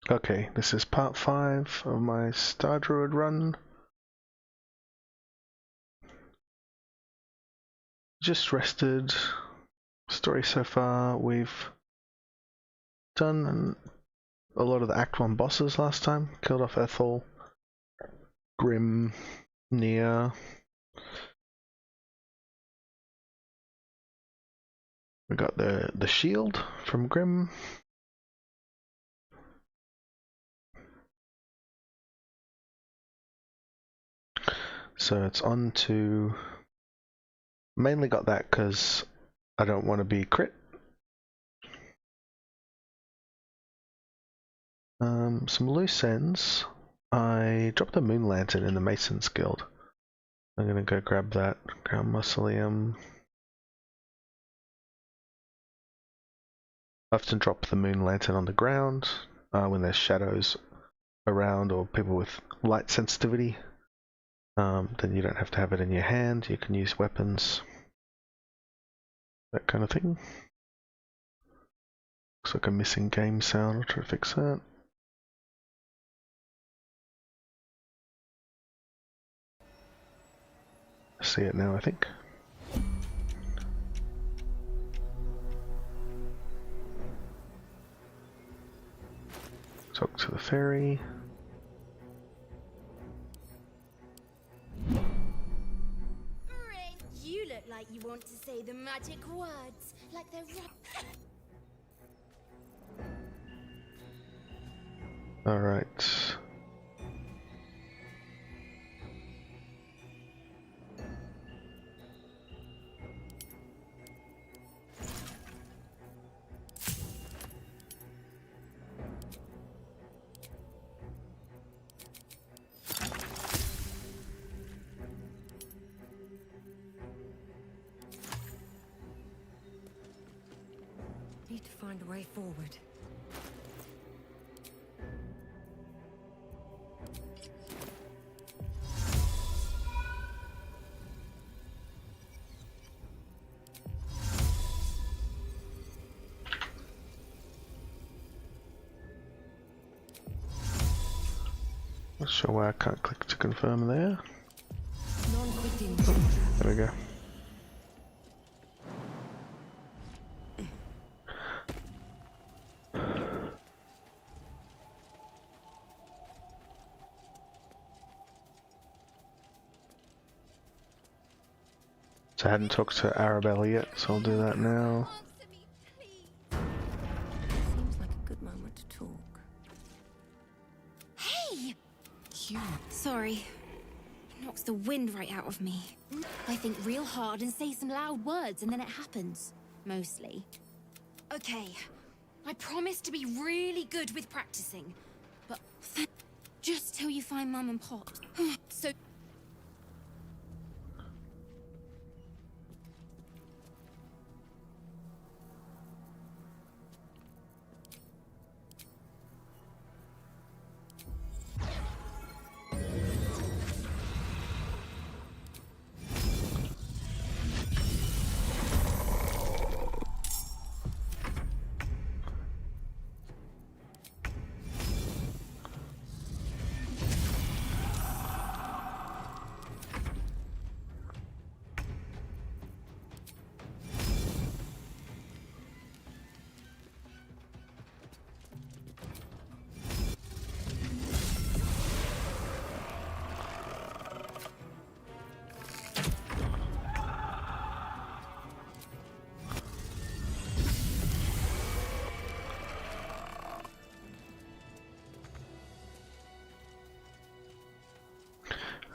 Okay, this is part 5 of my Star Druid run. Just rested. Story so far, we've done a lot of the Act 1 bosses last time. Killed off Ethel, Grim, Nia. We got the shield from Grim. So it's on to... Mainly got that because I don't want to be crit. Some loose ends. I dropped a Moonlantern in the Mason's Guild. I'm gonna go grab that. Ground Mausoleum. I often drop the Moonlantern on the ground when there's shadows around or people with light sensitivity. Then you don't have to have it in your hand. You can use weapons. That kind of thing. Looks like a missing game sound. I'll try to fix that. See it now, I think. Talk to the fairy. You look like you want to say the magic words, like they're Alright. Need to find a way forward. Not sure why I can't click to confirm there. Non-quitting. There we go. So I hadn't talked to Arabella yet, so I'll do that now. Answer me, please. Seems like a good moment to talk. Hey! You. Sorry. Knocks the wind right out of me. I think real hard and say some loud words and then it happens. Mostly. Okay. I promise to be really good with practicing. But just till you find Mum and Pop. So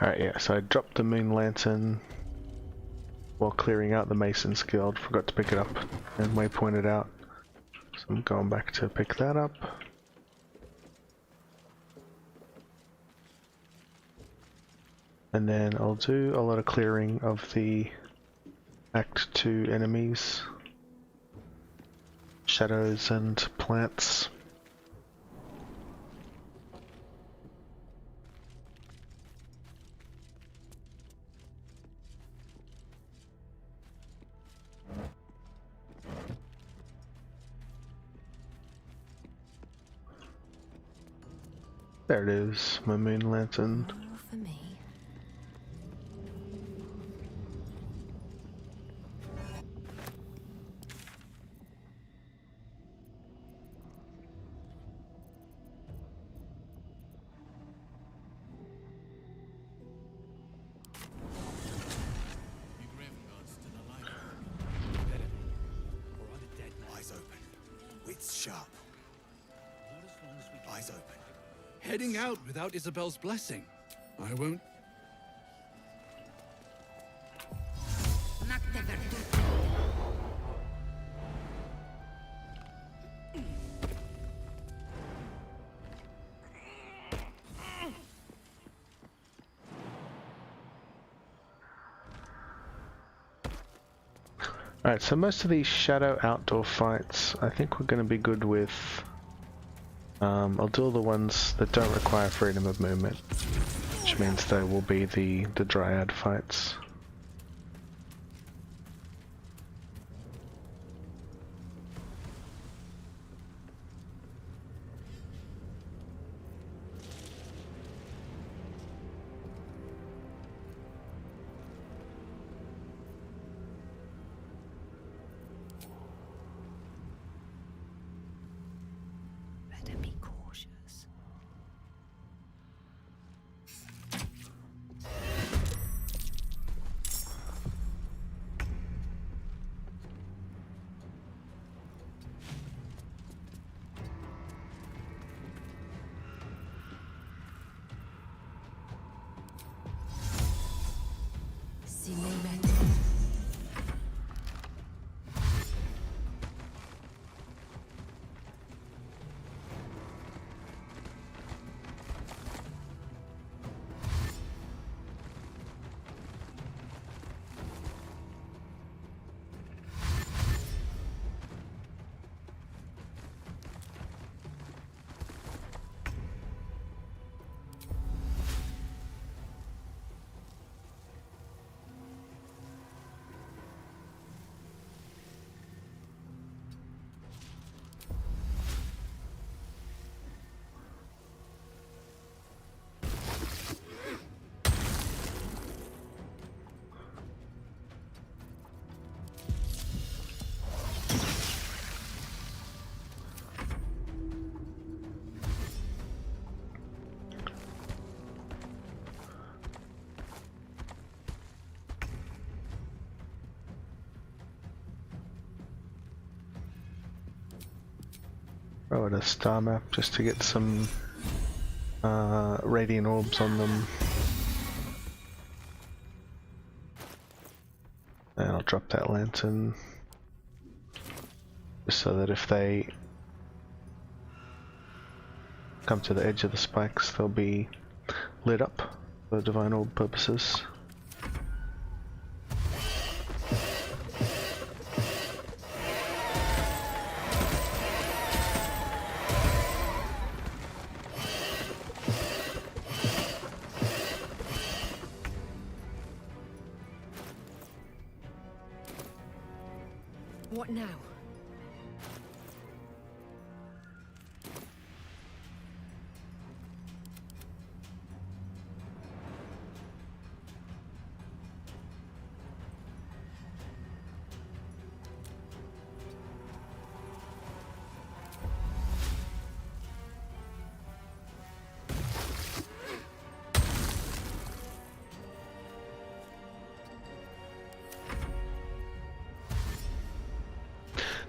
Alright, yeah, so I dropped the Moonlantern while clearing out the Mason's Guild. Forgot to pick it up and waypoint it out. So I'm going back to pick that up. And then I'll do a lot of clearing of the Act 2 enemies. Shadows and plants. There it is, my Moonlantern. More for me. Eyes open. Wits sharp. Eyes open. Heading out without Isabel's blessing. I won't. Alright, so most of these shadow outdoor fights, I think we're going to be good with. I'll do all the ones that don't require freedom of movement, which means they will be the Dryad fights. Better be cautious. Throw in a star map just to get some radiant orbs on them. And I'll drop that lantern just so that if they come to the edge of the spikes, they'll be lit up for divine orb purposes. What now?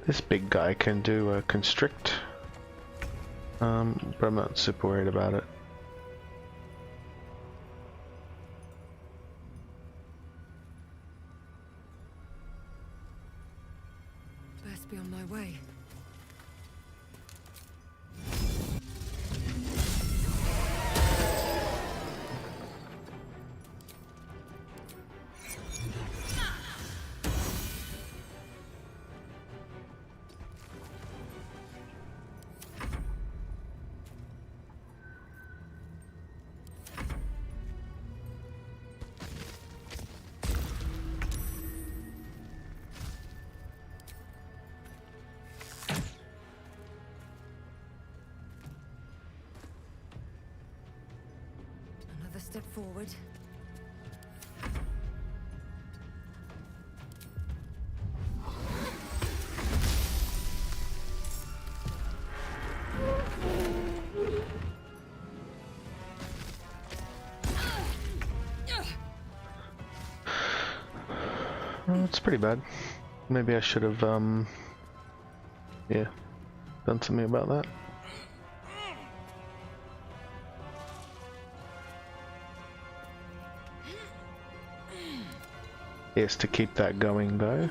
This big guy can do a constrict, but I'm not super worried about it. Best be on my way. step forward. It's pretty bad. Maybe I should have, yeah, done something about that. Yes, to keep that going though.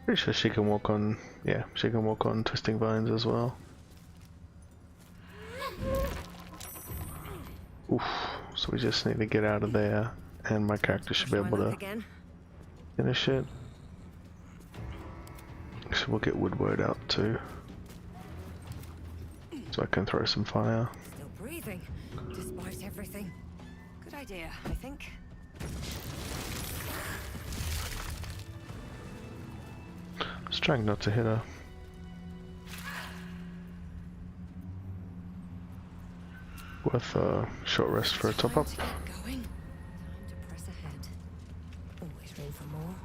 Pretty sure she can walk on, yeah, she can walk on twisting vines as well. Oof, so we just need to get out of there and my character should be able to finish it. So we'll get Woodward out too. So I can throw some fire. Still breathing, despite everything. Good idea, I think. I was trying not to hit her. Worth a short rest for a top up. Going. Time to press ahead. Always room for more.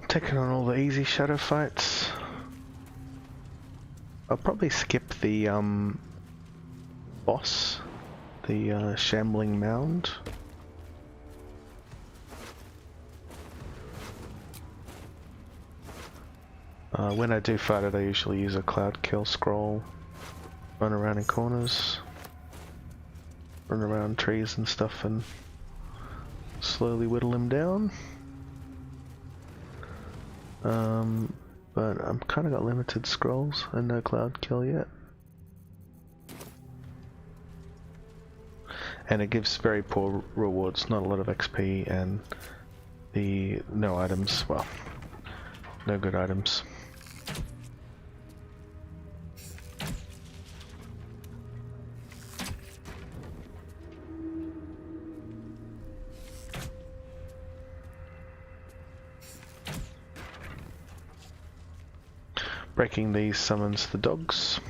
Taking on all the easy shadow fights. I'll probably skip the boss, the shambling mound. When I do fight it, I usually use a cloud kill scroll, run around in corners, run around trees and stuff and slowly whittle him down. But I'm kind of got limited scrolls and no cloud kill yet. And it gives very poor rewards, not a lot of XP and no items, well, no good items. Breaking these summons the dogs.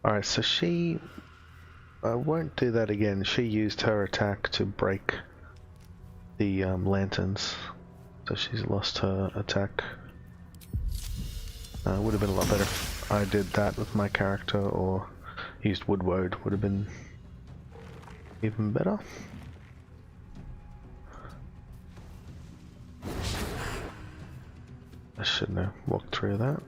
Alright, so she won't do that again. She used her attack to break the lanterns, so she's lost her attack. Would have been a lot better if I did that with my character, or used Woodwode, would have been even better. I shouldn't have walked through that.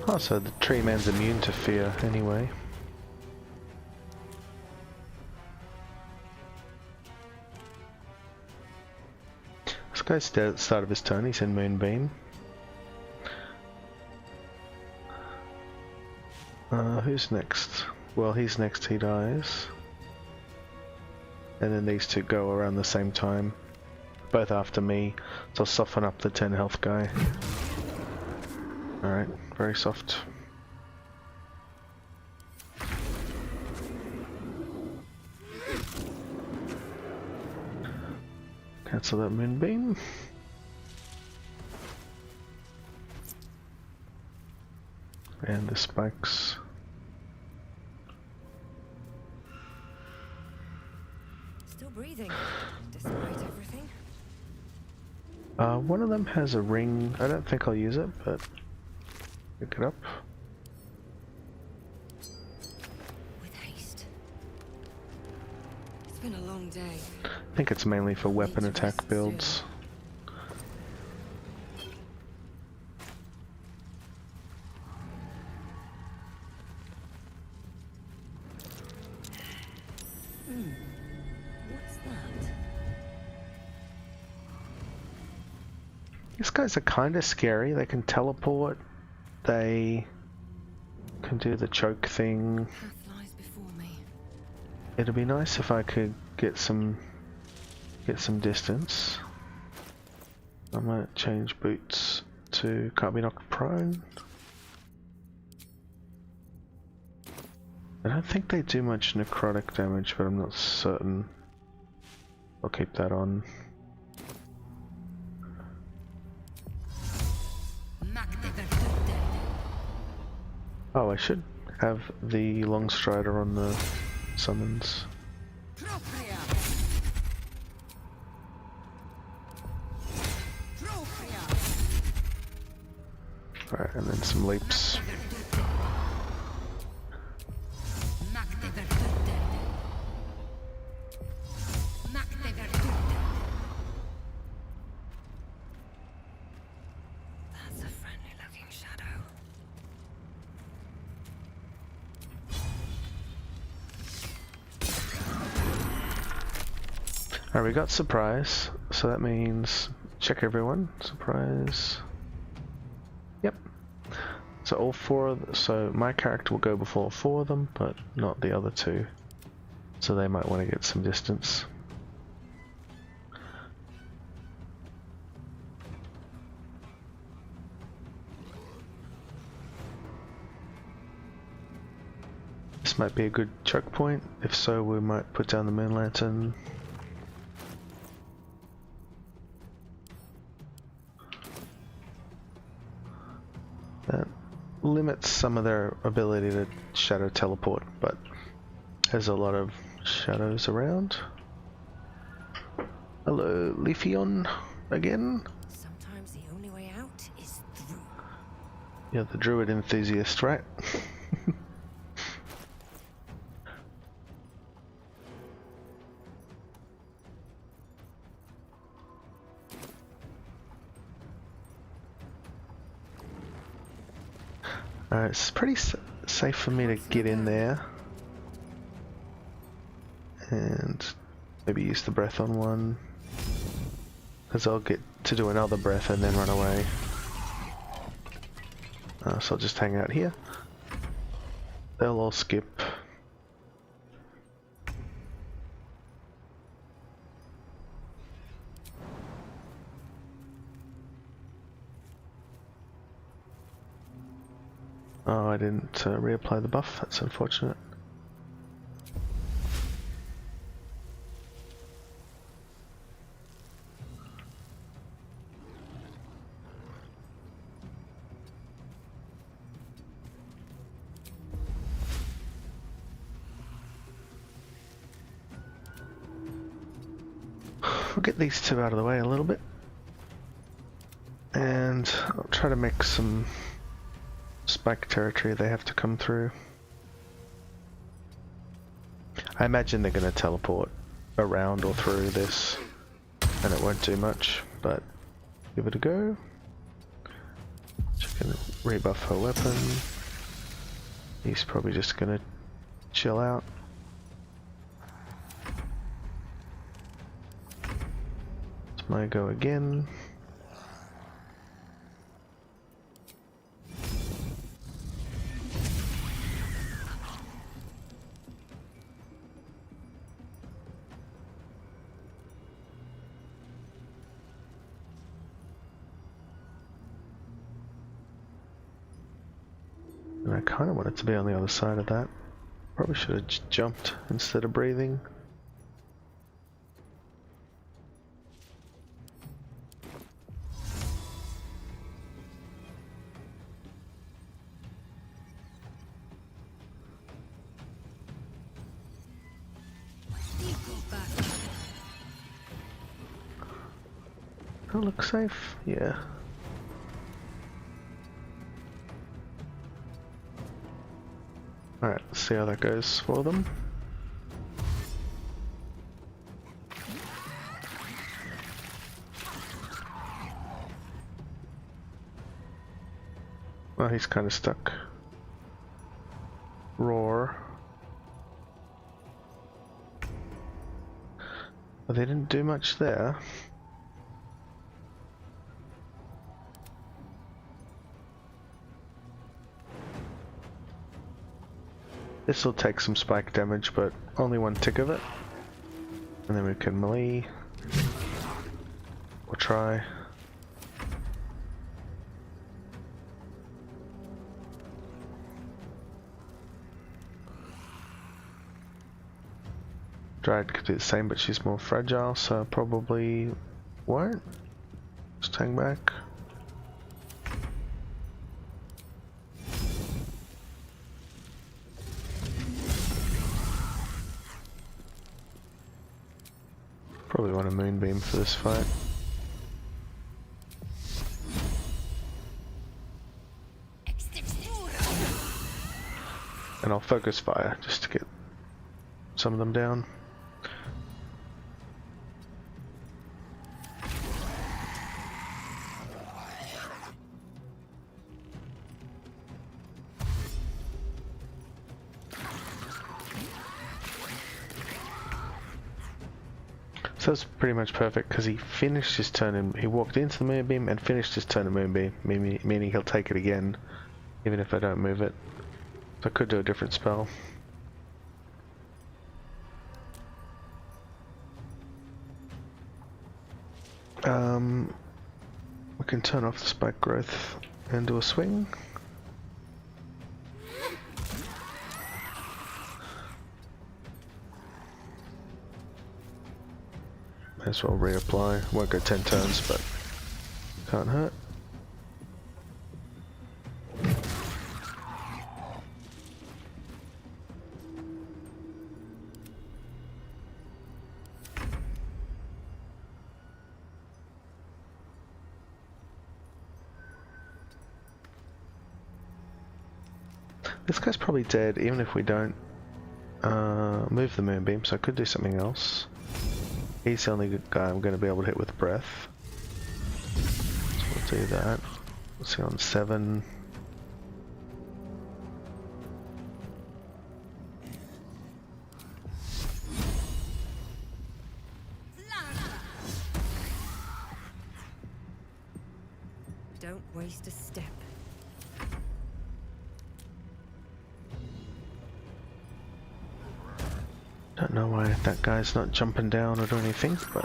Oh, so the tree man's immune to fear anyway. This guy's dead at the start of his turn, he's in Moonbeam. Who's next? Well, he's next, he dies. And then these two go around the same time. Both after me, so I'll soften up the 10 health guy. Alright, very soft. Cancel that Moonbeam. And the spikes. Still breathing, despite everything. One of them has a ring. I don't think I'll use it, but pick it up. With haste. It's been a long day. I think it's mainly for weapon attack builds. What's that? These guys are kind of scary. They can teleport. They can do the choke thing. Path lies before me. It'd be nice if I could get some distance. I might change boots to can't be knocked prone. I don't think they do much necrotic damage, but I'm not certain. I'll keep that on. Oh, I should have the long strider on the summons. Alright, and then some leaps. That's a friendly looking shadow. Alright, we got surprise, so that means check everyone. Surprise. Yep. So all four of so my character will go before 4 of them, but not the other 2. So they might want to get some distance. This might be a good choke point. If so, we might put down the Moonlantern. That limits some of their ability to shadow teleport, but there's a lot of shadows around. Hello, Leafeon again. Sometimes the only way out is through. You're the druid enthusiast, right? Alright, it's pretty safe for me to get in there and Maybe use the breath on one, because I'll get to do another breath and then run away. So I'll just hang out here. They'll all skip. Oh, I didn't reapply the buff. That's unfortunate. We'll get these two out of the way a little bit, and I'll try to make some spike territory they have to come through. I imagine they're going to teleport around or through this, and it won't do much, but give it a go. She can rebuff her weapon. He's probably just going to chill out. It's my go again. And I kind of want it to be on the other side of that. Probably should have jumped instead of breathing. That looks safe, yeah. Alright, let's see how that goes for them. Well, he's kind of stuck. Roar. Well, they didn't do much there. This will take some spike damage, but only one tick of it. And then we can melee. Or try. Dryad could do the same, but she's more fragile, so probably won't. Just hang back. Probably want a moonbeam for this fight. And I'll focus fire just to get some of them down. So that's pretty much perfect because he finished his turn and he walked into the moonbeam and finished his turn in moonbeam, meaning he'll take it again, even if I don't move it. So I could do a different spell. We can turn off the spike growth and do a swing. Might as well reapply. Won't go 10 turns, but can't hurt. This guy's probably dead, even if we don't move the moonbeam, so I could do something else. He's the only guy I'm going to be able to hit with breath. So we'll do that. Let's see on 7. Don't waste a step. Don't know why that guy's not jumping down or doing anything, but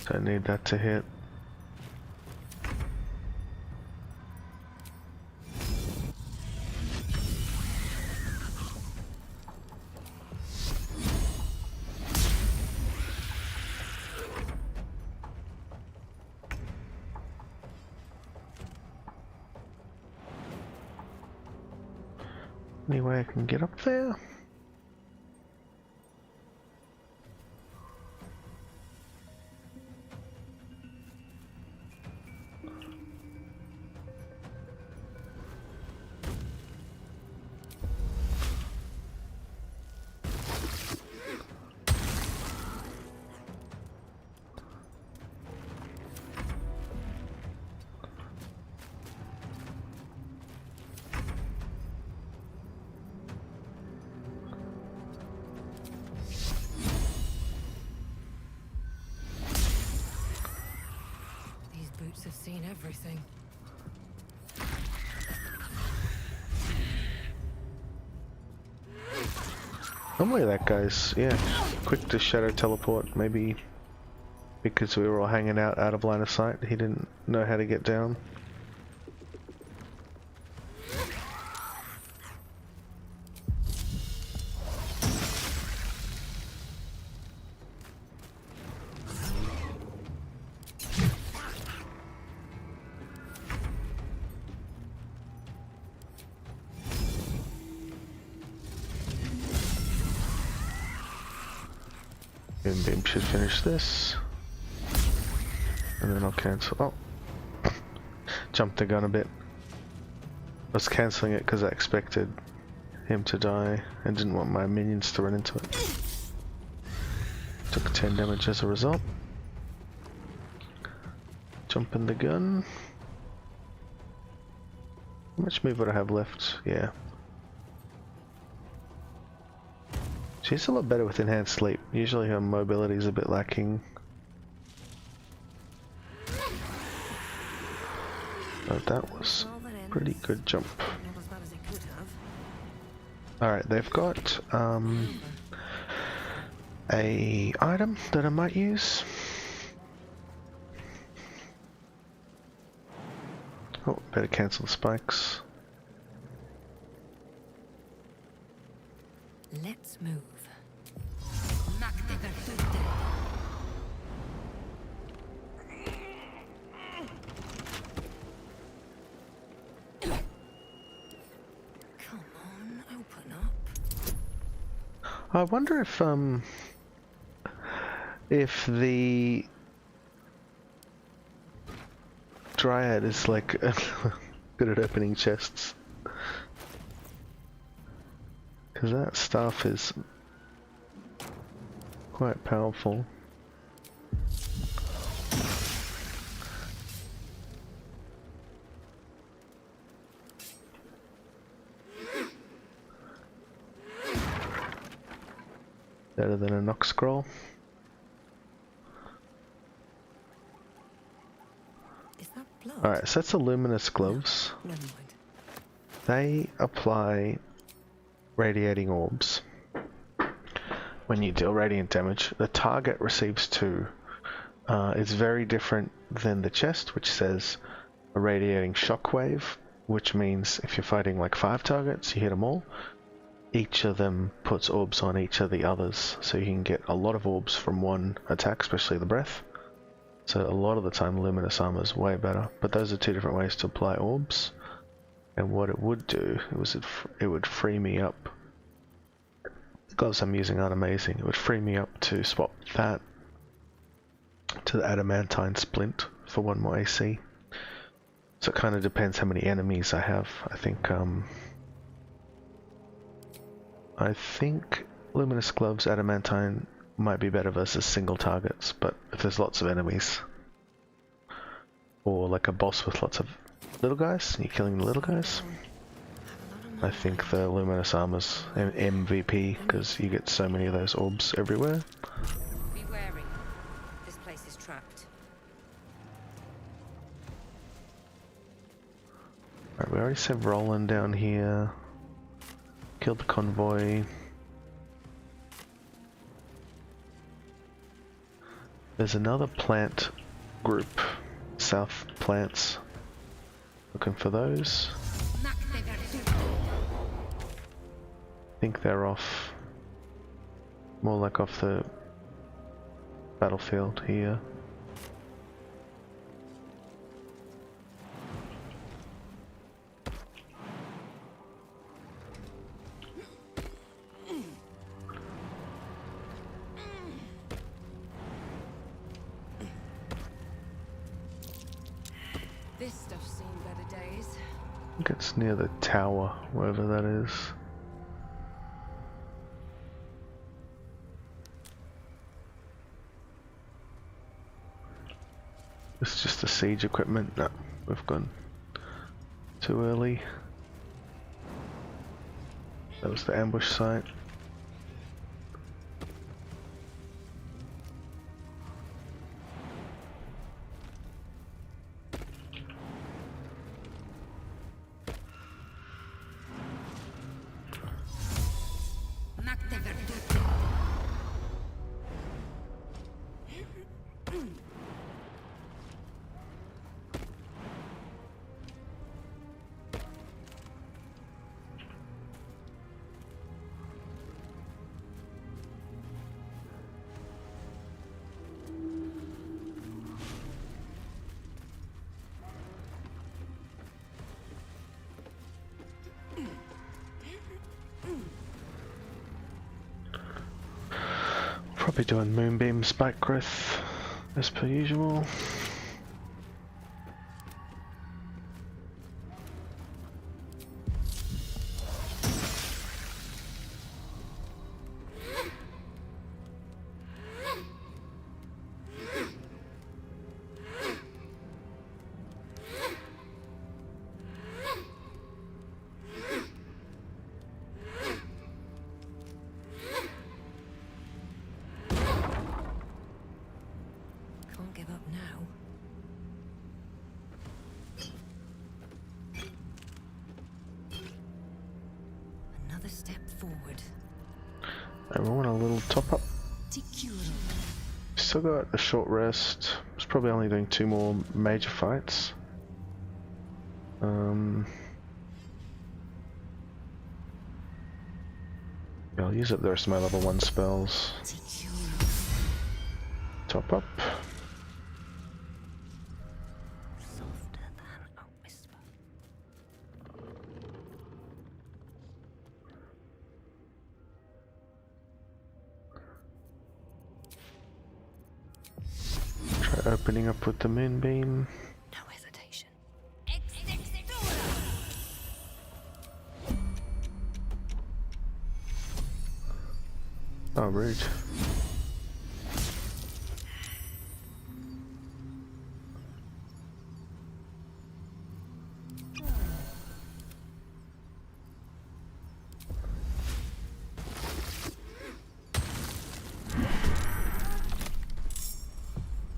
don't need that to hit. Any way I can get up there? Boots have seen everything. Normally that guy's, yeah, quick to shadow teleport, maybe because we were all hanging out of line of sight, he didn't know how to get down. Beam should finish this, and then I'll cancel. Oh, jumped the gun a bit. I was cancelling it because I expected him to die and didn't want my minions to run into it. Took 10 damage as a result. Jumping the gun. How much move would I have left? Yeah. She's a lot better with enhanced sleep. Usually her mobility is a bit lacking. But that was a pretty good jump. Not as bad as it could have. Alright, they've got a item that I might use. Oh, better cancel the spikes. Let's move. Come on, open up. I wonder if the Dryad is like good at opening chests. Because that stuff is quite powerful. Better than a knock scroll. Is that blood? Alright, so that's the luminous gloves. Never mind. They apply radiating orbs. When you deal radiant damage, the target receives 2. It's very different than the chest, which says a radiating shockwave, which means if you're fighting like 5 targets, you hit them all. Each of them puts orbs on each of the others, so you can get a lot of orbs from one attack, especially the breath. So a lot of the time luminous armor is way better, but those are 2 different ways to apply orbs. And what it would do, it would free me up. The gloves I'm using aren't amazing. It would free me up to swap that to the adamantine splint for 1 more AC. So it kind of depends how many enemies I have. I think luminous gloves adamantine might be better versus single targets, but if there's lots of enemies, or like a boss with lots of little guys, and you're killing the little guys, I think the Luminous Armor's MVP, because you get so many of those orbs everywhere. Be wary. This place is trapped. Right, we already sent Roland down here. Killed the convoy. There's another plant group, south plants. Looking for those. I think they're off, more like off the battlefield here. This stuff's seen better days. I think it's near the tower, wherever that is. It's just the siege equipment. No, we've gone too early. That was the ambush site. Probably doing Moonbeam spike growth as per usual. Everyone a little top up. Still got a short rest. Was probably only doing 2 more major fights. Yeah, I'll use up the rest of my level 1 spells. Top up. Opening up with the Moonbeam. No hesitation. Oh, rude.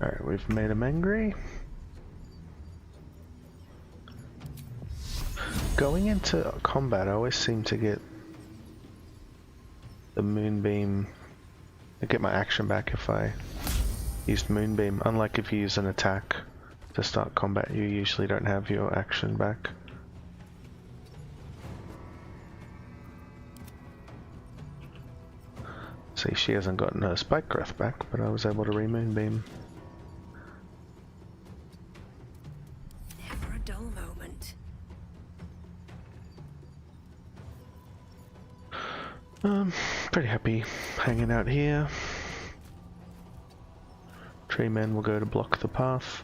Alright, we've made him angry. Going into combat, I always seem to get the Moonbeam. I get my action back if I used Moonbeam. Unlike if you use an attack to start combat, you usually don't have your action back. See, she hasn't gotten her spike growth back, but I was able to re-Moonbeam. Never a dull moment. Pretty happy hanging out here. Tree men will go to block the path.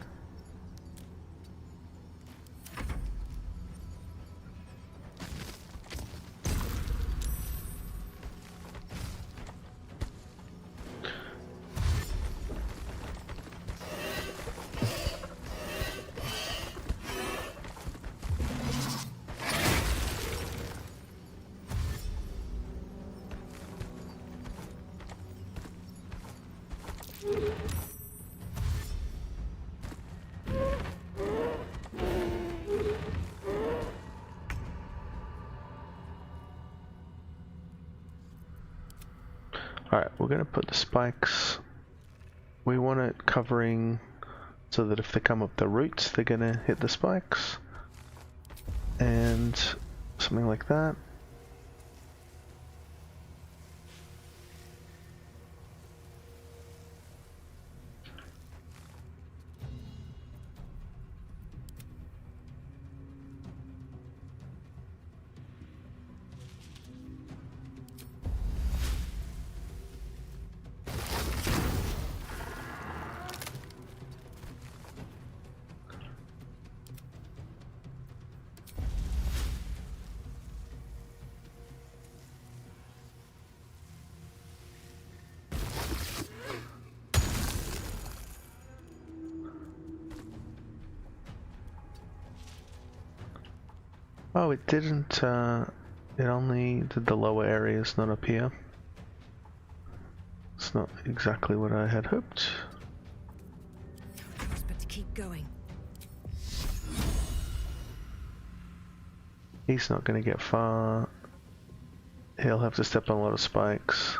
Alright, we're going to put the spikes, we want it covering so that if they come up the roots they're going to hit the spikes, and something like that. Oh, it didn't, it only did the lower areas, not up here. It's not exactly what I had hoped. But to keep going. He's not going to get far. He'll have to step on a lot of spikes.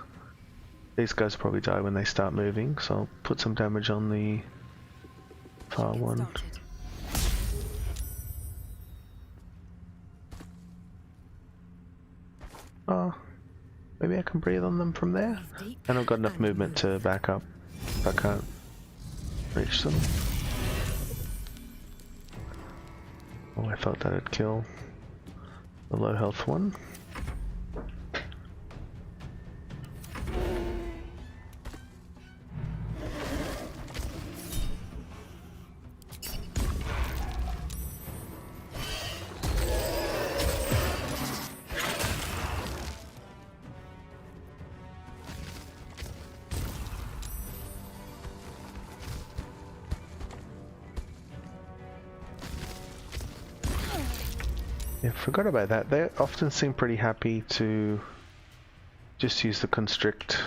These guys probably die when they start moving, so I'll put some damage on the far one. Started. Oh, maybe I can breathe on them from there? And I've got enough movement to back up if I can't reach them. Oh, I thought that'd kill the low health one. Yeah, forgot about that. They often seem pretty happy to just use the constrict.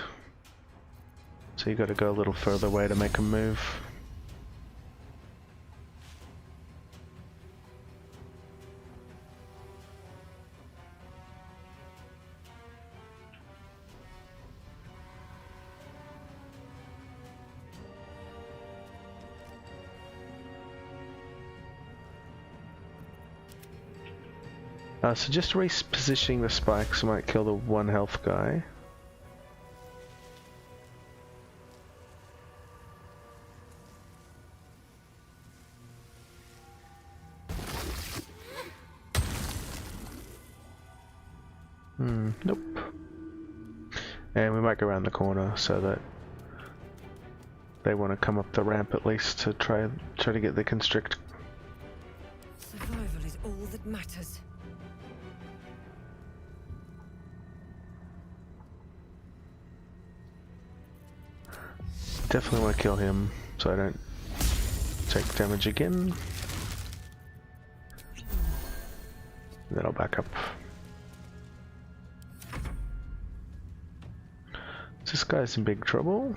So you got to go a little further away to make them move. So just repositioning the spikes might kill the 1 health guy. Nope. And we might go around the corner so that they want to come up the ramp at least to try to get the constrict. Survival is all that matters. Definitely want to kill him so I don't take damage again. Then I'll back up. This guy's in big trouble.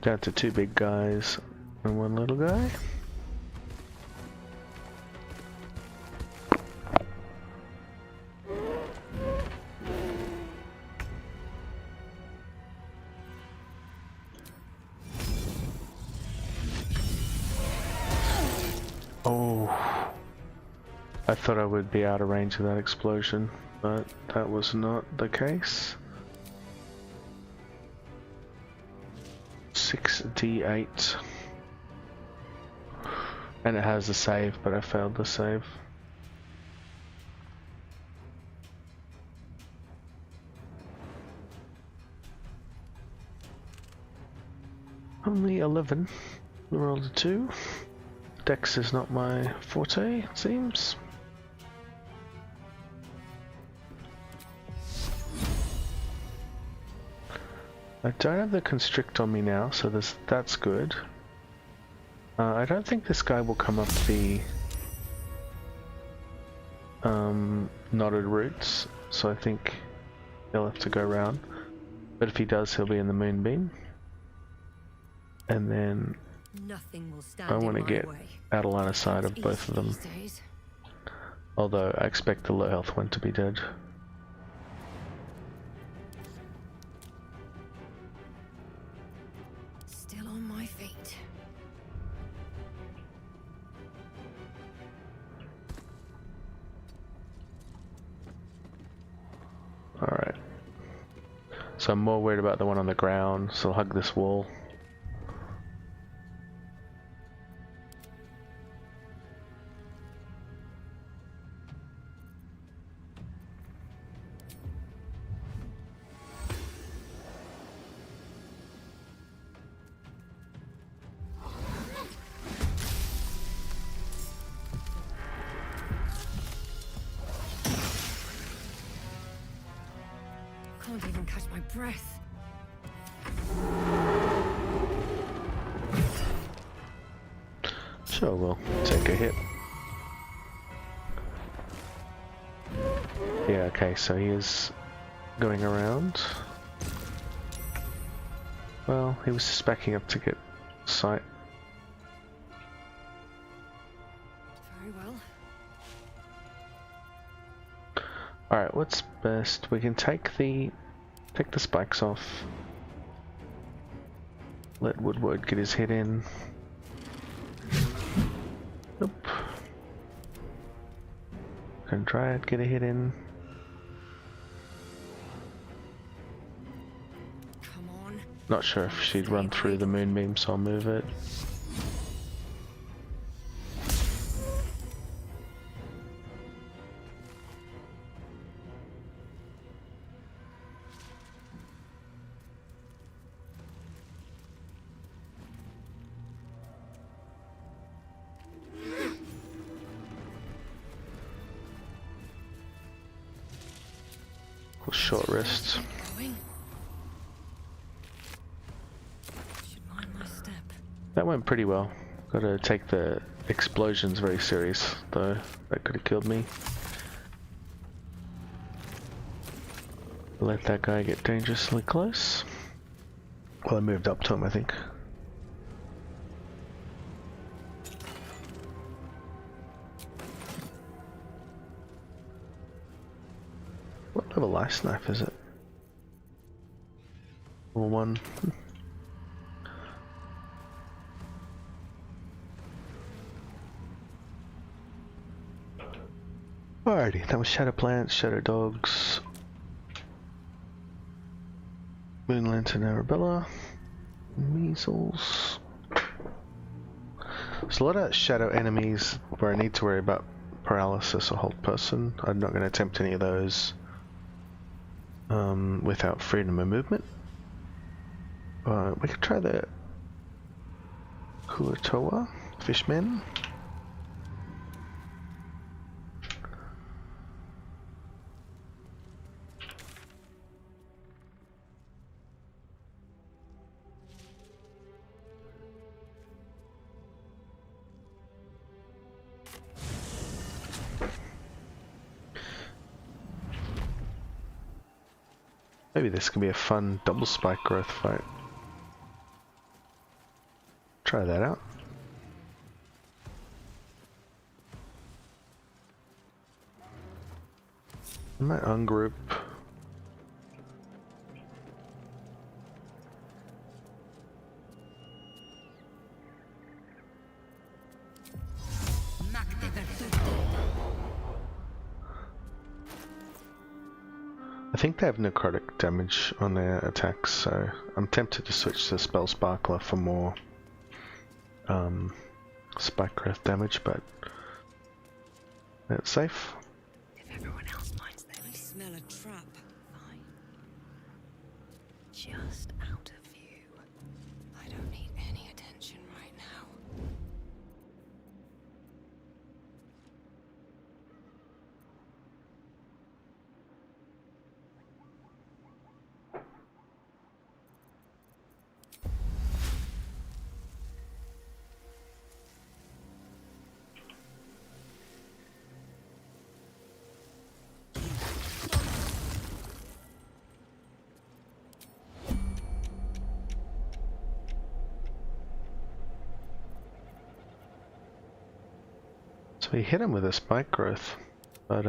Down to 2 big guys and 1 little guy. Oh, I thought I would be out of range of that explosion, but that was not the case. 6d8, and it has a save, but I failed the save. Only 11. We rolled a 2. Dex is not my forte, it seems. I don't have the constrict on me now, so that's good. I don't think this guy will come up the knotted routes, so I think he'll have to go round. But if he does, he'll be in the moonbeam. And then Nothing will stand I want to in my get way. out of line of sight of both of them. These days. Although I expect the low health one to be dead. Still on my feet. Alright. So I'm more worried about the one on the ground, so I'll hug this wall. Can't even catch my breath. Sure, we'll take a hit. Yeah, okay, so he is going around. Well, he was just backing up to get sight. Very well. Alright, what's best? We can take the spikes off. Let Woodward get his hit in. Nope. Can Dryad get a hit in? Come on. Not sure if she'd run through the moonbeam, so I'll move it. Short rest. Going. Should mind my step. That went pretty well. Gotta take the explosions very serious, though. That could have killed me. Let that guy get dangerously close. Well, I moved up to him, I think. What level life knife is it? Level 1. Alrighty, that was Shadow Plants, Shadow Dogs, Moonlantern, Arabella, Meazles. There's a lot of shadow enemies where I need to worry about paralysis or hold person. I'm not going to attempt any of those without freedom of movement. We could try the Koa-Toa, Fishmen. Maybe this could be a fun double spike growth fight. Try that out. I might ungroup. I think they have necrotic damage on their attacks, so I'm tempted to switch to Spell Sparkler for more spike growth damage, but it's safe. If everyone else minds them, I smell a trap. Fine. Just out of view. I don't need any attention right now. So we hit him with a spike growth, but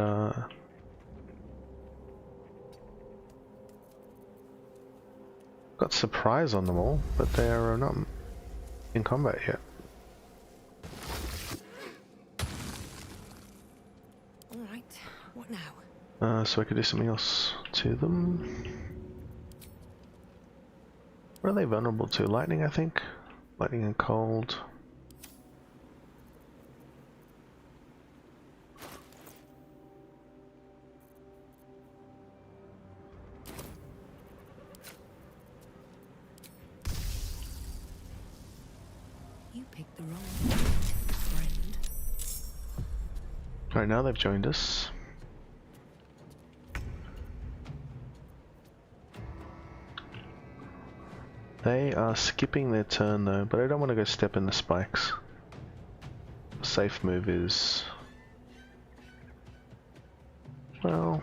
got surprise on them all, but they are not in combat yet. Alright, what now? So I could do something else to them. What are they vulnerable to? Lightning, I think? Lightning and cold. You picked the wrong friend. Alright, now they've joined us. They are skipping their turn though, but I don't want to go step in the spikes. The safe move is... well...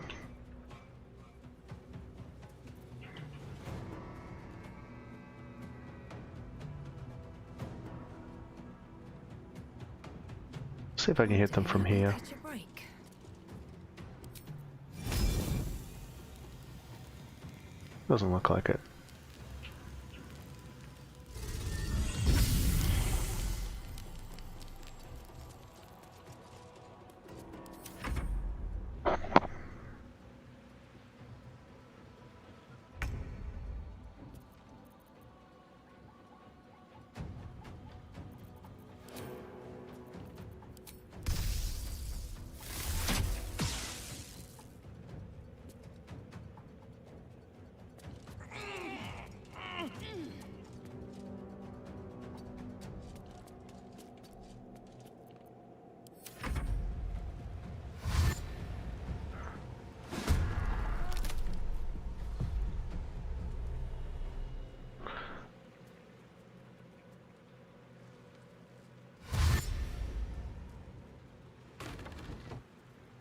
see if I can hit them from here. Catch a break. Doesn't look like it.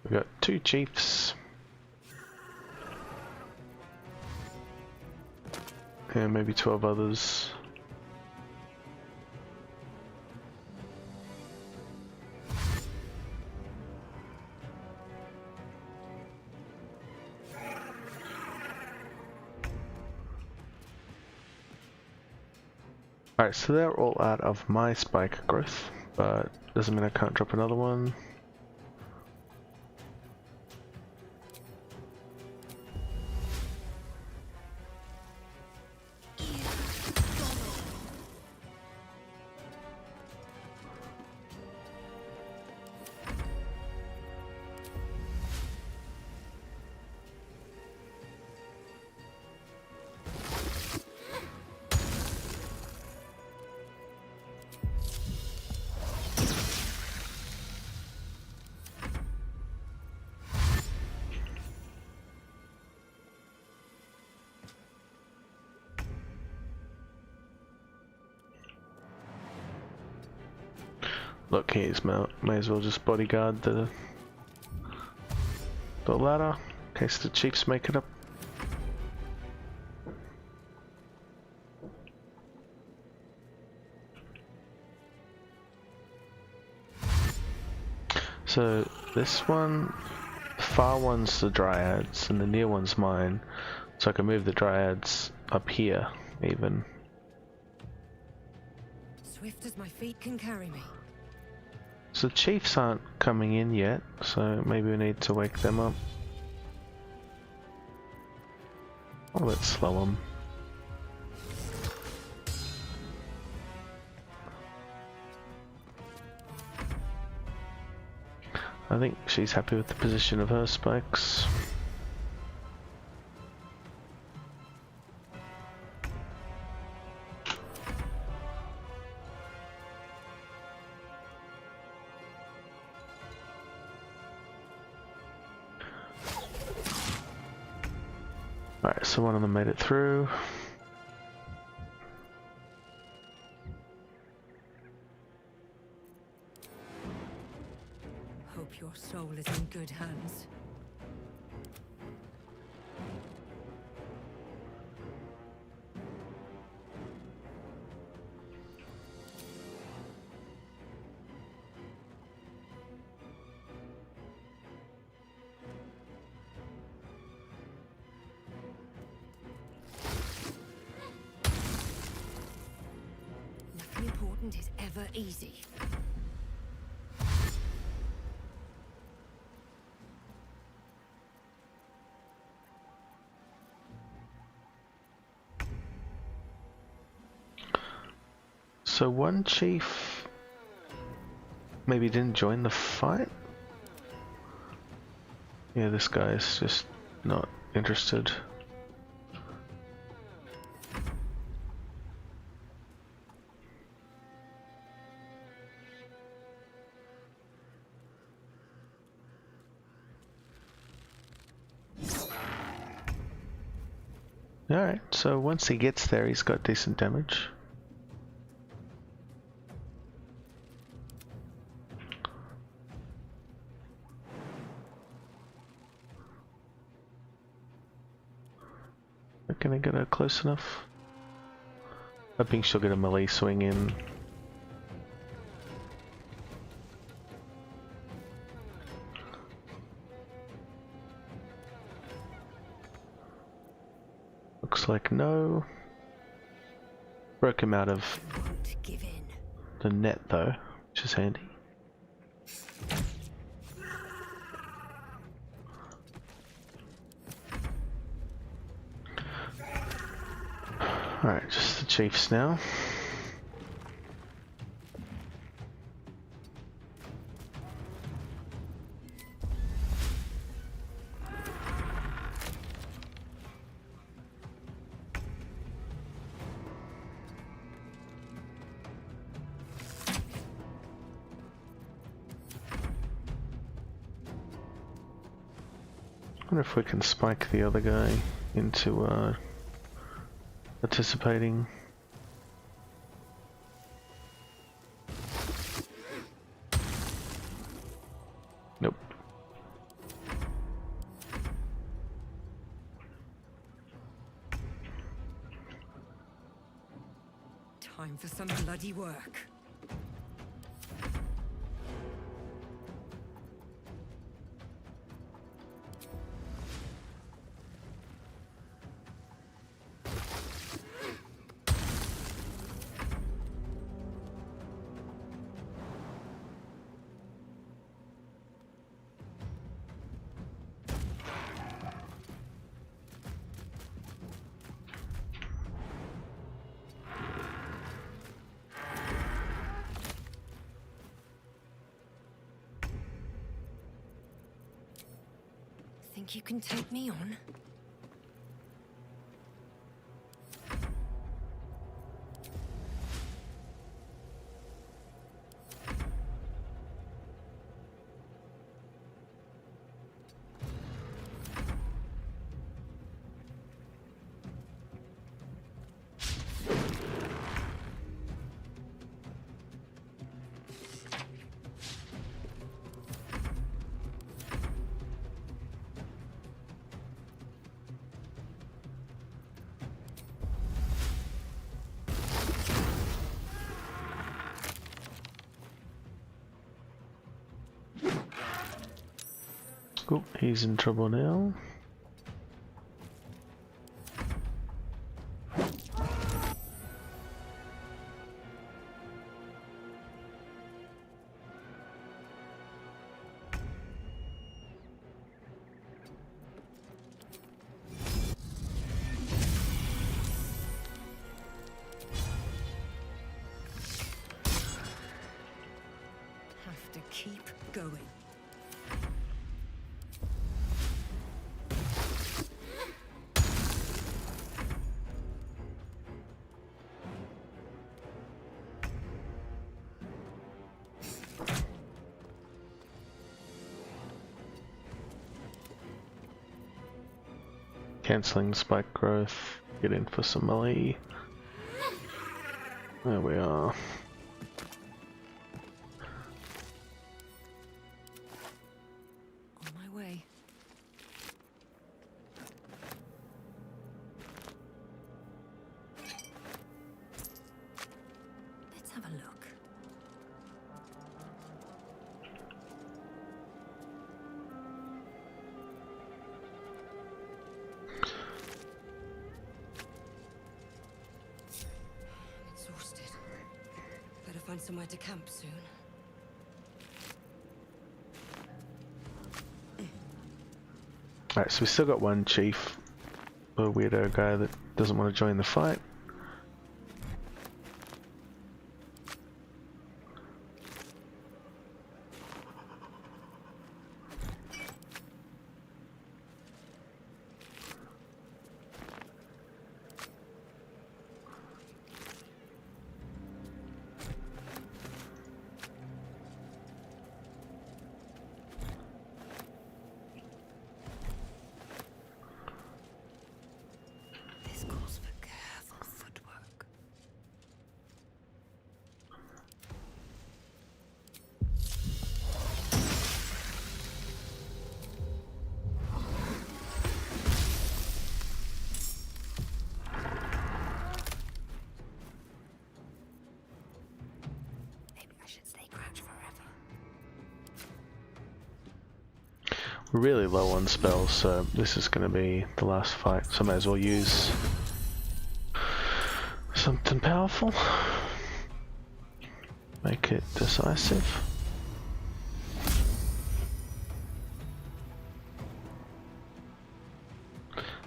We've got 2 chiefs. And maybe 12 others. Alright, so they're all out of my spike growth, but doesn't mean I can't drop another one. Look, here's may as well just bodyguard the ladder in case the chiefs make it up. So this one, the far one's the dryads and the near one's mine, so I can move the dryads up here even. Swift as my feet can carry me. So the chiefs aren't coming in yet, so maybe we need to wake them up. Oh, let's slow them. I think she's happy with the position of her spikes. Alright, so one of them made it through. Hope your soul is in good hands. never easy. So one chief maybe didn't join the fight? Yeah, this guy's just not interested. Alright, so once he gets there, he's got decent damage. Can I get her close enough? Hoping she'll get a melee swing in. Looks like no. Broke him out of Won't give in. the net though, which is handy. Alright, just the chiefs now. I wonder if we can spike the other guy into participating. Nope. Time for some bloody work. Think you can take me on? Oh, he's in trouble now. Have to keep going. Cancelling spike growth, get in for some melee. There we are. On my way. Let's have a look. find somewhere to camp soon. Alright, so we still got one chief, a weirdo guy that doesn't want to join the fight. This calls for careful footwork. Maybe I should stay crouched forever. We're really low on spells, so this is going to be the last fight, so I might as well use something powerful. Make it decisive.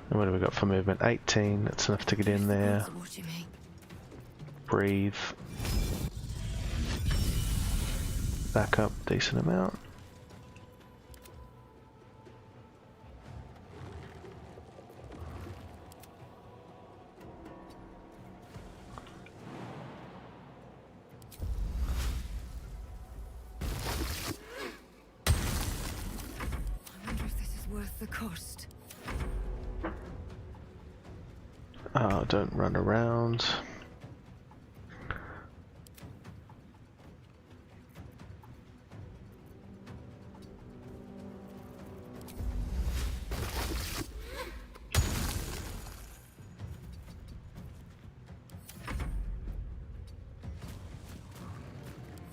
And what have we got for movement? 18, that's enough to get in there. Watching me. Breathe. Back up, decent amount. I wonder if this is worth the cost. Oh, don't run around.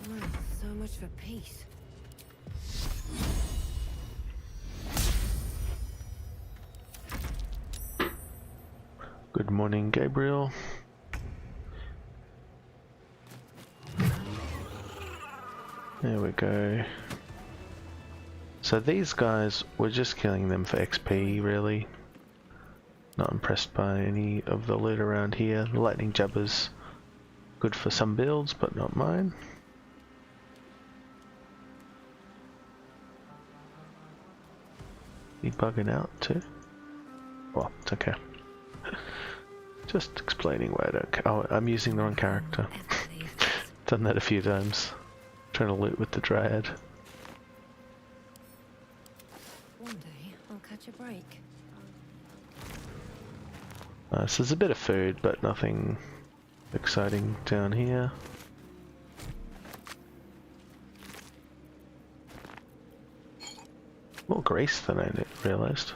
Well, so much for peace. Good morning, Gabriel. There we go. So these guys, we're just killing them for XP, really. Not impressed by any of the loot around here. The lightning jabbers, good for some builds, but not mine. You bugging out too? Well, it's okay. Just explaining why I don't. Oh, I'm using the wrong character. Done that a few times. Trying to loot with the Dryad. One day I'll catch a break. So there's a bit of food, but nothing exciting down here. More grace than I realized.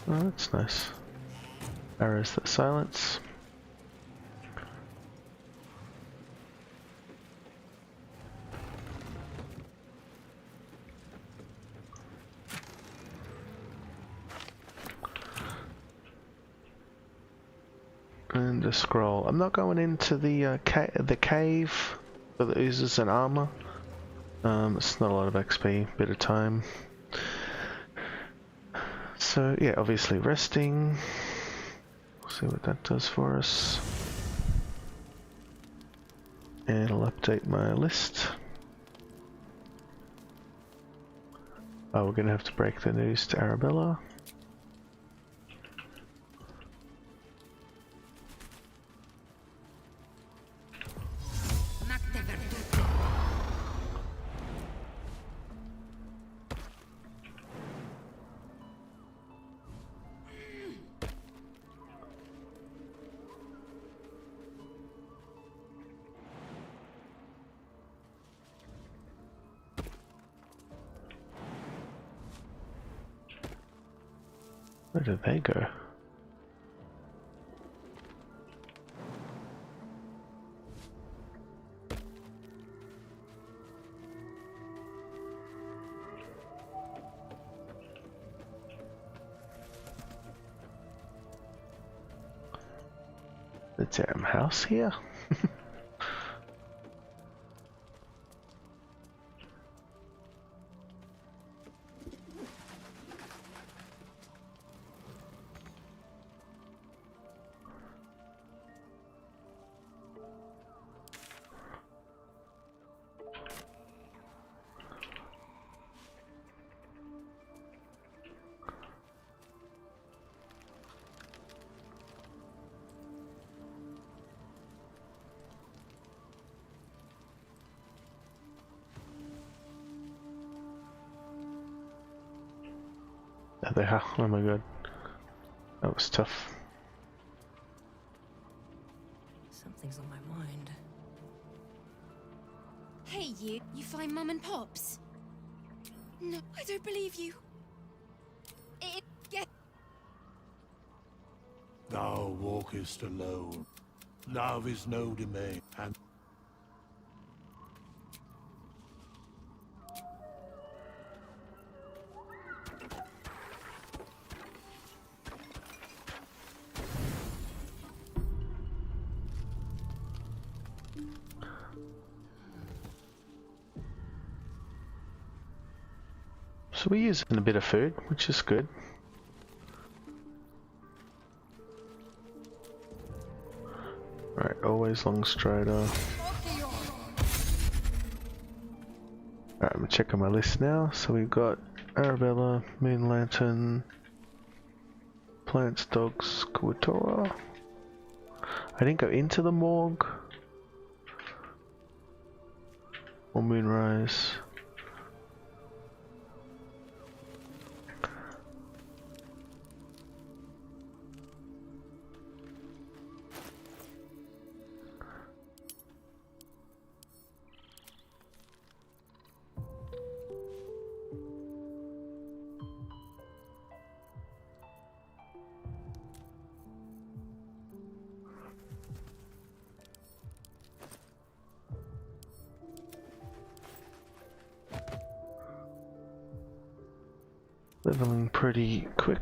Oh, that's nice. Arrows that silence. And a scroll. I'm not going into the cave that uses an armor. It's not a lot of XP, bit of time. So yeah, obviously resting. We'll see what that does for us. And I'll update my list. Oh, we're gonna have to break the news to Arabella. Where did they go? The damn house here? There they are. Oh my god. That was tough. Something's on my mind. Hey, you find Mum and Pops? No, I don't believe you. Get. Thou walkest alone. Love is no domain, and so we're using a bit of food, which is good. Right, always long strider. Alright, I'm checking my list now. So we've got Arabella, Moonlantern, Plants, Dogs, Koa-Toa. I didn't go into the Morgue. Or Moonrise. Leveling pretty quick.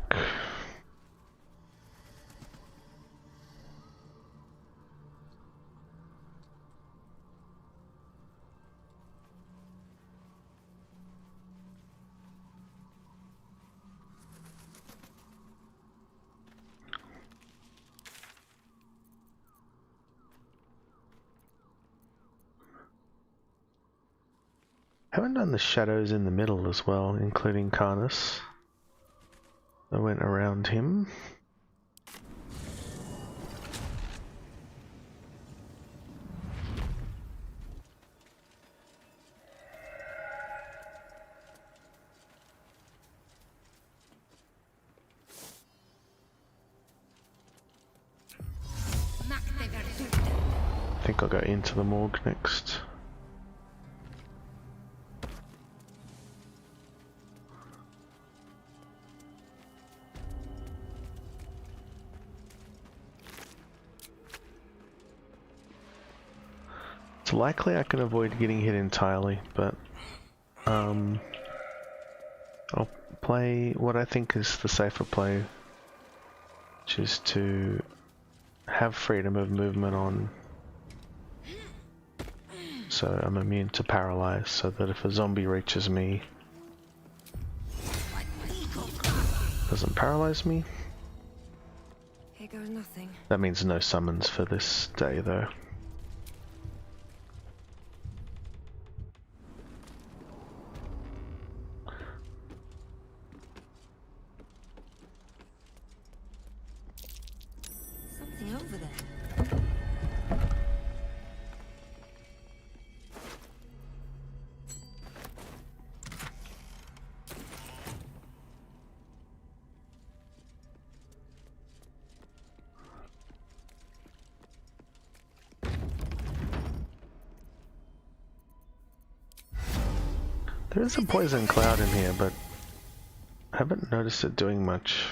Haven't done the shadows in the middle as well, including Karnas. I went around him. I think I'll go into the Morgue next. It's likely I can avoid getting hit entirely, but I'll play what I think is the safer play, which is to have freedom of movement on, so I'm immune to paralyze, so that if a zombie reaches me, it doesn't paralyze me. Here goes nothing. That means no summons for this day though. Something over there. There is a poison cloud in here, but I haven't noticed it doing much.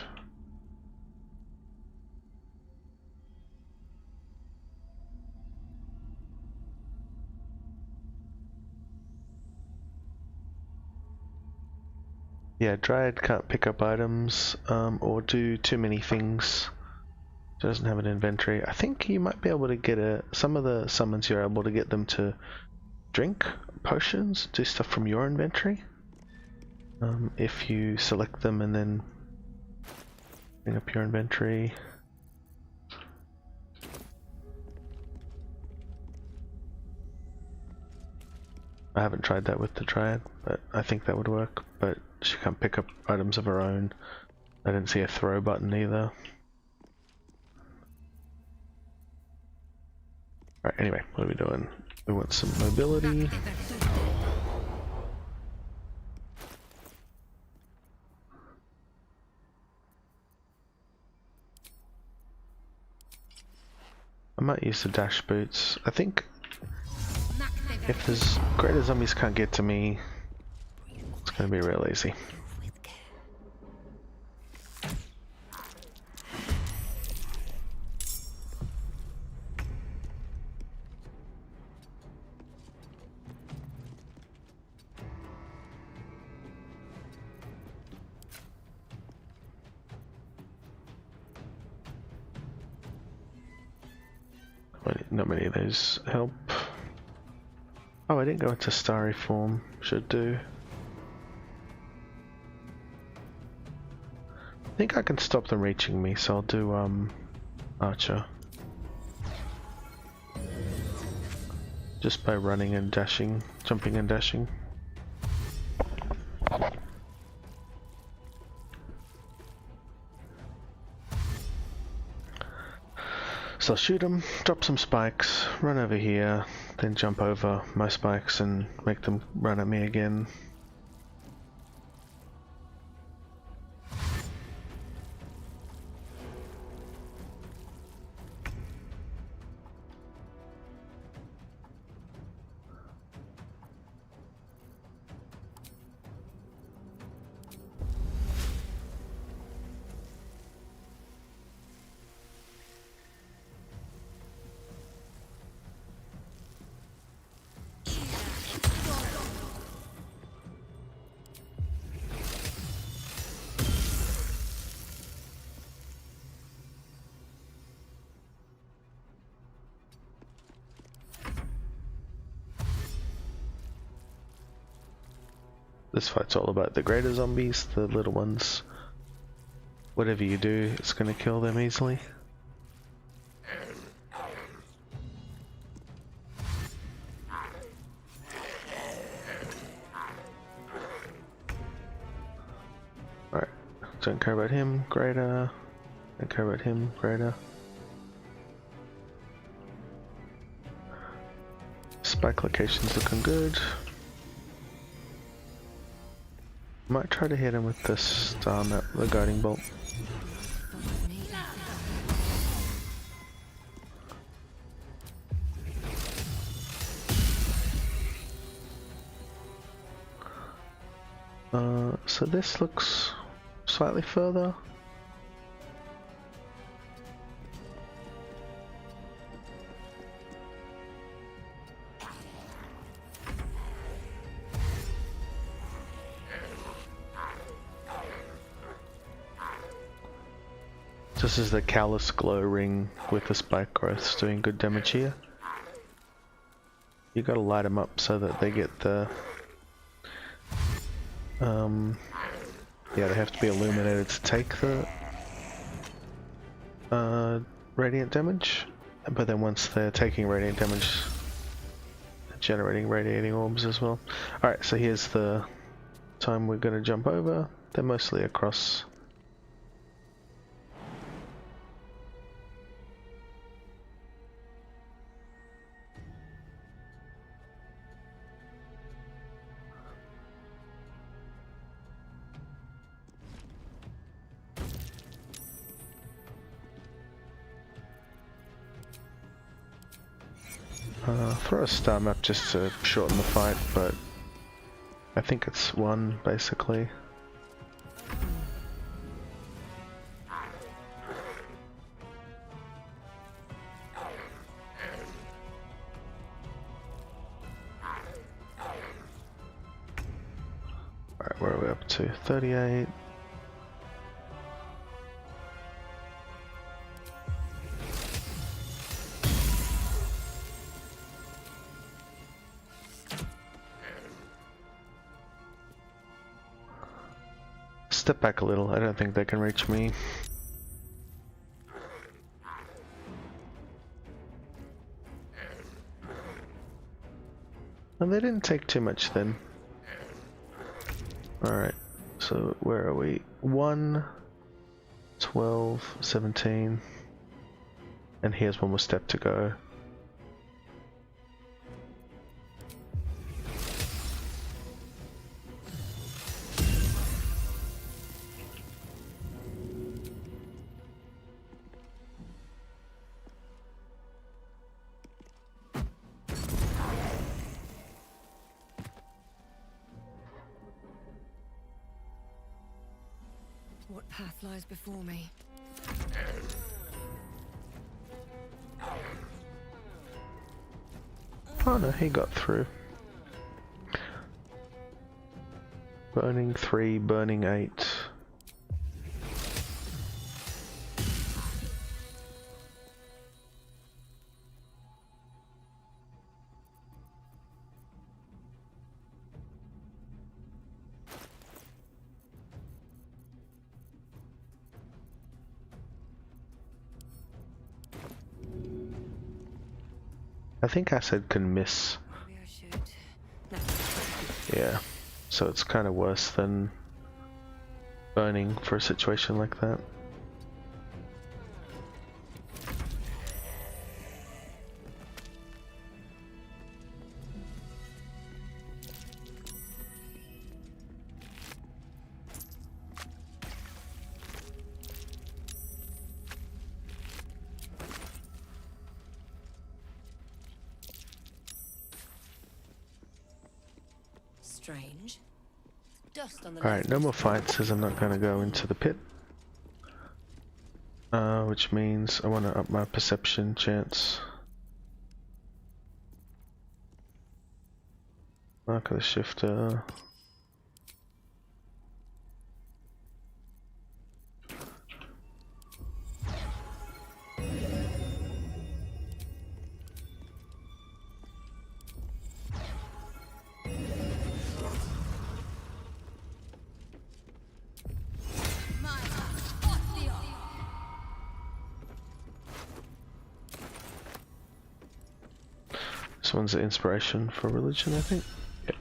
Yeah, Dryad can't pick up items or do too many things, Doesn't have an inventory. I think you might be able to get some of the summons you're able to get them to drink potions, do stuff from your inventory. If you select them and then bring up your inventory. I haven't tried that with the Dryad, but I think that would work. But she can't pick up items of her own. I didn't see a throw button either. Alright, anyway, what are we doing? We want some mobility. I might use the dash boots. I think if there's greater zombies can't get to me, it's gonna be real easy. Not many of those help. Oh, I didn't go into starry form. Should do. I think I can stop them reaching me, so I'll do Archer. Just by running and dashing, jumping and dashing. So I'll shoot them, drop some spikes, run over here, then jump over my spikes and make them run at me again. This fight's all about the greater zombies, the little ones. Whatever you do, it's gonna kill them easily. Alright, don't care about him, greater. Don't care about him, greater. Spike location's looking good. Might try to hit him with this star map, the guiding bolt. So this looks slightly further. This is the Callous Glow ring with the spike growths doing good damage here. You gotta light them up so that they get the yeah, they have to be illuminated to take the radiant damage, but then once they're taking radiant damage, they're generating radiating orbs as well. Alright, so here's the time we're gonna jump over. They're mostly across. Throw a star map just to shorten the fight, but I think it's one basically. Alright, where are we up to? 38. step back a little. I don't think they can reach me. And they didn't take too much then. Alright, so where are we? 1, 12, 17. And here's one more step to go. What path lies before me? Oh no, he got through. Burning 3, burning 8. I think acid can miss. Maybe I should. No. Yeah, so it's kind of worse than burning for a situation like that. Strange. Dust on the Alright, no more fights as I'm not going to go into the pit. Which means I want to up my perception chance. Mark of the shifter. This one's an inspiration for religion, I think. Yep.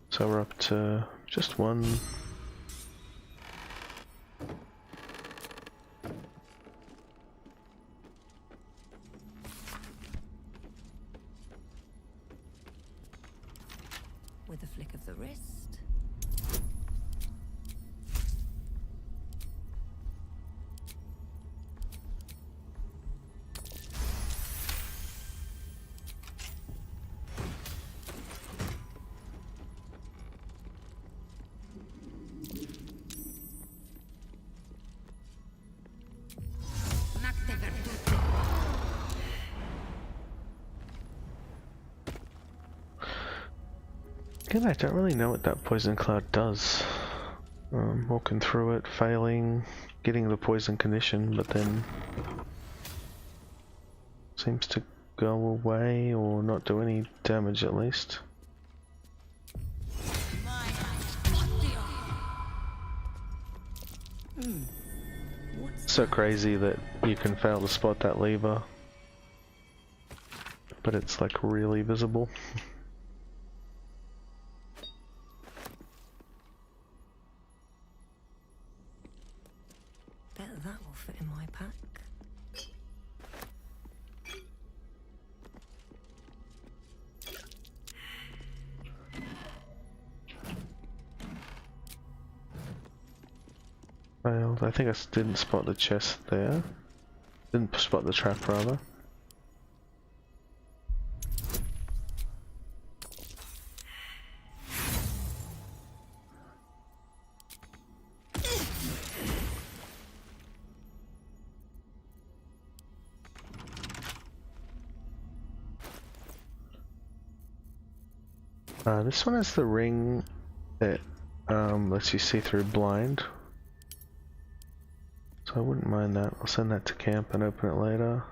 So we're up to just one. With a flick of the wrist. Again, I don't really know what that poison cloud does. Walking through it, failing, getting the poison condition, but then seems to go away or not do any damage at least. So crazy that you can fail to spot that lever, but it's like really visible. Bet that will fit in my pack. Failed. I think I didn't spot the chest there. Didn't spot the trap rather. This one has the ring that lets you see through blind. So I wouldn't mind that. I'll send that to camp and open it later.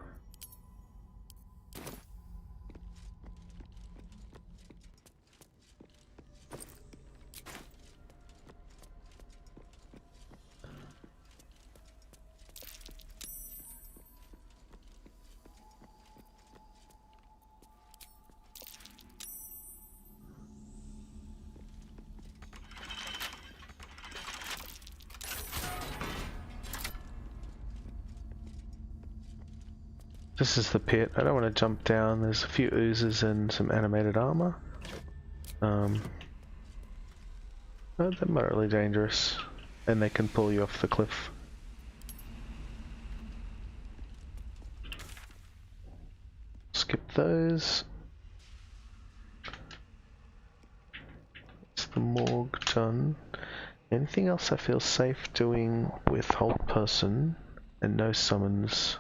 This is the pit. I don't want to jump down. There's a few oozes and some animated armor. But they're moderately dangerous, and they can pull you off the cliff. Skip those. It's the morgue done. Anything else I feel safe doing with hold person and no summons?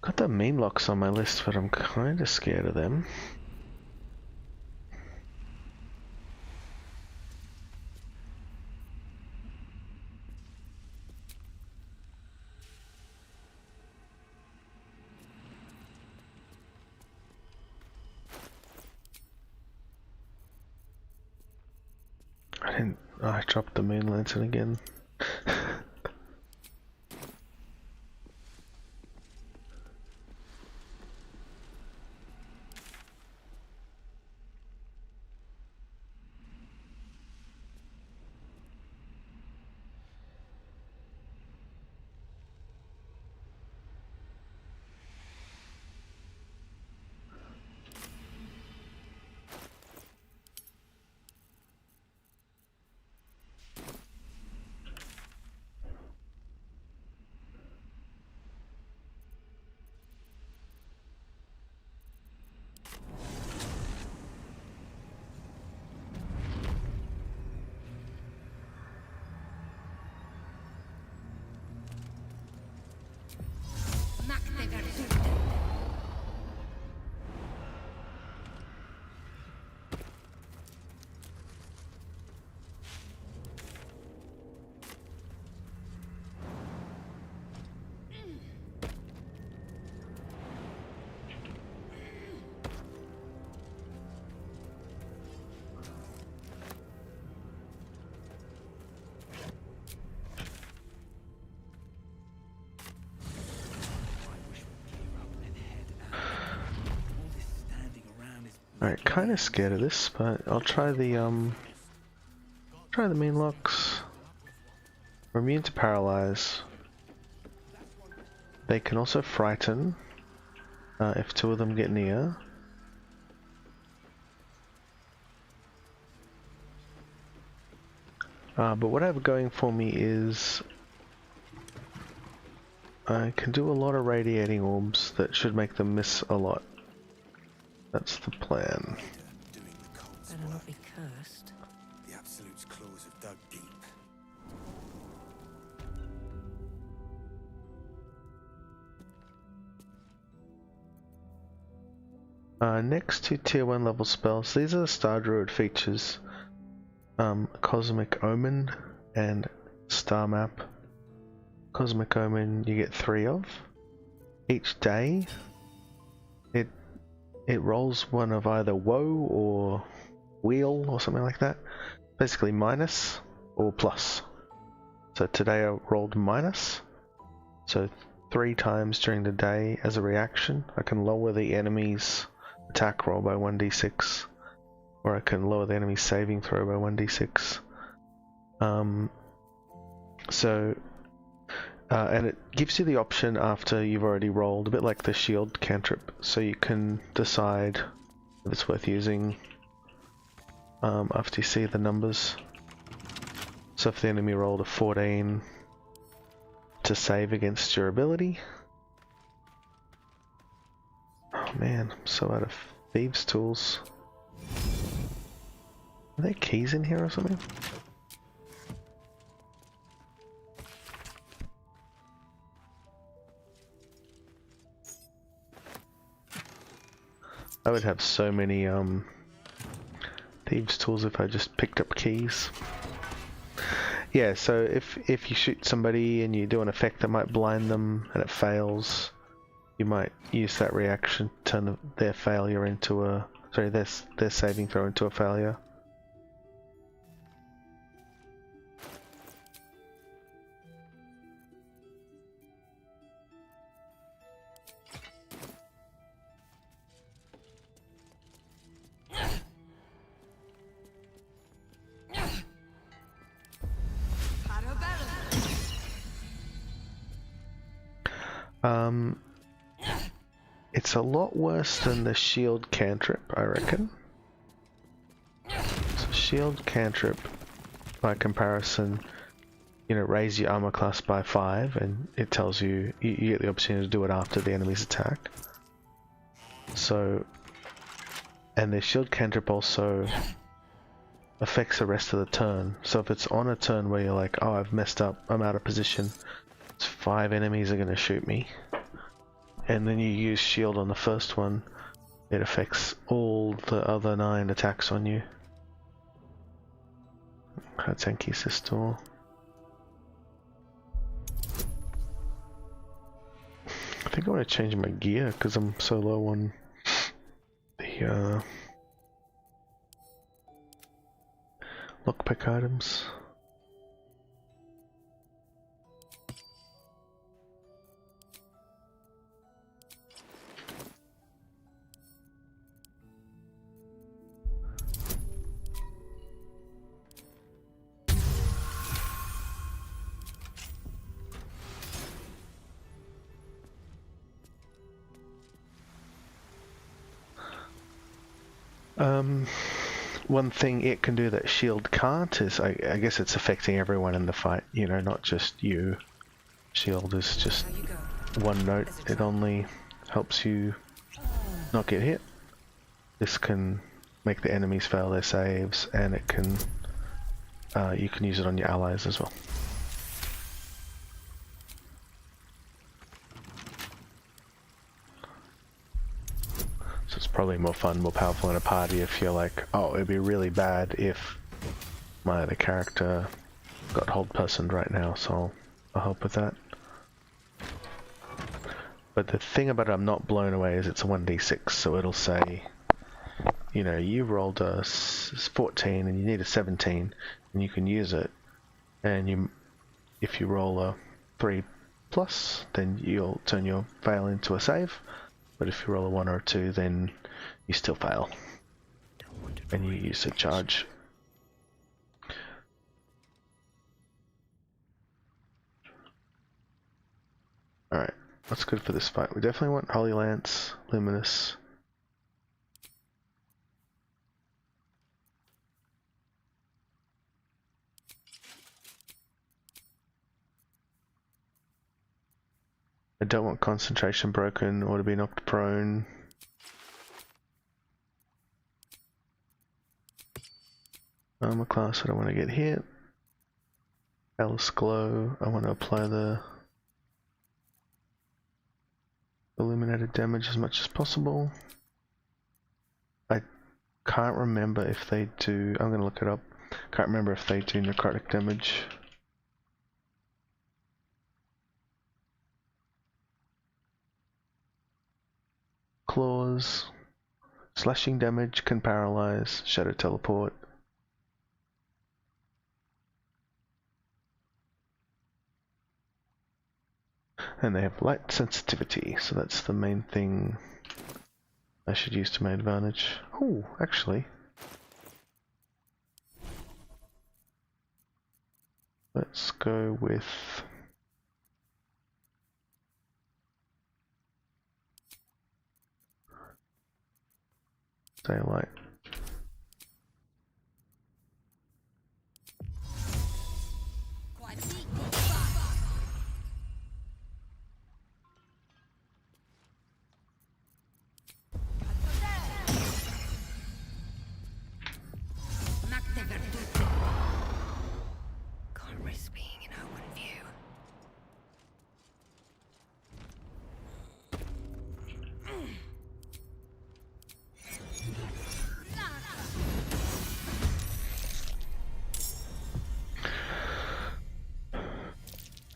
Got the Meenlocks on my list, but I'm kinda scared of them. I dropped the Moonlantern again. Alright, kinda scared of this, but I'll try the Meenlocks. We're immune to paralyze. They can also frighten if two of them get near. But what I have going for me is I can do a lot of radiating orbs that should make them miss a lot. That's the plan. Better not be cursed. The Absolute's claws have dug deep. Next to tier 1 level spells, these are the Star Druid features. Cosmic Omen and Star Map. Cosmic Omen you get 3 of. Each day it rolls one of either woe or wheel or something like that. Basically minus or plus. So today I rolled minus. So 3 times during the day as a reaction I can lower the enemy's attack roll by 1d6. Or I can lower the enemy's saving throw by 1d6. And it gives you the option after you've already rolled, a bit like the shield cantrip, so you can decide if it's worth using after you see the numbers. So if the enemy rolled a 14 to save against your ability. Oh man, I'm so out of thieves' tools. Are there keys in here or something? I would have so many thieves' tools if I just picked up keys. Yeah, so if you shoot somebody and you do an effect that might blind them and it fails, you might use that reaction to turn their failure into a their saving throw into a failure. It's a lot worse than the shield cantrip, I reckon. So shield cantrip, by comparison, you know, raise your armor class by 5, and it tells you, you get the opportunity to do it after the enemy's attack. So, and the shield cantrip also affects the rest of the turn. So if it's on a turn where you're like, oh, I've messed up, I'm out of position, 5 enemies are going to shoot me, and then you use shield on the first one, it affects all the other 9 attacks on you. Hatzenki Sistor. I think I want to change my gear because I'm so low on the lockpick items. One thing it can do that shield can't is, I guess it's affecting everyone in the fight, you know, not just you. Shield is just one note, it only helps you not get hit. This can make the enemies fail their saves, and it can, you can use it on your allies as well. So it's probably more fun, more powerful in a party if you're like, oh, it'd be really bad if my other character got hold personed right now, so I'll help with that. But the thing about it I'm not blown away is it's a 1d6, so it'll say, you know, you rolled a 14 and you need a 17, and you can use it, and if you roll a 3+, then you'll turn your fail into a save. But if you roll a 1 or a 2, then you still fail, and you use a charge. Alright, what's good for this fight? We definitely want Holy Lance, Luminous. I don't want concentration broken or to be knocked prone. Armor class, I don't want to get hit. Alice Glow, I want to apply the illuminated damage as much as possible. I can't remember if they do, I'm going to look it up. Can't remember if they do necrotic damage. Claws, slashing damage, can paralyze, shadow teleport. And they have light sensitivity, so that's the main thing I should use to my advantage. Oh, actually. Let's go with daylight. Can't risk being in open view.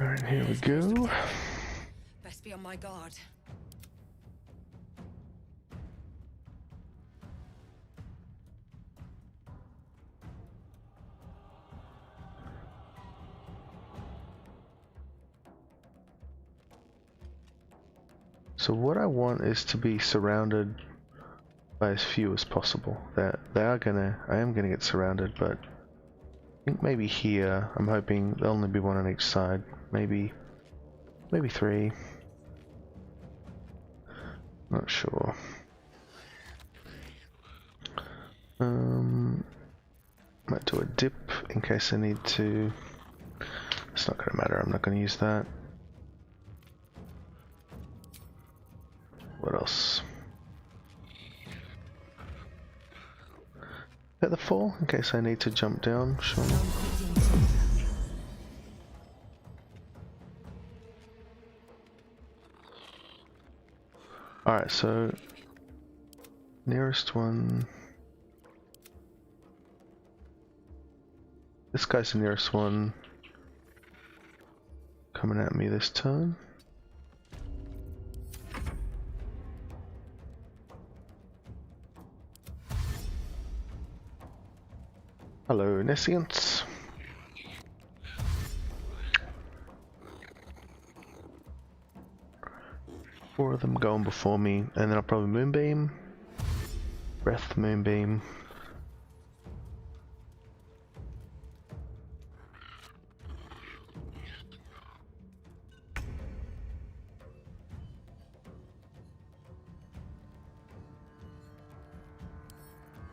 Alright, here we go. Best be on my guard. So what I want is to be surrounded by as few as possible. I am gonna get surrounded, but I think maybe here, I'm hoping there'll only be one on each side. Maybe 3. Not sure. Might do a dip in case I need to. It's not going to matter, I'm not going to use that. What else? At the fall, in case I need to jump down, sure. Alright, so nearest one. This guy's the nearest one coming at me this turn. Hello, Nescients. Four of them going before me, and then I'll probably Moonbeam, Breath, Moonbeam.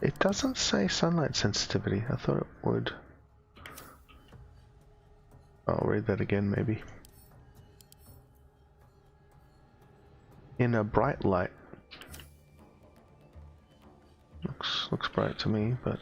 It doesn't say sunlight sensitivity. I thought it would. I'll read that again, maybe. In a bright light. Looks bright to me, but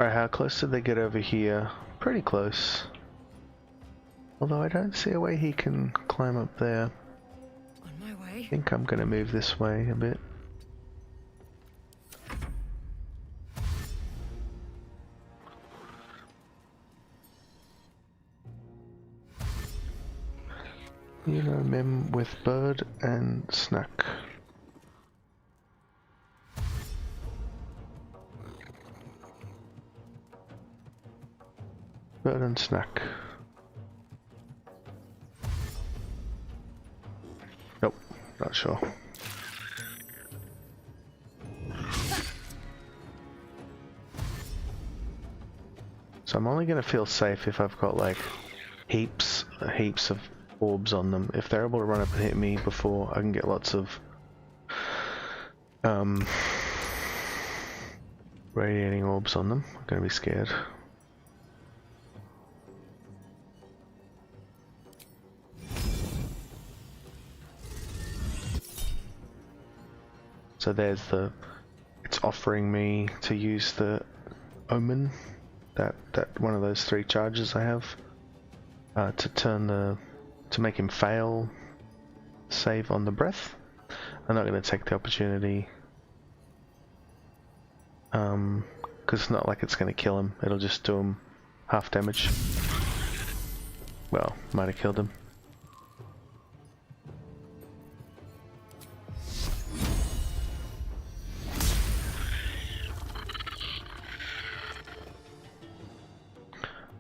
alright, how close did they get over here? Pretty close. Although I don't see a way he can climb up there. On my way. I think I'm gonna move this way a bit. You know, Mim with Bird and Snack. Bird and Snack. Nope, not sure. So I'm only gonna feel safe if I've got like heaps of orbs on them. If they're able to run up and hit me before I can get lots of radiating orbs on them, I'm gonna be scared. So there's the, it's offering me to use the Omen, that one of those 3 charges I have, to make him fail save on the breath. I'm not going to take the opportunity, because it's not like it's going to kill him, it'll just do him half damage. Well, might have killed him.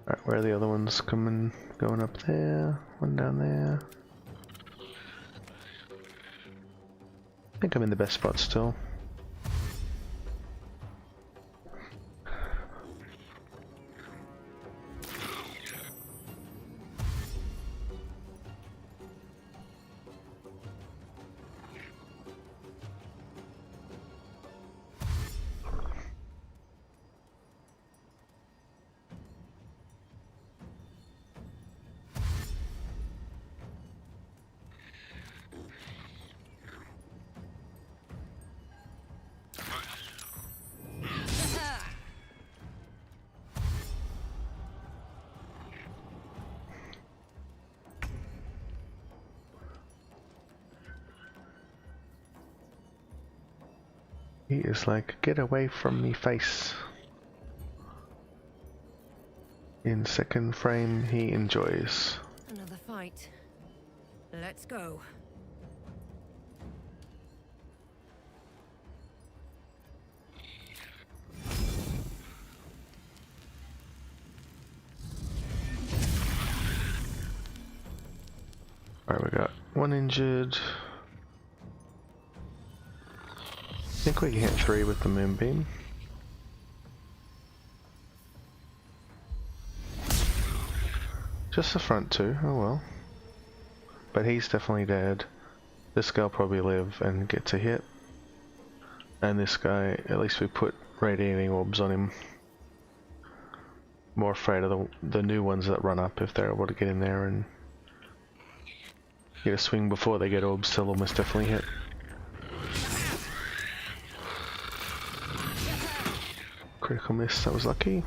Alright, where are the other ones coming? Going up there, one down there. I think I'm in the best spot still. He is like, get away from me face. In second frame, he enjoys. Another fight. Let's go. Alright, we got one injured. I think we can hit 3 with the moonbeam. Just the front 2, oh well. But he's definitely dead. This guy will probably live and get to hit. And this guy, at least we put radiating orbs on him. More afraid of the new ones that run up if they're able to get in there and get a swing before they get orbs, they'll almost definitely hit. Critical miss, that was lucky.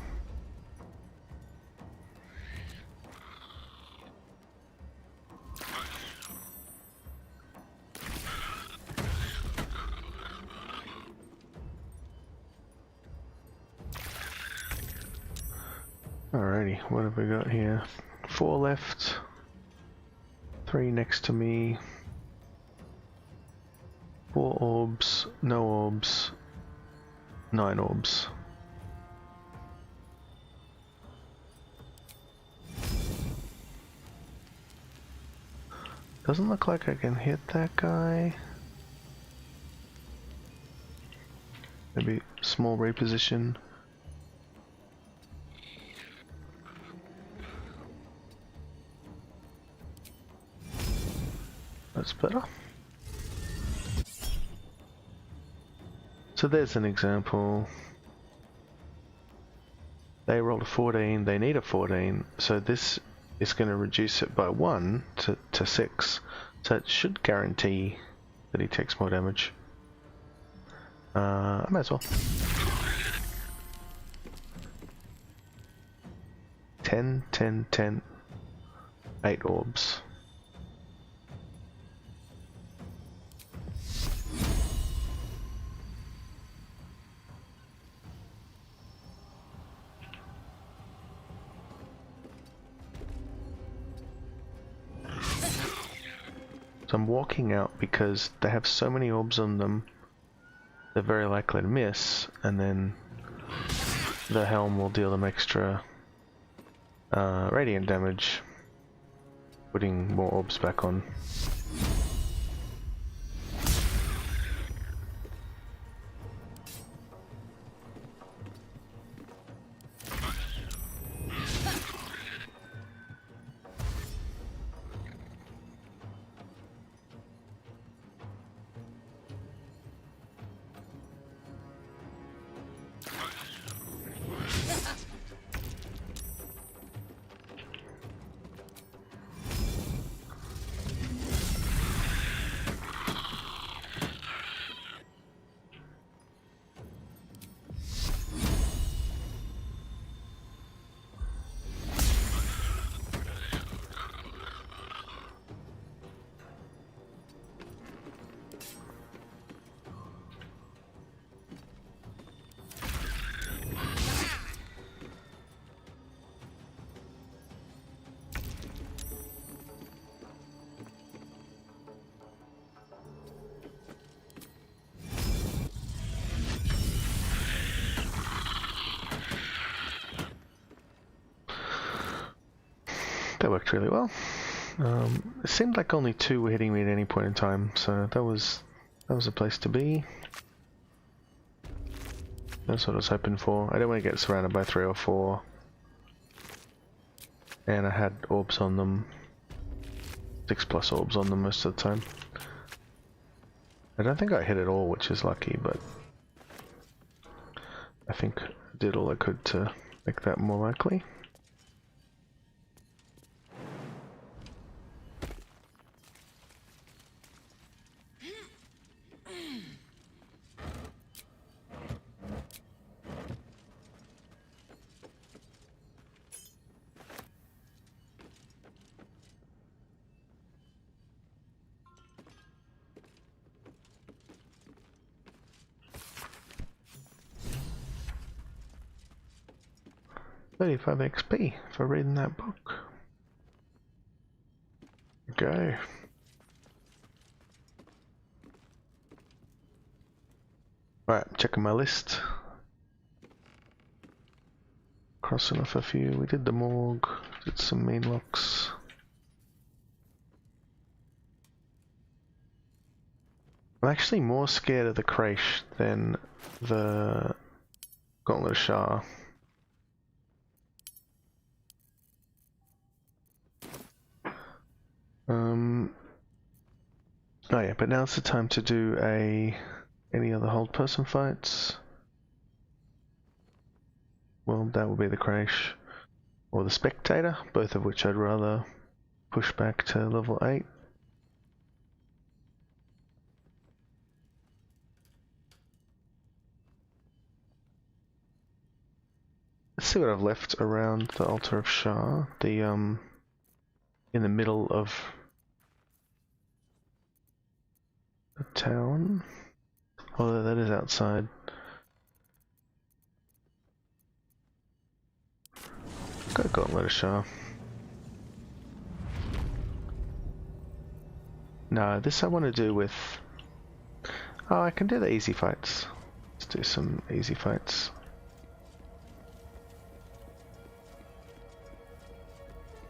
Alrighty, what have we got here? 4 left. 3 next to me. 4 orbs, no orbs, 9 orbs. Doesn't look like I can hit that guy. Maybe small reposition. That's better. So there's an example. They rolled a 14, they need a 14, so this is going to reduce it by 1 to 6. So it should guarantee that he takes more damage. I might as well. 10, 10, 10, 8 orbs. So I'm walking out because they have so many orbs on them, they're very likely to miss, and then the helm will deal them extra radiant damage, putting more orbs back on. That worked really well. It seemed like only 2 were hitting me at any point in time, so that was a place to be. That's what I was hoping for. I don't want to get surrounded by 3 or 4. And I had orbs on them. 6+ orbs on them most of the time. I don't think I hit it all, which is lucky, but I think I did all I could to make that more likely. 35 XP for reading that book. Go. Right, checking my list. Crossing off a few. We did the Morgue, did some Meenlocks. I'm actually more scared of the Creche than the Gauntlet of Shar. Oh yeah, but now's the time to do any other hold person fights. Well, that will be the Creche or the Spectator, both of which I'd rather push back to level 8. Let's see what I've left around the Altar of Shar. The in the middle of the town. Although that is outside. Go Gauntlet of Shar. No, this I want to do with... Oh, I can do the easy fights. Let's do some easy fights.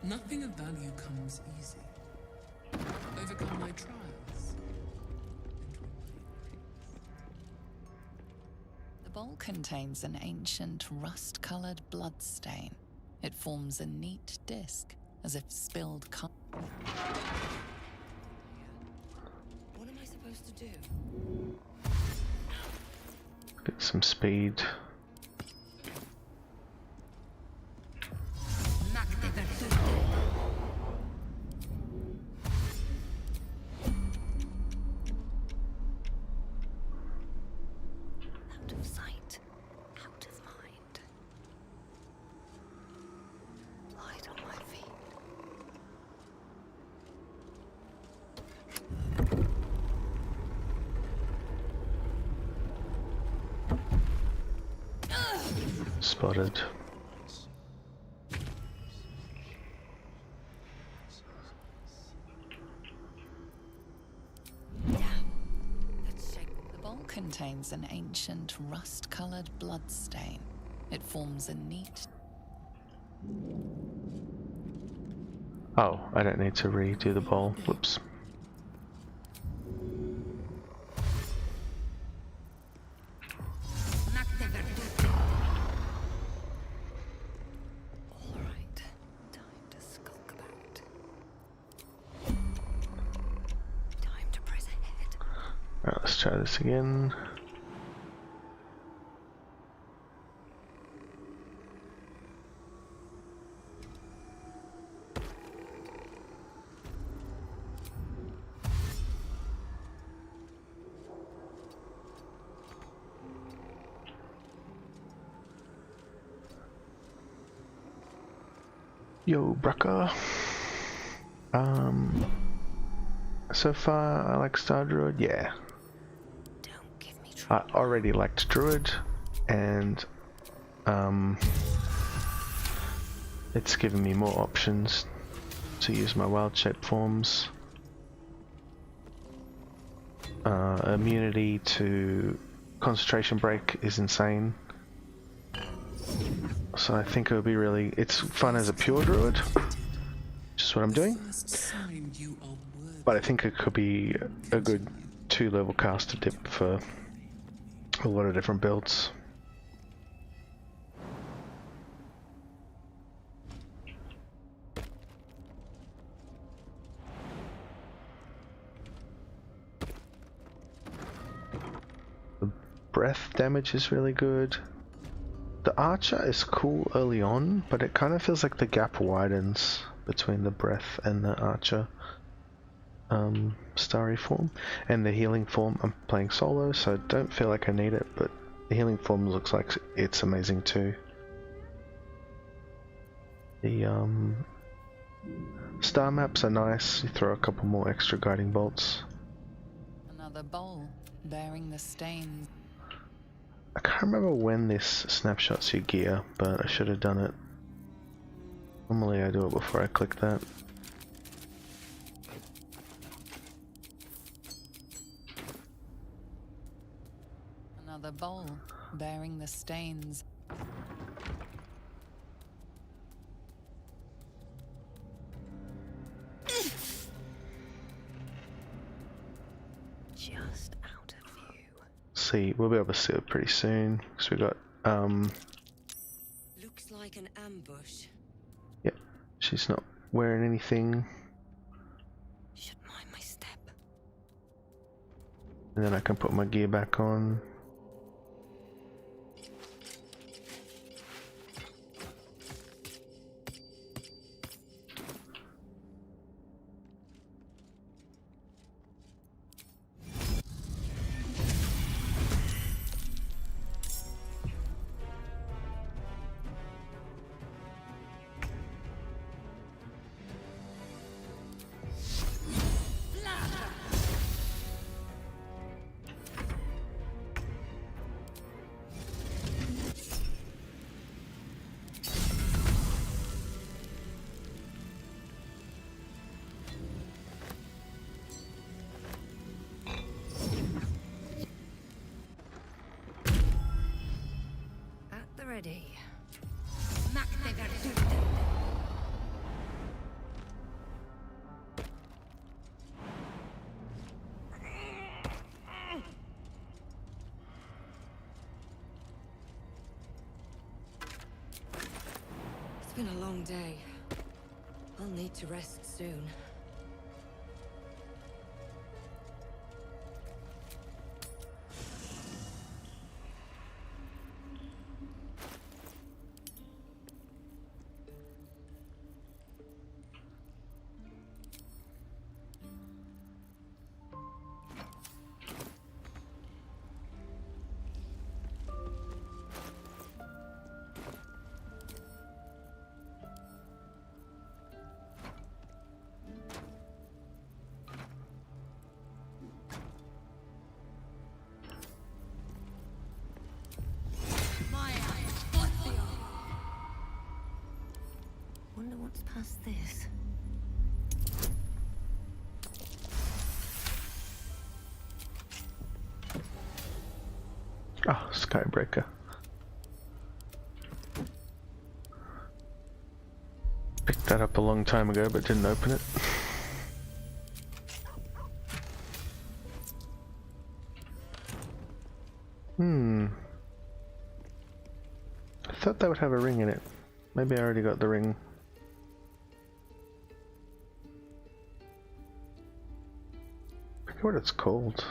Nothing of value comes easy. Overcome my trials. The bowl contains an ancient rust-colored bloodstain. It forms a neat disc, as if spilled What am I supposed to do? Get some speed. Out of sight, out of mind. Light on my feet. Spotted. The bowl contains an ancient rust-colored bloodstain. It forms a neat... Oh, I don't need to redo the bowl. Whoops. All right, time to skulk about. Time to press ahead. Alright, let's try this again. Yo, Brucker. So far I like Star Druid, yeah. Don't give me I trouble. already liked Druid, and it's given me more options to use my wild shape forms. Immunity to concentration break is insane. So I think it would be really, it's fun as a pure druid, which is what I'm doing, First sign you are worthy. but I think it could be a good 2-level caster dip for a lot of different builds. The breath damage is really good. The archer is cool early on, but it kind of feels like the gap widens between the breath and the archer starry form. And the healing form, I'm playing solo, so I don't feel like I need it, but the healing form looks like it's amazing too. The star maps are nice, you throw a couple more extra guiding bolts. Another bowl, bearing the stains. I can't remember when this snapshots your gear, but I should have done it Normally I do it before I click that. Another bowl bearing the stains. Just out of view. See, we'll be able to see it pretty soon because we got Looks like an ambush. yep, she's not wearing anything, Should mind my step. and then I can put my gear back on. At the ready. It's been a long day. I'll need to rest soon. Wonder what's past this. Oh, Skybreaker. Picked that up a long time ago but didn't open it. I thought that would have a ring in it. Maybe I already got the ring. I forget what it's called.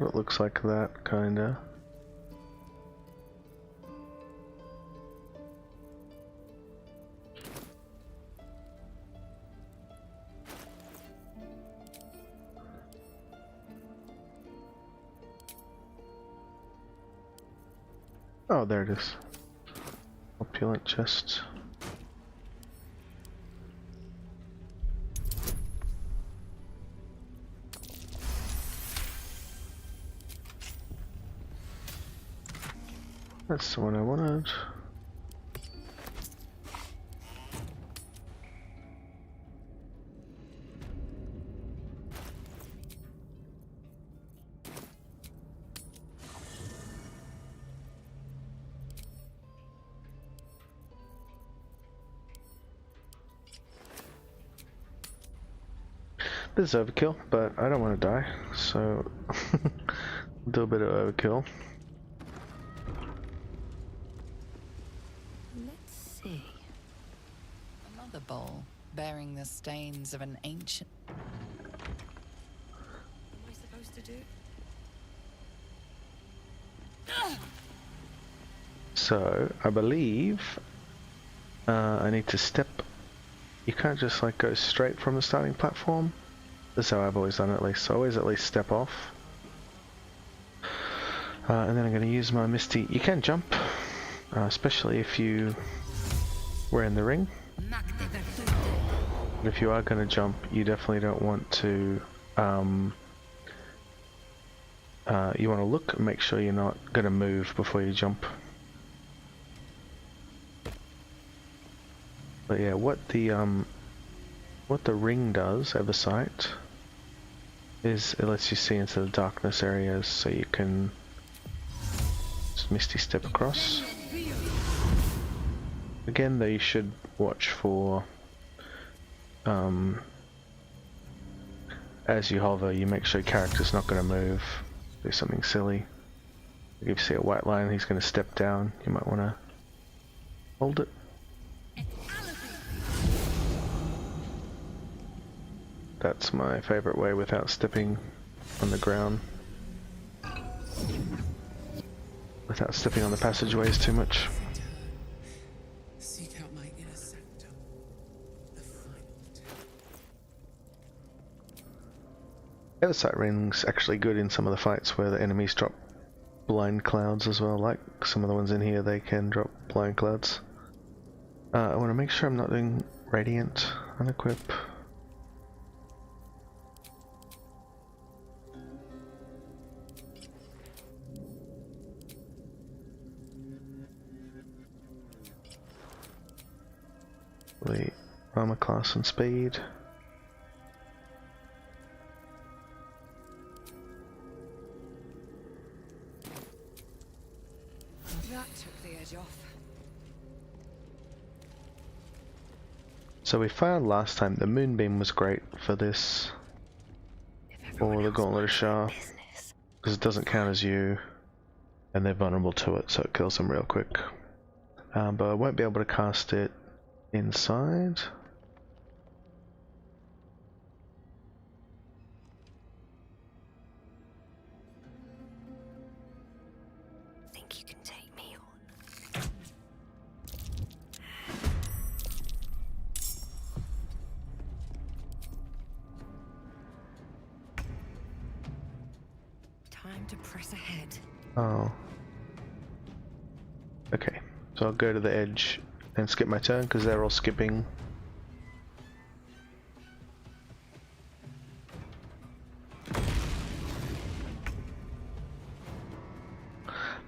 It looks like that, kinda. Oh, there it is. Opulent chest. That's the one I wanted. This is overkill, but I don't want to die, so do a bit of overkill. Let's see. Another bowl bearing the stains of an ancient. What am I supposed to do? So I believe I need to step. You can't just like go straight from the starting platform. That's how I've always done it, at least. So always at least step off. And then I'm going to use my Misty. You can jump, especially if you were in the ring. But if you are going to jump, you definitely don't want to you want to look and make sure you're not going to move before you jump. But yeah, what the ring does, oversight, is it lets you see into the darkness areas, so you can just misty step across. Again, though, you should watch for as you hover, you make sure your character's not going to move, do something silly. If you see a white line, he's going to step down. You might want to hold it. That's my favorite way without stepping on the ground. Without stepping on the passageways too much. Seek out my inner sanctum, the final attempt. Oversight ring's actually good in some of the fights where the enemies drop blind clouds as well, like some of the ones in here, they can drop blind clouds. I want to make sure I'm not doing Radiant unequip. The armor class and speed. That took the edge off. So we found last time the Moonbeam was great for this, or the Gauntlet of Shar, because it doesn't count as you, and they're vulnerable to it, so it kills them real quick. But I won't be able to cast it inside. Think you can take me on? Time to press ahead. Oh. Okay, so I'll go to the edge and skip my turn because they're all skipping.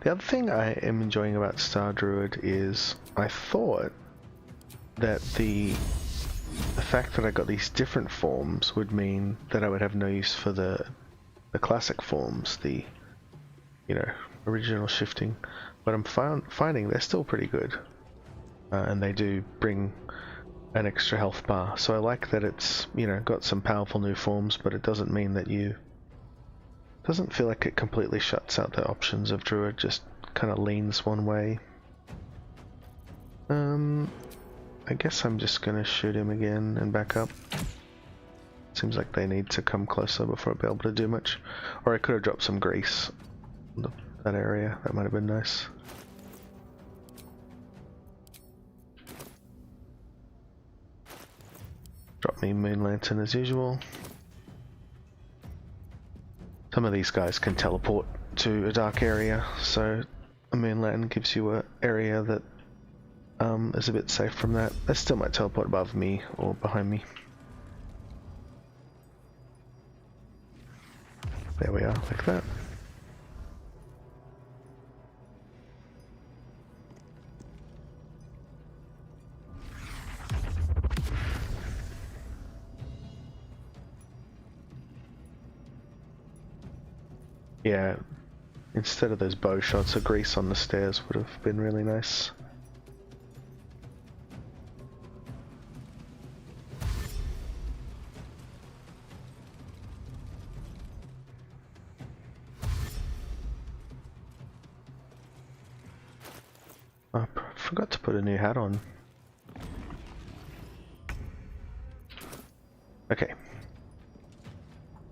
The other thing I am enjoying about Star Druid is I thought that the fact that I got these different forms would mean that I would have no use for the classic forms, the, you know, original shifting, but I'm finding they're still pretty good. And they do bring an extra health bar, so I like that it's, you know, got some powerful new forms, but it doesn't mean that doesn't feel like it completely shuts out the options of Druid, just kind of leans one way. I guess I'm just gonna shoot him again and back up. Seems like they need to come closer before I'll be able to do much. Or I could have dropped some grease in that area, that might have been nice. Drop me Moonlantern as usual. Some of these guys can teleport to a dark area, so a Moonlantern gives you an area that is a bit safe from that. They still might teleport above me or behind me. There we are, like that. Yeah, instead of those bow shots, a grease on the stairs would have been really nice. I forgot to put a new hat on. Okay.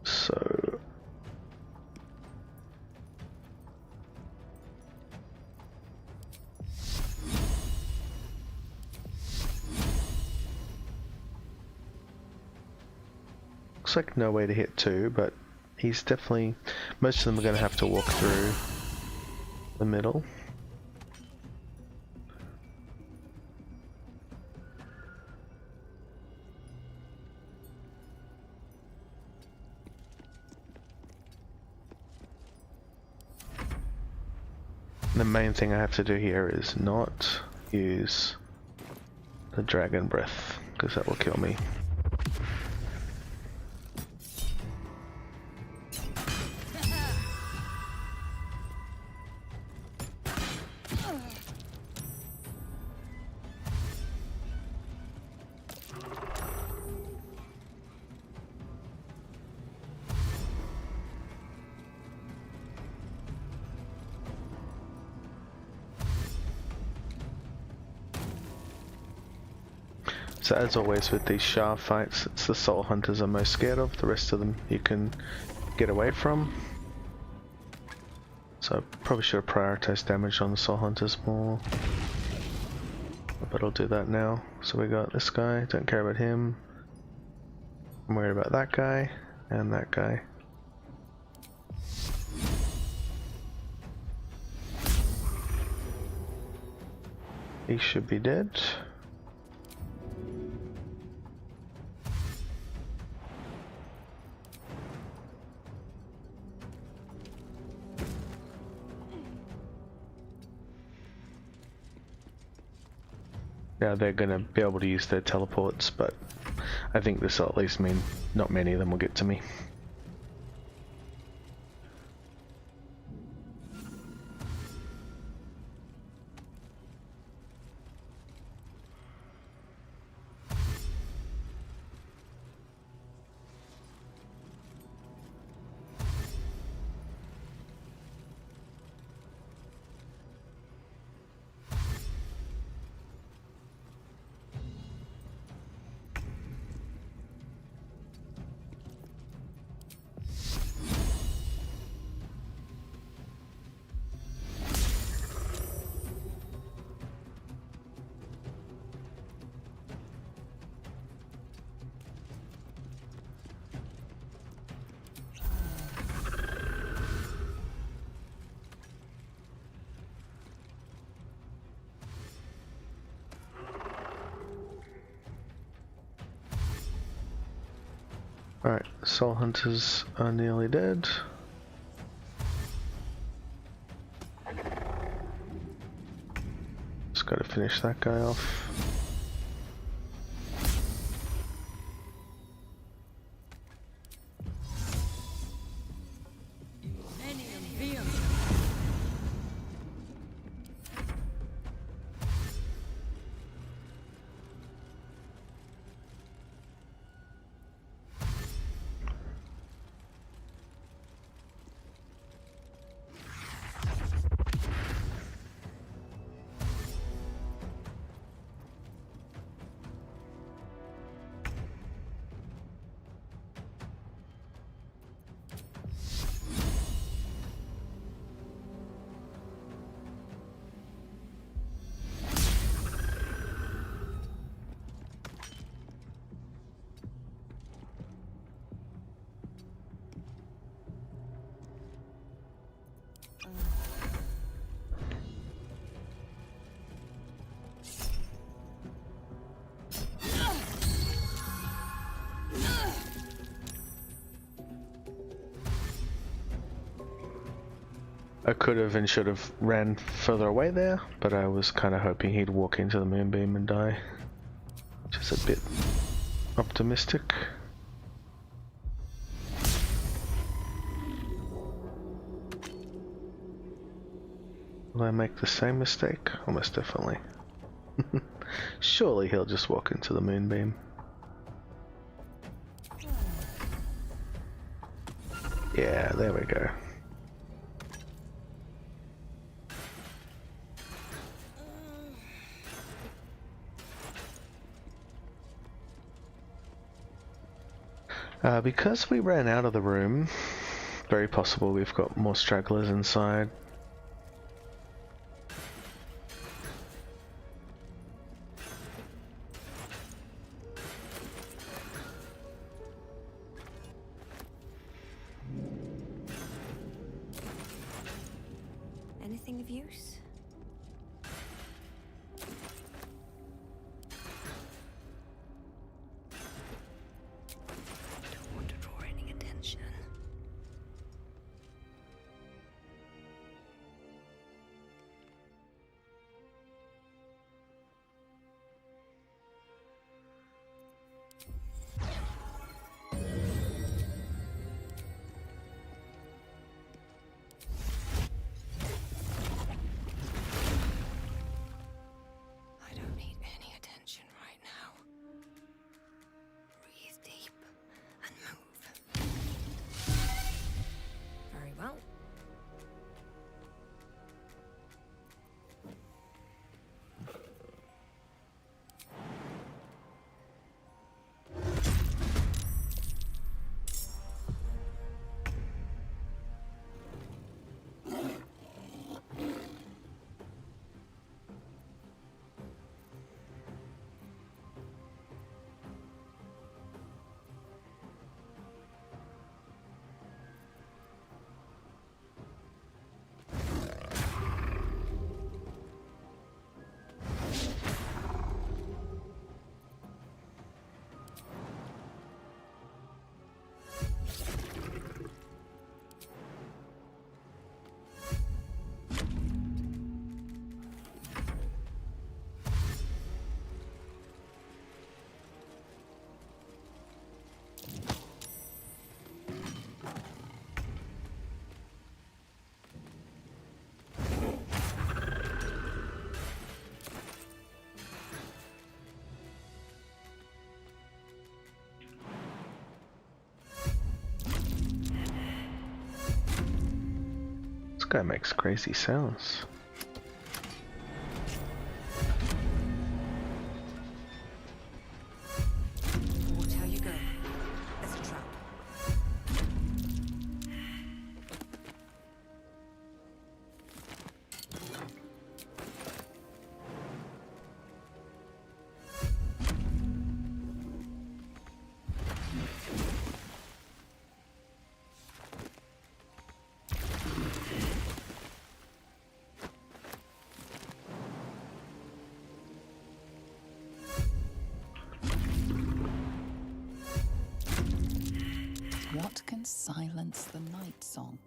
So... looks like no way to hit two, but he's definitely... most of them are going to have to walk through the middle. The main thing I have to do here is not use the dragon breath, because that will kill me. So as always with these Shar fights, it's the Soul Hunters I'm most scared of. The rest of them you can get away from. So I probably should have prioritized damage on the Soul Hunters more. But I'll do that now. So we got this guy, don't care about him. I'm worried about that guy, and that guy. He should be dead. Now they're gonna be able to use their teleports, but I think this will at least mean not many of them will get to me. Alright, Soul Hunters are nearly dead. Just gotta finish that guy off. I could have and should have ran further away there, but I was kind of hoping he'd walk into the moonbeam and die. Just a bit optimistic. Will I make the same mistake? Almost definitely. Surely he'll just walk into the moonbeam. Yeah, there we go. Because we ran out of the room, very possible we've got more stragglers inside. Anything of use? guy makes crazy sounds. Watch how you go. There's a trap. What can silence the night song?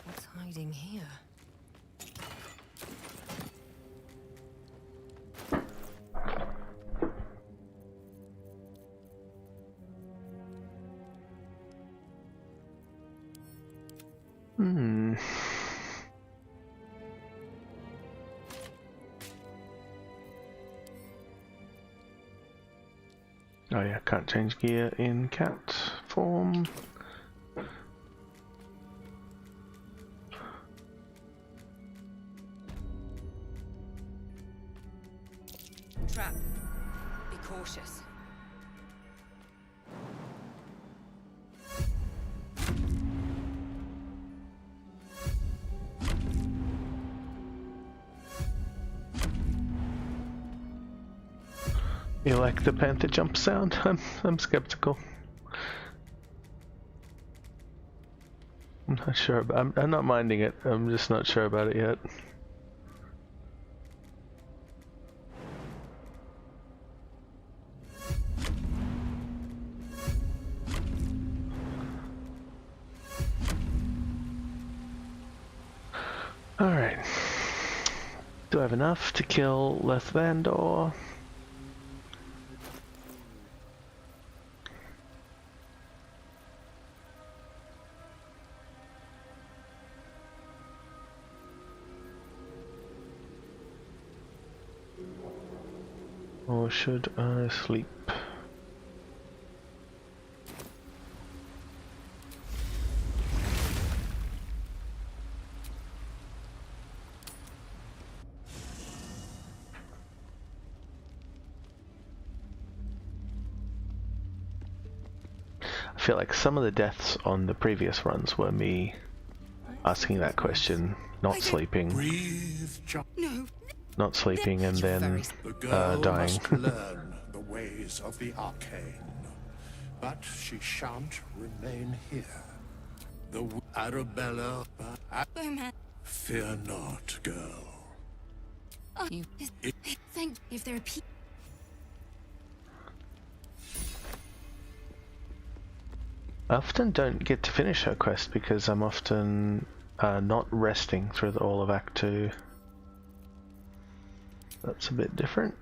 What's hiding here? Hmm. Oh yeah, can't change gear in cat form. Trap. Be cautious. You like the panther jump sound? I'm skeptical. I'm not sure about. I'm not minding it. I'm just not sure about it yet. All right. Do I have enough to kill Lyrthindor? Or should I sleep? I feel like some of the deaths on the previous runs were me asking that question, not sleeping. Breathe, John. No. Not sleeping and then The girl dying. must learn the ways of the arcane, but she shan't remain here. Arabella, Bowman. fear not, girl. You Thank. If there are people. I often don't get to finish her quest because I'm often not resting through all of Act 2. That's a bit different.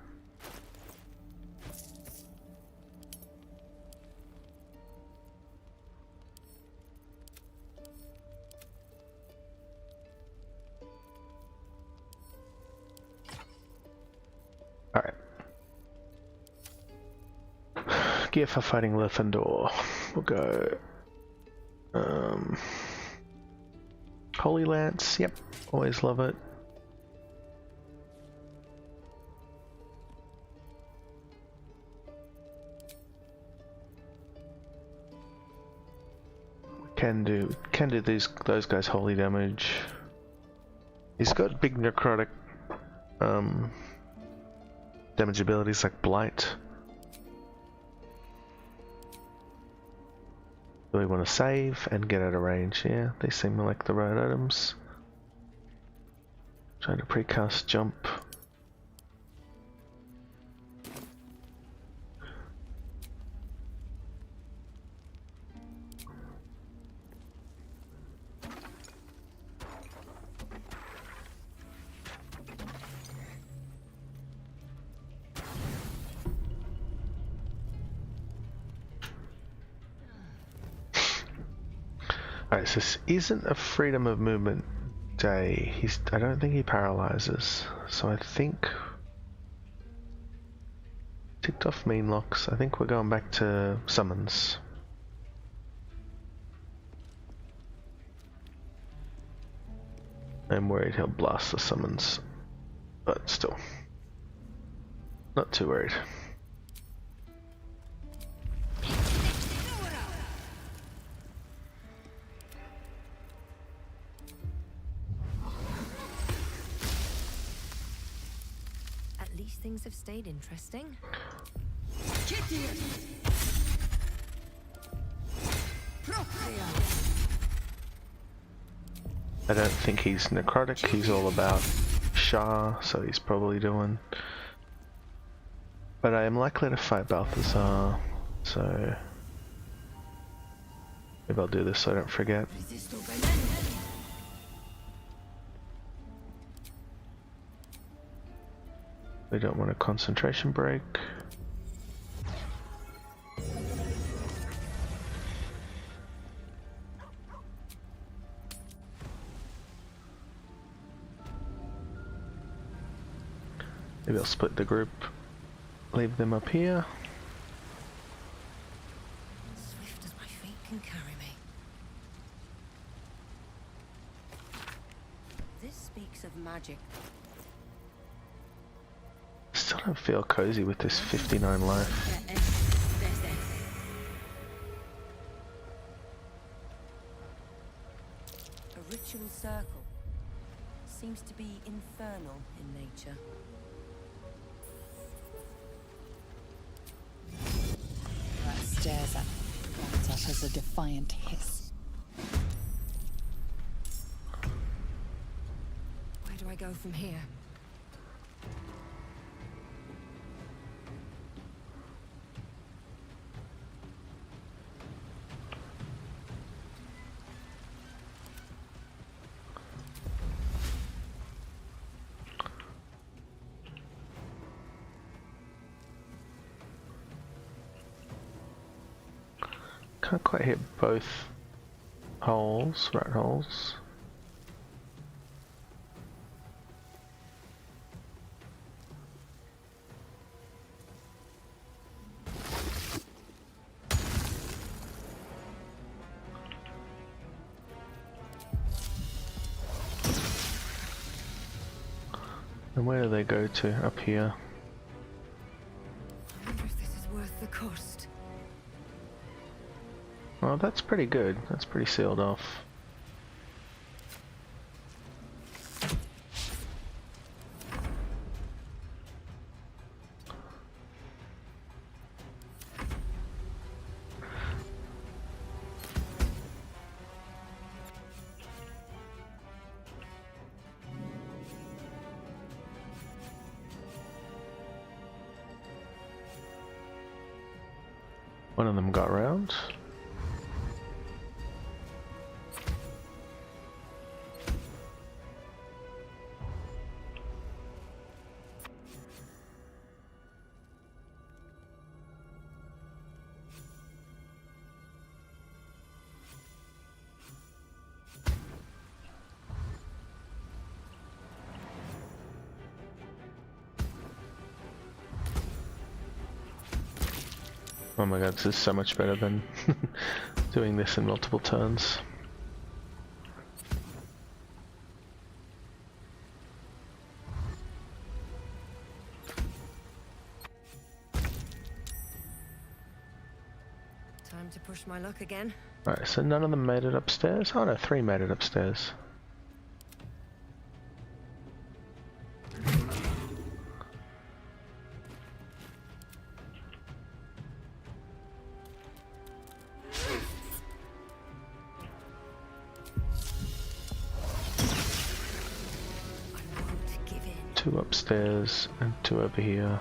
Alright. Gear for fighting Lyrthindor. We'll go Holy Lance, yep, always love it. Can do those guys holy damage. He's got big necrotic damage abilities like Blight. Do we want to save and get out of range? Yeah, they seem like the right items. Trying to precast jump. Alright, so this isn't a freedom of movement day. I don't think he paralyzes. So I think ticked off Meenlocks. I think we're going back to summons. I'm worried he'll blast the summons, but still, not too worried. At least things have stayed interesting. I don't think he's necrotic, he's all about Shar, so he's probably doing. But I am likely to fight Balthazar, so maybe I'll do this so I don't forget. We don't want a concentration break. Maybe I'll split the group, leave them up here. Swift as my feet can carry me. This speaks of magic. Still don't feel cozy with this 59 life. A ritual circle seems to be infernal in nature. That stares at me, runs up as a defiant hiss. Where do I go from here? Can't quite hit both holes, right holes. And where do they go to? Up here. I wonder if this is worth the cost. Well, that's pretty good. That's pretty sealed off. One of them got round. Oh my god, this is so much better than doing this in multiple turns. Time to push my luck again. Alright, so none of them made it upstairs? Oh no, 3 made it upstairs. Two upstairs and 2 over here.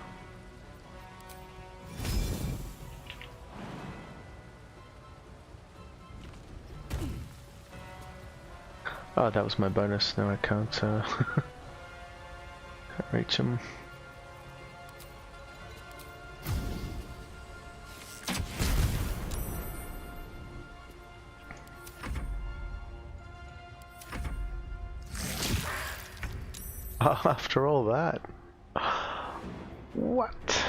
Oh, that was my bonus. Now I can't, can't reach him. After all that. What?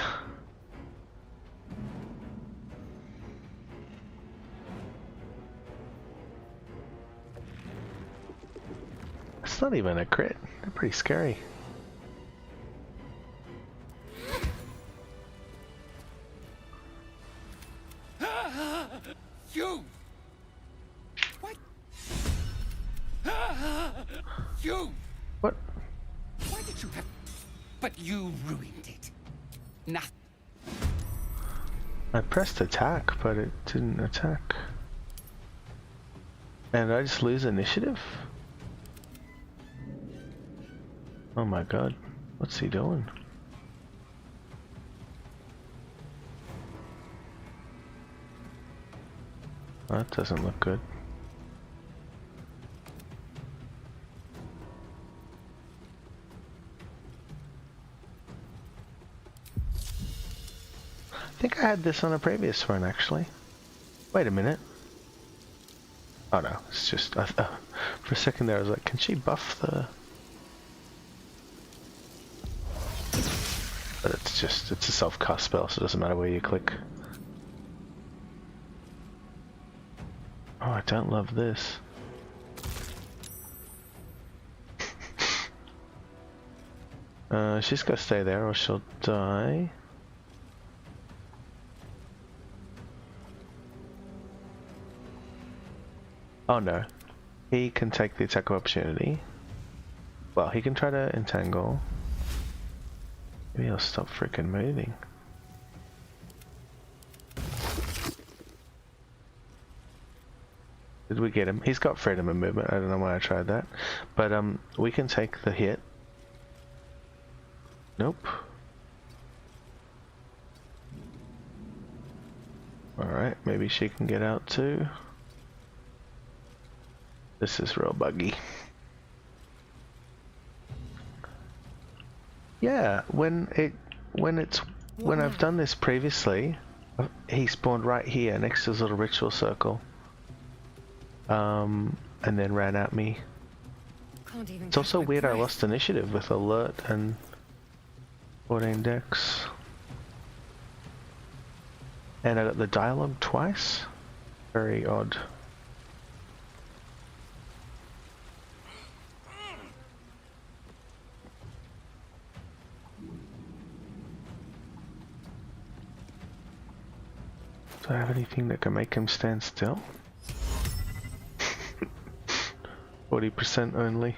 It's not even a crit. They're pretty scary. You! What? You! What? Why did you have... But you ruined it. Nothing. I pressed attack, but it didn't attack. And I just lose initiative? Oh my god. What's he doing? That doesn't look good. I think I had this on a previous one actually. Wait a minute. Oh no, it's just for a second there I was like, can she buff the... But it's a self-cast spell, so it doesn't matter where you click. Oh, I don't love this. She's gotta stay there or she'll die. Oh no. He can take the attack of opportunity. Well, he can try to entangle. Maybe he'll stop freaking moving. Did we get him? He's got freedom of movement. I don't know why I tried that. But we can take the hit. Nope. Alright, maybe she can get out too. This is real buggy. Yeah, when I've done this previously, he spawned right here next to his little ritual circle. And then ran at me. It's also weird I lost initiative with alert and 14 dex. And I got the dialogue twice. Very odd. Do I have anything that can make him stand still? 40% only.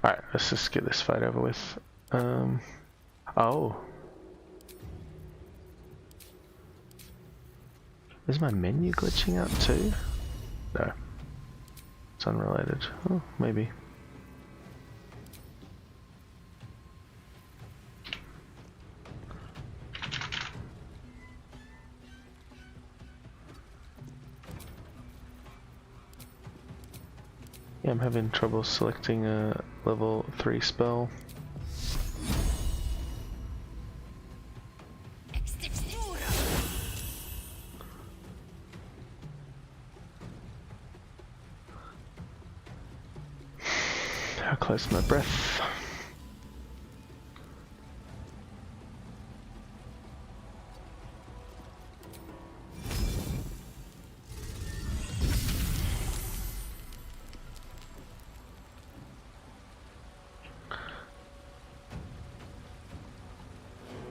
Alright, let's just get this fight over with. Oh. Is my menu glitching out too? No. It's unrelated. Oh, maybe. Yeah, I'm having trouble selecting a level 3 spell. How close my breath.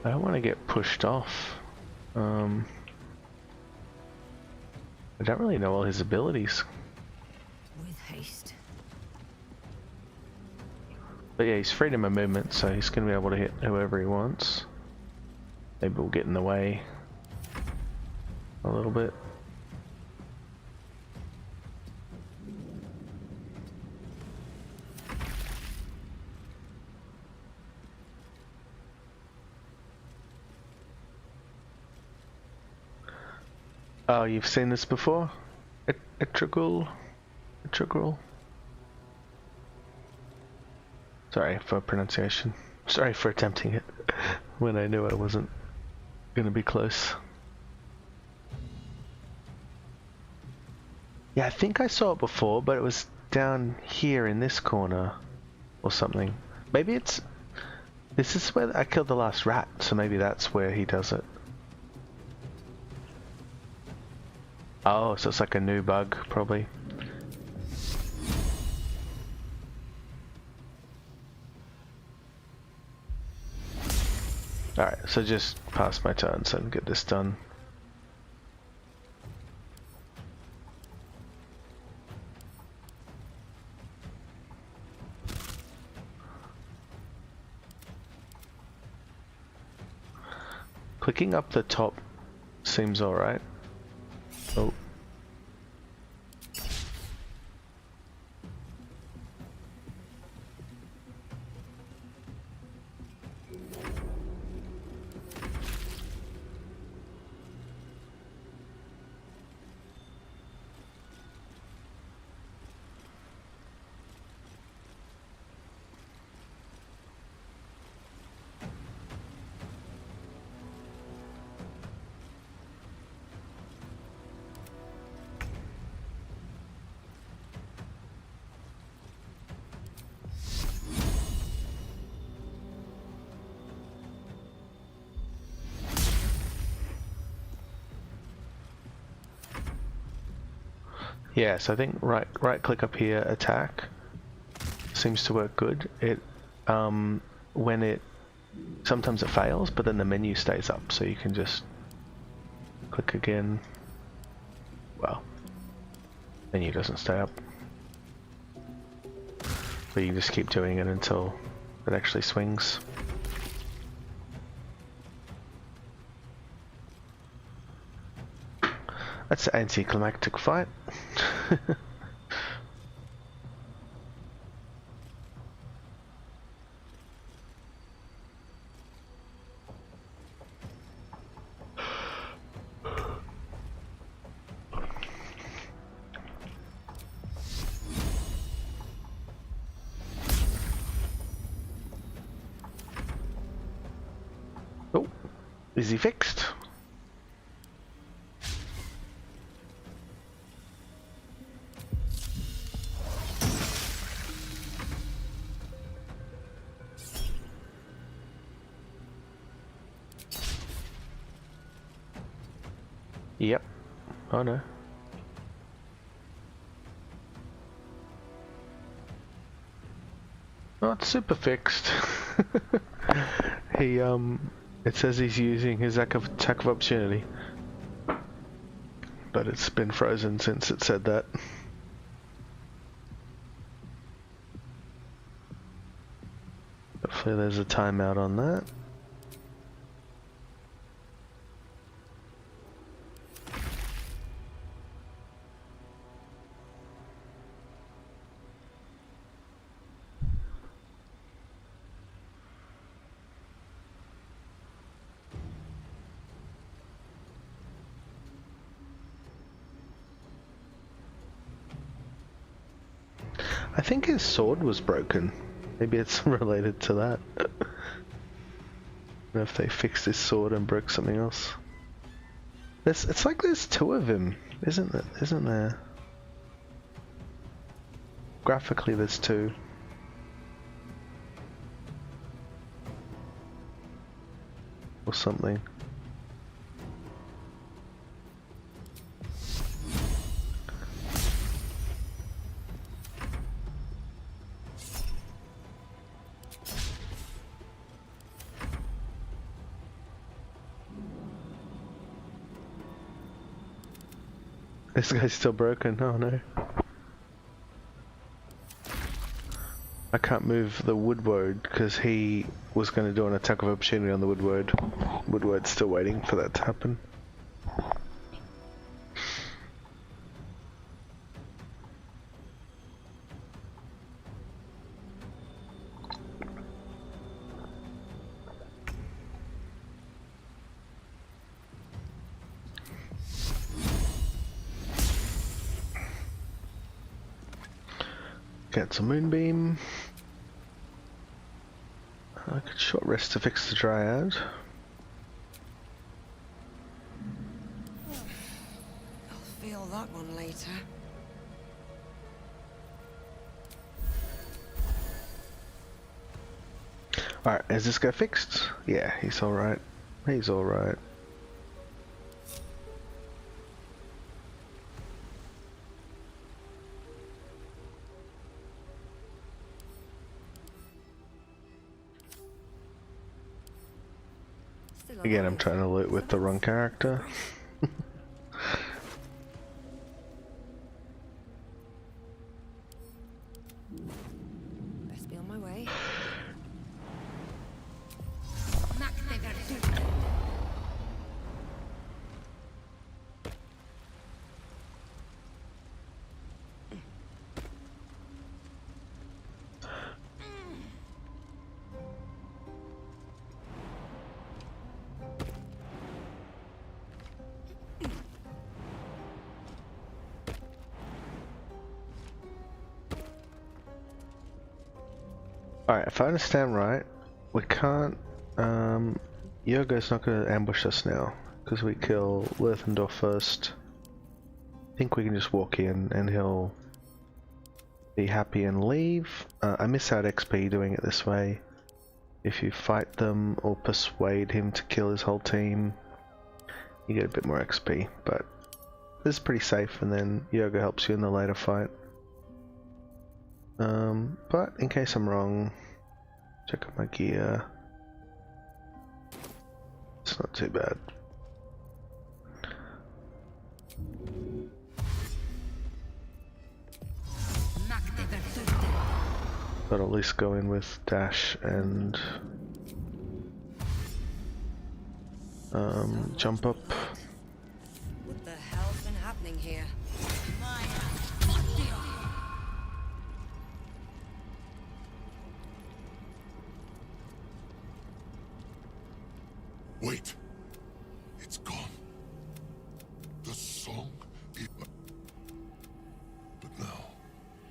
I don't want to get pushed off. I don't really know all his abilities. With haste. But yeah, he's freedom of movement, so he's going to be able to hit whoever he wants. Maybe we'll get in the way a little bit. Oh, you've seen this before? Etrigal? Integral. Sorry for pronunciation. Sorry for attempting it when I knew I wasn't gonna be close. Yeah, I think I saw it before, but it was down here in this corner or something. Maybe it's... This is where I killed the last rat, so maybe that's where he does it. Oh, so it's like a new bug, probably. Alright, so just pass my turn so I can get this done. Clicking up the top seems alright. Oh. Yes, I think right click up here, attack seems to work good. It when it sometimes it fails, but then the menu stays up, so you can just click again. Well, menu doesn't stay up, but you can just keep doing it until it actually swings. That's an anticlimactic fight. Oh, is he fixed? Yep. Oh no. Oh, it's super fixed. He it says he's using his attack of opportunity, but it's been frozen since it said that. Hopefully there's a timeout on that. I think his sword was broken. Maybe it's related to that. I don't know if they fixed his sword and broke something else. It's like there's two of him, isn't there? Graphically there's two. Or something. This guy's still broken, oh no. I can't move the Woodward because he was going to do an attack of opportunity on the Woodward. Woodward's still waiting for that to happen. Get some moonbeam. I could short rest to fix the Dryad. I'll feel that one later. Alright, is this guy fixed? Yeah, he's alright. He's alright. Again, I'm trying to loot with the wrong character. Best be on my way. Alright, if I understand right, we can't, Yurgir's not going to ambush us now, because we kill Lyrthindor first. I think we can just walk in and he'll be happy and leave. I miss out XP doing it this way. If you fight them or persuade him to kill his whole team, you get a bit more XP, but this is pretty safe, and then Yurgir helps you in the later fight. But in case I'm wrong, check out my gear. It's not too bad. But at least go in with dash and jump up. What the hell's been happening here? Wait. It's gone. The song is... But now,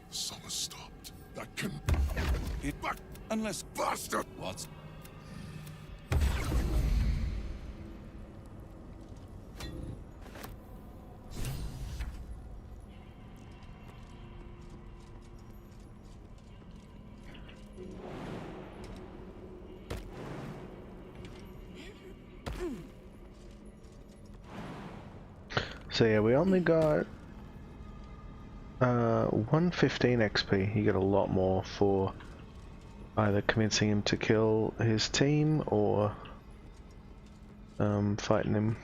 the song has stopped. That can... It back unless Bastard! what? So yeah, we only got 115 XP. You get a lot more for either convincing him to kill his team or fighting him.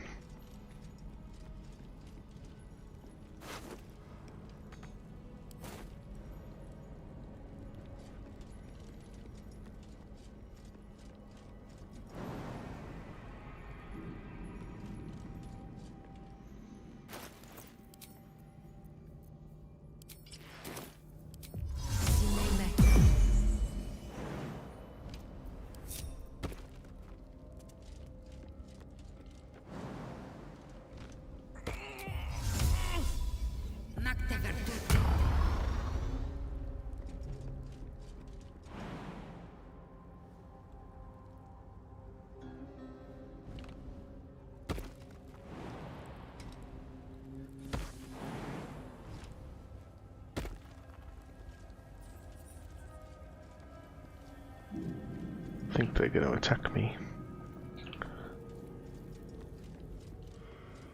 I think they're going to attack me.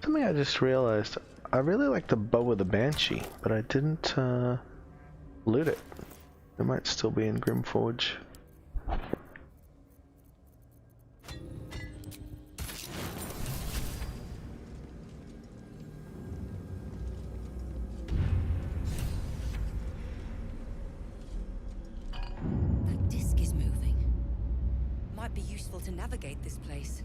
Something I just realized, I really like the bow of the Banshee, but I didn't loot it. It might still be in Grimforge. That disc is moving. Might be useful to navigate this place.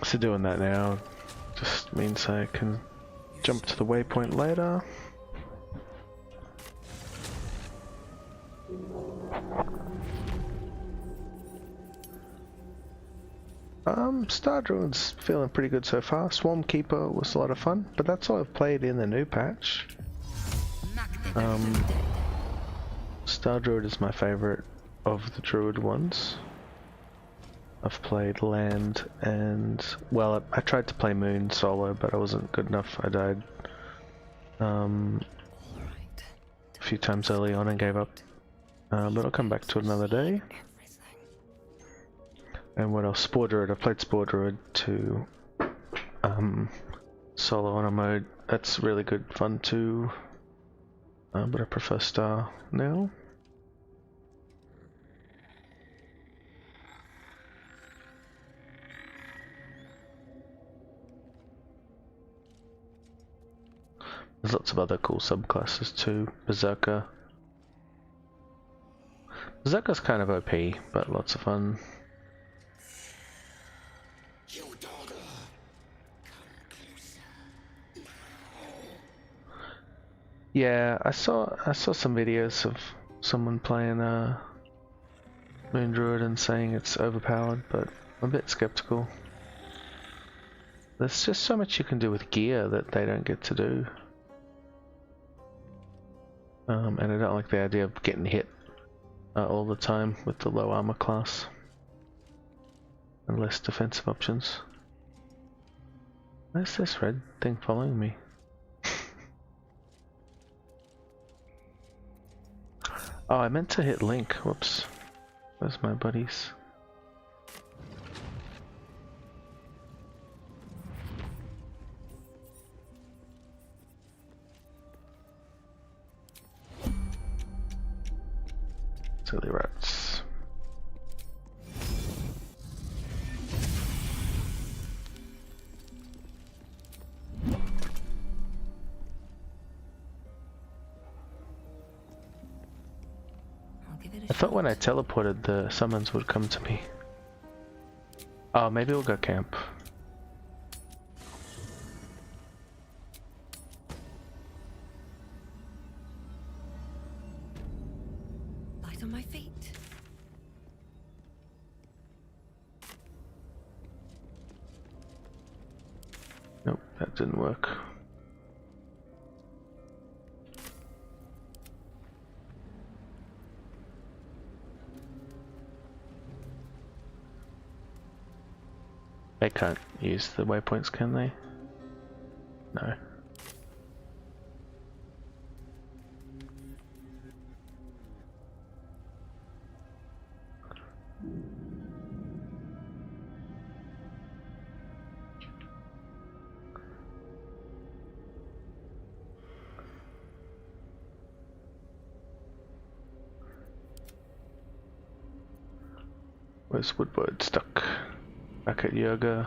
So doing that now just means I can jump to the waypoint later. Star Druid's feeling pretty good so far. Swarm Keeper was a lot of fun, but that's all I've played in the new patch. Star Druid is my favorite of the Druid ones. I've played Land and, well, I tried to play Moon solo, but I wasn't good enough. I died a few times early on and gave up. But I'll come back to it another day. And what else? Spore Druid. I played Spore Druid to solo on a mode. That's really good fun too. But I prefer Star now. There's lots of other cool subclasses too. Berserker. Berserker's kind of OP, but lots of fun. Yeah, I saw some videos of someone playing Moon Druid and saying it's overpowered, but I'm a bit skeptical. There's just so much you can do with gear that they don't get to do. And I don't like the idea of getting hit all the time with the low armor class and less defensive options. Where's this red thing following me? Oh, I meant to hit Link. Whoops. Where's my buddies? Silly rats. I thought when I teleported the summons would come to me. Oh, maybe we'll go camp. Light on my feet. Nope, that didn't work. They can't use the waypoints, can they? No. Where's Woodward stuck? Back at Yurgir.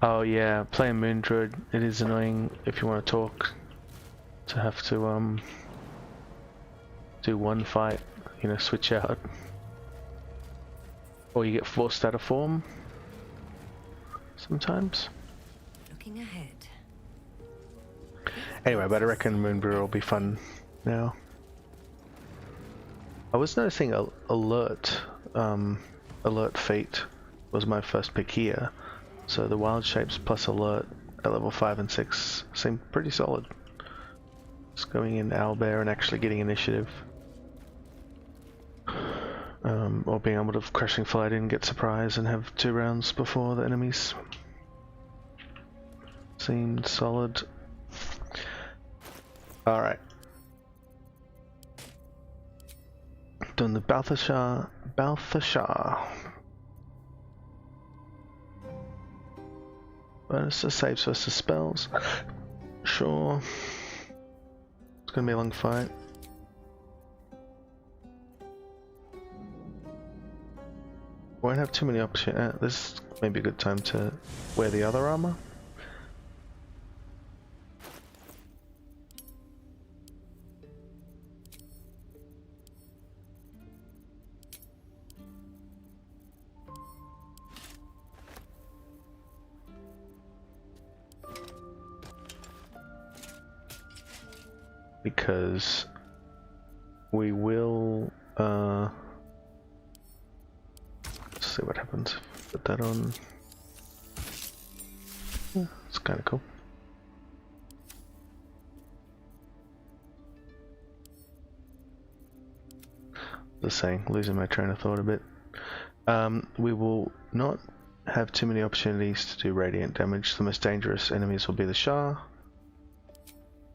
Oh yeah, playing Moon Druid, it is annoying if you want to talk to have to do one fight, you know, switch out. Or you get forced out of form sometimes. Looking ahead. Anyway, but I reckon Moon Brewer will be fun now. I was noticing alert feat was my first pick here. So the wild shapes plus alert at level 5 and 6 seem pretty solid. Just going in owlbear and actually getting initiative. Or being able to crushing flight in, get surprise and have 2 rounds before the enemies. Seemed solid. Alright. Doing the Balthazar. Bonus to saves versus spells. Sure. It's gonna be a long fight. Won't have too many options. This may be a good time to wear the other armor. Because we will let's see what happens. Put that on. Yeah, it's kind of cool. Just saying, losing my train of thought a bit. We will not have too many opportunities to do radiant damage. The most dangerous enemies will be the Shar.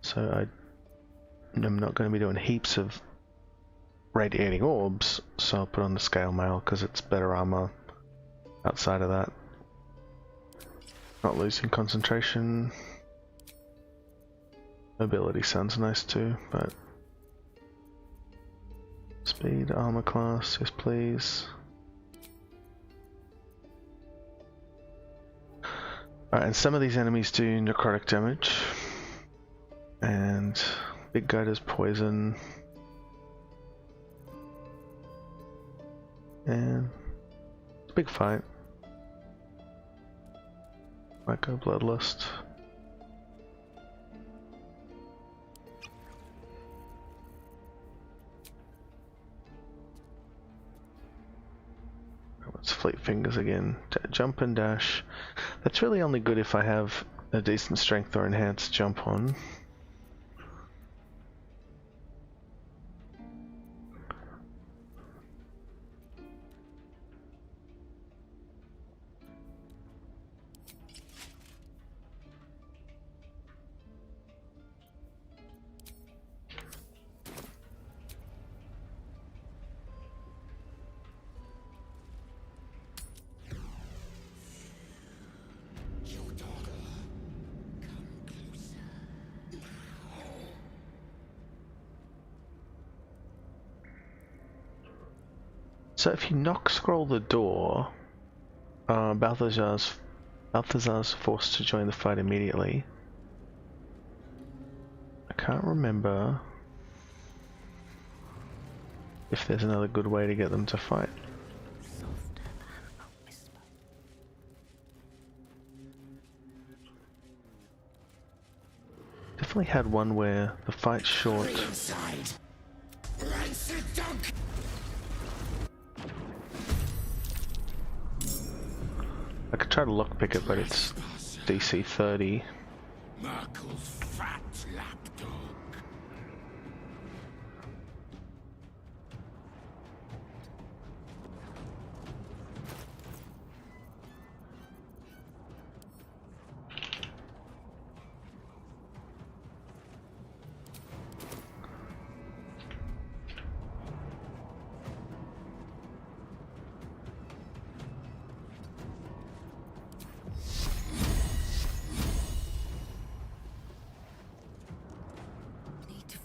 So I'm not going to be doing heaps of radiating orbs, so I'll put on the scale mail because it's better armor outside of that. Not losing concentration. Mobility sounds nice too, but speed, armor class, yes please. Alright, and some of these enemies do necrotic damage. And big guy does poison. And it's a big fight. Might go Bloodlust. It's Fleet Fingers again. Jump and dash. That's really only good if I have a decent strength or enhanced jump on. So if you knock scroll the door, Balthazar's forced to join the fight immediately. I can't remember if there's another good way to get them to fight. Definitely had one where the fight's short. I could try to lockpick it, but it's DC 30. Merkel's fat lapdog.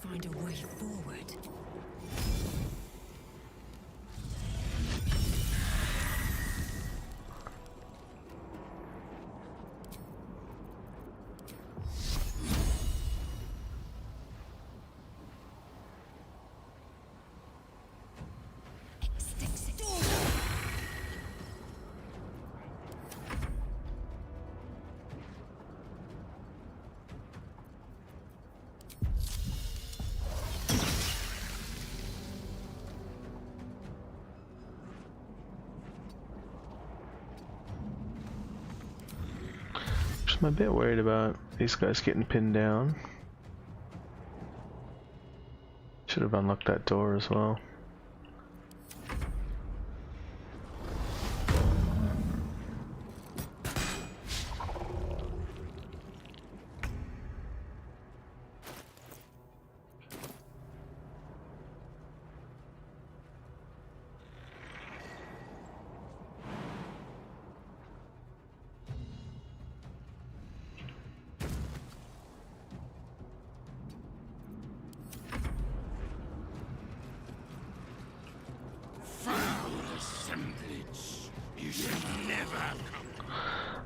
Find a way forward. I'm a bit worried about these guys getting pinned down. Should have unlocked that door as well.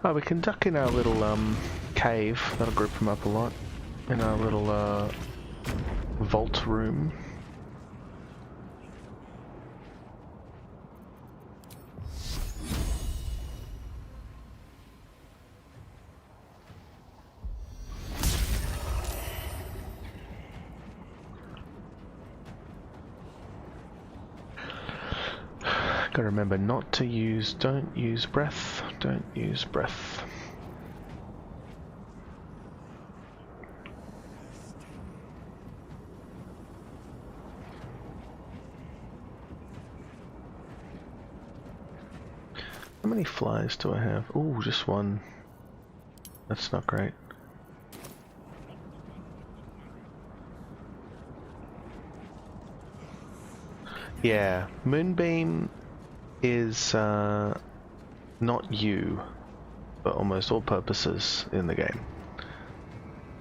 Oh, we can duck in our little cave. That'll group them up a lot. In our little vault room. Gotta remember not to use, don't use breath, don't use breath. How many flies do I have? Ooh, just one. That's not great. Yeah, Moonbeam is not you for almost all purposes in the game.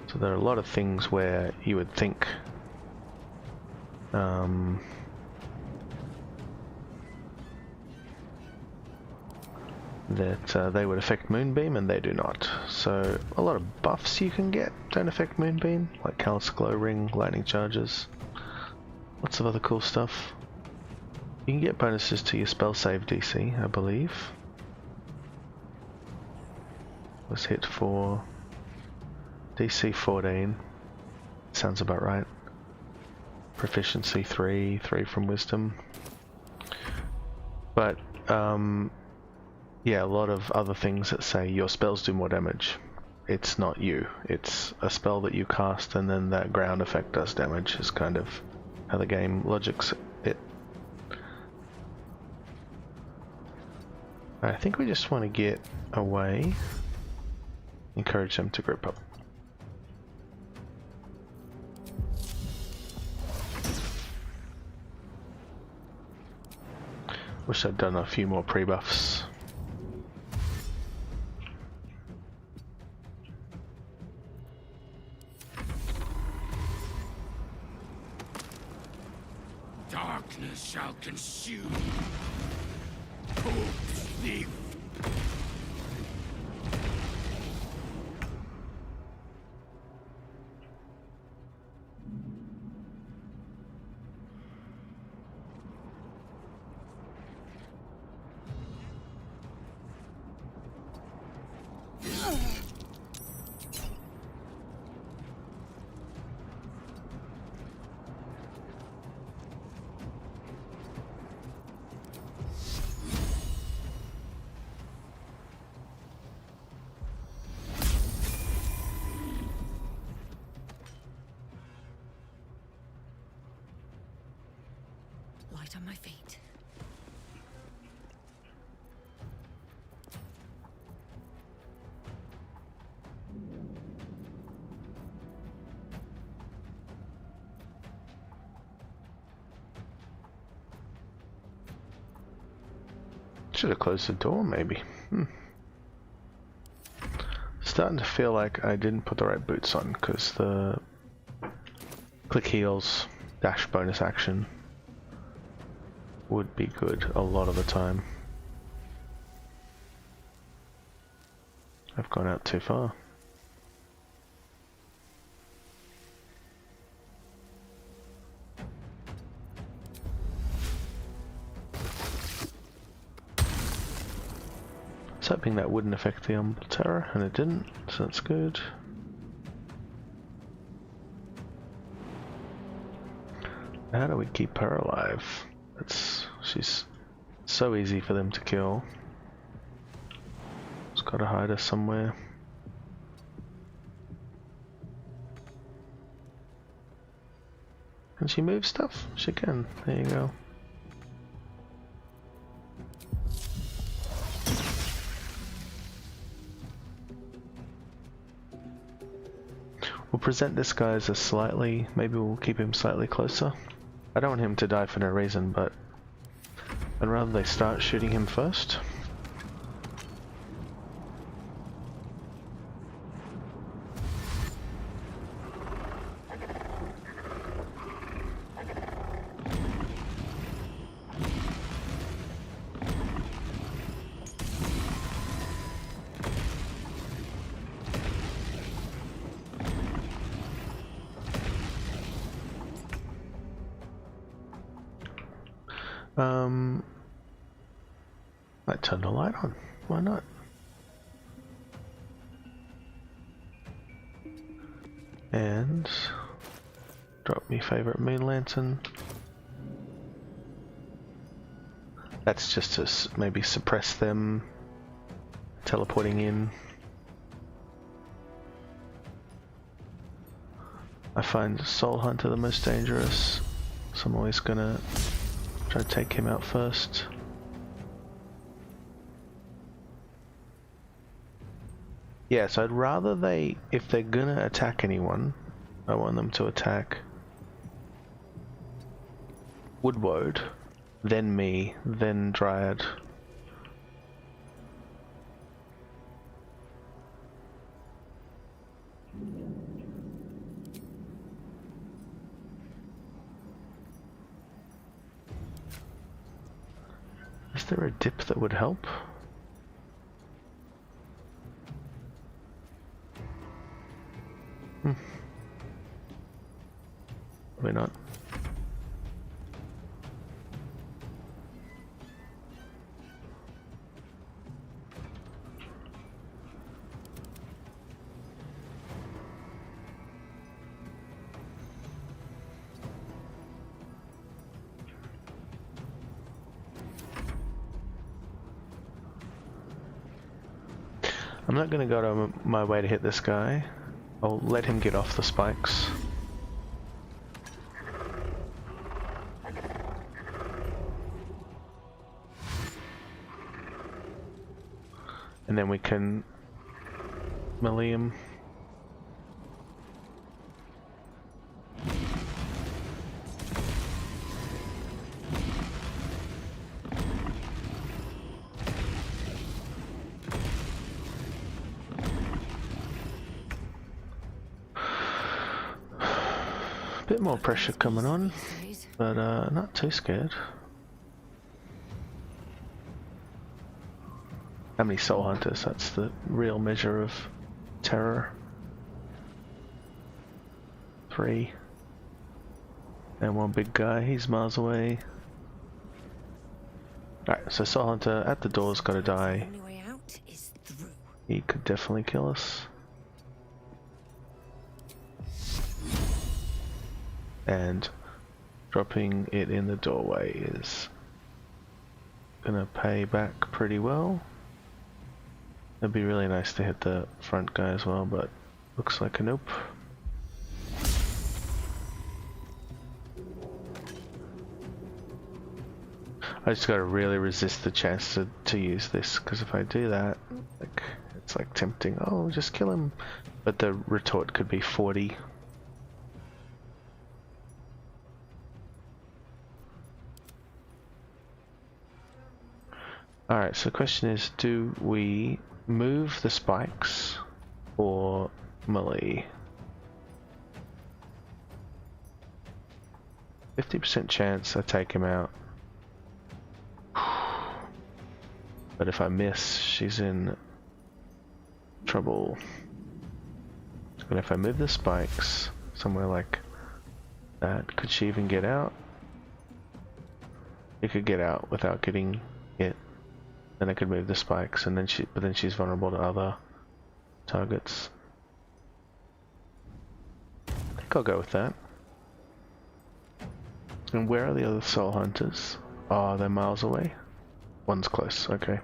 So there are a lot of things where you would think that they would affect Moonbeam, and they do not. So a lot of buffs you can get don't affect Moonbeam, like Callous Glow Ring, Lightning Charges, lots of other cool stuff. You can get bonuses to your spell save DC, I believe. Was hit for DC 14. Sounds about right. Proficiency 3, 3 from Wisdom. But, yeah, a lot of other things that say your spells do more damage. It's not you. It's a spell that you cast and then that ground effect does damage, is kind of how the game logics it. I think we just want to get away. Encourage them to group up. Wish I'd done a few more pre-buffs. Darkness shall consume. Corpse thief. Light on my feet. Should have closed the door, maybe. Starting to feel like I didn't put the right boots on, because the click heals dash bonus action would be good a lot of the time. I've gone out too far. I was hoping that wouldn't affect the Umbral Terror, and it didn't, so that's good. How do we keep her alive? She's so easy for them to kill. Just gotta hide her somewhere. Can she move stuff? She can. There you go. We'll present this guy as a slightly, maybe we'll keep him slightly closer. I don't want him to die for no reason, but I'd rather they start shooting him first. Might turn the light on. Why not? And drop me favorite Moonlantern. That's just to maybe suppress them teleporting in. I find Soul Hunter the most dangerous, so I'm always gonna try to take him out first. Yeah, so I'd rather if they're gonna attack anyone, I want them to attack Woodwode, then me, then Dryad. Is there a dip that would help? Probably not. I'm not going to go to my way to hit this guy. I'll let him get off the spikes. And then we can melee him. Bit more pressure coming on, but not too scared. How many Soul Hunters? That's the real measure of terror. 3. And one big guy, he's miles away. Alright, so Soul Hunter at the door's gotta die. The only way out is through. He could definitely kill us. And dropping it in the doorway is gonna pay back pretty well. It'd be really nice to hit the front guy as well, but looks like a nope. I just gotta really resist the chance to use this, because if I do that, like, it's like tempting, oh, just kill him. But the retort could be 40. Alright, so the question is, do we move the spikes or melee? 50% chance I take him out. But if I miss, she's in trouble. And if I move the spikes somewhere like that, could she even get out? She could get out without getting hit. Then I could move the spikes, and then she's vulnerable to other targets. I think I'll go with that. And where are the other Soul Hunters? Oh, they're miles away. One's close, okay.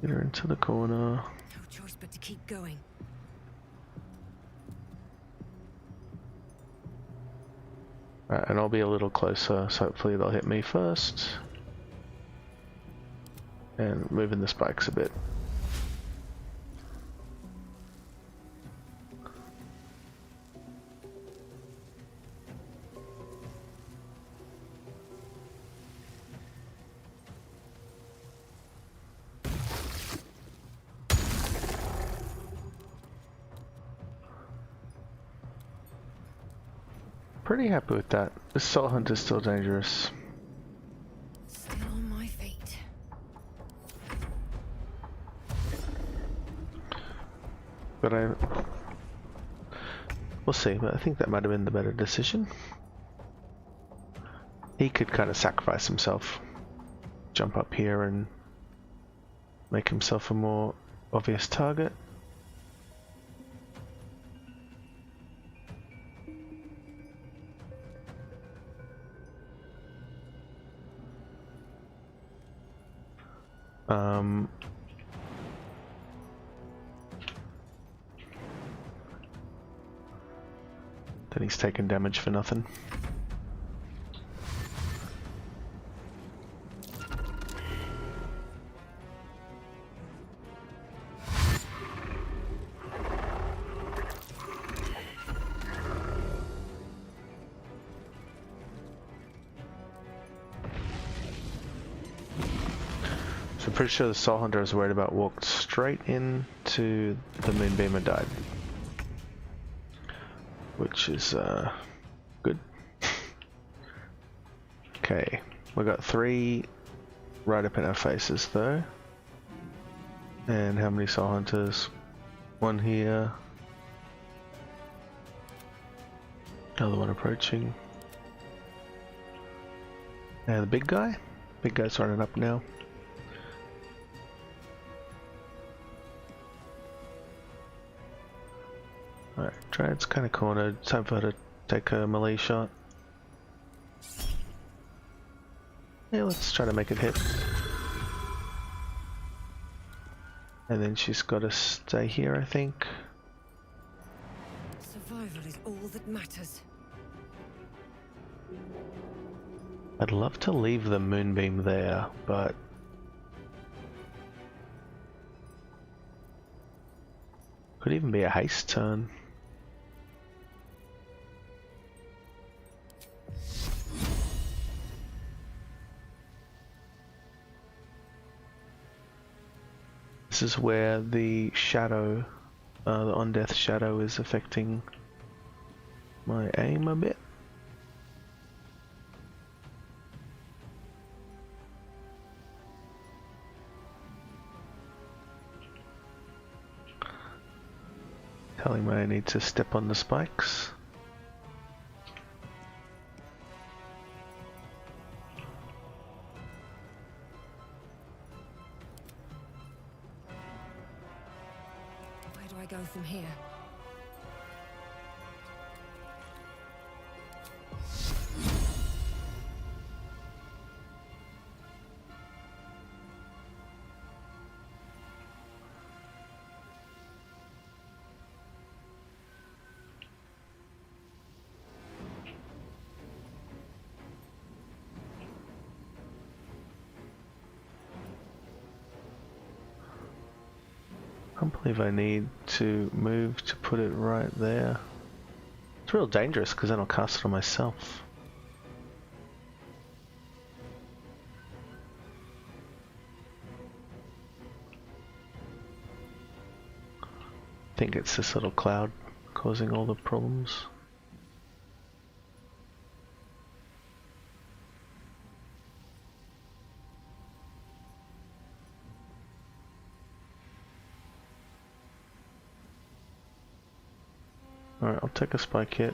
Get her into the corner. No choice but to keep going. Right, and I'll be a little closer, so hopefully they'll hit me first. And moving the spikes a bit. Pretty happy with that. This Soul Hunter's still dangerous. Still on my feet. But we'll see, but I think that might have been the better decision. He could kind of sacrifice himself, jump up here and make himself a more obvious target. Then he's taking damage for nothing. So I'm pretty sure the Soul Hunter I was worried about walked straight into the Moonbeam and died. Which is good. Okay, we got 3 right up in our faces though. And how many Soul Hunters? 1 here. Another one approaching. And the big guy? Big guy's running up now. Alright, Dryad's kind of cornered. Time for her to take a melee shot. Yeah, let's try to make it hit. And then she's got to stay here, I think. Survival is all that matters. I'd love to leave the Moonbeam there, but could even be a haste turn. This is where the shadow, the on-death shadow is affecting my aim a bit. Telling me I need to step on the spikes. Where do I go from here? I can't believe I need to move to put it right there. It's real dangerous because then I'll cast it on myself. I think it's this little cloud causing all the problems. Alright, I'll take a spike hit.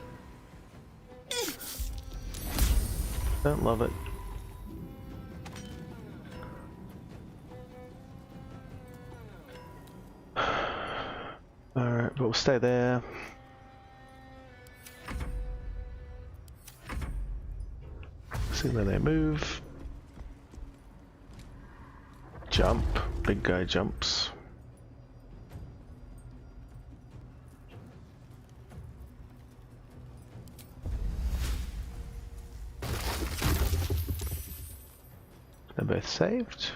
Don't love it. Alright, but we'll stay there. See where they move. Jump. Big guy jumps. They're both saved.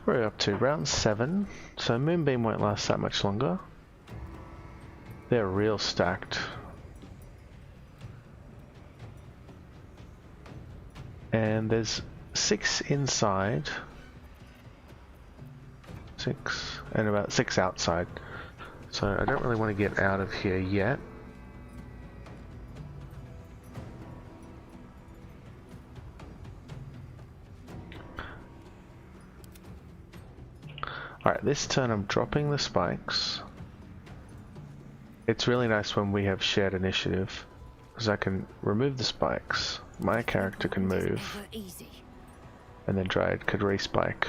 We're up to round 7, so Moonbeam won't last that much longer. They're real stacked. And there's 6 inside. 6 and about 6 outside. So I don't really want to get out of here yet. Alright, this turn I'm dropping the spikes. It's really nice when we have shared initiative, because I can remove the spikes, my character can move, and then Dryad could respike.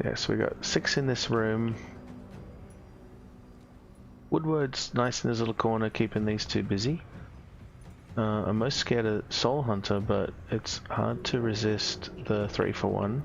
Yeah, so we got 6 in this room. Woodward's nice in his little corner, keeping these 2 busy. I'm most scared of Soul Hunter, but it's hard to resist the 3-for-1.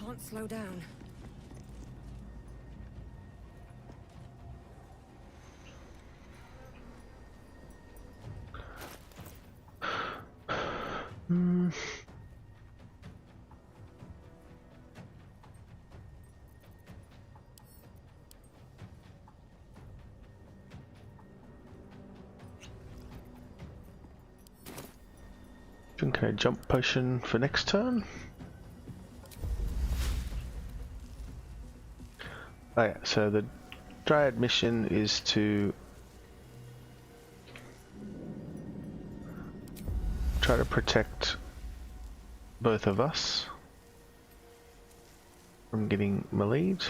Can't slow down. Okay, jump potion for next turn. Oh yeah, so the Dryad mission is to try to protect both of us from getting meleeed.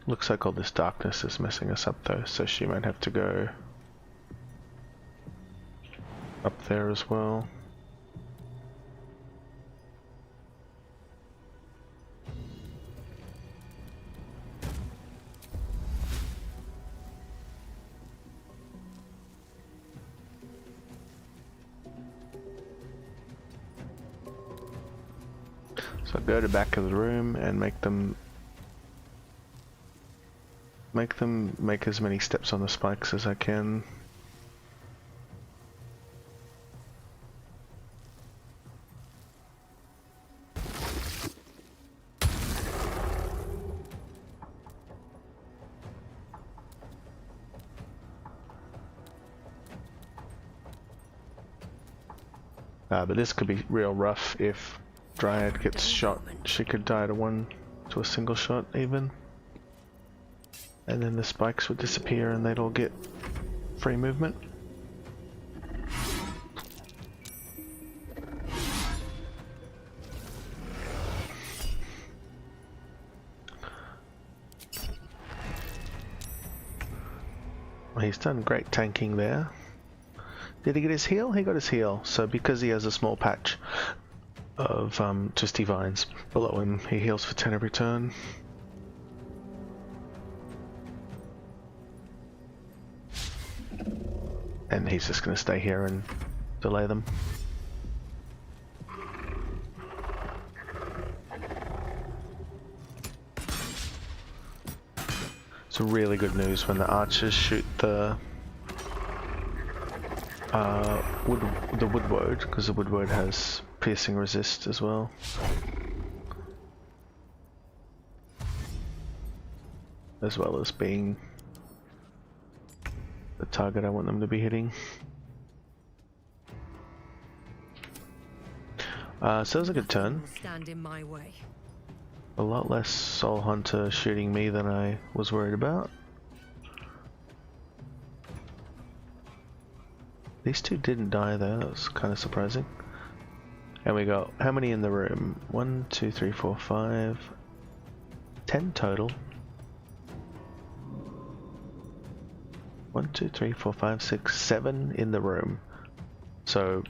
Looks like all this darkness is messing us up though, so she might have to go up there as well. So go to the back of the room and make them make as many steps on the spikes as I can. But this could be real rough if Dryad gets shot. She could die to a single shot even. And then the spikes would disappear and they'd all get free movement. Well, he's done great tanking there. Did he get his heal? He got his heal. So because he has a small patch of Twisty Vines below him, he heals for 10 every turn. And he's just going to stay here and delay them. It's really good news when the archers shoot the the woodwode, because the woodwode has piercing resist as well. As well as being the target I want them to be hitting. So that was a good turn. Stand in my way. A lot less Soul Hunter shooting me than I was worried about. These two didn't die though, that was kind of surprising. And we got, how many in the room? 1, 2, 3, 4, 5, 10 total. 1, 2, 3, 4, 5, 6, 7 in the room. So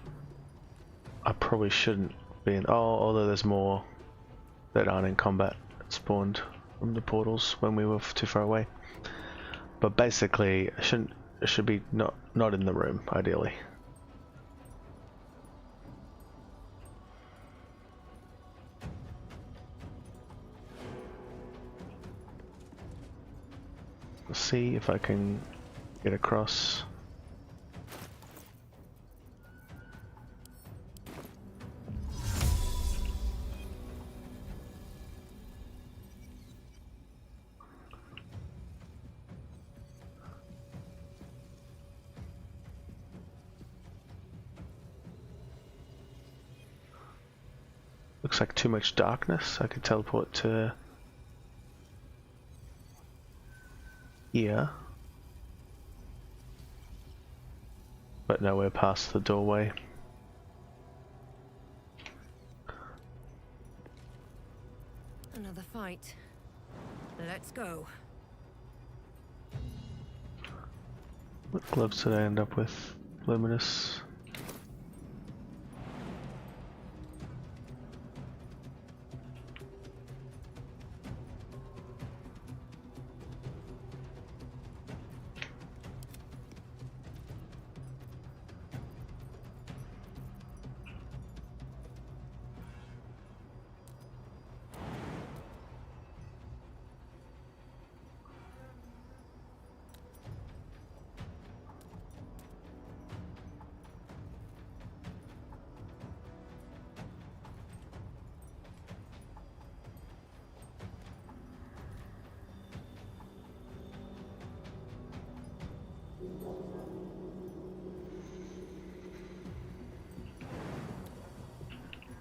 I probably shouldn't be in, although there's more that aren't in combat that spawned from the portals when we were too far away. But basically, it should be not in the room, ideally. Let's see if I can get across. Looks like too much darkness. I could teleport to here, but nowhere past the doorway. Another fight. Let's go. What gloves did I end up with? Luminous.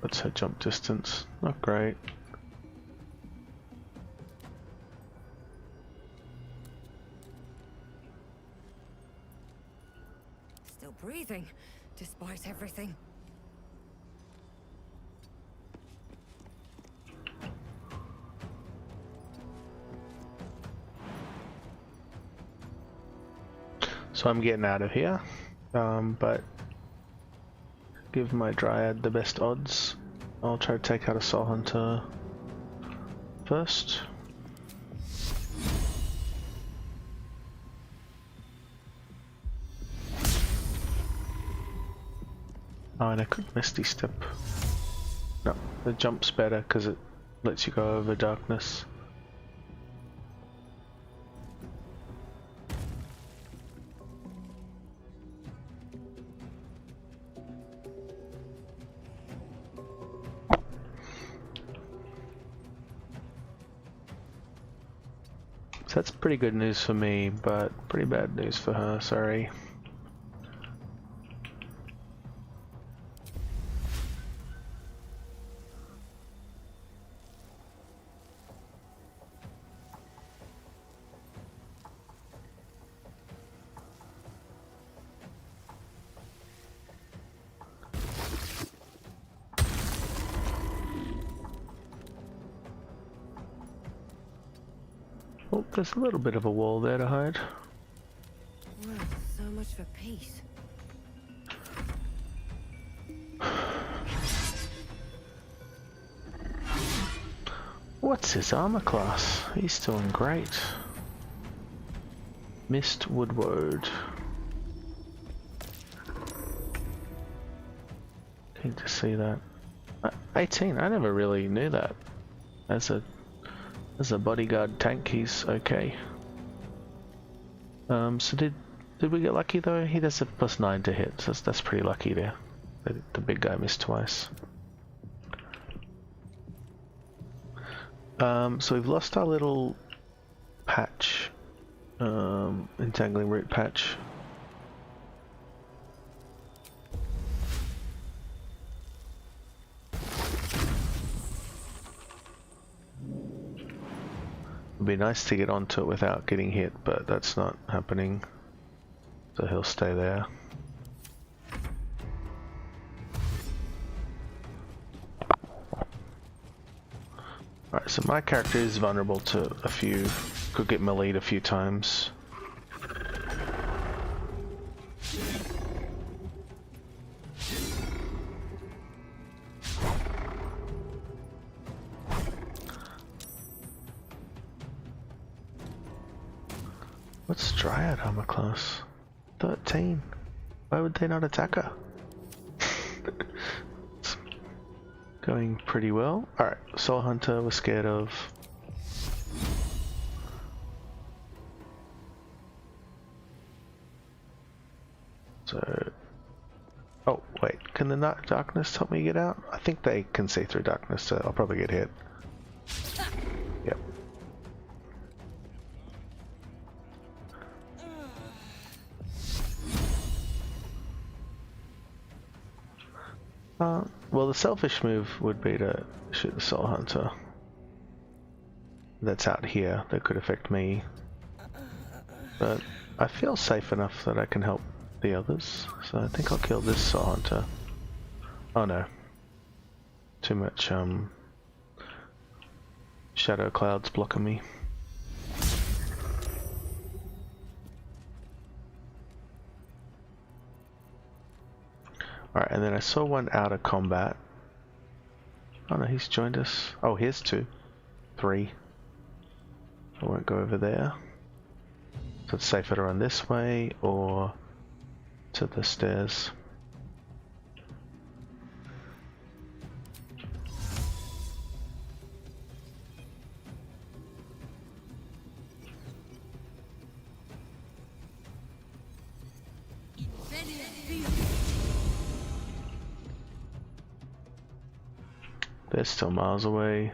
What's her jump distance? Not great. Still breathing, despite everything. So I'm getting out of here, but give my Dryad the best odds. I'll try to take out a Soul Hunter first. Oh, and I could Misty Step. No, the jump's better because it lets you go over darkness. So that's pretty good news for me, but pretty bad news for her, sorry. Oh, there's a little bit of a wall there to hide. Well, so much for peace. What's his armor class? He's doing great. Mist Woodward. Need to see that. 18. I never really knew that. As a bodyguard tank, he's okay. So did Did we get lucky though? He does a +9 to hit, so that's pretty lucky there. The big guy missed twice. So we've lost our little patch, entangling root patch. It'd be nice to get onto it without getting hit, but that's not happening. So he'll stay there. Alright, so my character is vulnerable to a few, could get meleeed a few times. What's Dryad armor class? 13. Why would they not attack her? It's going pretty well. Alright, Soul Hunter we're scared of. So... oh, wait, can the darkness help me get out? I think they can see through darkness, so I'll probably get hit. Yep. Well, the selfish move would be to shoot the Soul Hunter. That's out here, that could affect me. But I feel safe enough that I can help the others, so I think I'll kill this Soul Hunter. Oh no. Too much, shadow clouds blocking me. Alright, and then I saw one out of combat. Oh no, he's joined us. Oh, here's 2. 3. I won't go over there. So it's safer to run this way or to the stairs. They're still miles away.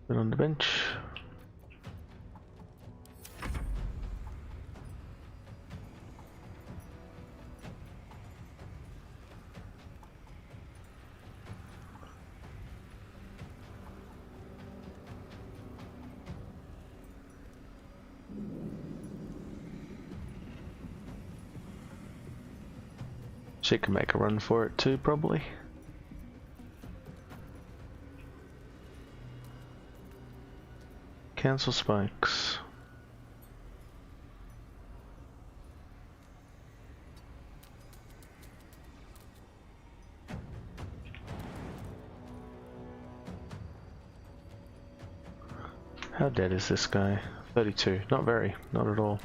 Been on the bench. She can make a run for it too, probably. Cancel spikes. How dead is this guy? 32. Not very. Not at all.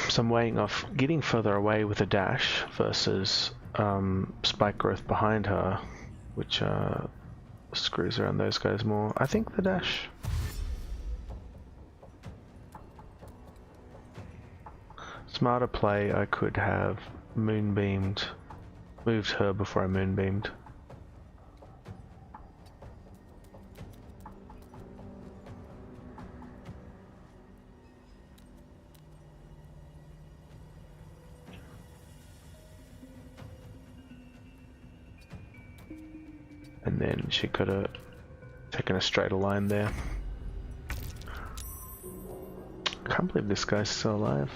So I'm weighing off getting further away with a dash versus spike growth behind her, which screws around those guys more. I think the dash. Smarter play, I could have moonbeamed, moved her before I moonbeamed. And then she could have taken a straighter line there. I can't believe this guy's still alive.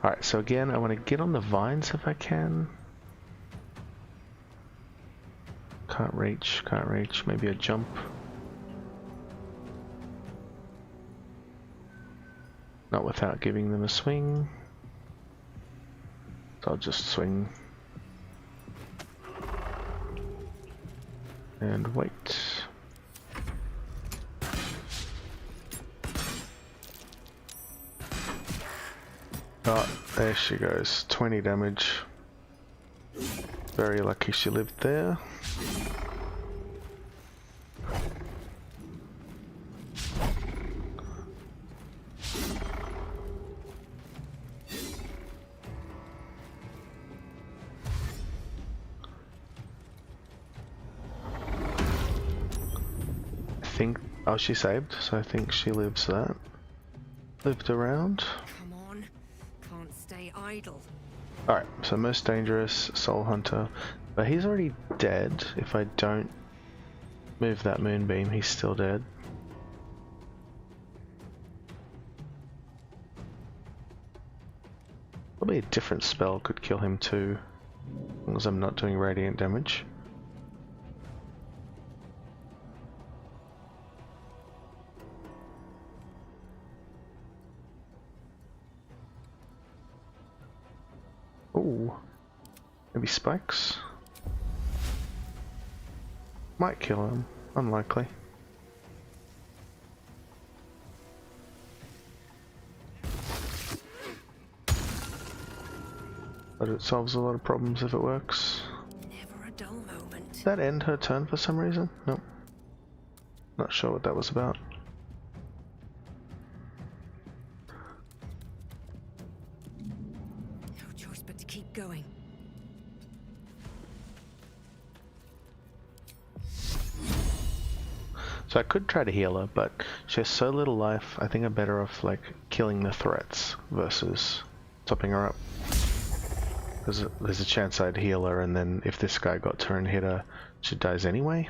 Alright, so again, I want to get on the vines if I can. Can't reach, can't reach. Maybe a jump. Not without giving them a swing. So I'll just swing. And wait. Oh, there she goes. 20 damage. Very lucky she lived there. Oh, she saved, so I think she lives that. Lived around. Come on. Can't stay idle. Alright, so most dangerous, Soul Hunter. But he's already dead. If I don't move that moonbeam, he's still dead. Probably a different spell could kill him too, as long as I'm not doing radiant damage. Ooh, maybe spikes? Might kill him, unlikely. But it solves a lot of problems if it works. Never a dull moment. Did that end her turn for some reason? Nope. Not sure what that was about. Going. So I could try to heal her, but she has so little life, I think I'm better off like killing the threats versus topping her up. Because there's a chance I'd heal her, and then if this guy got to her and hit her, she dies anyway.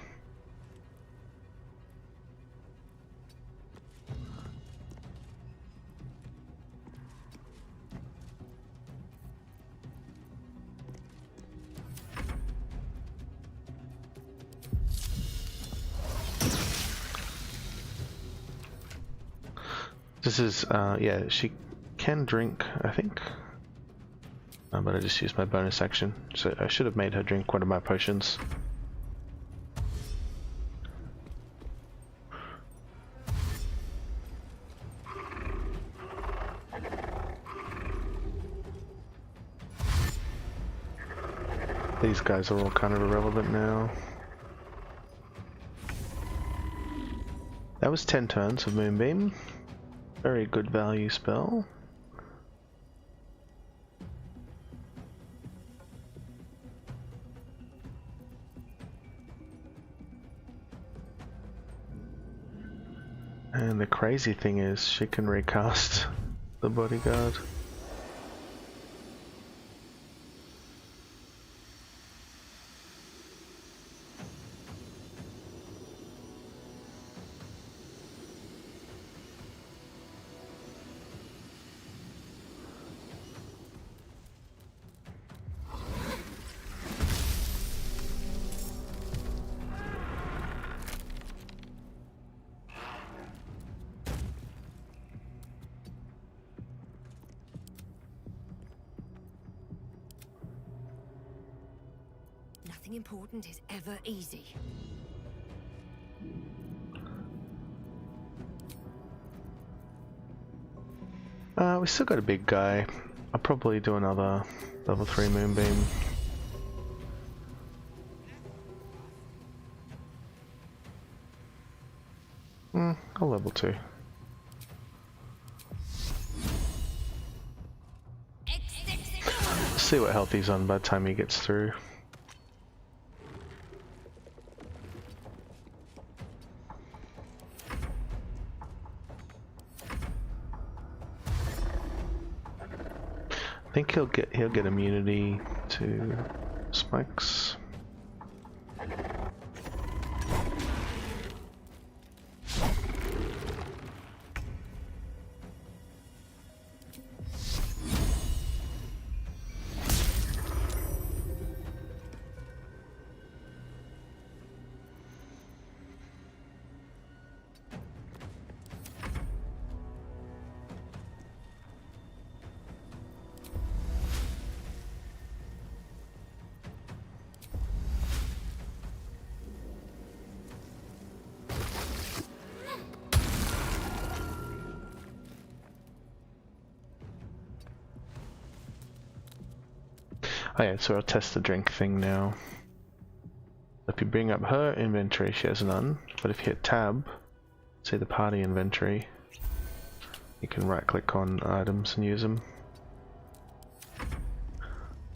This is, yeah, she can drink, I think. But I just used my bonus action, so I should have made her drink one of my potions. These guys are all kind of irrelevant now. That was 10 turns of Moonbeam. Very good value spell. And the crazy thing is, she can recast the bodyguard. Nothing important is ever easy. We still got a big guy. I'll probably do another level 3 Moonbeam. I'll level 2. See what health he's on by the time he gets through. I think he'll get immunity to spikes. Oh yeah, so I'll test the drink thing now. If you bring up her inventory, she has none. But if you hit tab, see the party inventory, you can right click on items and use them.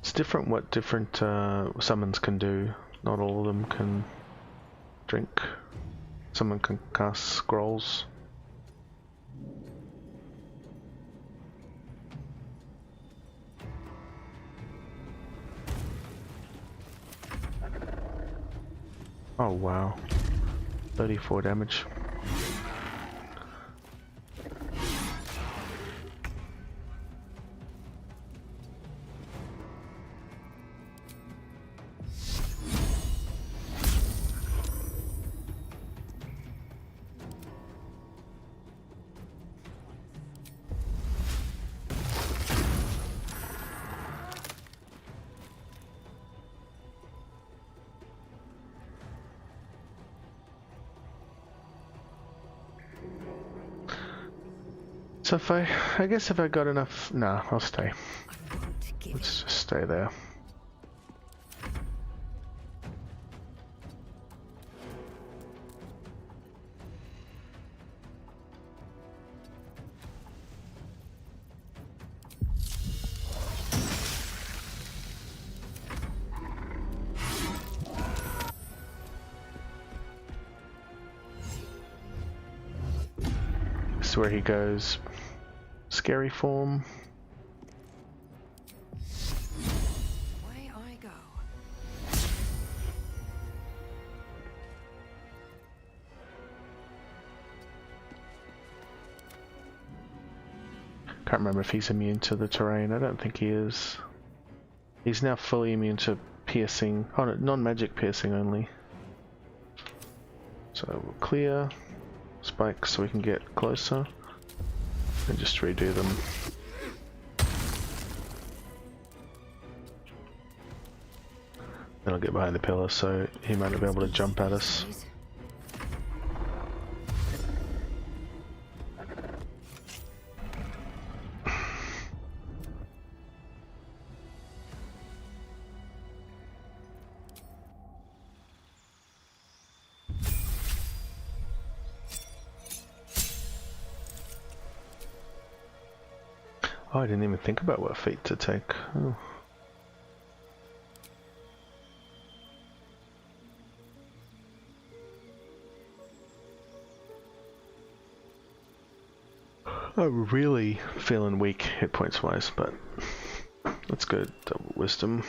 It's different what different summons can do. Not all of them can drink. Someone can cast scrolls. Oh wow, 34 damage. So if I guess if I got enough, nah, I'll stay. Let's just stay there. This is where he goes. Scary form. Away I go. Can't remember if he's immune to the terrain. I don't think he is. He's now fully immune to piercing. Oh no, non-magic piercing only. So we'll clear spikes so we can get closer. And just redo them. Then I'll get behind the pillar so he might not be able to jump at us. Oh, I didn't even think about what feat to take. Oh. I'm really feeling weak hit points wise, but let's go double wisdom.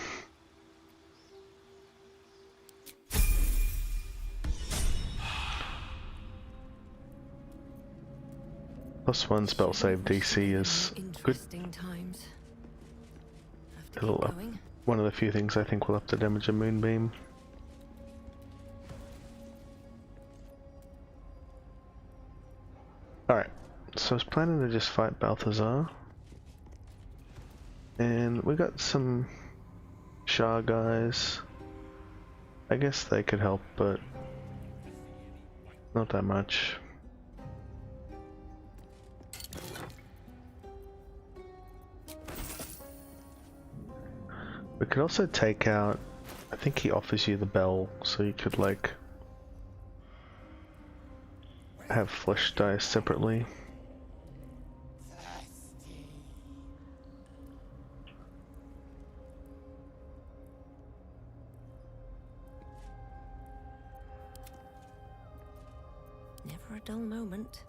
+1 spell save DC is good. It'll up one of the few things I think will up the damage of Moonbeam. Alright, so I was planning to just fight Balthazar. And we got some Shar guys. I guess they could help, but not that much. We could also take out, I think he offers you the bell, so you could like have flesh dice separately. Never a dull moment.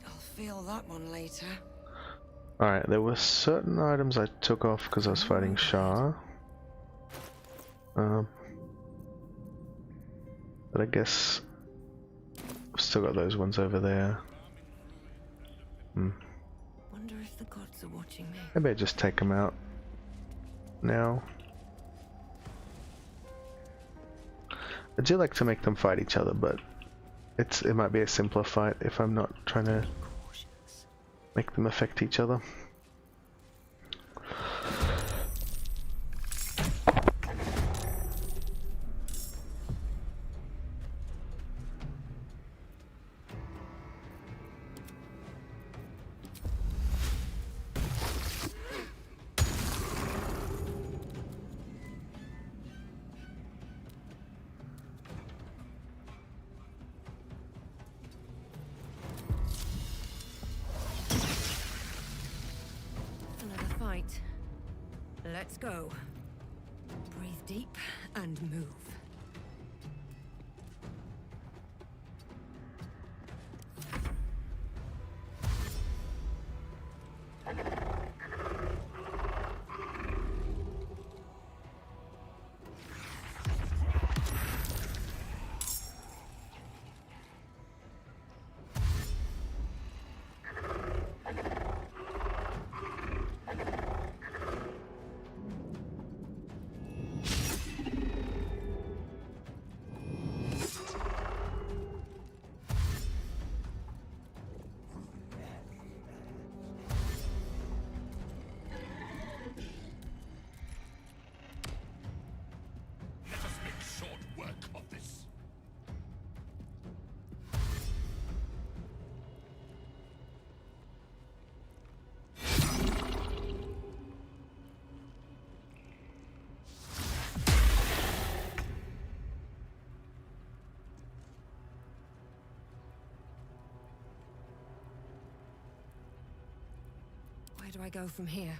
I'll feel that one later. Alright, there were certain items I took off because I was fighting Shar. But I guess I've still got those ones over there. Wonder if the gods are watching me. Maybe I just take them out now. I do like to make them fight each other, but it might be a simpler fight if I'm not trying to make them affect each other. Let's go. Breathe deep and move. Where do I go from here?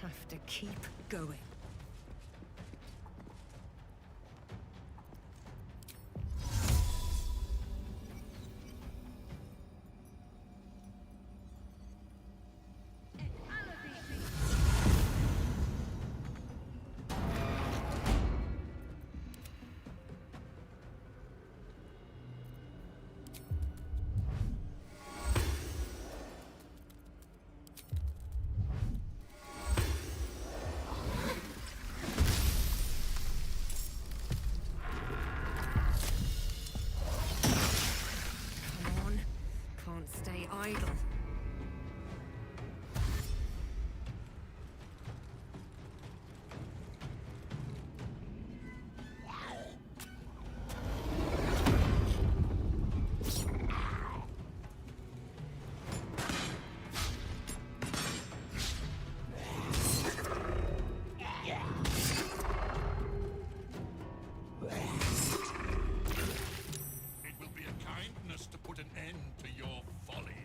Have to keep going. Stay idle. It will be a kindness to put an end to your follies.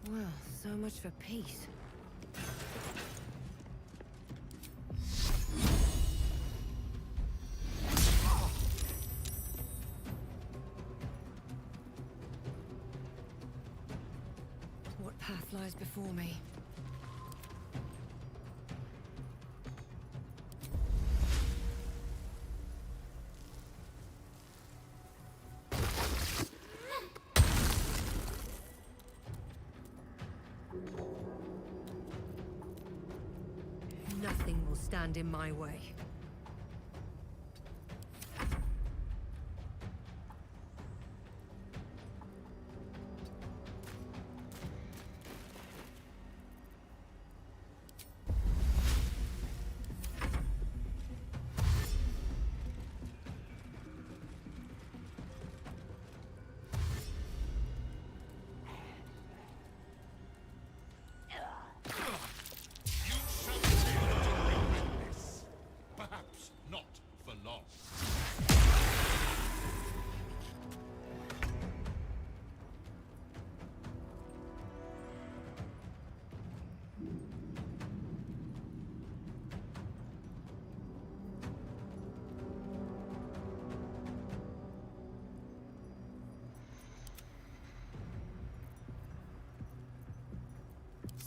Well, so much for peace. What path lies before me? Nothing will stand in my way.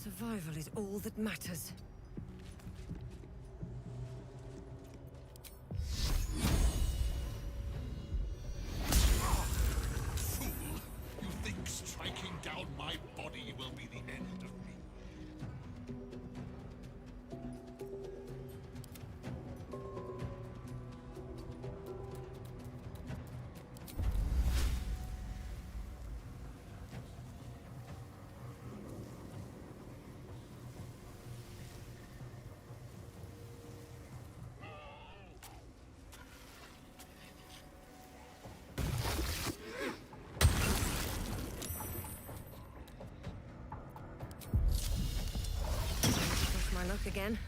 Survival is all that matters. Fool! You think striking down my body will be the end of me? Push my luck again.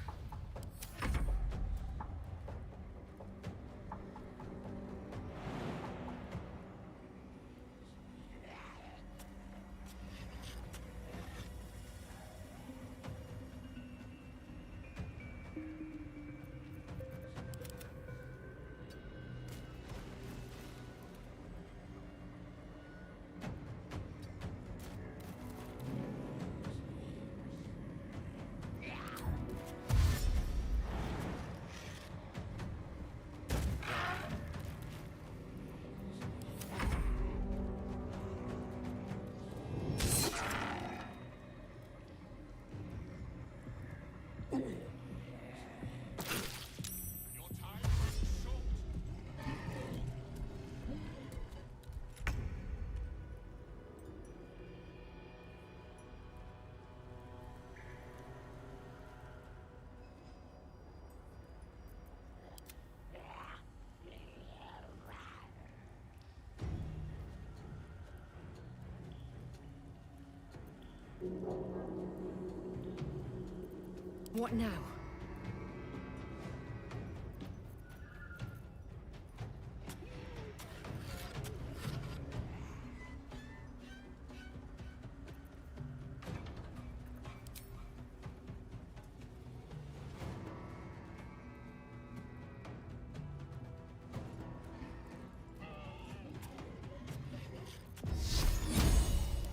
What now?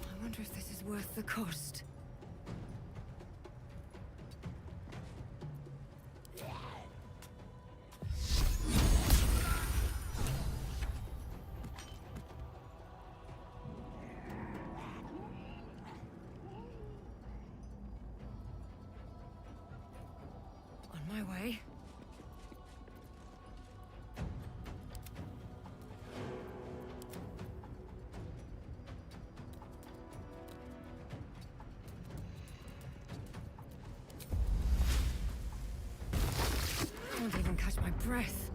I wonder if this is worth the cost. My way. Can't even catch my breath.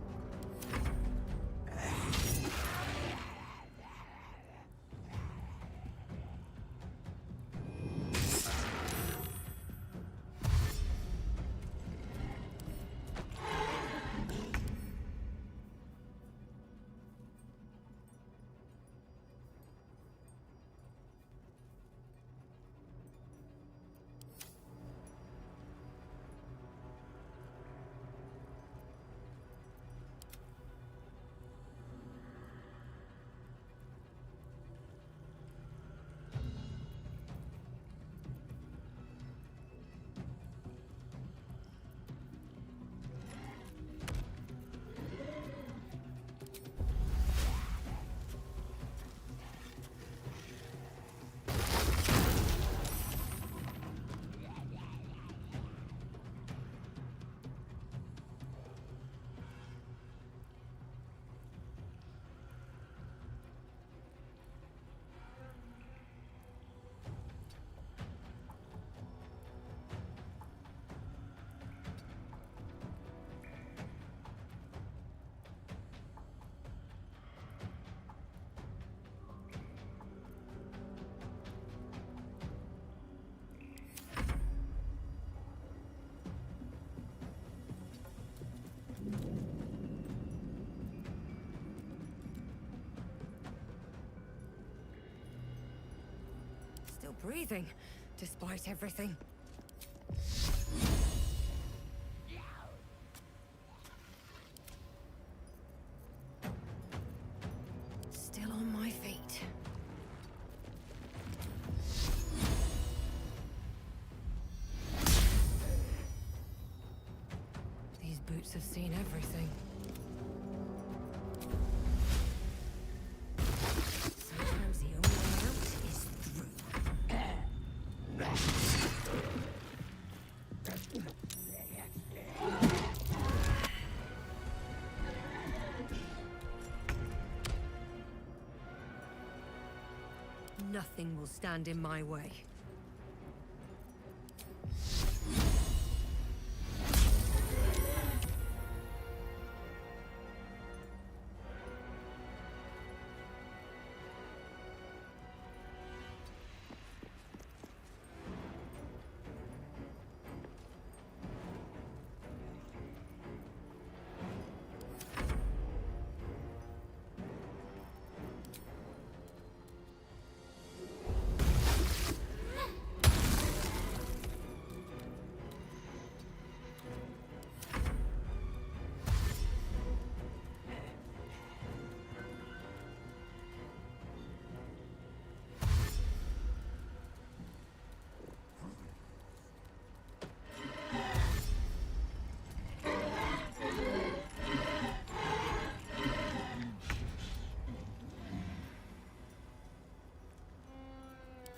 Still breathing, despite everything. Still on my feet. must have seen everything. Sometimes the only way out is through. Nothing will stand in my way.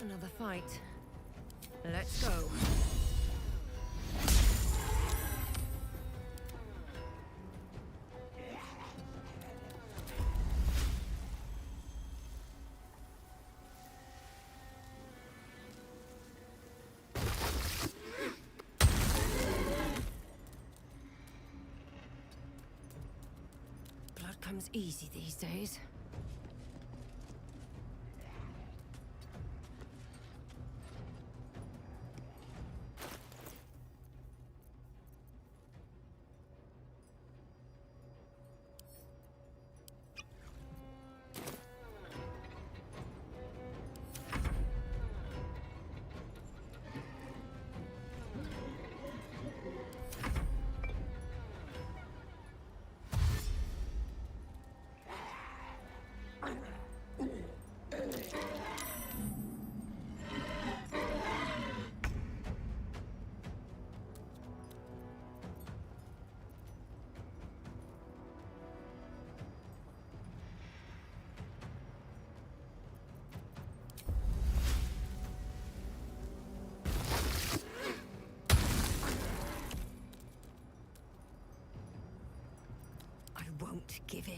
Another fight. Let's go. Blood comes easy these days. Won't give in.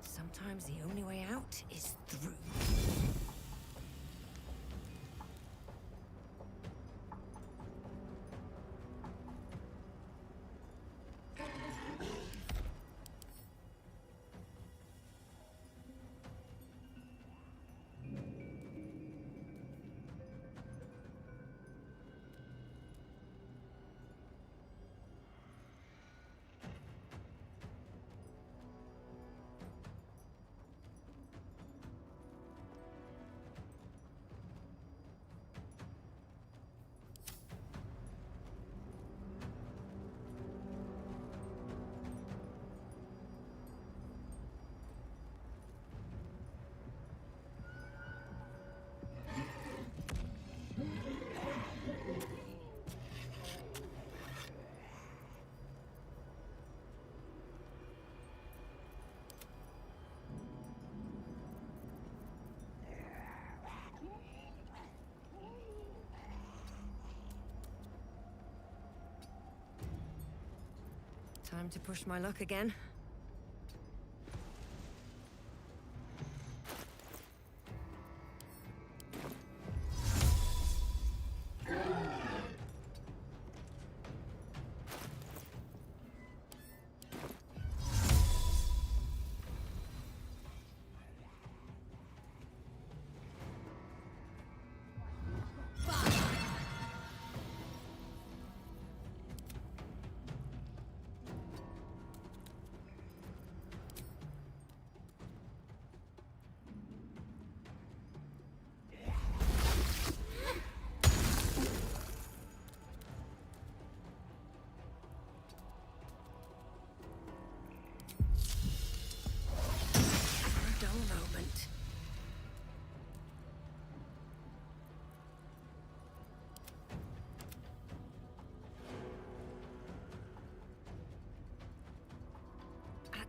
Sometimes the only way out is through. Time to push my luck again.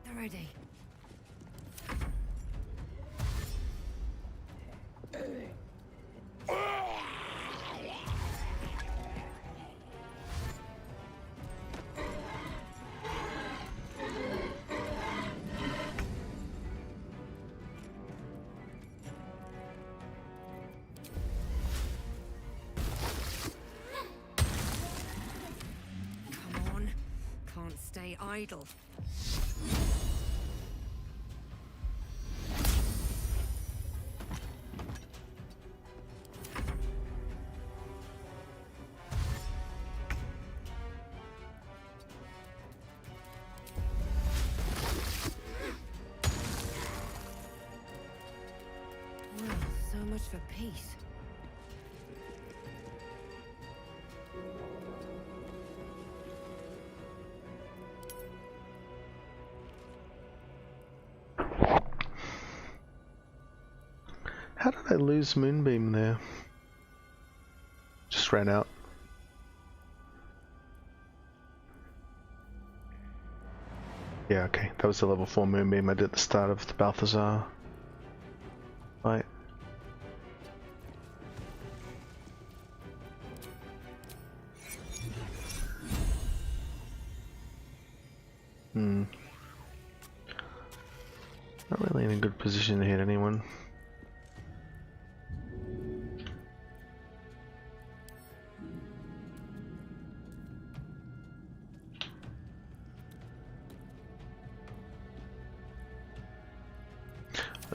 They're ready. Come on. Can't stay idle. Well, so much for peace. How did I lose Moonbeam there? Just ran out. Yeah, okay. That was the level 4 Moonbeam I did at the start of the Balthazar fight. Not really in a good position to hit anyone.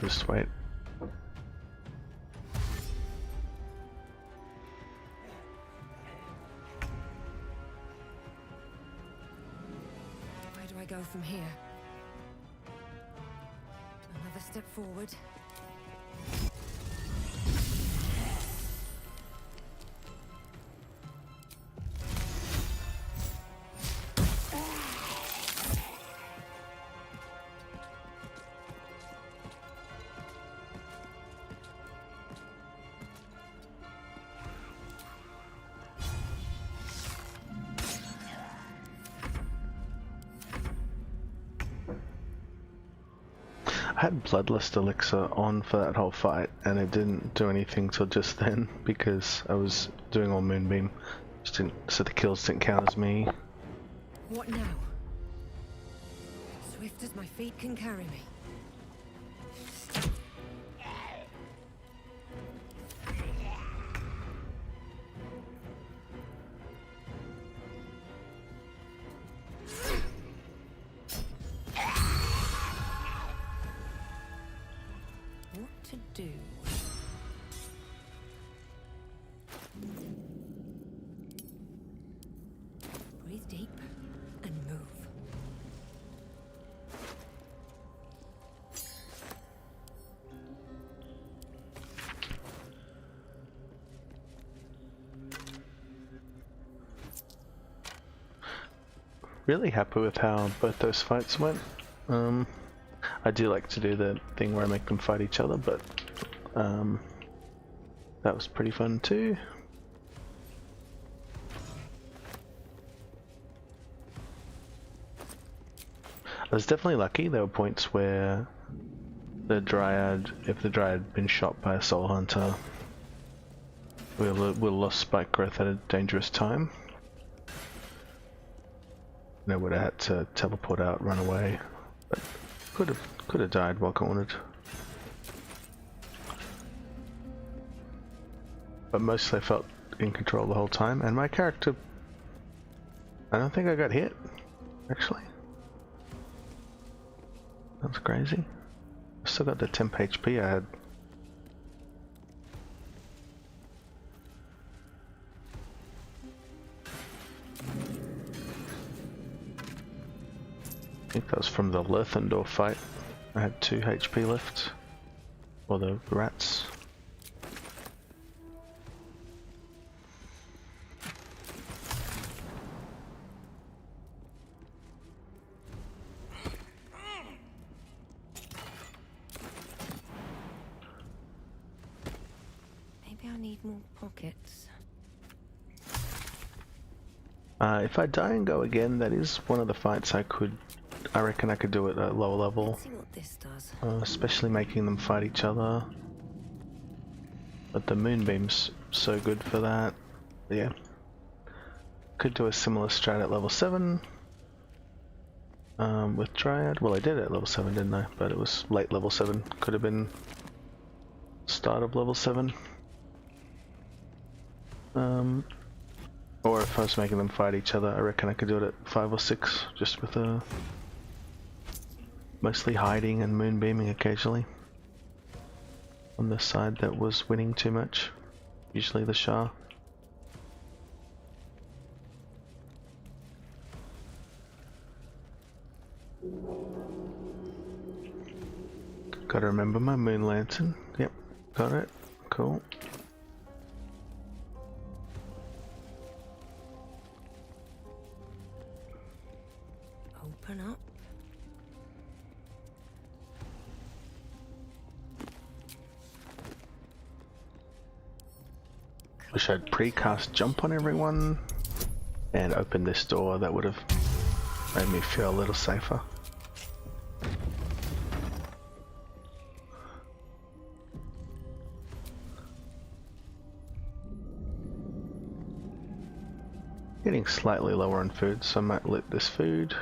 Just wait. Where do I go from here? Another step forward. I had Bloodlust Elixir on for that whole fight, and it didn't do anything till just then because I was doing all Moonbeam. Just didn't, so the kills didn't count as me. What now? Swift as my feet can carry me. What to do? Breathe deep and move. Really happy with how both those fights went. I do like to do the thing where I make them fight each other, but that was pretty fun too. I was definitely lucky. There were points where the Dryad, if the Dryad had been shot by a Soul Hunter, we lost spike growth at a dangerous time. And I would have had to teleport out, run away, but could have died while Gauntlet. But mostly I felt in control the whole time, and my character, I don't think I got hit, actually. That's crazy. I still got the temp HP I had. I think that was from the Lyrthindor fight. I had 2 HP left. Or the rats. Maybe I'll need more pockets. If I die and go again, that is one of the fights I could I reckon I could do it at lower level, Let's see what this does. especially making them fight each other. But the moonbeam's so good for that. Yeah. Could do a similar strat at level 7. With Dryad. Well, I did it at level 7, didn't I? But it was late level 7. Could have been start of level 7. Or if I was making them fight each other, I reckon I could do it at 5 or 6, just with mostly hiding and moonbeaming occasionally. On the side that was winning too much, usually the Shar. Gotta remember my Moonlantern. Yep, got it. Cool. Open up. Wish I'd precast jump on everyone and open this door. That would have made me feel a little safer. Getting slightly lower on food, so I might let this food.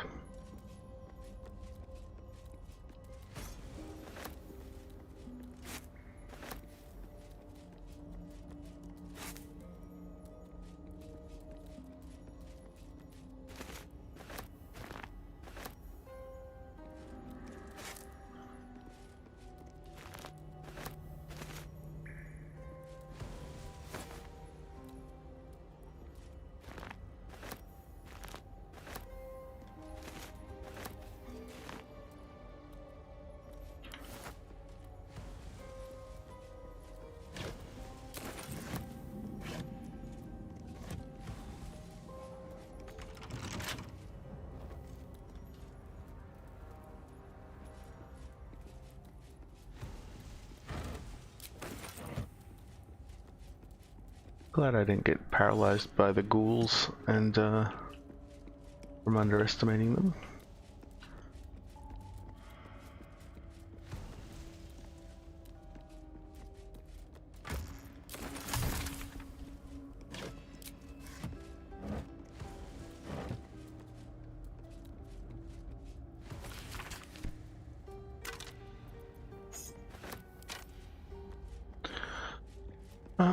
Glad I didn't get paralyzed by the ghouls and from underestimating them.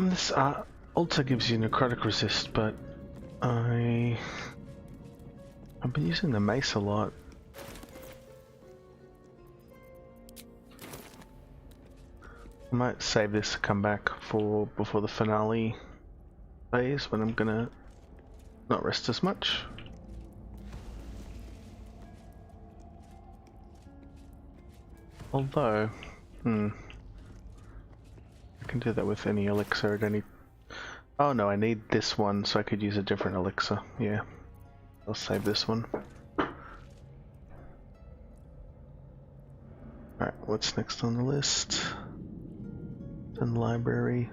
This altar gives you necrotic resist, but I've been using the mace a lot. I might save this to come back for before the finale phase, when I'm gonna not rest as much. Although, I can do that with any elixir at any... Oh no, I need this one so I could use a different elixir. Yeah, I'll save this one. Alright, what's next on the list? Then library.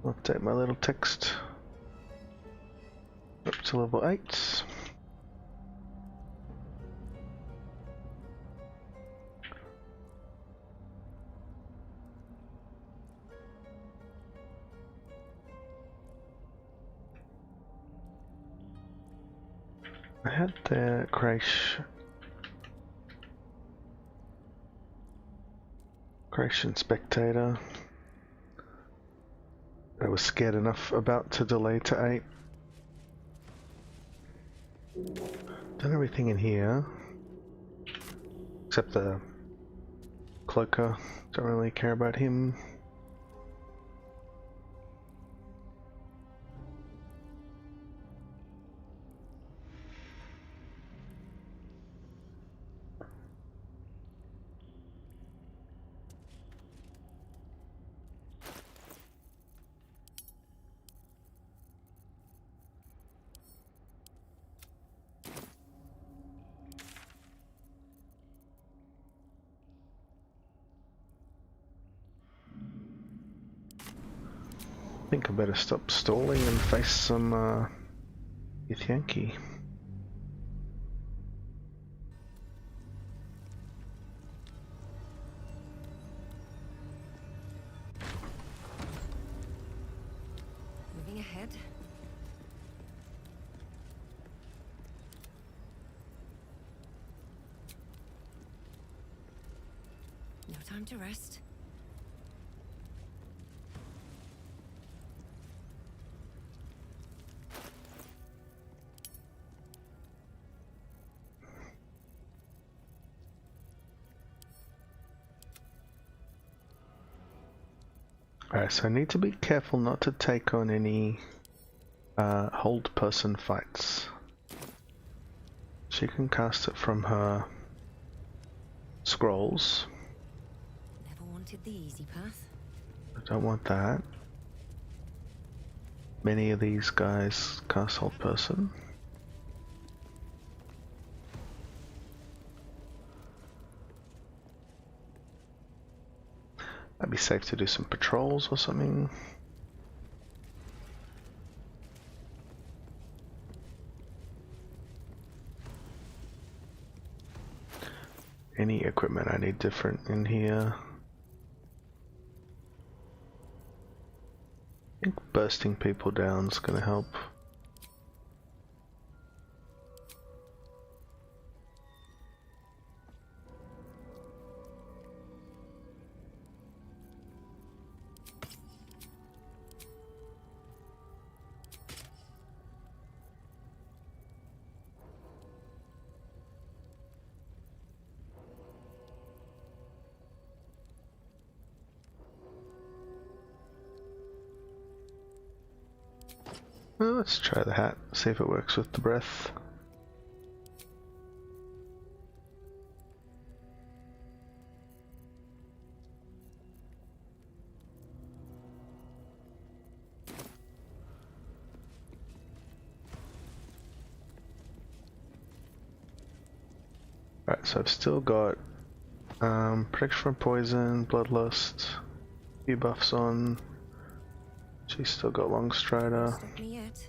Update my little text. Up to level 8. I had the Creche Inspector. I was scared enough about to delay to 8. Done everything in here except the cloaker. Don't really care about him. I think I better stop stalling and face some Githyanki. ahead. No time to rest. Alright, so I need to be careful not to take on any hold person fights. She can cast it from her scrolls. Never wanted the easy path. I don't want that. Many of these guys cast hold person. Might be safe to do some patrols or something. Any equipment I need different in here. I think bursting people down is going to help. Well, let's try the hat, see if it works with the breath. Right, so I've still got protection from poison, bloodlust, few buffs on. She's still got long strider. Stop me yet.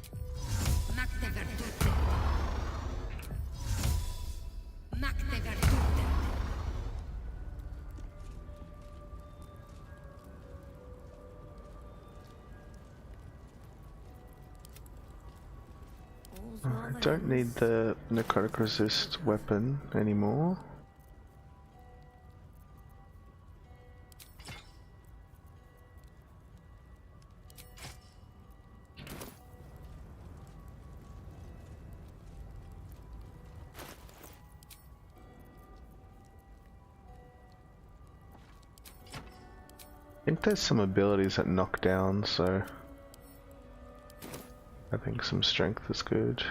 I don't need the necrotic resist weapon anymore. I think there's some abilities that knock down, so I think some strength is good.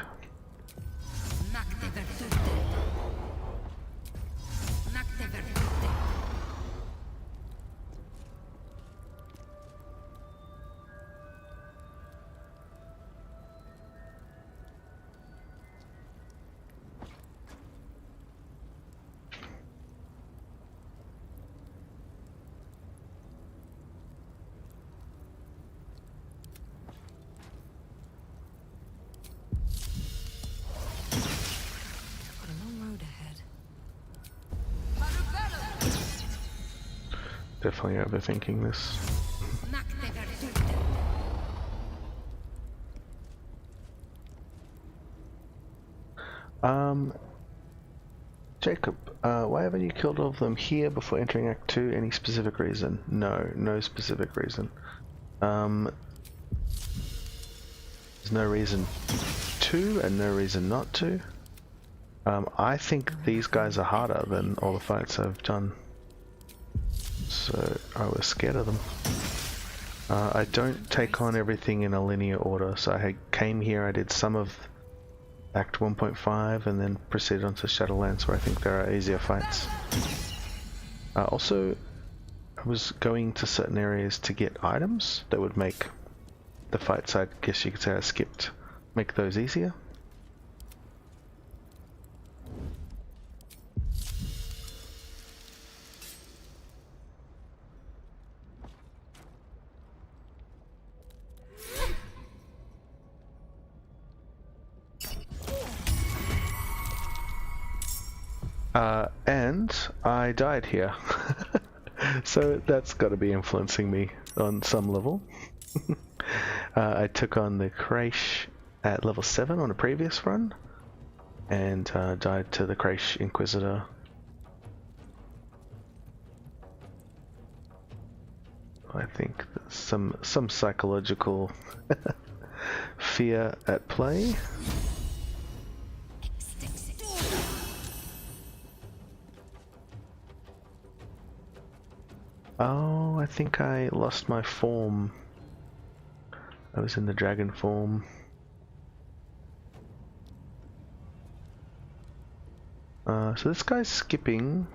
Definitely overthinking this. Jacob, why haven't you killed all of them here before entering Act 2? Any specific reason? No, no specific reason. There's no reason to and no reason not to. I think these guys are harder than all the fights I've done. So I was scared of them. I don't take on everything in a linear order, so I came here, I did some of Act 1.5 and then proceeded on to Shadowlands where I think there are easier fights. Also, I was going to certain areas to get items that would make the fights I guess you could say I skipped, make those easier. And I died here, so that's got to be influencing me on some level. I took on the Creche at level 7 on a previous run, and died to the Creche Inquisitor. I think there's some psychological fear at play. Oh, I think I lost my form. I was in the dragon form. So this guy's skipping.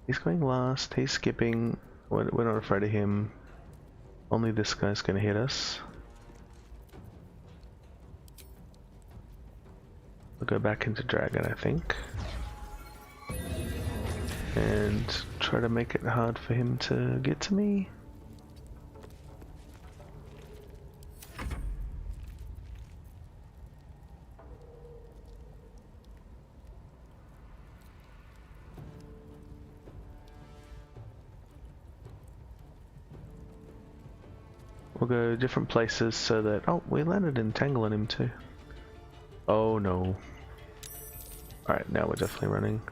He's going last, he's skipping. We're not afraid of him. Only this guy's gonna hit us. We'll go back into dragon, I think. And try to make it hard for him to get to me. We'll go different places so that... Oh, we landed in Tangle on him too. Oh no. Alright, now we're definitely running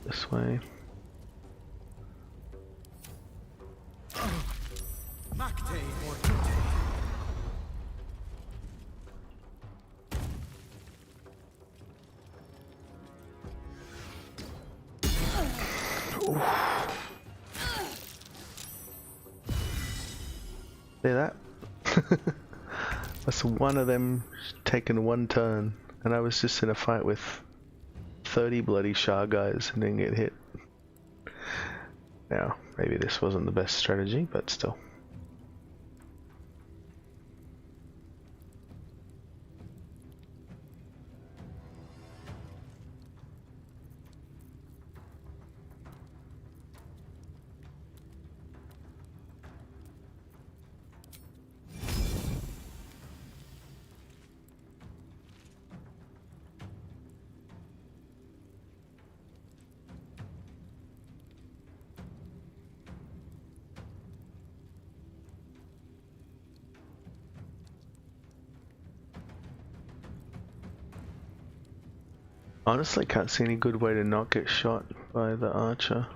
this way. See that? That's one of them taking one turn, and I was just in a fight with 30 bloody Shar guys and didn't get hit. Now, maybe this wasn't the best strategy, but still. Honestly, can't see any good way to not get shot by the archer.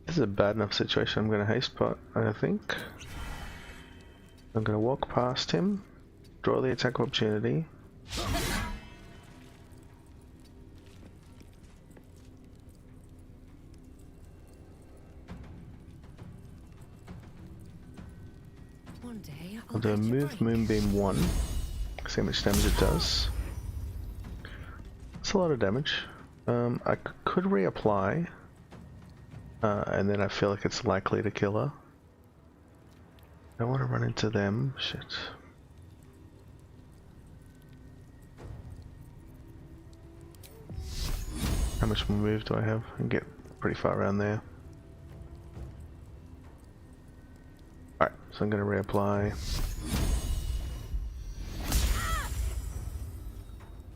This is a bad enough situation. I'm going to haste pot, I think. I'm going to walk past him, draw the attack of opportunity. I'll do a move Moonbeam 1, see how much damage it does. It's a lot of damage. I could reapply, and then I feel like it's likely to kill her. I don't want to run into them. Shit. How much more move do I have? I can get pretty far around there. Alright, so I'm going to reapply.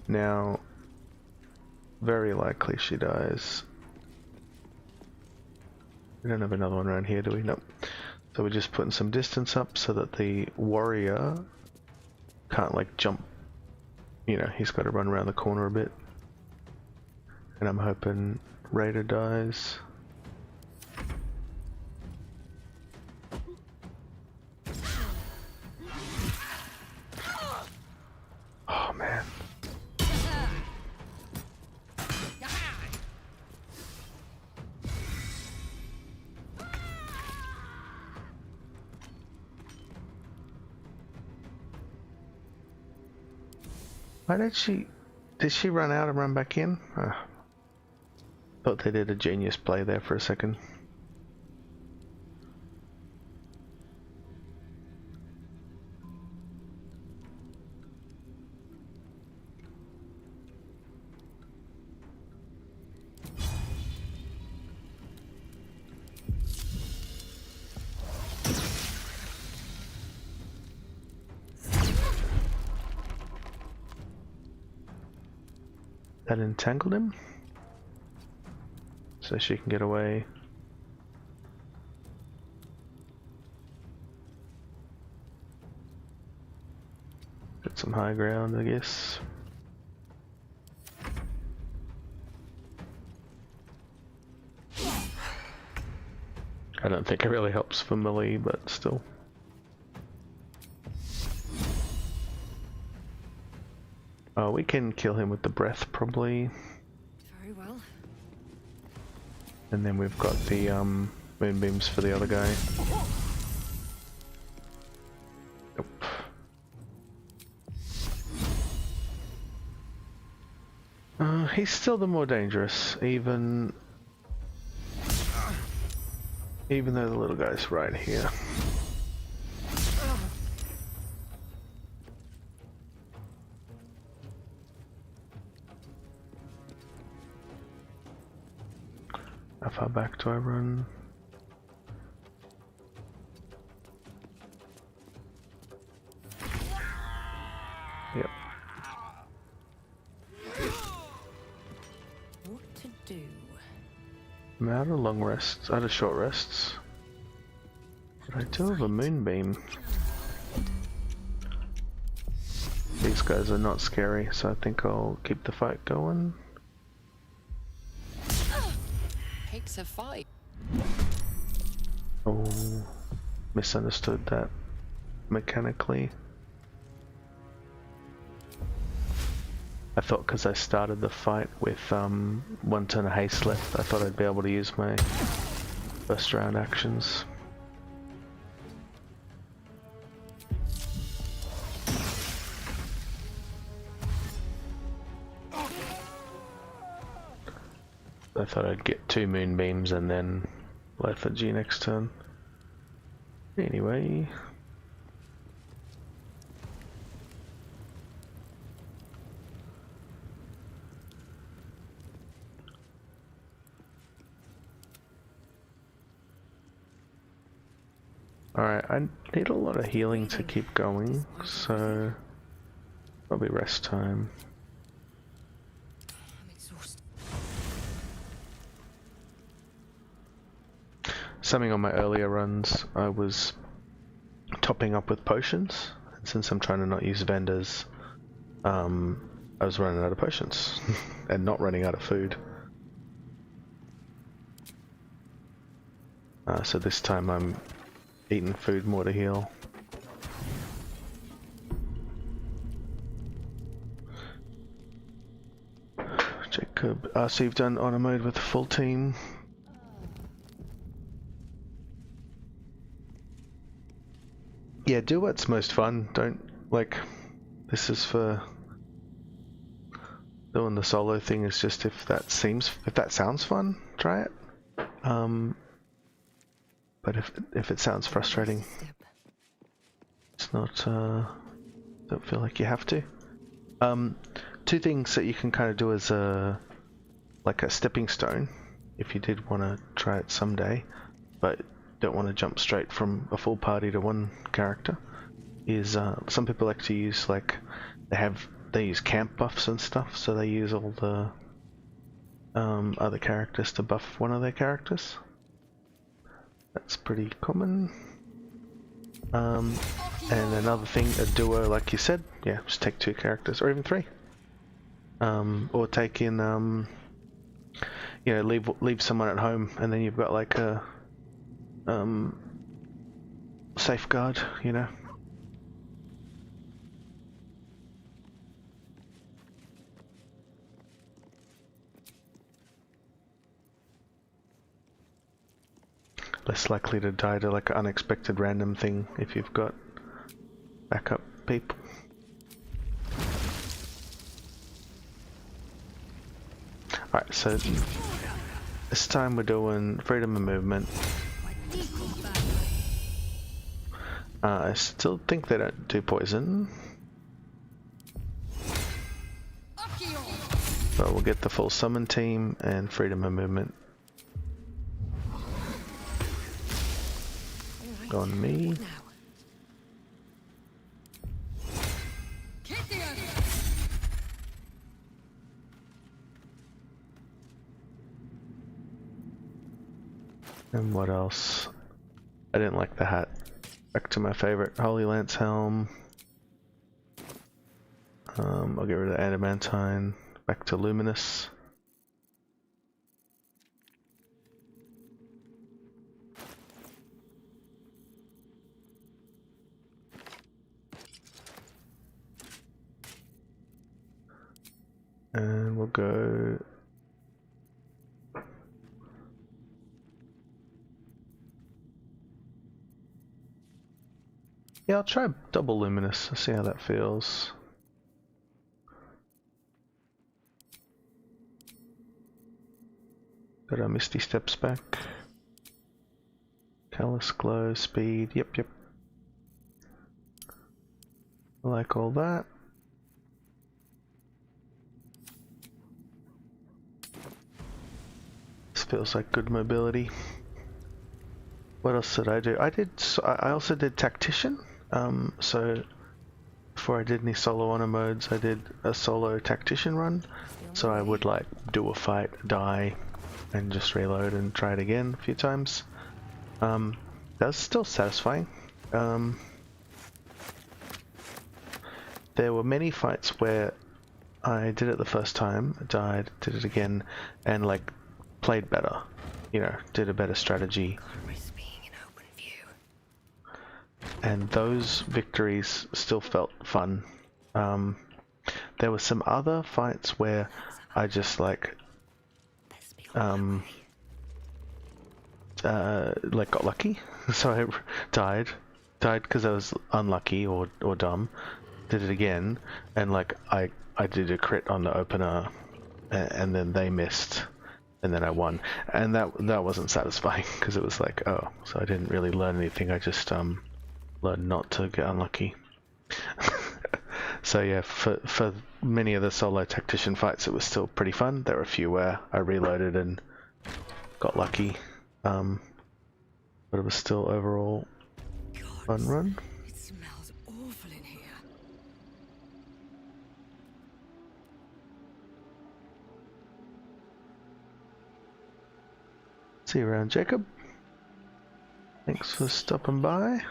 Now, very likely she dies. We don't have another one around here, do we? Nope. So we're just putting some distance up so that the warrior can't like jump, you know, he's got to run around the corner a bit. And I'm hoping Raider dies. Oh man. Why did she run out and run back in? Thought they did a genius play there for a second. That entangled him, so she can get away. Get some high ground, I guess. I don't think it really helps for melee, but still. Oh, we can kill him with the breath, probably. Very well. And then we've got the moonbeams for the other guy. Nope. He's still the more dangerous, even though the little guy's right here. How far back do I run? Yep. What to do? I'm out of long rests, out of short rests. But I do have a moonbeam. These guys are not scary, so I think I'll keep the fight going. Takes a fight. Oh, misunderstood that mechanically. I thought because I started the fight with 1 turn of haste left, I thought I'd be able to use my first round actions. I thought I'd get 2 moonbeams and then lethargy next turn. Anyway. Alright, I need a lot of healing to keep going, so probably rest time. Something on my earlier runs, I was topping up with potions, and since I'm trying to not use vendors, I was running out of potions and not running out of food. So this time I'm eating food more to heal. Jacob, so you've done honor mode with the full team. Yeah, do what's most fun. Don't, like, this is for doing the solo thing is just if that sounds fun, try it. But if it sounds frustrating, it's not, don't feel like you have to. 2 things that you can kind of do as like a stepping stone, if you did want to try it someday, but don't want to jump straight from a full party to one character, is some people like to use, like, they use camp buffs and stuff, so they use all the other characters to buff one of their characters. That's pretty common. And another thing, a duo, like you said, yeah, just take 2 characters, or even 3. Or take in, you know, leave someone at home, and then you've got like a safeguard, you know. Less likely to die to like an unexpected random thing if you've got backup people. Alright, so this time we're doing freedom of movement. I still think they don't do poison, but we'll get the full summon team and freedom of movement. On me. And what else? I didn't like the hat. Back to my favorite Holy Lance helm. I'll get rid of the adamantine. Back to luminous. And we'll go. Yeah, I'll try double luminous. See how that feels. Got our Misty Steps back. Callous Glow, speed. Yep. I like all that. This feels like good mobility. What else did I do? I also did Tactician. So before I did any solo honor modes, I did a solo Tactician run. So I would like do a fight, die, and just reload and try it again a few times. That was still satisfying. There were many fights where I did it the first time, died, did it again, and like played better. You know, did a better strategy. And those victories still felt fun. There were some other fights where I just like got lucky, so I died because I was unlucky or dumb. Did it again, and like I did a crit on the opener, and then they missed, and then I won, and that wasn't satisfying because it was like, oh, so I didn't really learn anything. I just learned not to get unlucky. So yeah, for many of the solo tactician fights, it was still pretty fun. There were a few where I reloaded and got lucky, but it was still overall fun run. It smells awful in here. See you around, Jacob. Thanks for stopping by.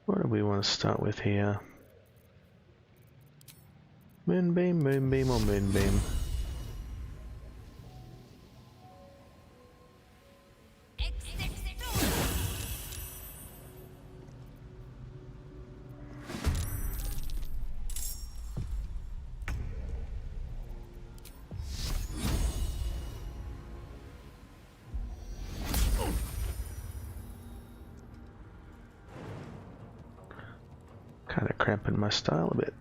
What do we want to start with here? Moonbeam, moonbeam, or moonbeam? Kind of cramping my style a bit.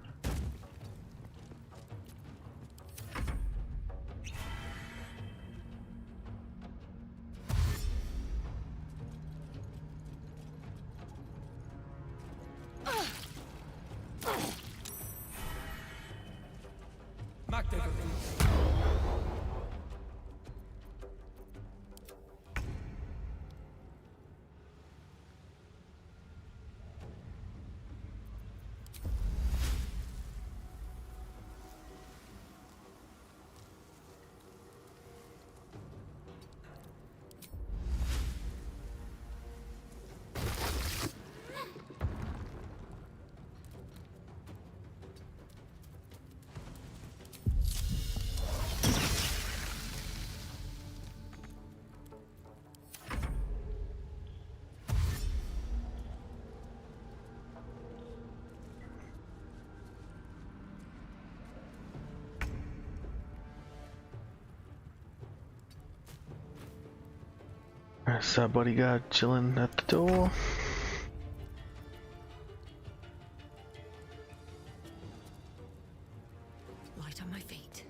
There's our bodyguard chilling at the door. Light on my feet.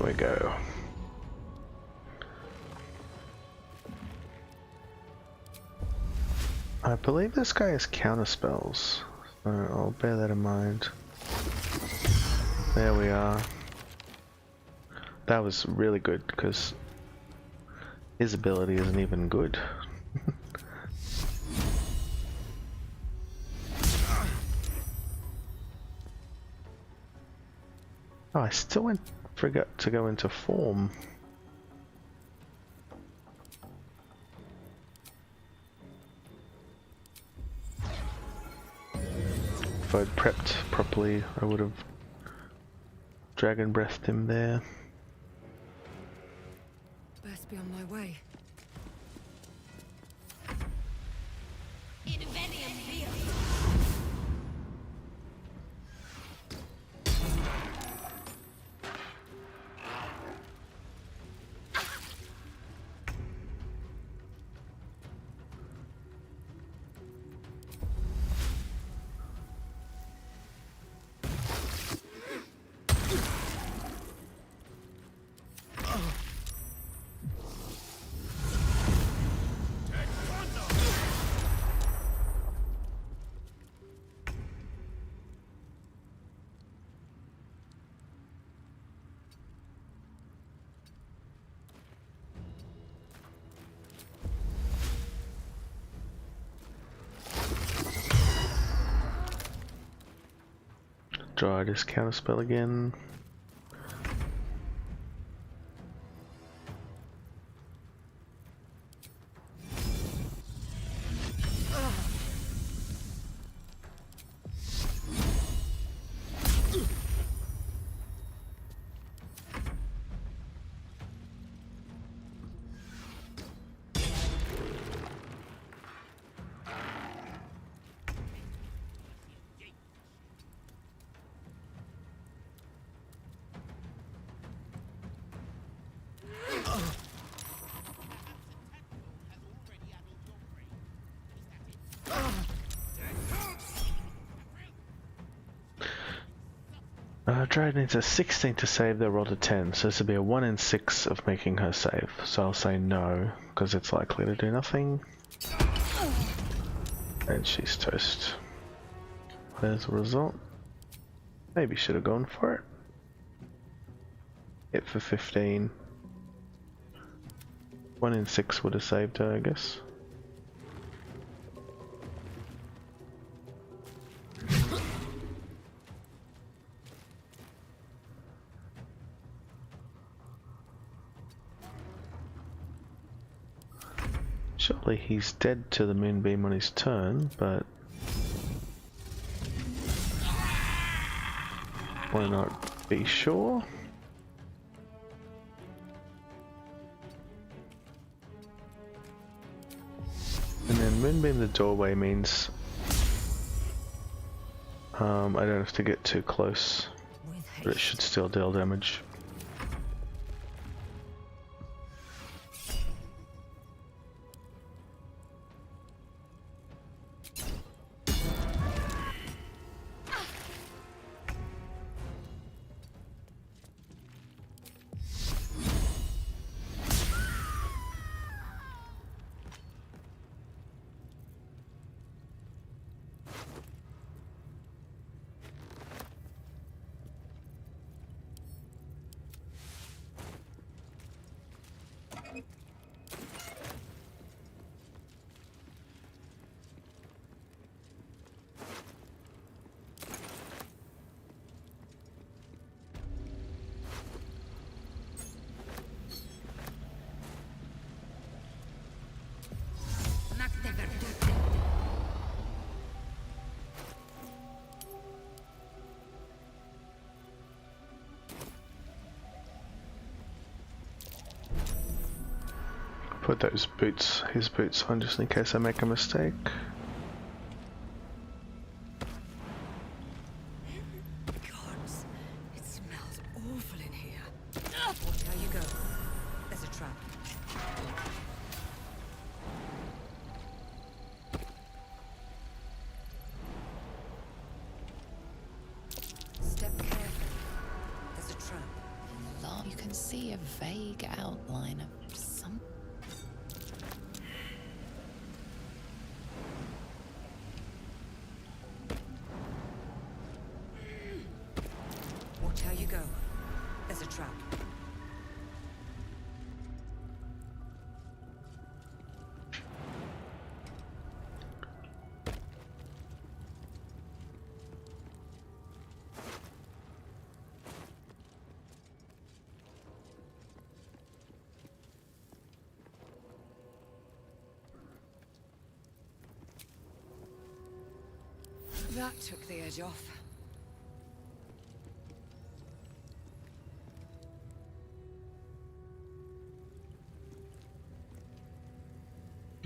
we go. I believe this guy has counter spells, so I'll bear that in mind. There we are. That was really good because his ability isn't even good. Oh, I still forgot to go into form. If I'd prepped properly, I would have dragon breathed him there. Best be on my way. Tried his counterspell again. Druid needs a 16 to save, they rolled a 10, so this would be a 1 in 6 of making her save. So I'll say no, because it's likely to do nothing. And she's toast. There's the result. Maybe should have gone for it. Hit for 15. 1 in 6 would have saved her, I guess. Surely he's dead to the moonbeam on his turn, but why not be sure? And then moonbeam the doorway means I don't have to get too close, but it should still deal damage. Put those boots, his boots on just in case I make a mistake. Gods, it smells awful in here. Watch how you go. There's a trap. Step carefully. There's a trap. You can a vague outline of some. Watch how you go. There's a trap. That took the edge off.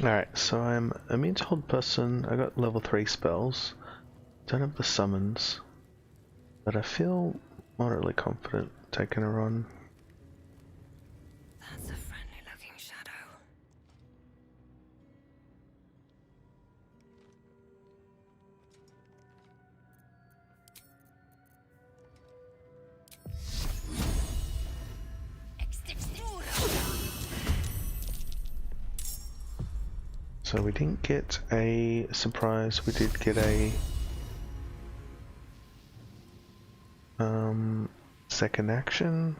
Alright, so I'm immune to hold person. I got level 3 spells. Don't have the summons. But I feel moderately confident taking her on. That's a friendly looking shadow. So we didn't get a surprise, we did get a second action.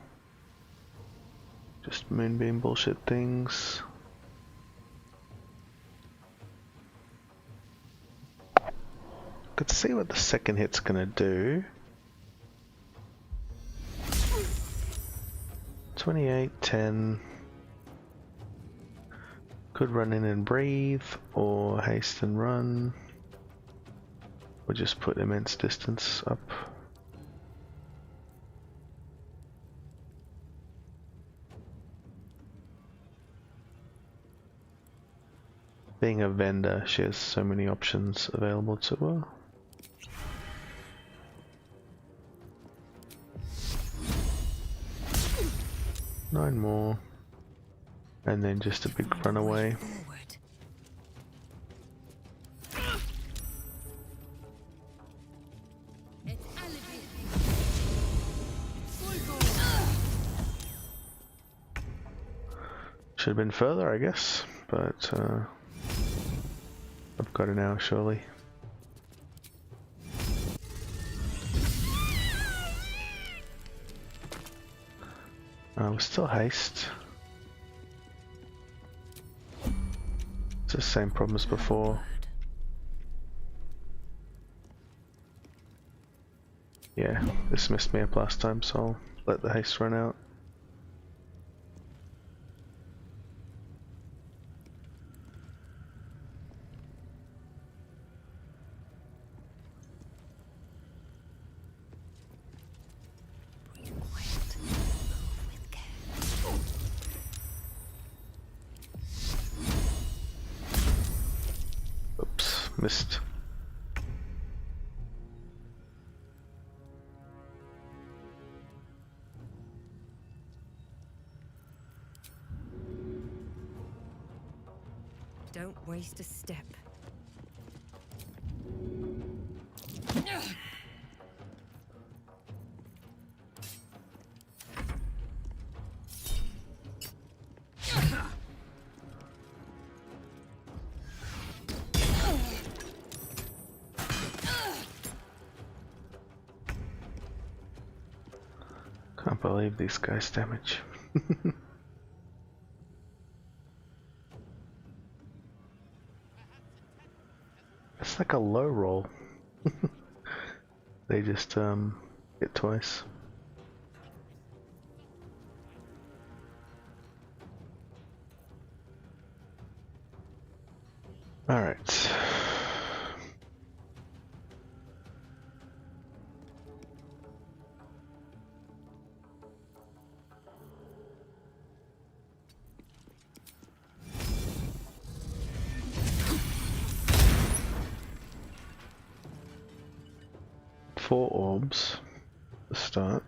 Just moonbeam bullshit things. Let's see what the second hit's gonna do. 28, 10. Could run in and breathe, or haste and run. Or just put immense distance up. Being a vendor, she has so many options available to her. Nine more. And then just a big runaway. Should have been further, I guess, but I've got an hour surely. We're still haste. It's the same problem as before. Yeah, this messed me up last time, so I'll let the haste run out. Oops, missed. Don't waste a step. Can't believe these guys' damage. It's like a low roll. They just hit twice. All right. Four orbs to start.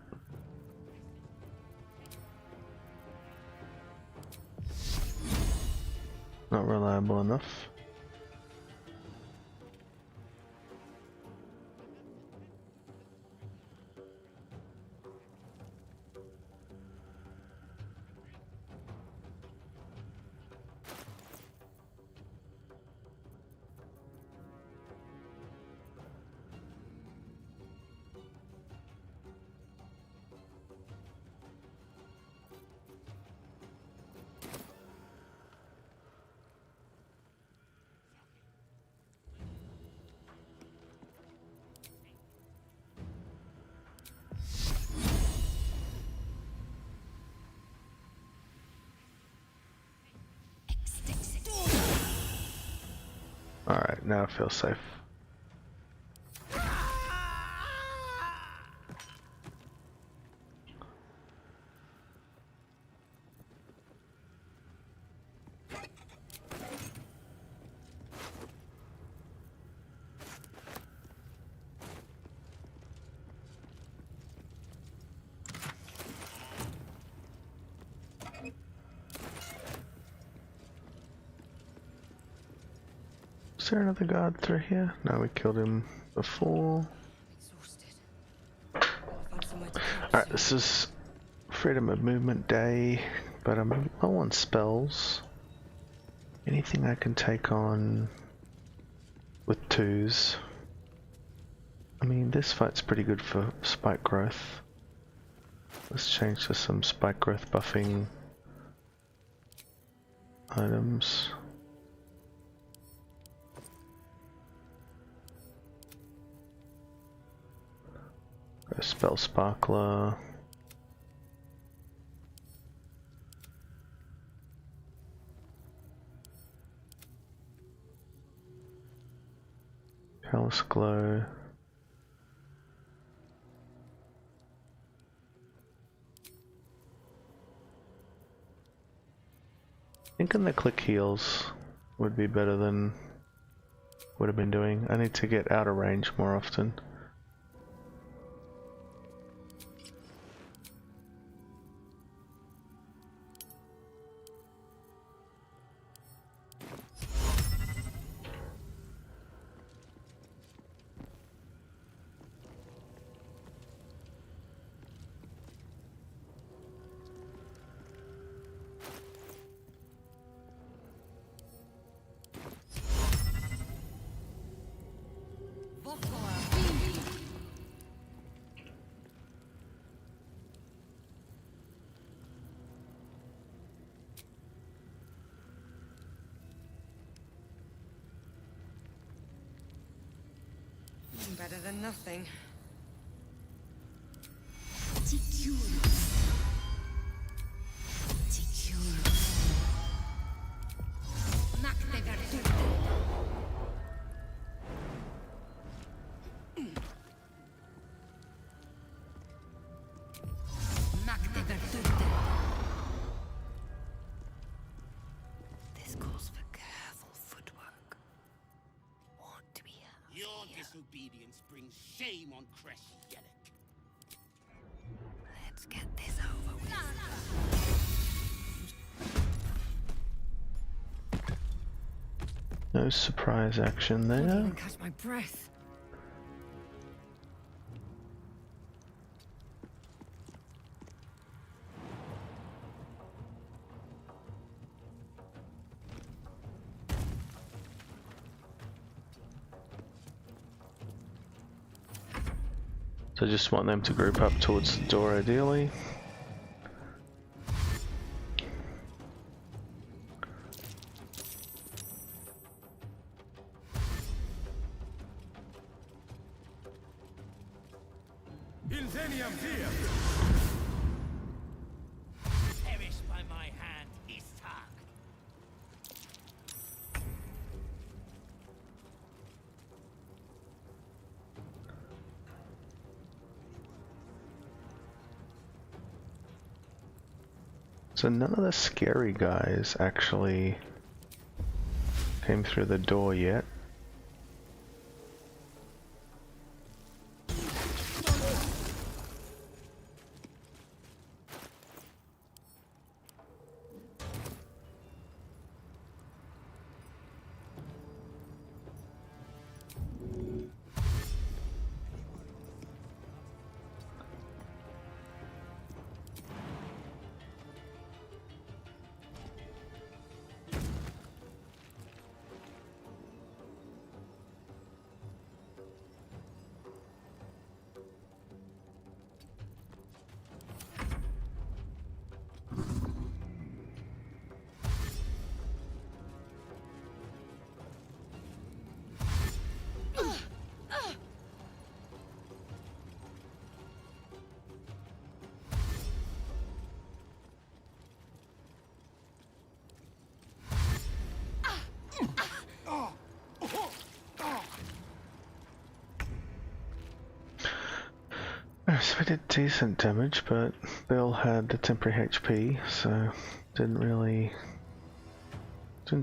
Not reliable enough. Alright, now I feel safe. Is there another guard through here? No, we killed him before. Exhausted. I'll find somewhere to camp Alright, soon. this is freedom of movement day, but I want spells. Anything I can take on with 2s. I mean, this fight's pretty good for spike growth. Let's change to some spike growth buffing items. A spell sparkler. Callous glow. Thinking the click heals would be better than would have been doing. I need to get out of range more often. Better than nothing. This calls for careful footwork. What do we have? Your disobedience brings shame on Creche Yellek. Let's get this over with. No surprise action Can't there. even catch my breath. So just want them to group up towards the door ideally. Perish by my hand, Ishtar. So none of the scary guys actually came through the door yet. so we did decent damage, but they all had the temporary HP, so didn't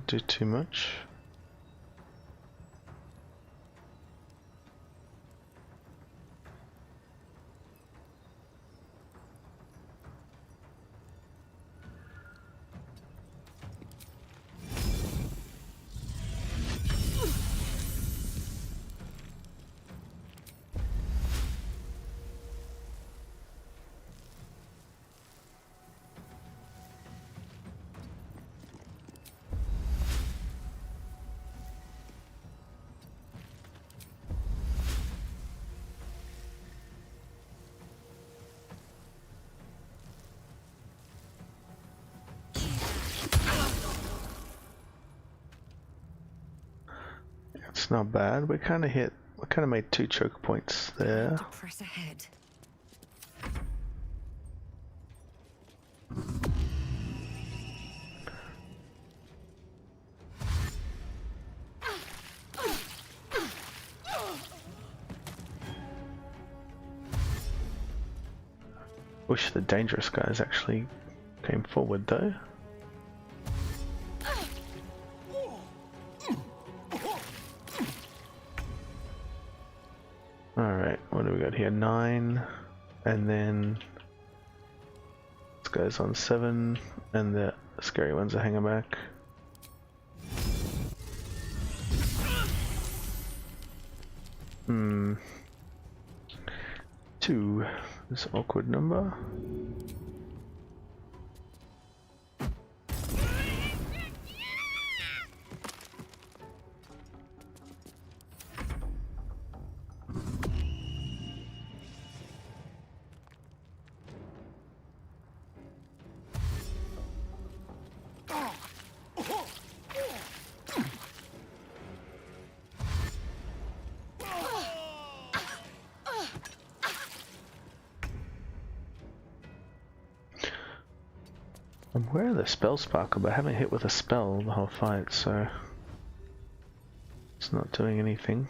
do too much. It's not bad. We kind of made 2 choke points there. To press ahead. Wish the dangerous guys actually came forward though. Alright, what do we got here? 9, and then this guy's on 7, and the scary ones are hanging back. Hmm. 2. This awkward number. I'm aware of the spell sparkle, but I haven't hit with a spell the whole fight, so it's not doing anything.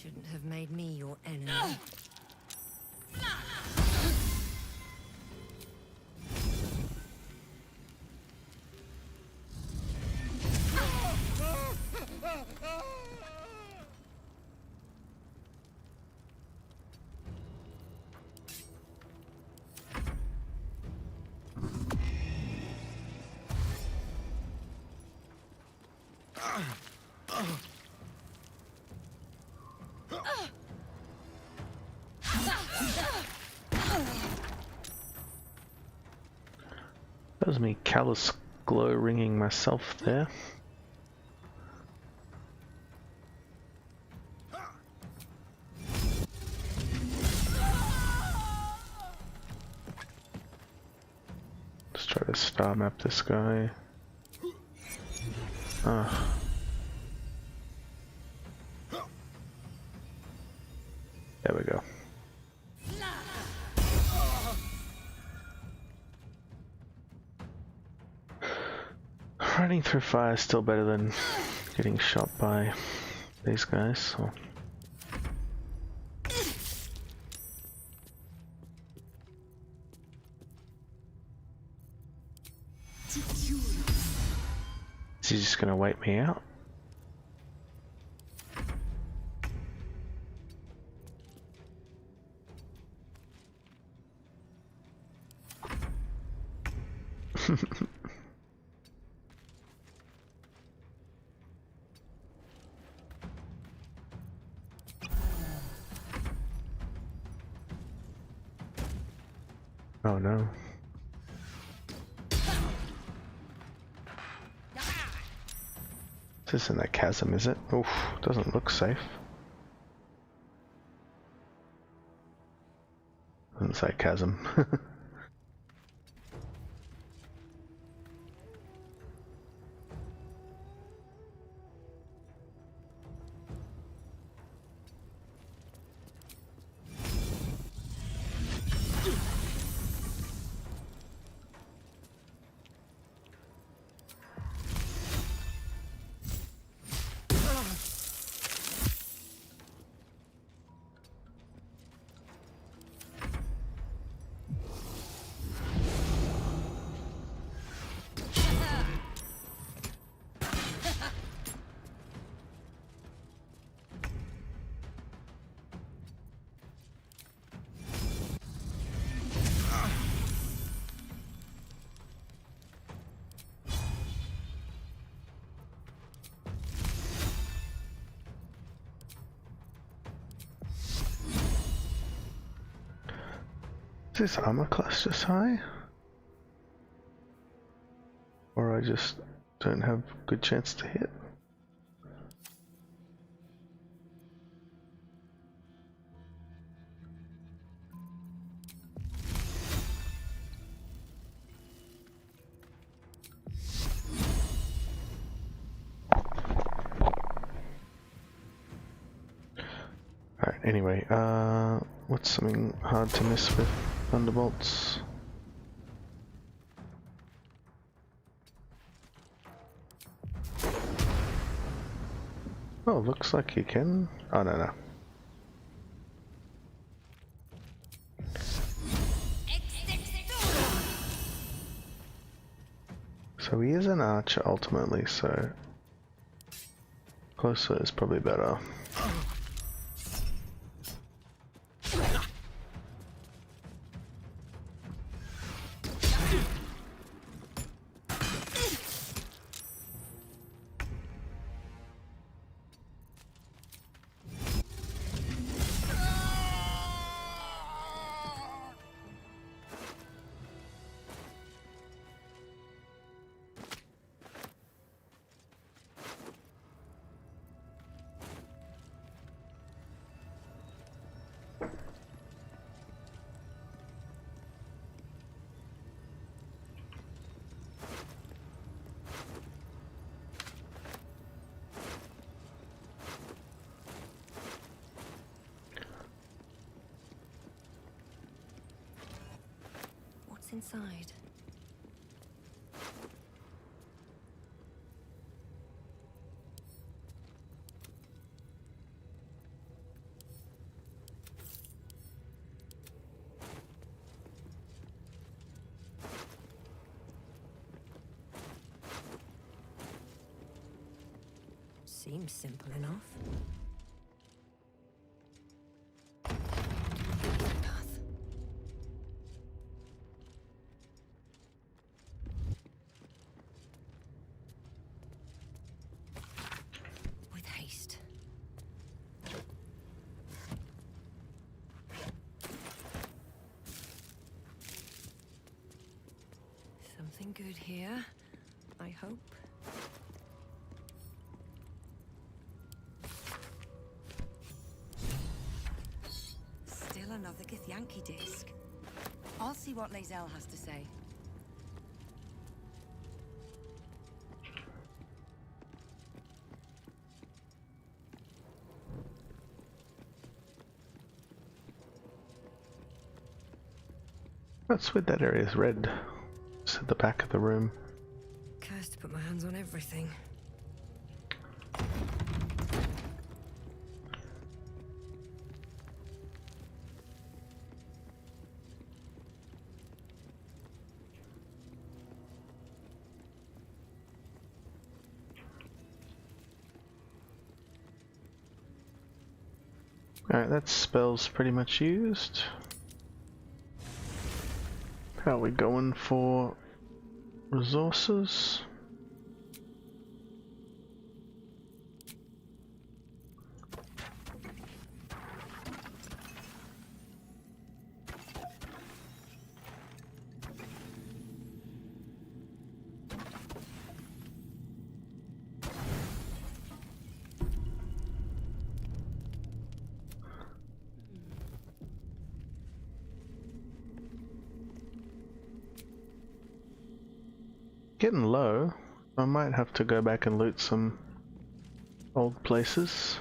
Shouldn't have made me your enemy. That was me callous glow ringing myself there. Let's try to star map this guy. Ah. There we go. Running through fire is still better than getting shot by these guys. So. Is he just gonna wait me out? Oh no. This isn't a chasm, is it? Oof, doesn't look safe. Doesn't say chasm. Is this armor class just high? Or I just don't have a good chance to hit? Alright, anyway, what's something hard to miss with Thunderbolts? Oh, looks like you can. Oh, no. So he is an archer ultimately, so closer is probably better. Inside. Seems simple enough. Something good here, I hope. Still another Githyanki disc. I'll see what Lae'zel has to say. What's with that area is red? It's at the back of the room. Cursed to put my hands on everything. Alright, that spell's pretty much used. How are we going for resources? Getting low. I might have to go back and loot some old places.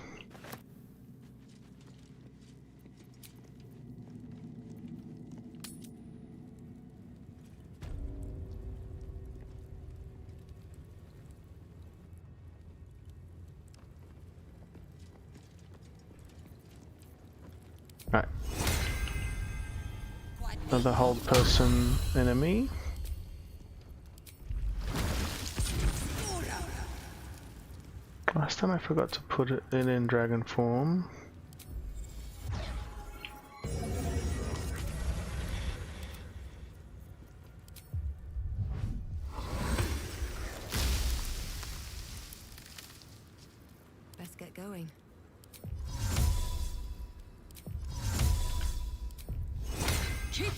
Right. Another hold person enemy. Last time I forgot to put it in dragon form. Let's get going. Softer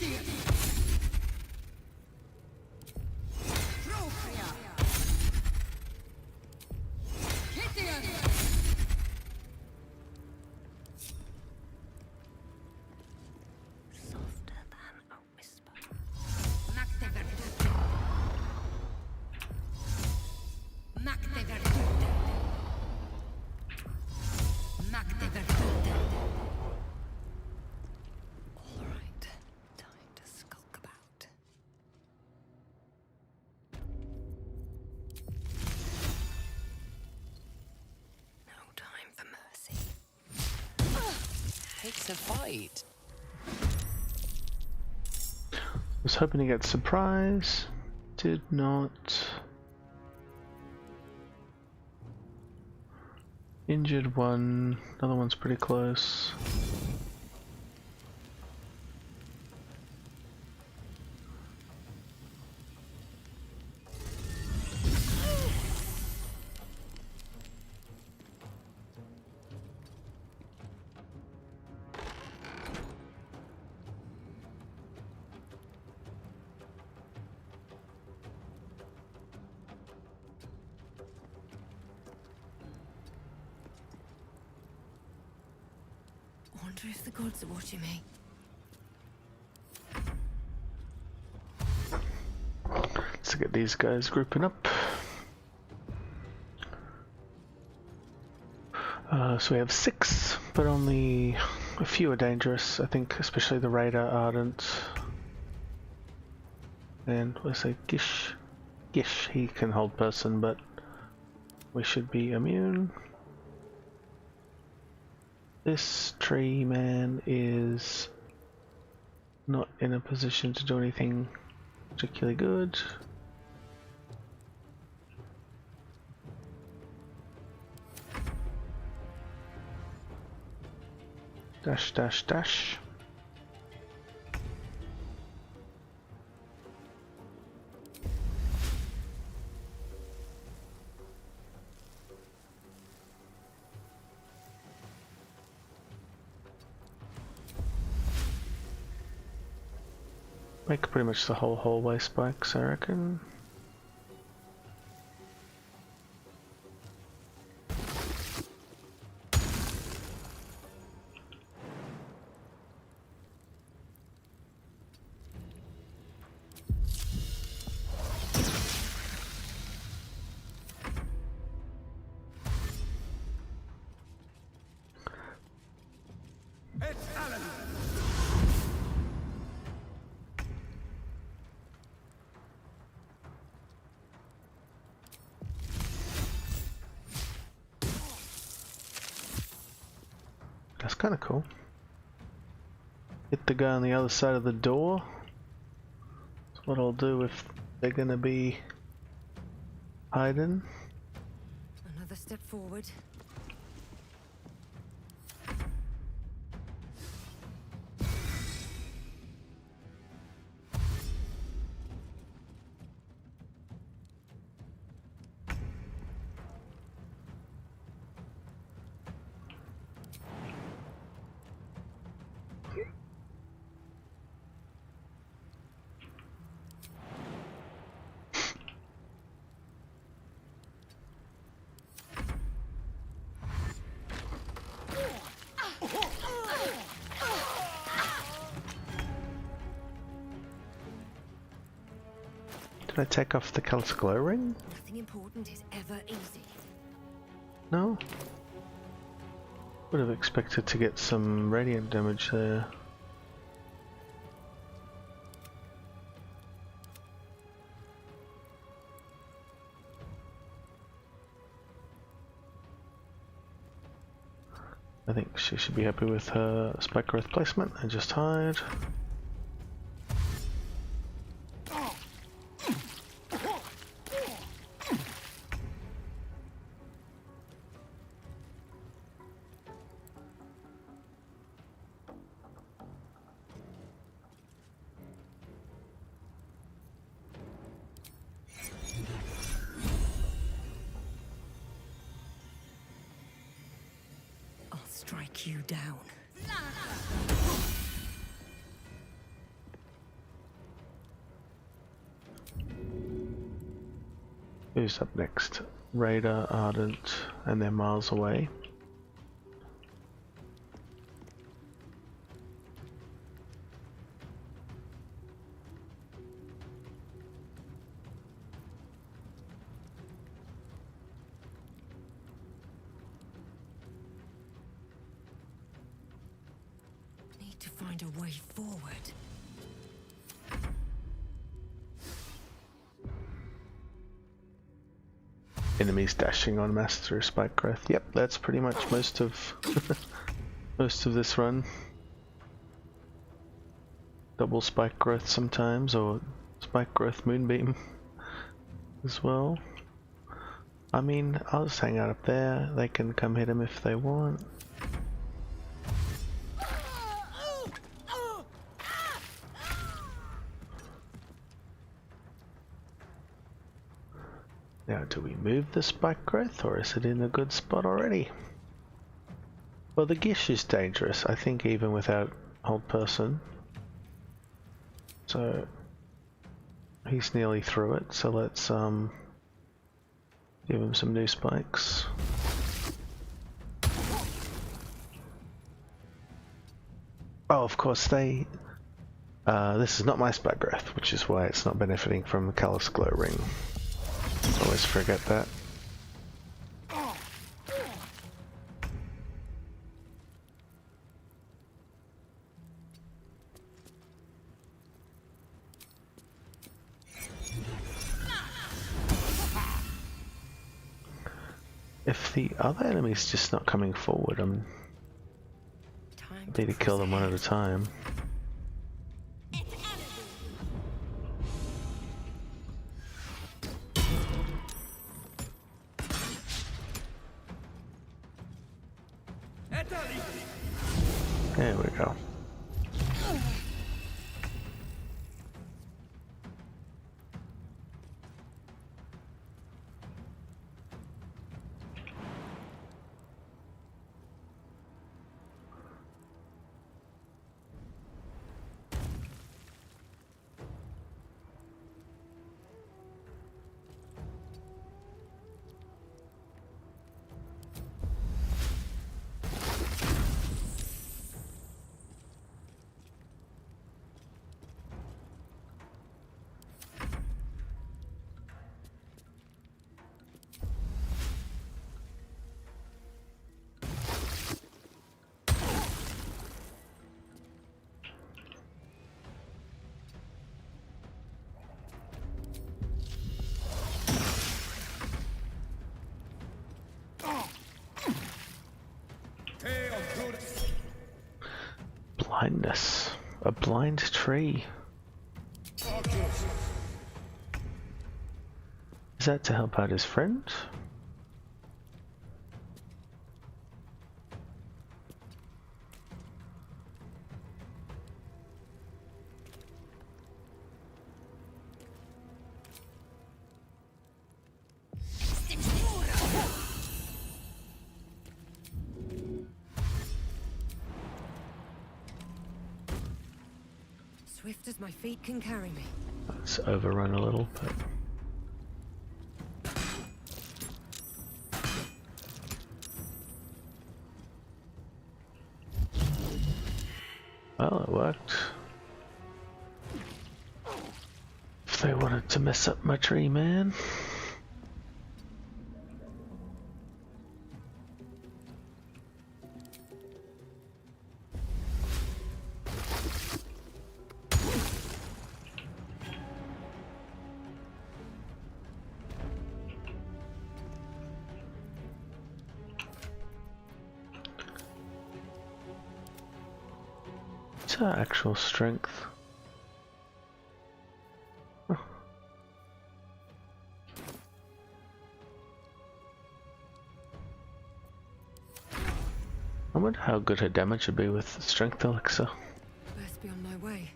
than a whisper. All right, time to skulk about. No time for mercy. Takes a fight. Was hoping to get surprise. Did not. Injured one. Another one's pretty close. Wonder if the gods are watching me. Let's get these guys grouping up. So we have 6, but only a few are dangerous. I think especially the Raider, Ardent, and what I say, Gish. Gish, he can hold person, but we should be immune. This tree man is not in a position to do anything particularly good. Dash, dash, dash. Make pretty much the whole hallway spikes, I reckon. That's kind of cool. Hit the guy on the other side of the door. That's what I'll do if they're gonna be hiding. Another step forward. Did I take off the Callous Glow Ring? Nothing important is ever easy. No? Would have expected to get some radiant damage there. I think she should be happy with her Spike Growth placement and just hide. I'll strike you down. Who's up next? Raider, Ardent, and they're miles away. Need to find a way forward. Enemies dashing on Master Spike Growth. Yep, that's pretty much most of most of this run. Double Spike Growth sometimes, or Spike Growth Moonbeam as well. I mean, I'll just hang out up there. They can come hit him if they want. Now, do we move the spike growth, or is it in a good spot already? Well, the Gish is dangerous, I think, even without Hold Person. So, he's nearly through it, so let's give him some new spikes. Oh, of course, they... this is not my spike growth, which is why it's not benefiting from the Callous Glow Ring. Always forget that. If the other enemy's just not coming forward, I'm happy to kill them one at a time. There we go. Blindness. A blind tree. Is that to help out his friend? Swift as my feet can carry me. Let's overrun a little, but... Well, it worked. If they wanted to mess up my tree, man. What's our actual strength? Huh. I wonder how good her damage would be with strength elixir. Best be on my way.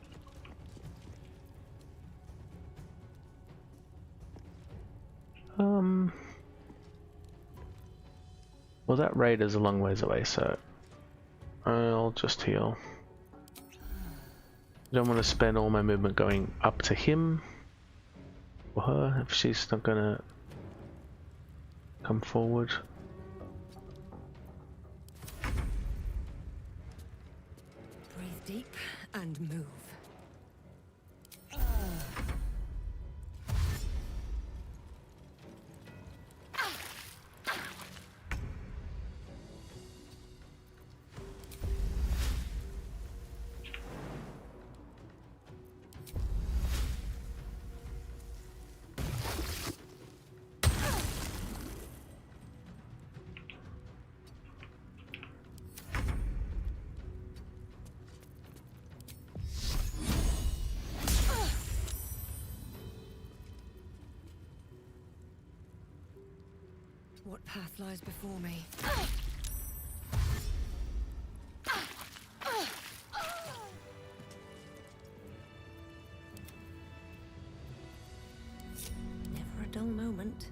Well, that raid is a long ways away, so I'll just heal. I don't want to spend all my movement going up to him or her if she's not gonna come forward. Breathe deep and move. What path lies before me? Never a dull moment.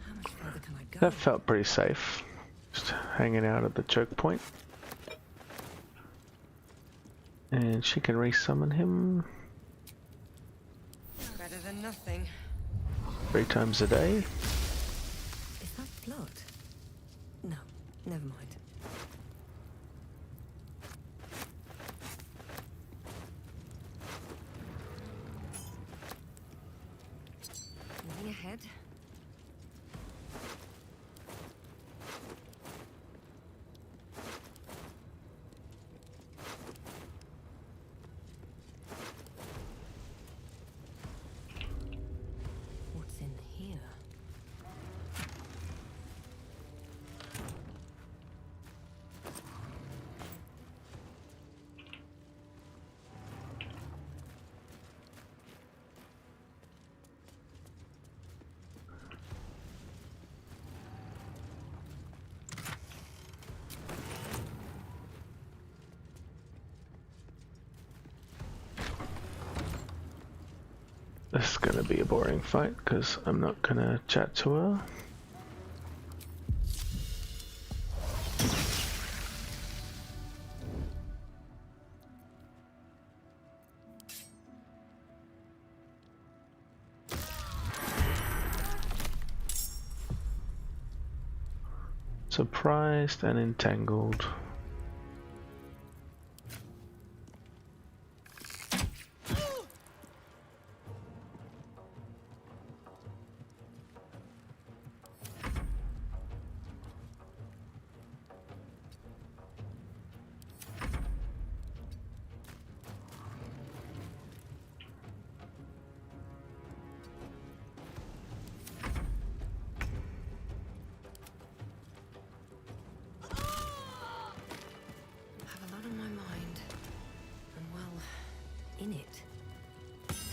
How much further can I go? That felt pretty safe. Just hanging out at the choke point. And she can resummon him Better than nothing. 3 times a day. Is that blood? No, never mind. Moving ahead. What's in here? This is gonna be a boring fight because I'm not gonna chat to her. Surprised and entangled.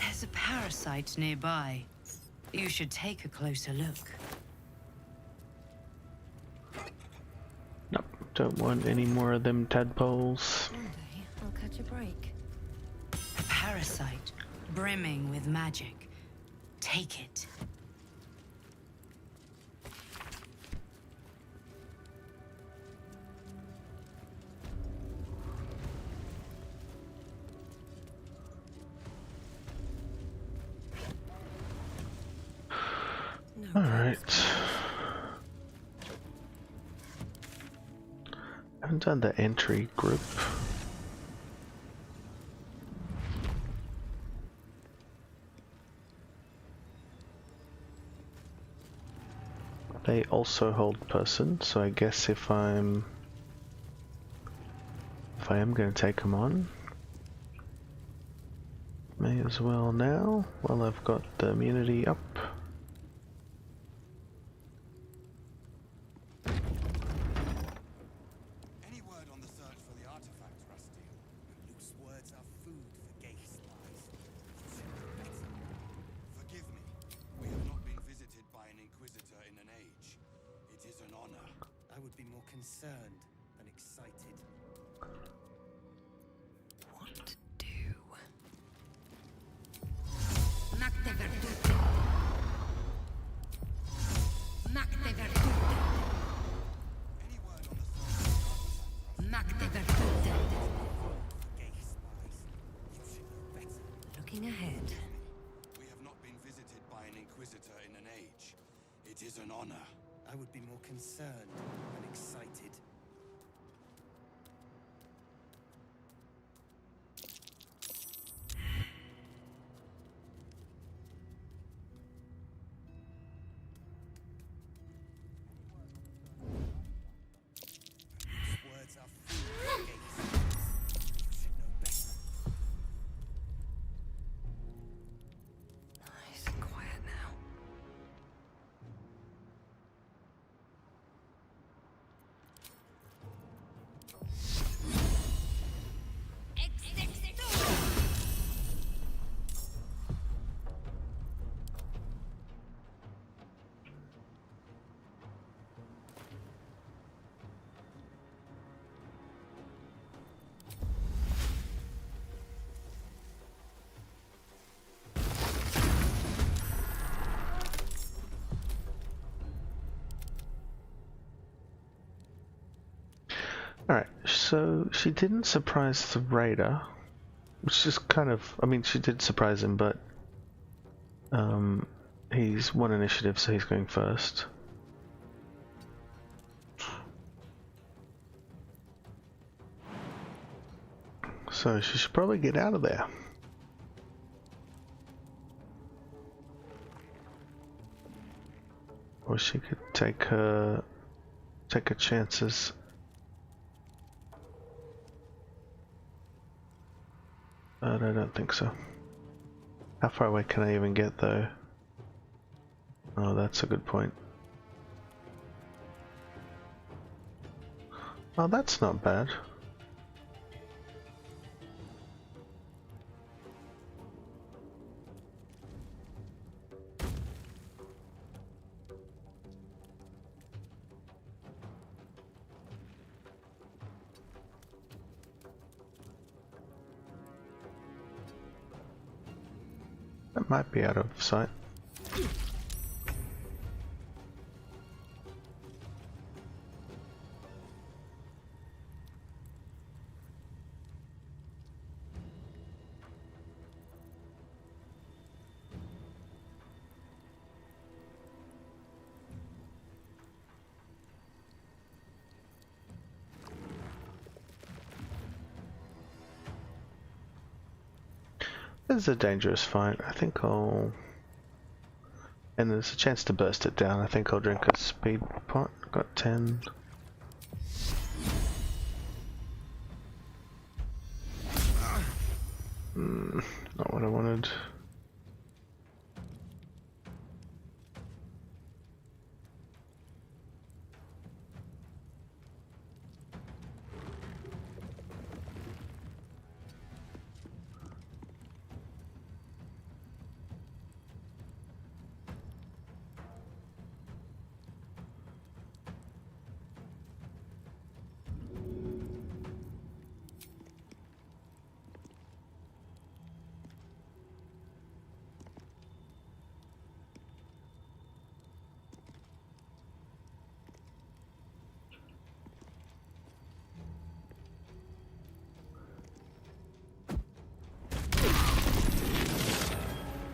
There's a parasite nearby. You should take a closer look. Nope, don't want any more of them tadpoles. One day, I'll catch a break. A parasite brimming with magic. Take it. Alright. I haven't done the entry group. They also hold person, so I guess if I am going to take them on, may as well now while I've got the immunity up. Any word on the search for the artifact, Rusty? Loose words are food for gay spies. Forgive me. We have not been visited by an Inquisitor in an age. It is an honor. I would be more concerned than excited. What to do? Any word on the search for the artifact, Rusty? Gay spies. You should know better. Looking ahead. We have not been visited by an Inquisitor in an age. It is an honor. I would be more concerned than excited. These words are full of gaze. You should know better. Nice and quiet now. Alright, so she didn't surprise the raider, which is kind of, I mean, she did surprise him, but he's won initiative, so he's going first. So she should probably get out of there. Or she could take her chances. But I don't think so. How far away can I even get though? Oh, that's a good point. Oh, that's not bad. That might be out of sight. This is a dangerous fight. I think I'll... And there's a chance to burst it down. I think I'll drink a speed pot. Got 10. Not what I wanted.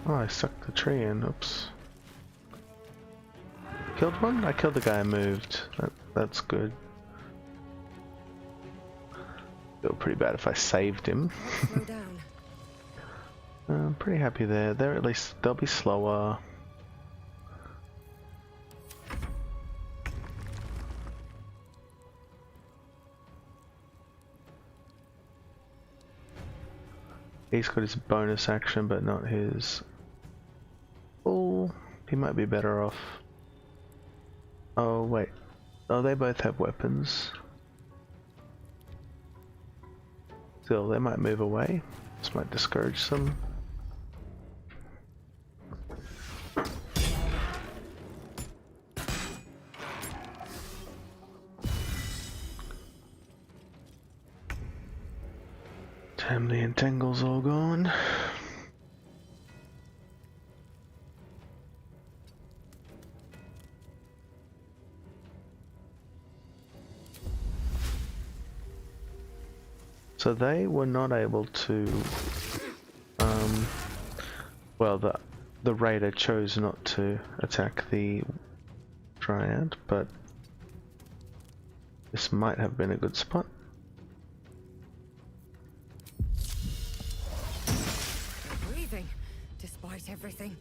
Oh, I sucked the tree in. Oops. Killed one? I killed the guy and moved. That's good. Feel pretty bad if I saved him. Slow down. I'm pretty happy there. They're at least, they'll be slower. He's got his bonus action, but not his... Oh, he might be better off. Oh, wait. Oh, they both have weapons. Still, they might move away. This might discourage them. Damn, the entangle's all gone. So they were not able to, well, the raider chose not to attack the Dryad, but this might have been a good spot. Breathing, despite everything.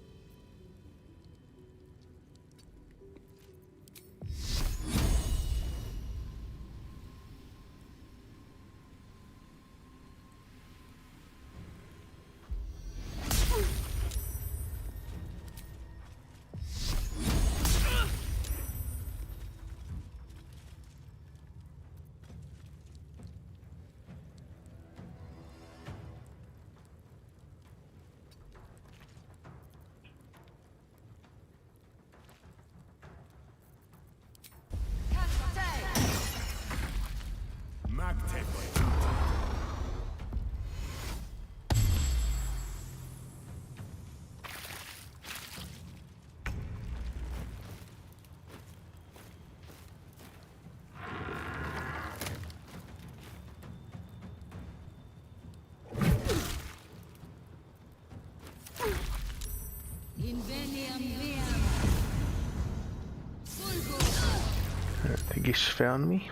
I think he's found me.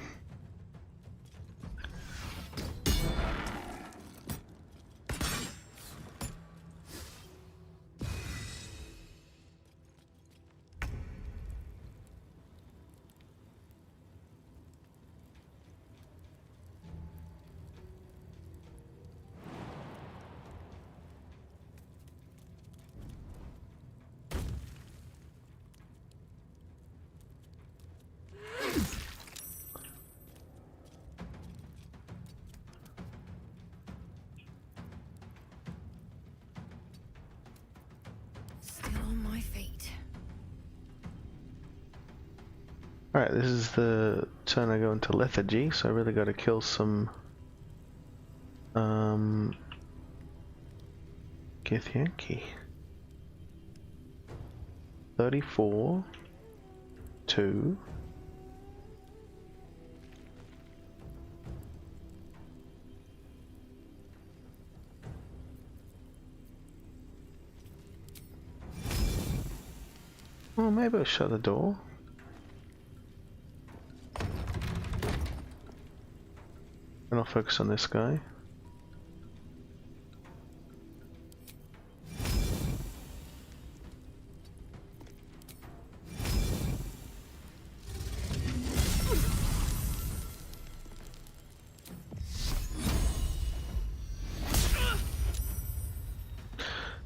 Alright, this is the turn I go into lethargy, so I really got to kill some Githyanki. 34 2 Oh, maybe I'll shut the door. And I'll focus on this guy.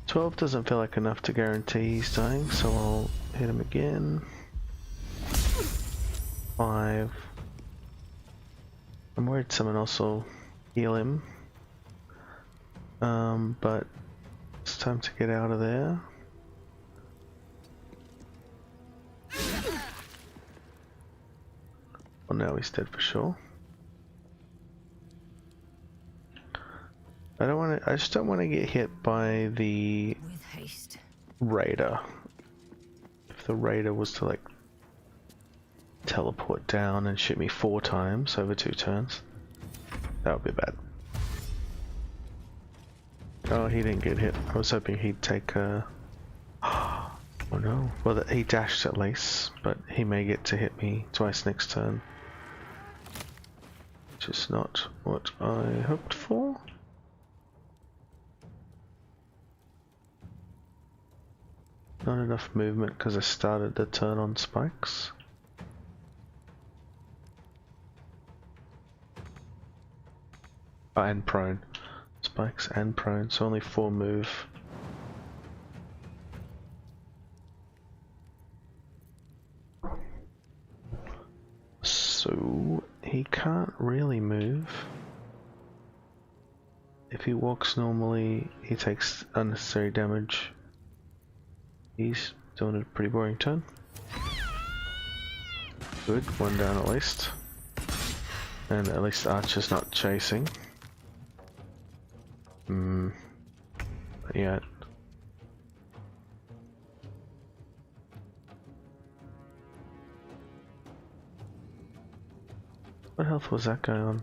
$12 doesn't feel like enough to guarantee he's dying, so I'll hit him again. 5. I'm worried someone else will heal him, but it's time to get out of there. Well, now he's dead for sure. I just don't want to get hit by the raider. If the raider was to like teleport down and shoot me 4 times over 2 turns, that would be bad. Oh, he didn't get hit. I was hoping he'd take a... Oh no. Well, he dashed at least, but he may get to hit me twice next turn. Which is not what I hoped for. Not enough movement because I started the turn on spikes. And prone. Spikes and prone, so only 4 move. So he can't really move. If he walks normally, he takes unnecessary damage. He's doing a pretty boring turn. Good, 1 down at least. And at least Archer's not chasing. Not yet. What health was that guy on?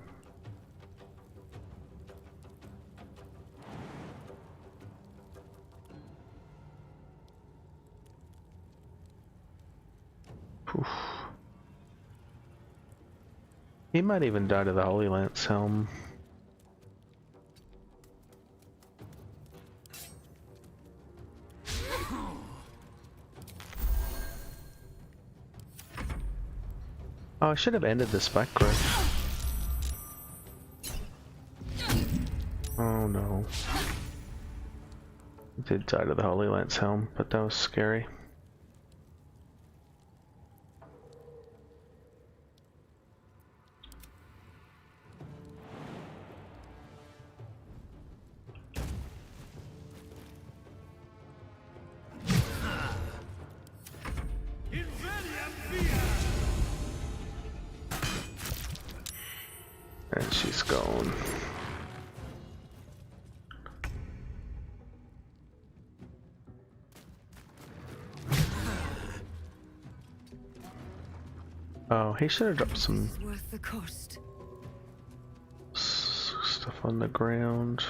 Oof. He might even die to the Holy Lance Helm. Oh, I should have ended the spike growth. Oh no. I did die to the Holy Lance Helm, but that was scary. And she's gone. Oh, he should have dropped some Worth the cost. stuff on the ground.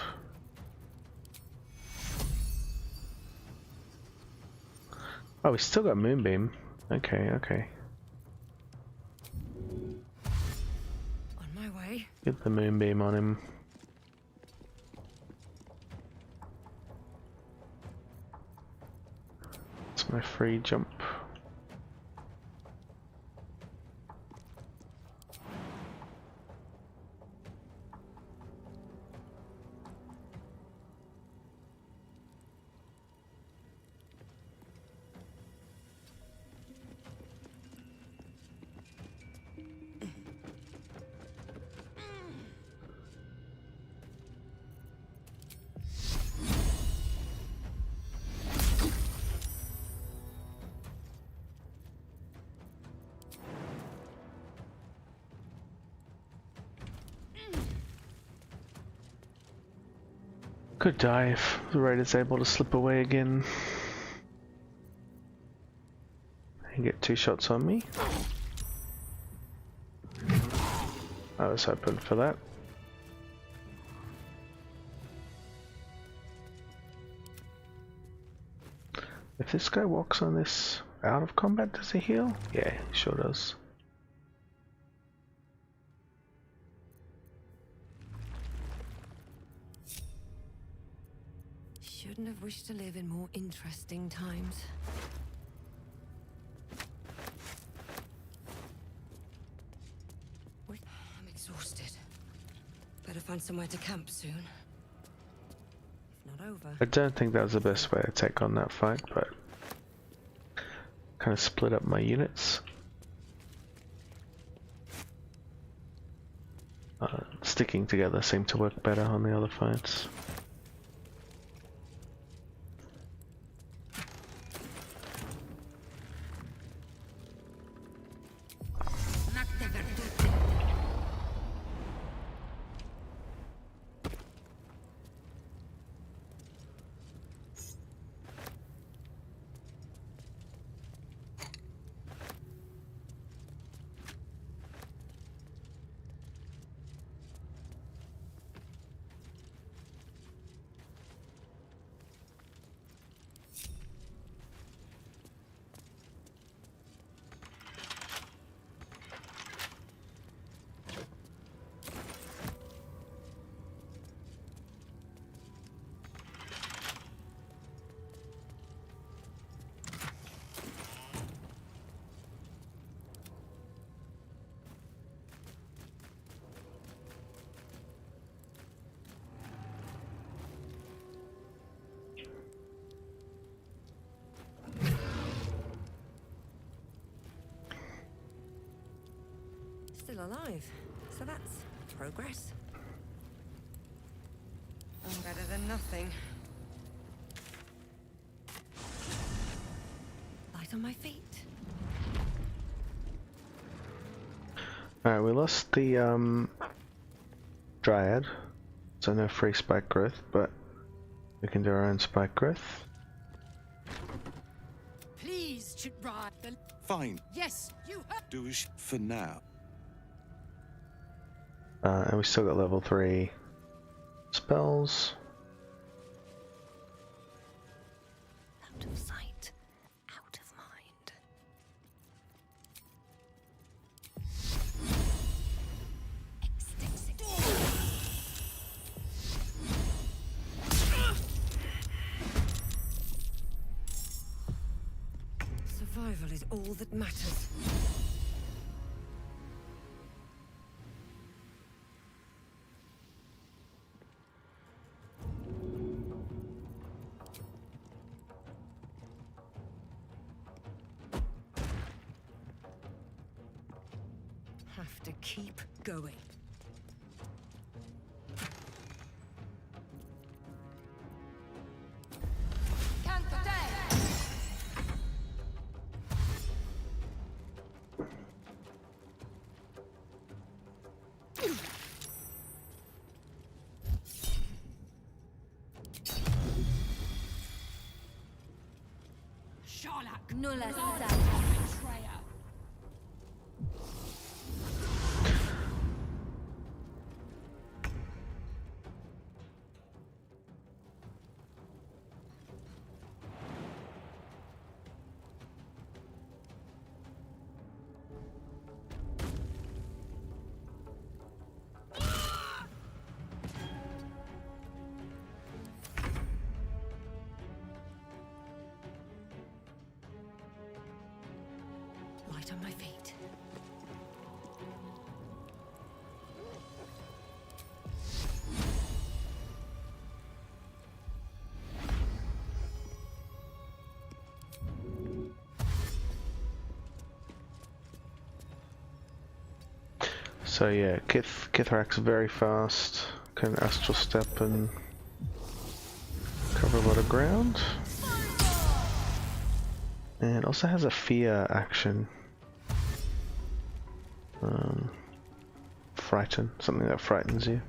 Oh, we still got Moonbeam. Okay, okay. On my way. Get the Moonbeam on him. It's my free jump. Could die if the Raider's able to slip away again. And get 2 shots on me. I was hoping for that. If this guy walks on this out of combat, does he heal? Yeah, he sure does. Shouldn't have wished to live in more interesting times. I'm exhausted. Better find somewhere to camp soon. If not over. I don't think that was the best way to take on that fight, but kind of split up my units. Sticking together seemed to work better on the other fights. Still alive, so that's progress. Better than nothing. Light on my feet. Alright, we lost the Dryad, so no free spike growth, but we can do our own spike growth. Please, Ch'r'ai. Fine. Yes, you have. Do as for now. And we still got level 3 spells. Out of sight, out of mind. is all that matters. Have to keep going. Nulla sal. Light on my feet. So yeah, Kithrak's very fast, can astral step and cover a lot of ground. And also has a fear action. Frighten, something that frightens you.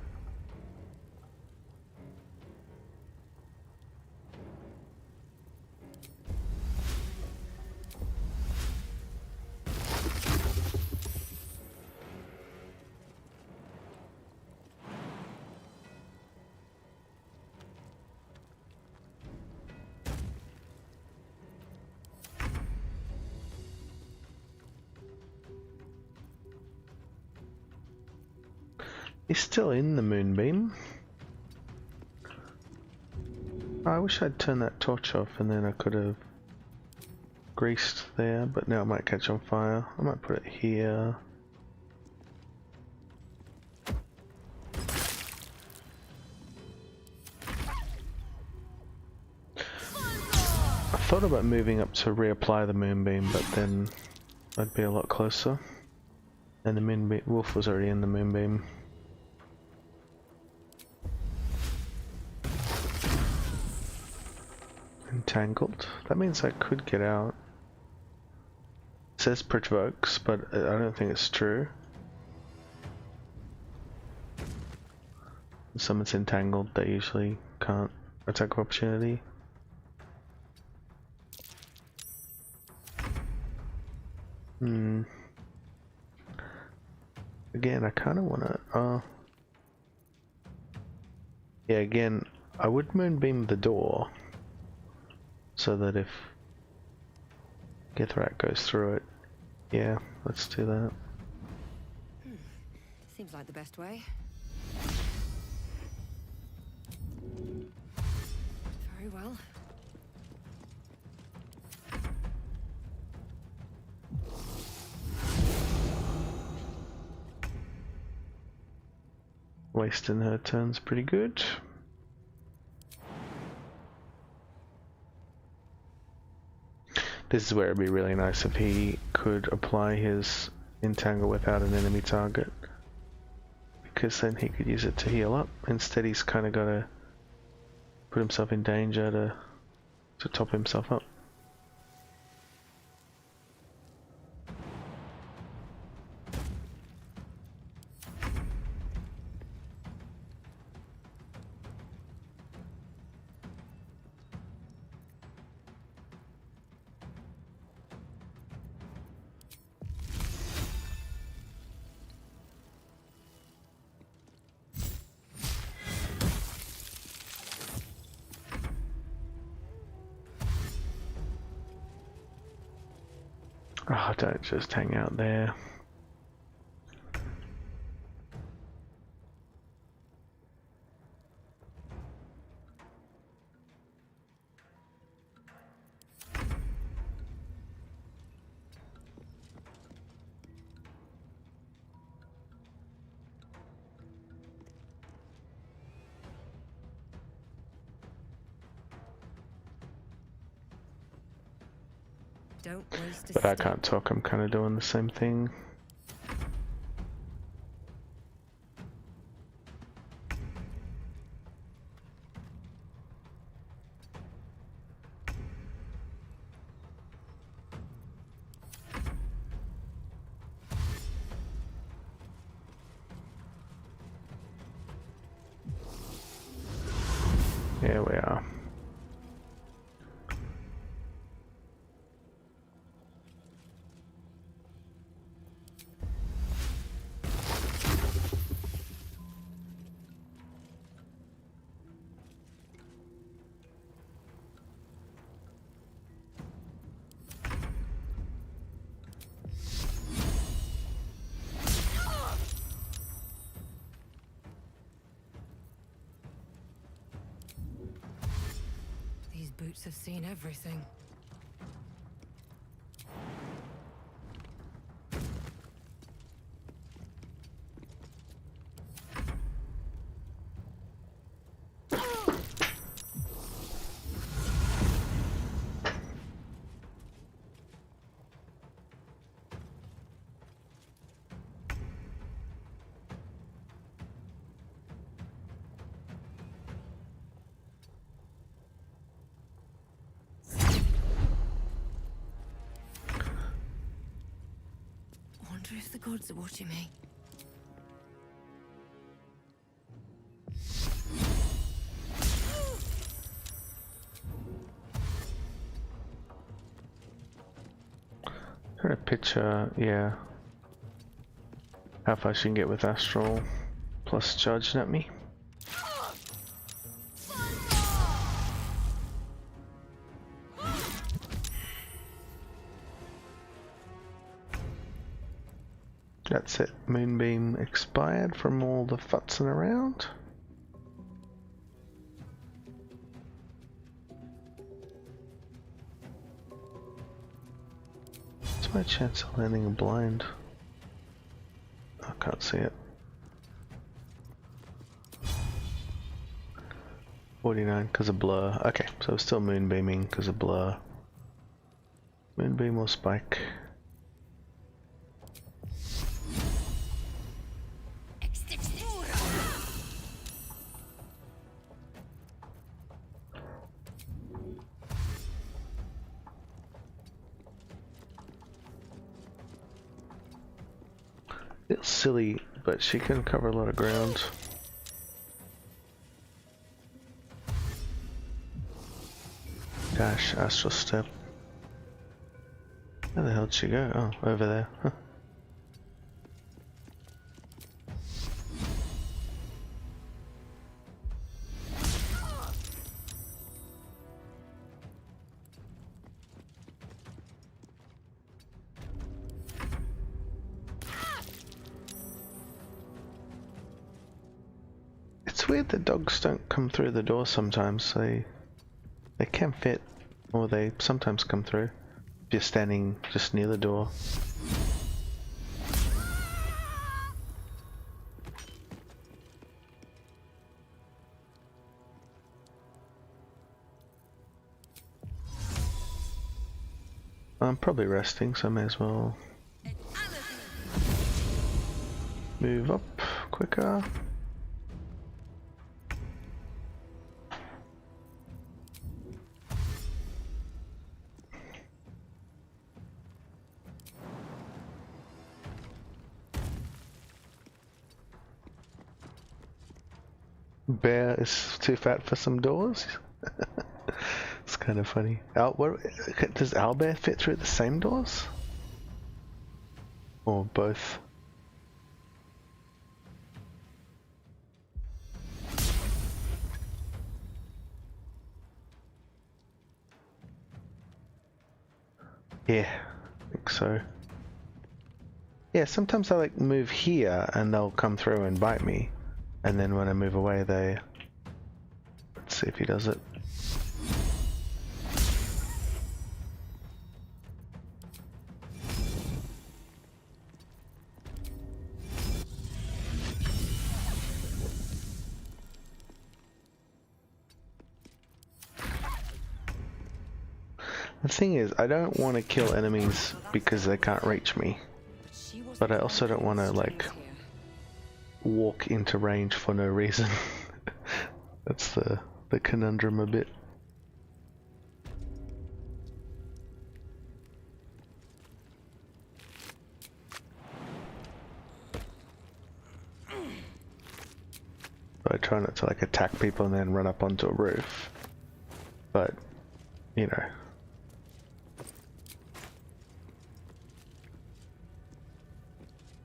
He's still in the moonbeam. I wish I'd turned that torch off and then I could have greased there, but now it might catch on fire. I might put it here. I thought about moving up to reapply the moonbeam, but then I'd be a lot closer. And the moonbeam wolf was already in the moonbeam. Entangled. That means I could get out. It says provokes, but I don't think it's true. If someone's entangled, they usually can't attack of opportunity. Again, I kind of want to. Yeah, again, I would moonbeam the door. So that if Kithrak goes through it, yeah, let's do that. Seems like the best way. Very well. Wasting her turn's pretty good. This is where it'd be really nice if he could apply his entangle without an enemy target, because then he could use it to heal up. Instead he's kind of got to put himself in danger to top himself up. Oh, don't just hang out there. Don't waste a But I step. can't talk, I'm kind of doing the same thing. Here we are. These boots have seen everything. Wonder if the gods are watching me. Trying to picture, yeah, how far she can get with Astral plus charging at me. That's it, Moonbeam expired from all the futzing around. What's my chance of landing a blind? I can't see it. 49 because of blur. Okay, so it's still moonbeaming because of blur. Moonbeam or spike. It's silly, but she can cover a lot of ground. Dash, Astral Step. Where the hell did she go? Oh, over there. Huh. It's weird that dogs don't come through the door sometimes. They can fit, or they sometimes come through if you're standing just near the door. I'm probably resting, so I may as well move up quicker. Bear is too fat for some doors. It's kind of funny. Does Owlbear fit through the same doors? Or both? Yeah, I think so. Yeah, sometimes I like move here and they'll come through and bite me. And then when I move away, they... Let's see if he does it. The thing is, I don't want to kill enemies because they can't reach me, but I also don't want to like walk into range for no reason. That's the conundrum a bit. I try not to like attack people and then run up onto a roof, but you know.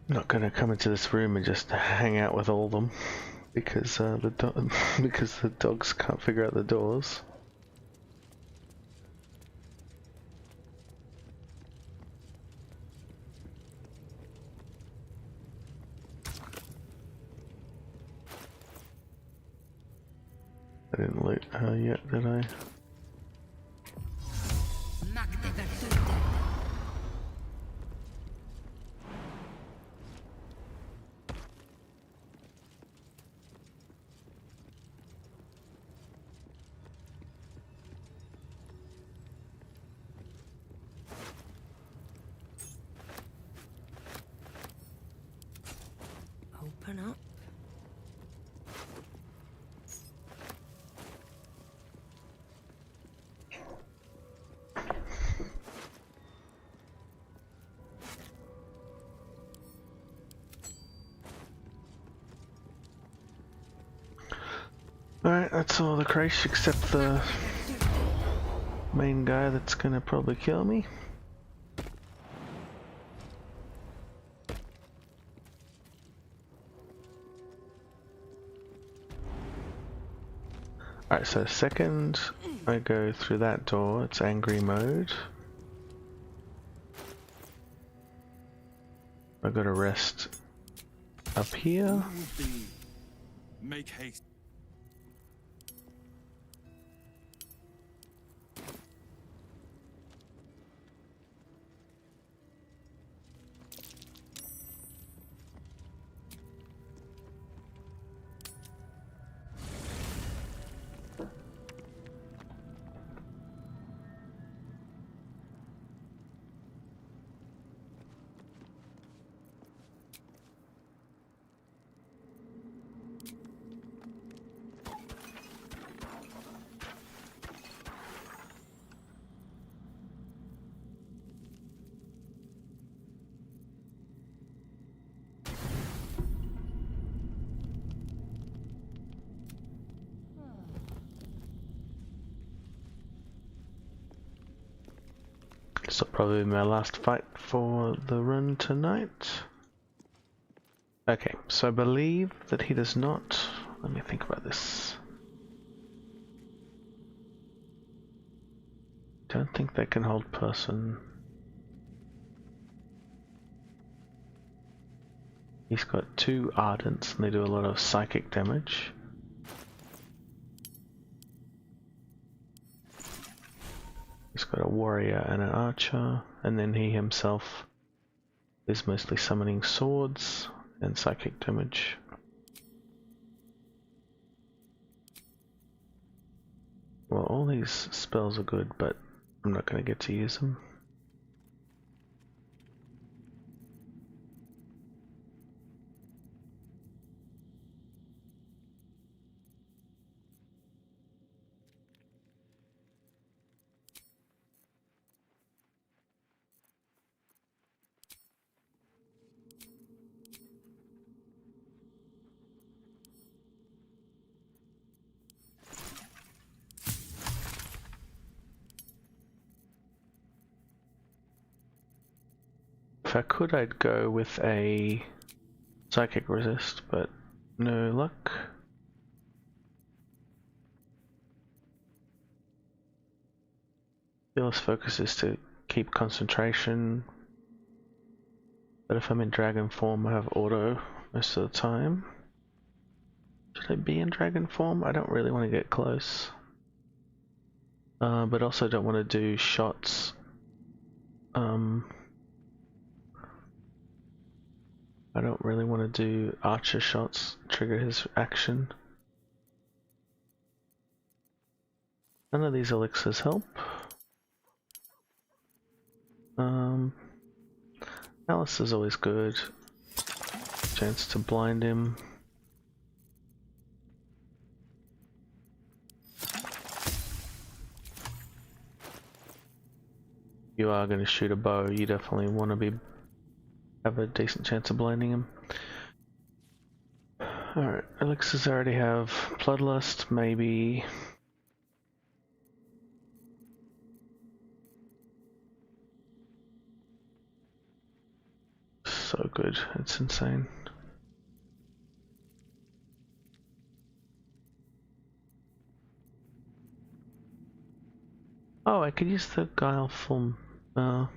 I'm not gonna come into this room and just hang out with all of them because because the dogs can't figure out the doors. I didn't loot her yet, did I? Open up. Alright, that's all the Creche except the main guy that's gonna probably kill me. Alright, so second I go through that door, it's angry mode. I gotta rest up here. Make haste. This will probably be my last fight for the run tonight. Okay, so I believe that he does not... Let me think about this. Don't think they can hold person. He's got 2 Ardents and they do a lot of psychic damage. He's got a warrior and an archer, and then he himself is mostly summoning swords and psychic damage. Well, all these spells are good, but I'm not going to get to use them. If I could, I'd go with a psychic resist, but no luck. Fearless focus is to keep concentration, but if I'm in dragon form I have auto most of the time. Should I be in dragon form? I don't really want to get close, but also don't want to do shots. I don't really want to do archer shots, trigger his action. None of these elixirs help. Alice is always good. Chance to blind him. You are going to shoot a bow, you definitely want to have a decent chance of blinding him. Alright, elixirs already have Bloodlust, maybe. So good, it's insane. Oh, I could use the Guileful. No.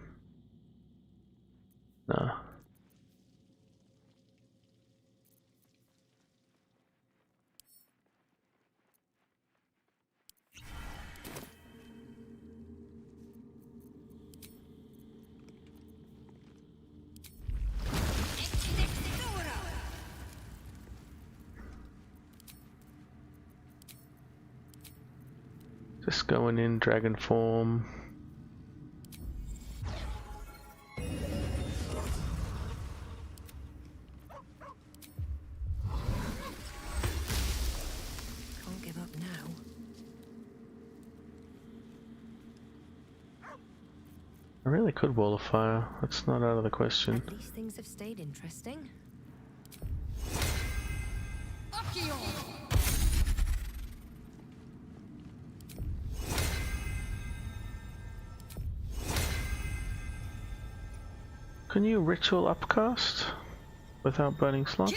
Just going in dragon form. Can't give up now. I really could wall of fire. That's not out of the question. At least things have stayed interesting. Can you ritual upcast without burning slots?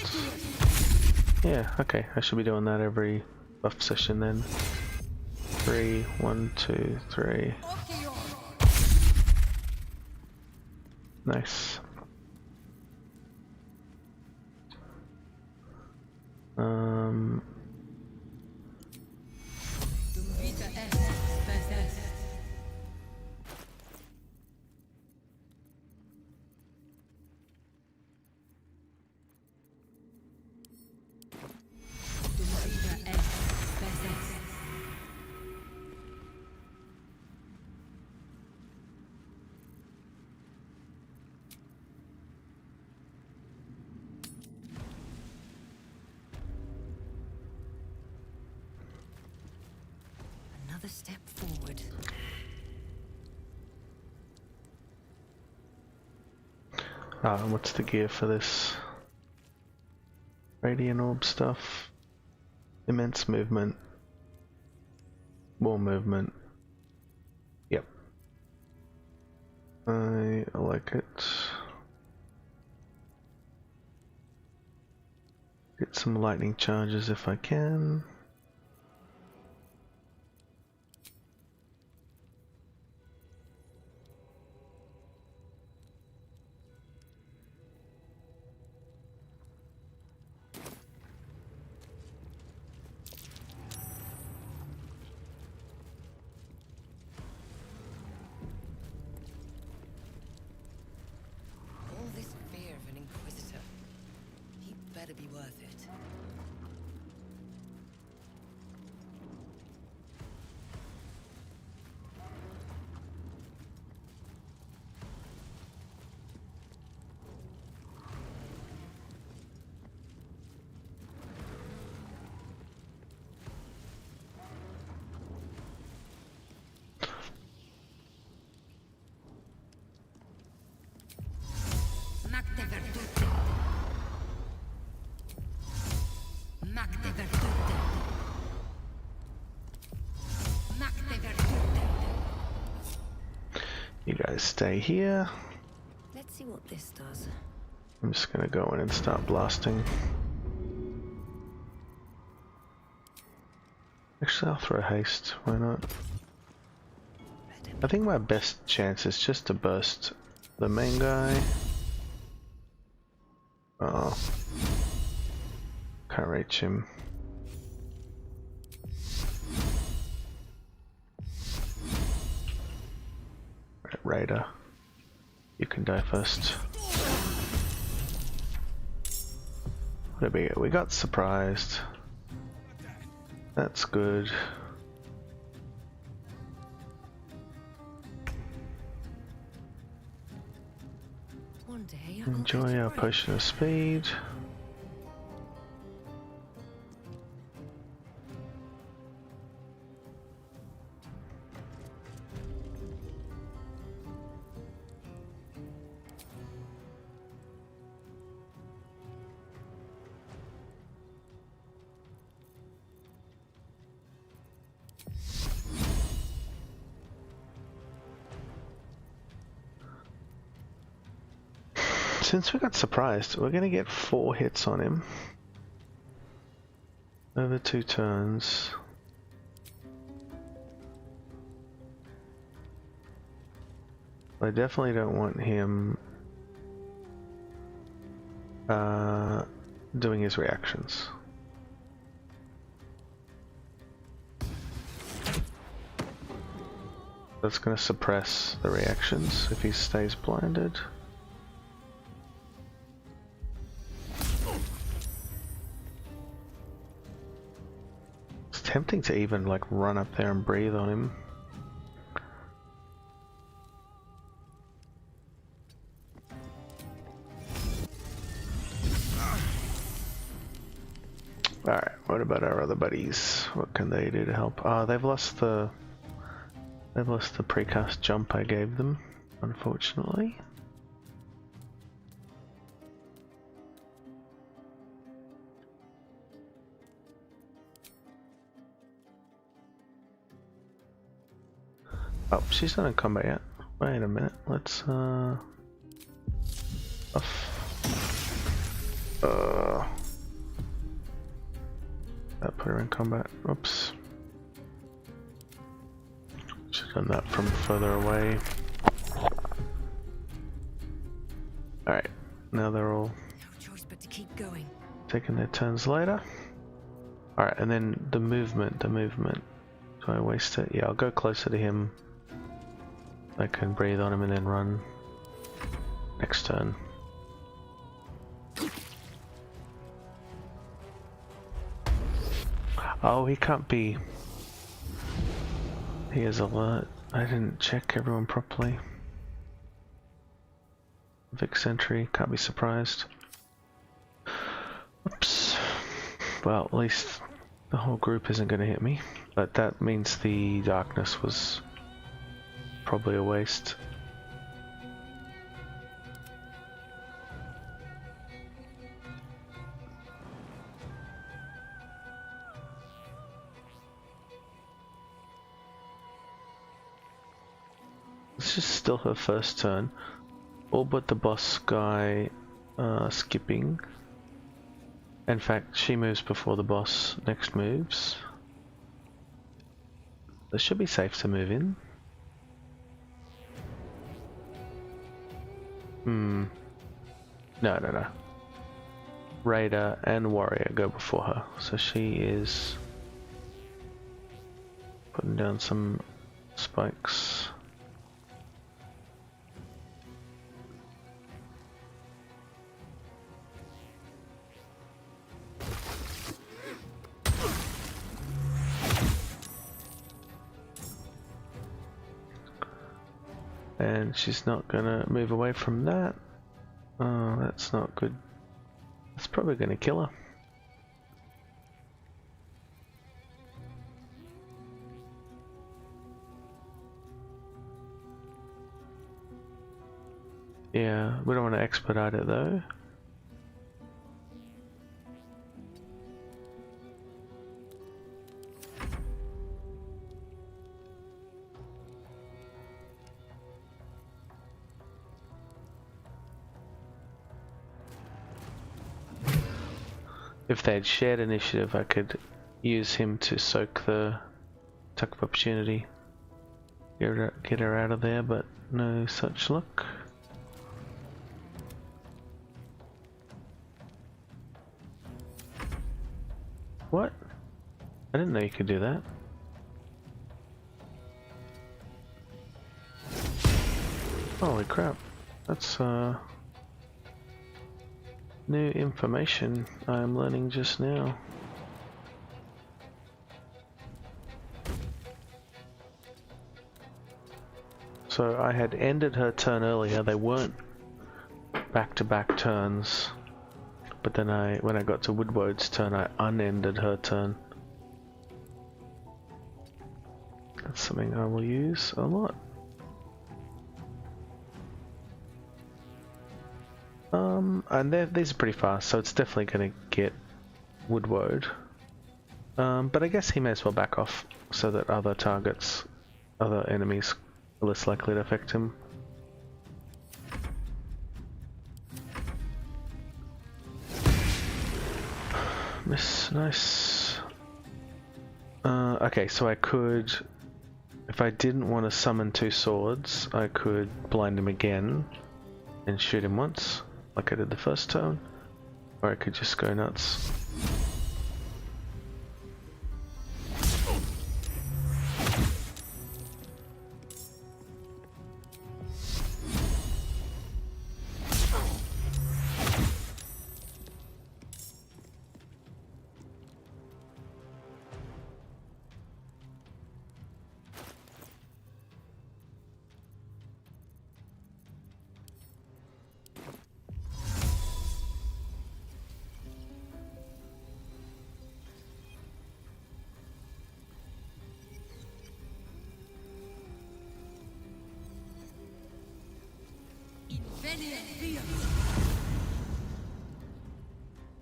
Yeah, okay. I should be doing that every buff session then. 3, 1, 2, 3. Nice. Another step forward. What's the gear for this? Radiant orb stuff. Immense movement. More movement. Yep. I like it. Get some lightning charges if I can. All this fear of an Inquisitor. He better be worth it. You guys stay here. Let's see what this does. I'm just gonna go in and start blasting. Actually, I'll throw haste. Why not? I think my best chance is just to burst the main guy. Oh. Can't reach him. Right, Raider. You can die first. What did we get? We got surprised. That's good. Enjoy our potion of speed. Since we got surprised, we're gonna get 4 hits on him over 2 turns. I definitely don't want him doing his reactions. That's gonna suppress the reactions if he stays blinded. Tempting to even like run up there and breathe on him. Alright, what about our other buddies? What can they do to help? They've lost the precast jump I gave them, unfortunately. Oh, she's not in combat yet. Wait a minute, let's off. That put her in combat. Oops. Should've done that from further away. Alright, now they're all No choice but to keep going. taking their turns later. Alright, and then the movement. Do I waste it? Yeah, I'll go closer to him. I can breathe on him and then run next turn. Oh, he can't be. He is alert. I didn't check everyone properly. Vix entry, can't be surprised. Oops. Well, at least the whole group isn't going to hit me. But that means the darkness was probably a waste. This is still her first turn. All but the boss guy skipping. In fact, she moves before the boss next moves. This should be safe to move in. No. Raider and Warrior go before her, so she is putting down some spikes. And she's not gonna move away from that. Oh, that's not good. That's probably gonna kill her. Yeah, we don't want to expedite it though. If they had shared initiative, I could use him to soak the tuck of opportunity. Get her out of there, but no such luck. What? I didn't know you could do that. Holy crap. That's new information I'm learning just now. So I had ended her turn earlier. They weren't back-to-back turns. But then when I got to Woodward's turn, I unended her turn. That's something I will use a lot. And these are pretty fast, so it's definitely going to get Woodward. But I guess he may as well back off so that other enemies are less likely to affect him. Miss, nice. Okay, so I could, if I didn't want to summon 2 swords, I could blind him again and shoot him once, like I did the first turn, or I could just go nuts.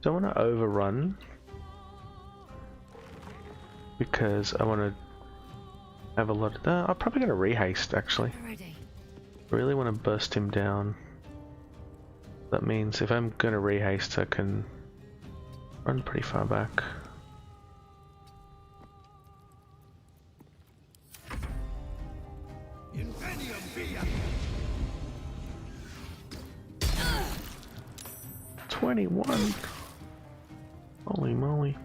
Don't want to overrun because I want to have a lot of I'm probably going to rehaste actually. I really want to burst him down. That means if I'm going to rehaste I can run pretty far back. Invenium 21. Holy moly.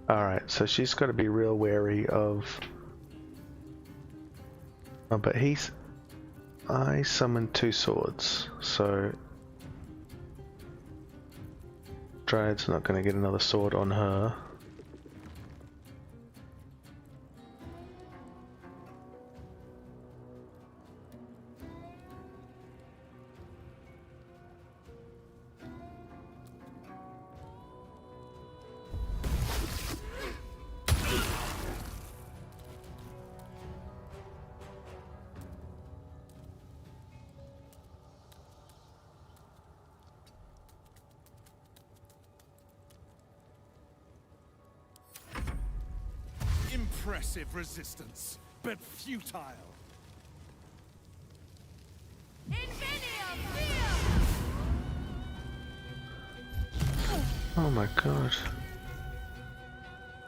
Alright, so she's got to be real wary of... Oh, but I summoned 2 swords, so Dryad's not going to get another sword on her. Impressive resistance, but futile. Oh my god.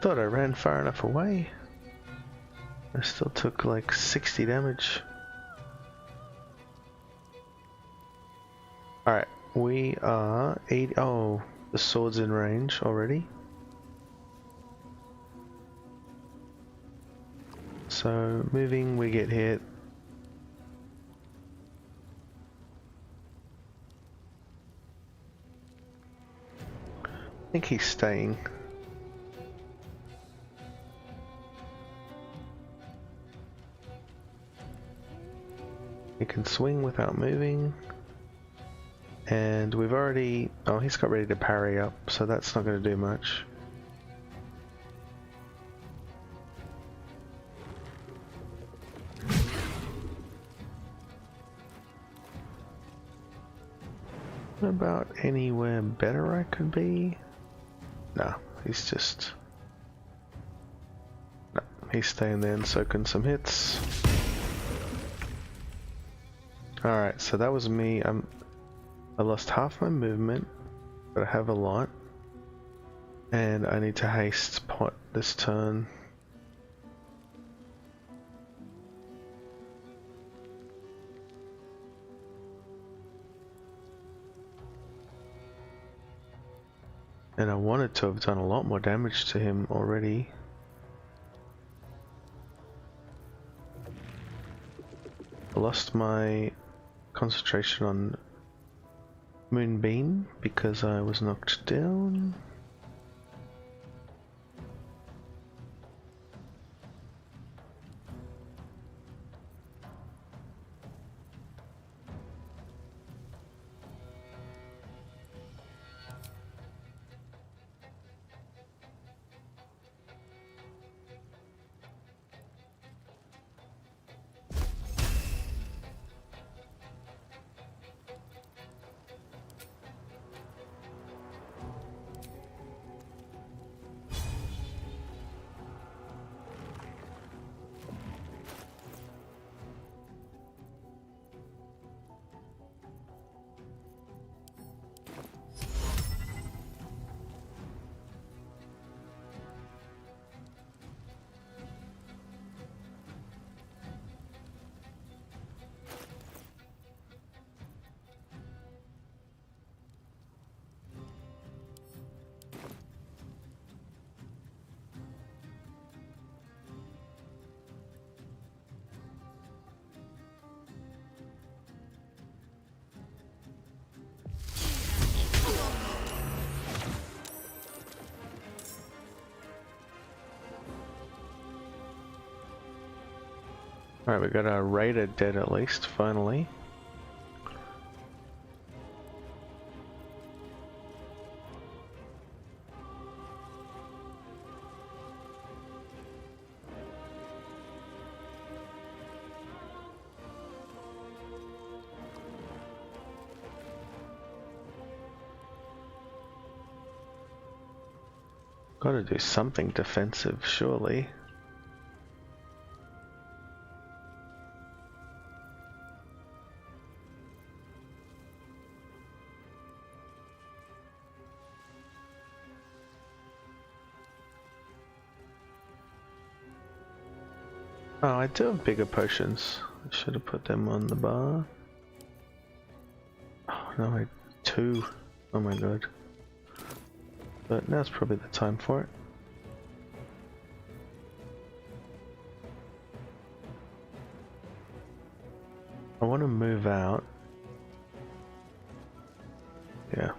Thought I ran far enough away. I still took like 60 damage. Alright, we are 80. Oh, the sword's in range already. So, moving, we get hit. I think he's staying. He can swing without moving. And we've already... Oh, he's got ready to parry up, so that's not going to do much. About anywhere better I could be? No, he's just... No, he's staying there and soaking some hits. Alright, so that was me. I lost half my movement, but I have a lot. And I need to haste pot this turn. And I wanted to have done a lot more damage to him already. lost my concentration on Moonbeam because I was knocked down. Alright, we got our raider dead at least, finally. Gotta do something defensive, surely. Oh, I do have bigger potions. I should have put them on the bar. Oh no, I had 2. Oh my god. But now's probably the time for it. I want to move out. Yeah.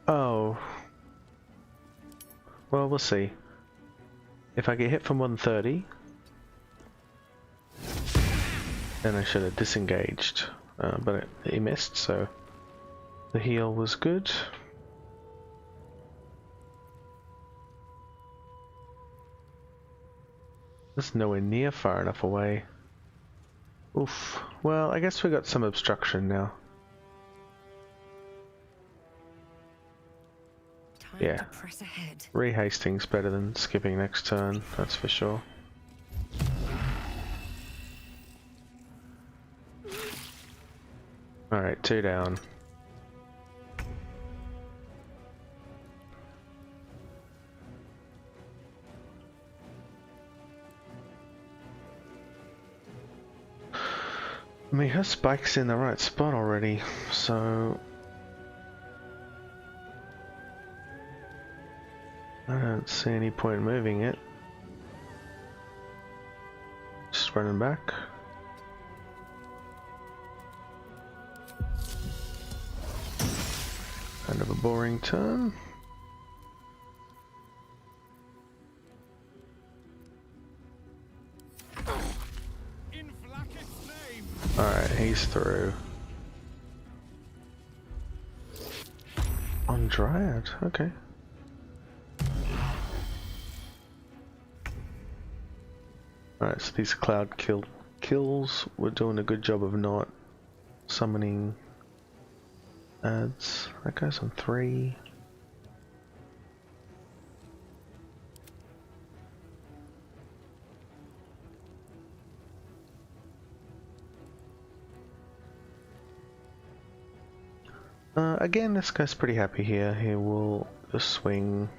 Oh. Well, we'll see. If I get hit from 130, then I should have disengaged. But he missed, so the heal was good. That's nowhere near far enough away. Oof. Well, I guess we got some obstruction now. Yeah, re-hasting's better than skipping next turn, that's for sure. Alright, 2 down. I mean, her spike's in the right spot already, so I don't see any point moving it. Just running back. Kind of a boring turn. Alright, he's through. On Dryad, okay. Alright, so these cloud kills, we're doing a good job of not summoning ads. That guy's on 3. Again, this guy's pretty happy here. He will just swing.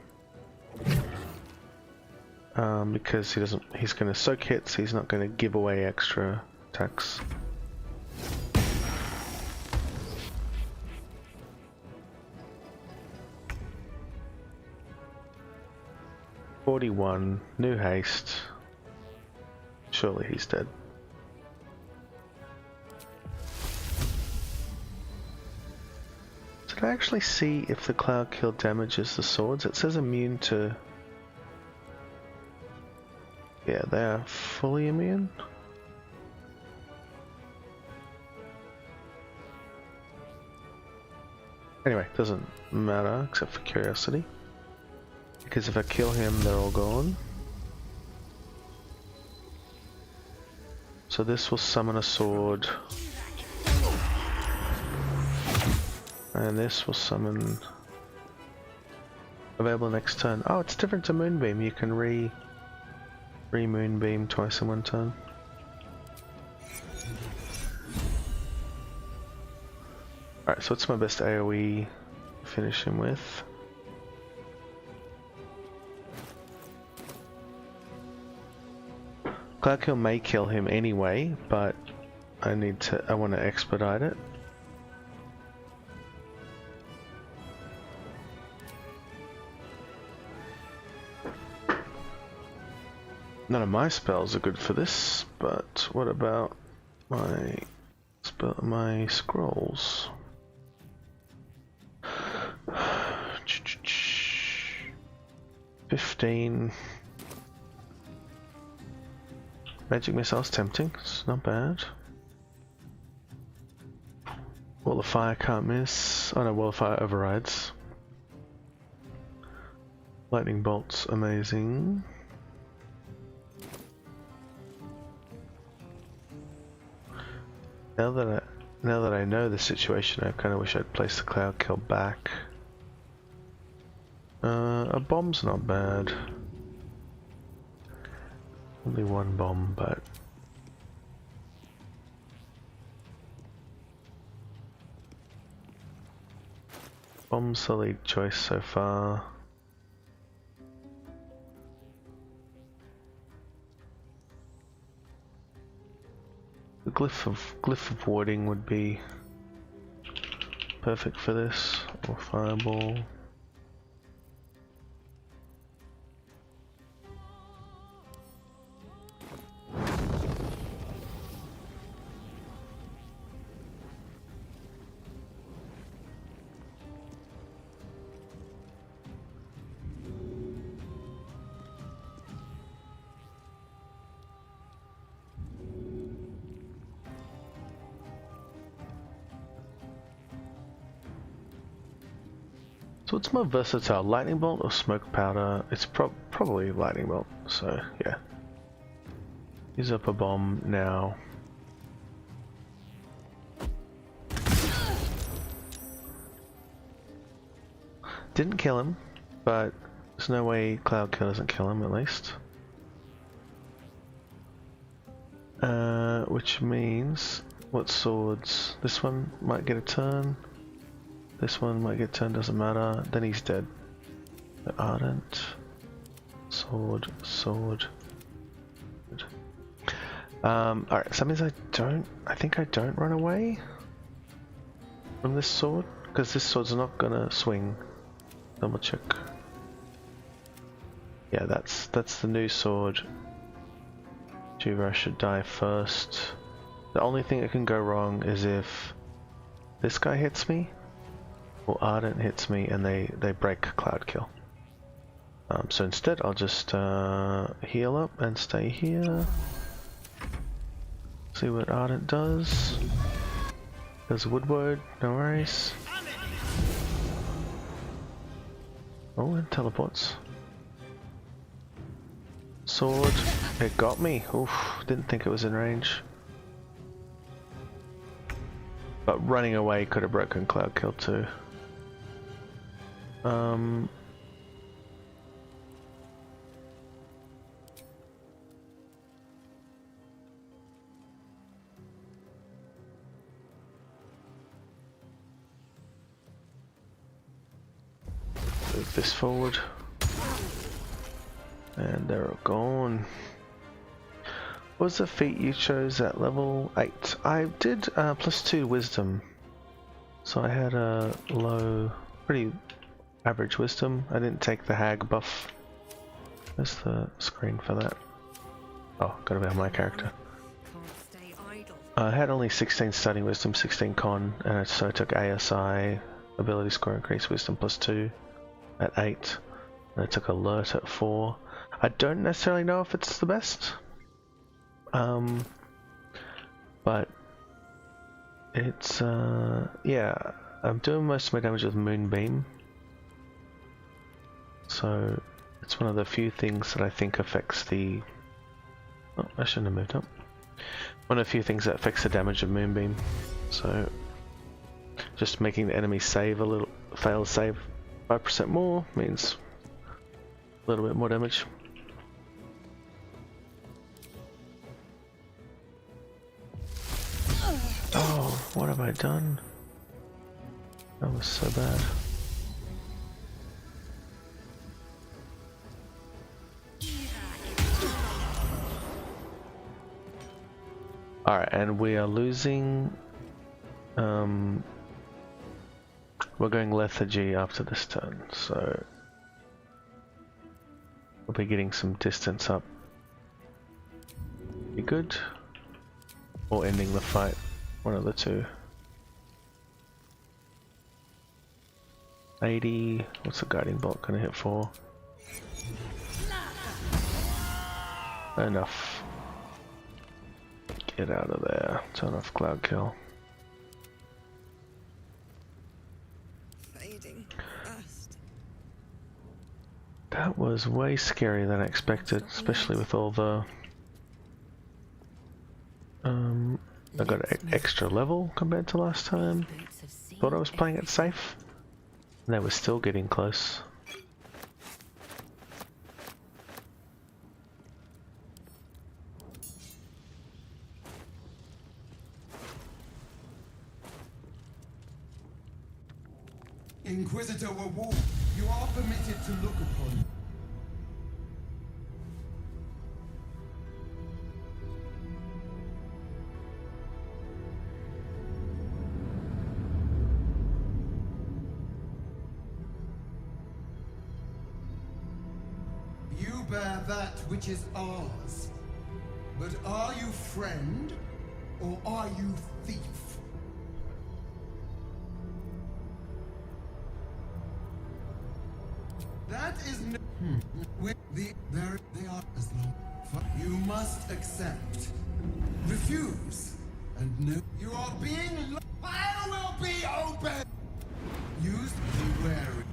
Because he's gonna soak hits, he's not gonna give away extra attacks. 41, new haste. Surely he's dead. Did I actually see if the Cloud Kill damages the swords? It says immune to... Yeah, they are fully immune. Anyway, doesn't matter except for curiosity. Because if I kill him, they're all gone. So this will summon a sword. And this will summon... Available next turn. Oh, it's different to Moonbeam. You can re-Moonbeam twice in one turn. Alright, so what's my best AoE to finish him with? Cloud Kill may kill him anyway, but I want to expedite it. None of my spells are good for this, but what about my scrolls? 15. Magic missile's tempting, it's not bad. Wall of Fire can't miss. Oh no, Wall of Fire overrides. Lightning bolt's amazing. Now that I know the situation, I kind of wish I'd placed the Cloud Kill back. A bomb's not bad. Only one bomb, but bomb's the lead choice so far. The glyph of warding would be perfect for this, or fireball. So what's more versatile, lightning bolt or smoke powder? It's probably lightning bolt, so yeah. Use up a bomb now. Didn't kill him, but there's no way Cloud Kill doesn't kill him at least. Which means, what swords? This one might get a turn. This one might get turned, doesn't matter. Then he's dead. The Ardent. Sword. Alright, so that means I think I don't run away from this sword, because this sword's not gonna swing. Double check. Yeah, that's the new sword. Juva should die first. The only thing that can go wrong is if this guy hits me, or Ardent hits me and they break Cloud Kill. So instead I'll just heal up and stay here. See what Ardent does. There's Woodward, no worries. Oh, and teleports. Sword, it got me. Oof, didn't think it was in range. But running away could have broken Cloud Kill too. Move this forward. And they're all gone. What was the feat you chose at level 8? I did +2 wisdom. So I had a low, pretty average wisdom. I didn't take the hag buff. Where's the screen for that? Oh, gotta be on my character. Can't stay idle. I had only 16 study wisdom, 16 con, and so I took ASI, ability score increase wisdom +2 at 8, and I took alert at 4. I don't necessarily know if it's the best, but it's, yeah, I'm doing most of my damage with Moonbeam, so it's one of the few things that I think affects the, oh, I shouldn't have moved up. One of the few things that affects the damage of Moonbeam, so just making the enemy save a little, fail to save 5% more means a little bit more damage. Oh, what have I done? That was so bad. Alright, and we are losing, we're going lethargy after this turn, so we'll be getting some distance up. Be good, or ending the fight, one of the two. 80, what's the guiding bolt gonna hit for? Enough. Get out of there, turn off cloud kill. Fading fast. That was way scarier than I expected, especially with all the I got an extra level compared to last time. Thought I was playing it safe, and they were still getting close. Inquisitor W'wargaz, you are permitted to look upon. You bear that which is ours. But are you friend, or are you thief? That is no. There they are as long. You must accept. Refuse. And no. You are being. Fire will be open. Use be wary.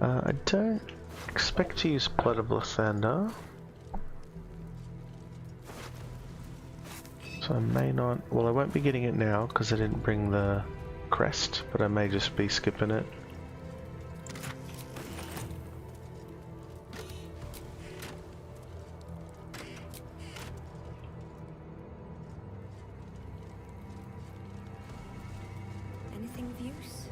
I don't expect to use Blood of Lyrthindor. So I may not, well I won't be getting it now because I didn't bring the crest, but I may just be skipping it. Anything of use?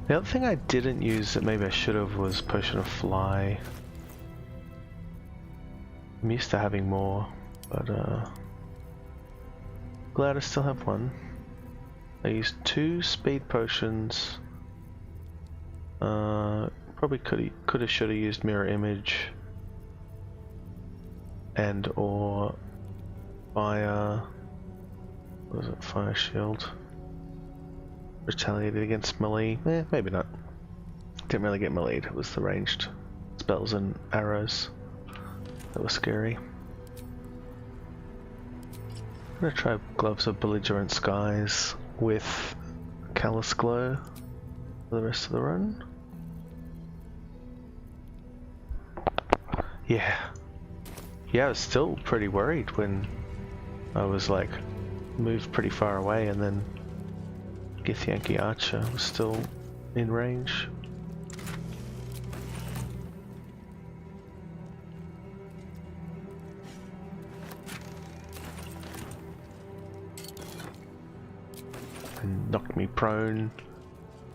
The other thing I didn't use that maybe I should have was Potion of Fly. I'm used to having more, but glad I still have one. I used 2 speed potions. Probably could have should have used Mirror Image and or Fire. What was it? Fire Shield. Retaliated against melee. Maybe not. Didn't really get meleeed. It was the ranged spells and arrows that were scary. I'm gonna try Gloves of Belligerent Skies with Callous Glow for the rest of the run. Yeah, I was still pretty worried when I was like moved pretty far away and then Githyanki Archer was still in range. And knocked me prone,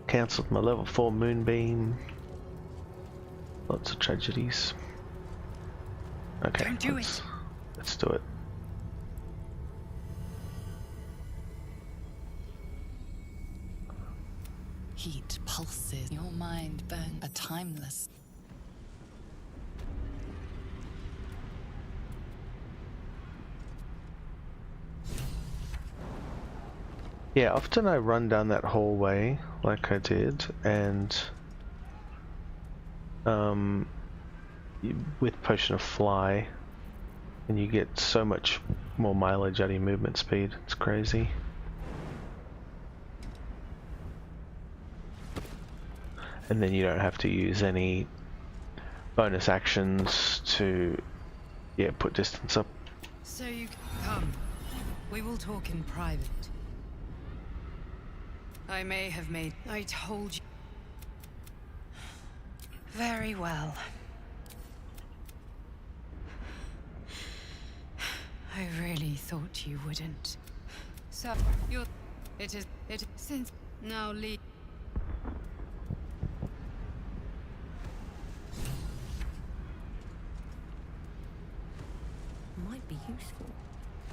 cancelled my level 4 Moonbeam. Lots of tragedies. Okay, Don't do let's do it. heat pulses. Your mind burns a timeless. Yeah, often I run down that hallway like I did, and with Potion of Fly, and you get so much more mileage out of your movement speed. It's crazy. And then you don't have to use any bonus actions to, yeah, put distance up. So you come. We will talk in private. I may have made... I told you. Very well. I really thought you wouldn't. So, you're... It is... Since... Now leave... Might be useful.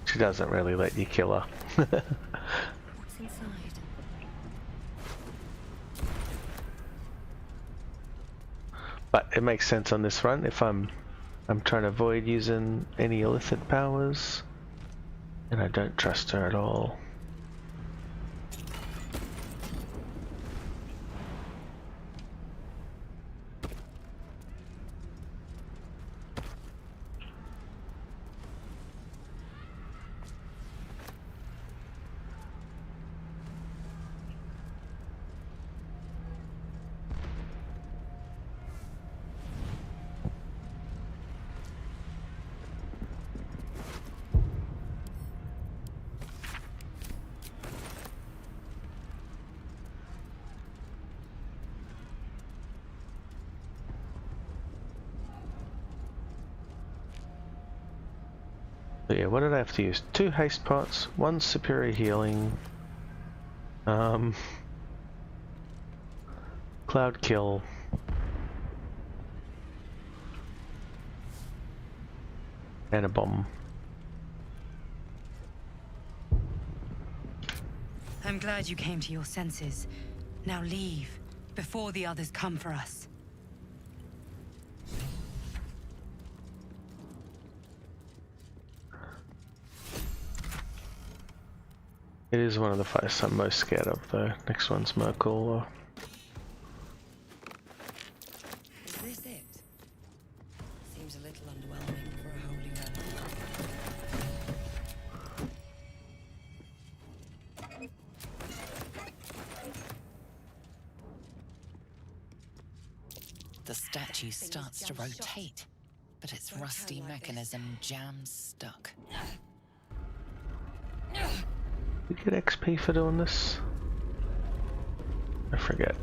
She doesn't really let you kill her. What's inside? But it makes sense on this run if I'm trying to avoid using any Illithid powers, and I don't trust her at all. So yeah, what did I have to use? 2 haste pots, 1 superior healing, cloud kill, and a bomb. I'm glad you came to your senses. Now leave, before the others come for us. It is one of the fights I'm most scared of though. Next one's Merkel. Is this it? Seems a little underwhelming for a holy relic. The statue starts to rotate, but its rusty mechanism jams stuck. Did you get XP for doing this? I forget.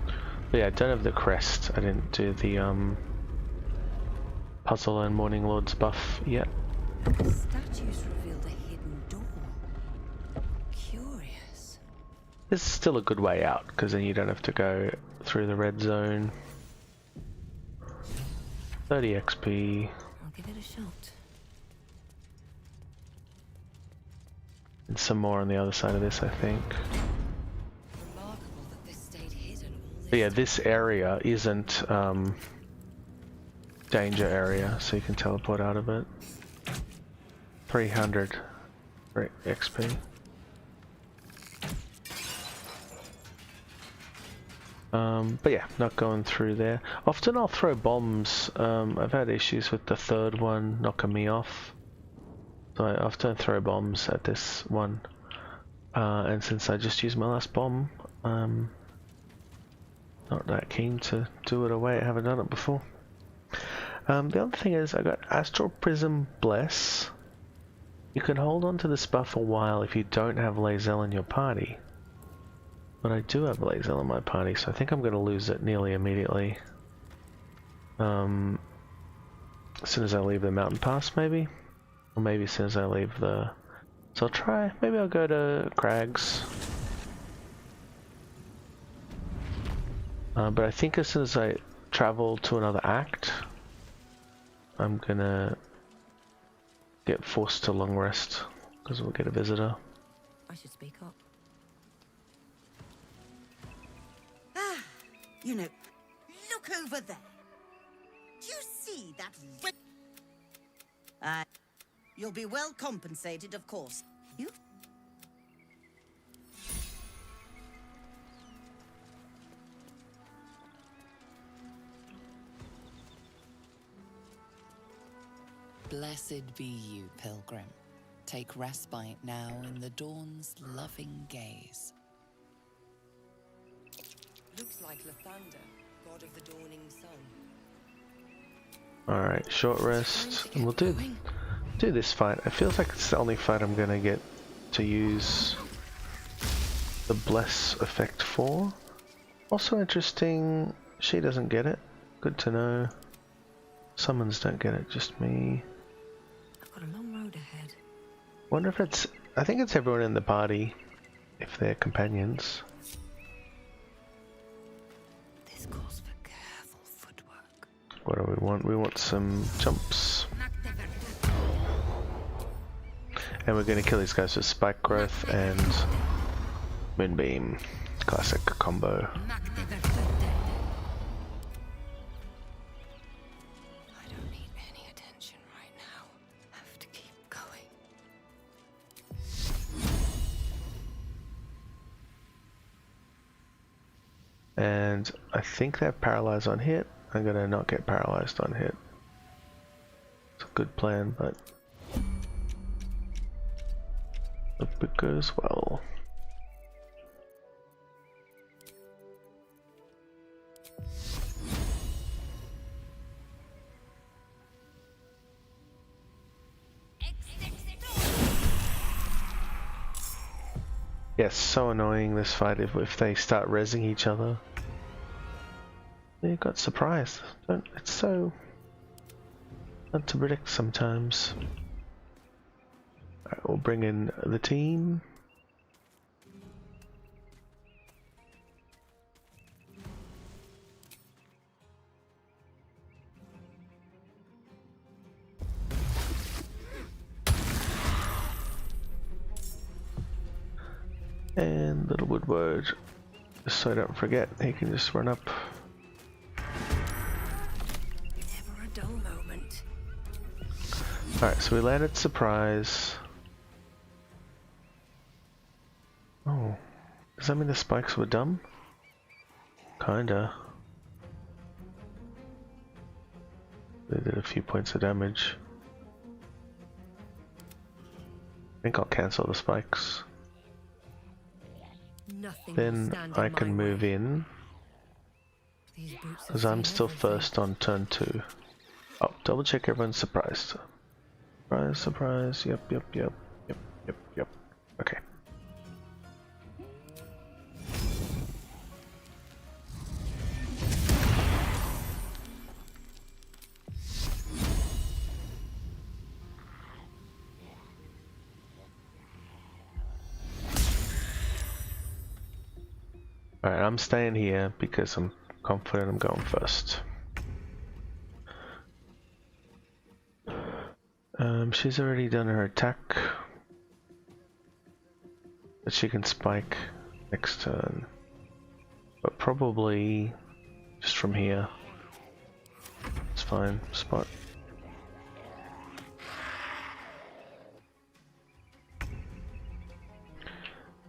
But yeah, I don't have the crest. I didn't do the puzzle and Morning Lord's buff yet. The statues revealed a hidden door. Curious. This is still a good way out, because then you don't have to go through the red zone. 30 XP. I'll give it a shot. And some more on the other side of this, I think. Remarkable that this stayed hidden all this But yeah, this area isn't danger area, so you can teleport out of it. 300 XP. But yeah, not going through there. Often I'll throw bombs. I've had issues with the third one knocking me off. So I often throw bombs at this one. And since I just used my last bomb, not that keen to do it away. I haven't done it before. The other thing is I got Astral Prism Bless. You can hold on to this buff a while if you don't have Lae'zel in your party. But I do have Lae'zel in my party, so I think I'm going to lose it nearly immediately. As soon as I leave the mountain pass, maybe? Or maybe as soon as I leave the... So I'll try, maybe I'll go to Crags. But I think as soon as I travel to another act, I'm gonna get forced to long rest, because we'll get a visitor. I should speak up. You know, look over there. Do you see that? You'll be well compensated, of course. You? Blessed be you, pilgrim. Take respite now in the dawn's loving gaze. Looks like Lyrthindor, god of the dawning sun. Alright, short rest, and we'll do this fight. It feels like it's the only fight I'm gonna get to use the bless effect for. Also interesting, she doesn't get it. Good to know. Summons don't get it, just me. I've got a long road ahead. Wonder if it's, I think it's everyone in the party, if they're companions. This calls for careful footwork. What do we want? We want some jumps. And we're going to kill these guys with Spike Growth and Moonbeam. Classic combo. I don't need any attention right now. Have to keep going. And I think they're paralyzed on hit. I'm going to not get paralyzed on hit. It's a good plan, but hope it goes well. Yes, so annoying this fight if they start rezzing each other. You got surprised. It's so hard to predict sometimes. Alright, we'll bring in the team. And little Woodward, just so I don't forget, he can just run up. Never a dull moment. Alright, so we landed surprise. Oh, does that mean the spikes were dumb? Kinda. They did a few points of damage. I think I'll cancel the spikes. Nothing will Then stand I in can my move way. in, These boots have because I'm seen still everything. first on turn 2. Oh, double check everyone's surprised. Surprise, surprise, yep. Okay. Alright, I'm staying here because I'm confident I'm going first. She's already done her attack, but she can spike next turn, but probably just from here. It's fine, spot.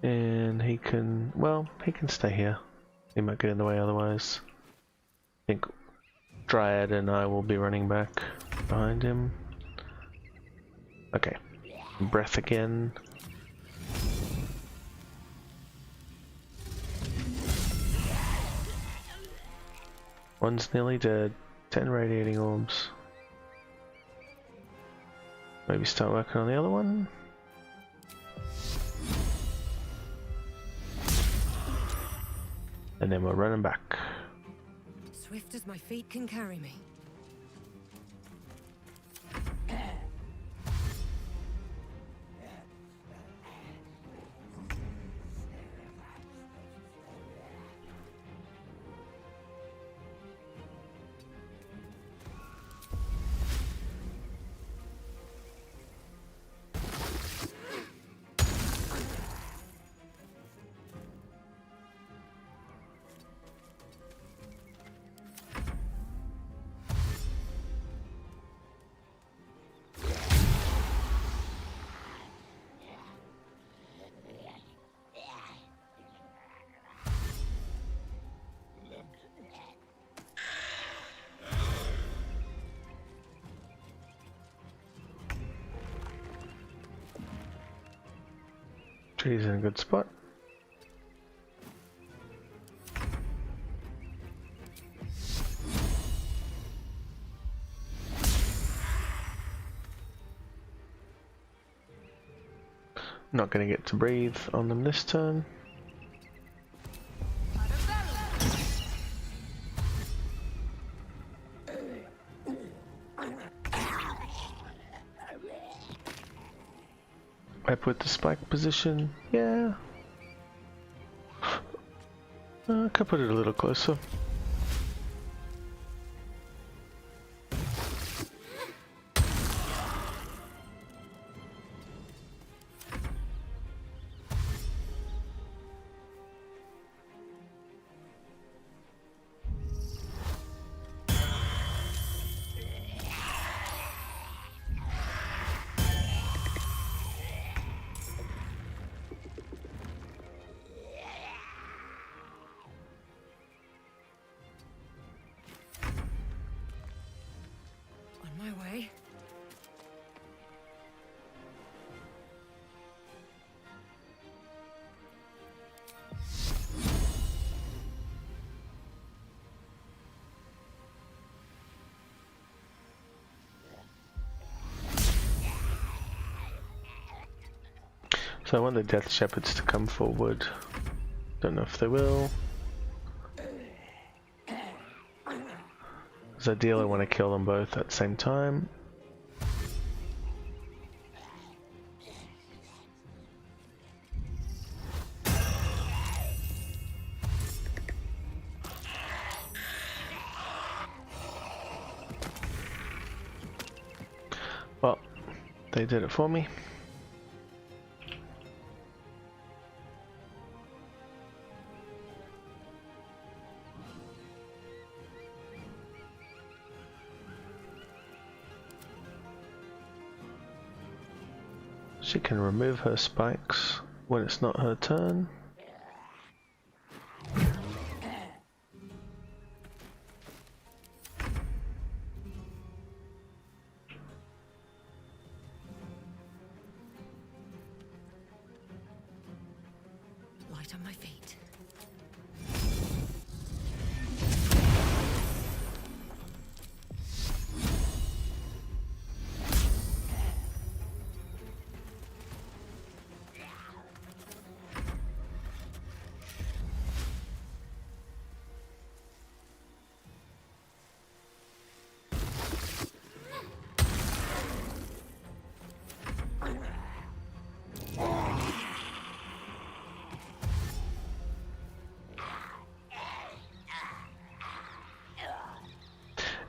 And he can, well, he can stay here. He might get in the way otherwise. I think Dryad and I will be running back behind him. Okay, breath again. One's nearly dead. 10 radiating orbs. Maybe start working on the other one. And then we're running back. Swift as my feet can carry me. Tree's in a good spot. Not going to get to breathe on them this turn. I put the spike position, yeah. I could put it a little closer. So I want the Death Shepherds to come forward. Don't know if they will. As ideal, I want to kill them both at the same time. Well, they did it for me. She can remove her spikes when it's not her turn. Light on my feet.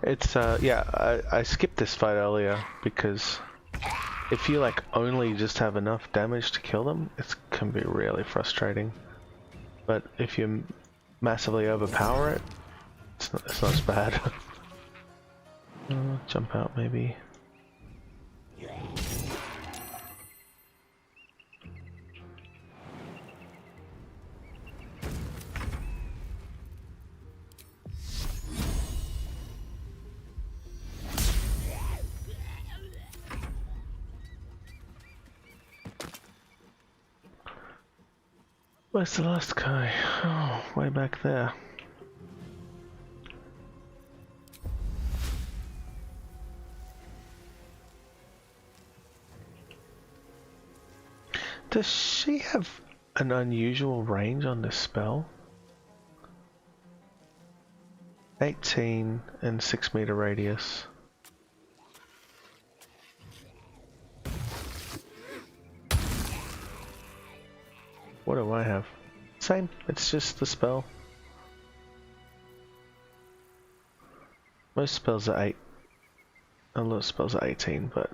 It's yeah, I skipped this fight earlier because if you like only just have enough damage to kill them, it can be really frustrating. But if you massively overpower it, it's not as bad. Jump out maybe. Where's the last guy? Oh, way back there. Does she have an unusual range on this spell? 18 and 6 meter radius. What do I have? Same, it's just the spell. Most spells are 8. A lot of spells are 18, but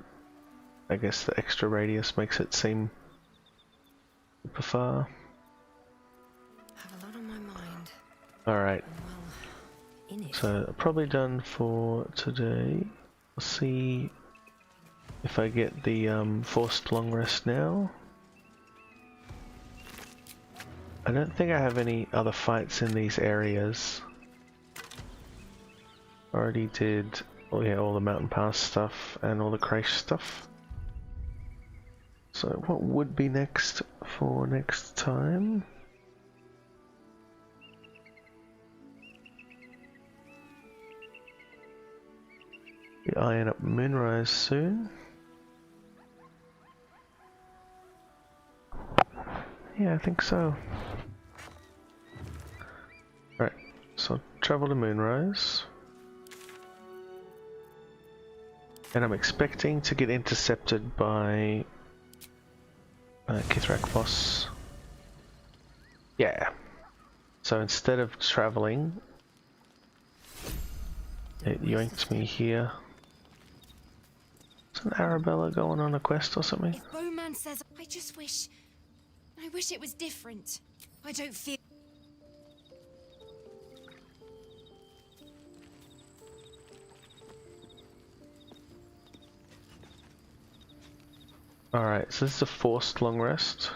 I guess the extra radius makes it seem super far. Have a lot on my mind. Alright, Well, in it. so probably done for today. We'll see if I get the forced long rest now. I don't think I have any other fights in these areas. Already did, oh yeah, all the mountain pass stuff and all the Creche stuff. So what would be next for next time? Be eyeing up Moonrise soon. Yeah, I think so. Right, so travel to Moonrise. And I'm expecting to get intercepted by Kith'rak Voss. Yeah. So instead of traveling, it yoinked me here. Is an Arabella going on a quest or something? If Bowman says, I wish it was different. I don't feel. Alright, so this is a forced long rest.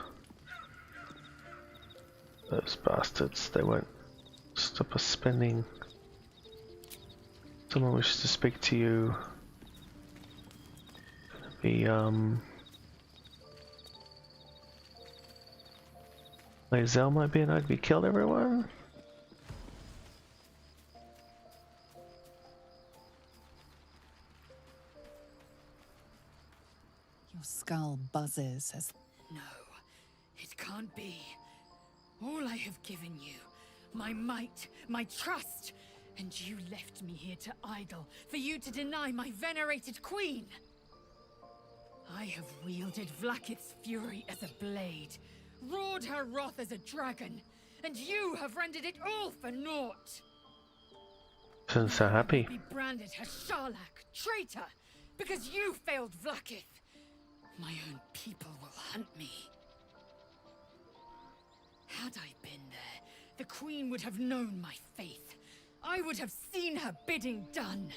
Those bastards, they won't stop us spending. Someone wishes to speak to you. Lae'zel might be an ugly killed everyone. Your skull buzzes as... No, it can't be. All I have given you, my might, my trust, and you left me here to idle, for you to deny my venerated queen. I have wielded Vlaakith's fury as a blade, roared her wrath as a dragon, and you have rendered it all for naught. Sounds so happy. Be branded a Sharlak, traitor, because you failed Vlaakith. My own people will hunt me. Had I been there, the Queen would have known my faith. I would have seen her bidding done.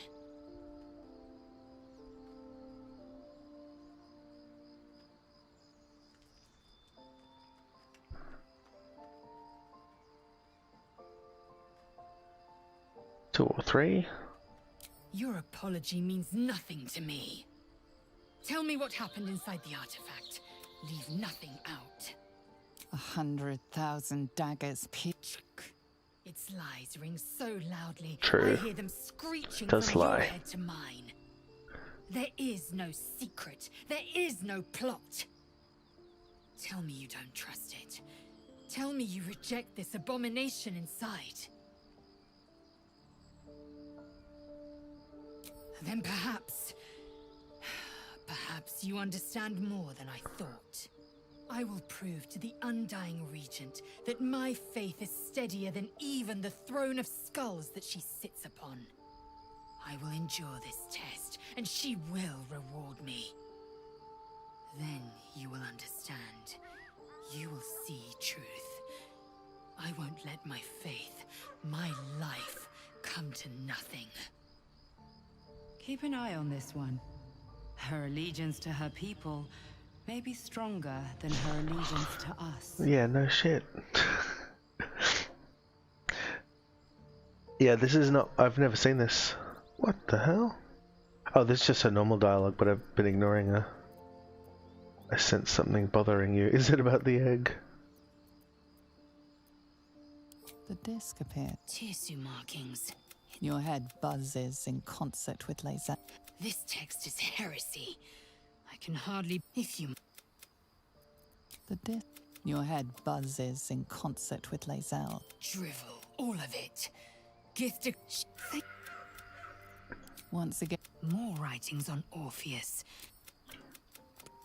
Two or three. Your apology means nothing to me. Tell me what happened inside the artifact. Leave nothing out. 100,000 daggers pierced. Its lies ring so loudly, True. I hear them screeching Does from your lie. head to mine. There is no secret. There is no plot. Tell me you don't trust it. Tell me you reject this abomination inside. Then perhaps you understand more than I thought. I will prove to the Undying Regent that my faith is steadier than even the throne of skulls that she sits upon. I will endure this test, and she will reward me. Then you will understand. You will see truth. I won't let my faith, my life, come to nothing. Keep an eye on this one. Her allegiance to her people may be stronger than her allegiance to us. Yeah, no shit. Yeah, this is not... I've never seen this. What the hell? Oh, this is just her normal dialogue, but I've been ignoring her. I sense something bothering you. Is it about the egg? The disc appeared. Tissue markings. Your head buzzes in concert with Lae'zel. This text is heresy. I can hardly... If you... The disc. Your head buzzes in concert with Lae'zel. Drivel. All of it. Kith'rak... Once again. More writings on Orpheus.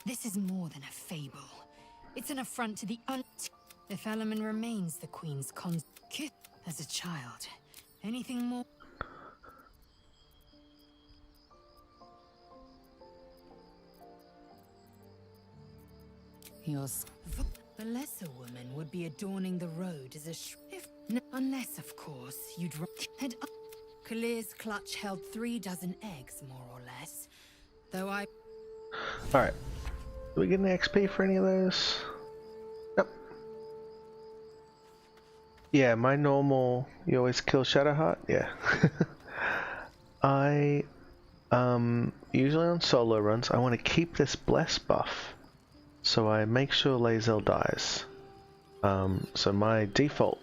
This is more than a fable. It's an affront to the If Element remains the Queen's Kith as a child, anything more... The lesser woman would be adorning the road as a unless, of course, you'd head up. Kalir's clutch held 36 eggs, more or less. Though I... Alright. Do we get any XP for any of those? Nope. Yeah, my normal... You always kill Shadowheart? Yeah. Usually on solo runs, I want to keep this Bless buff. so I make sure Lae'zel dies. So my default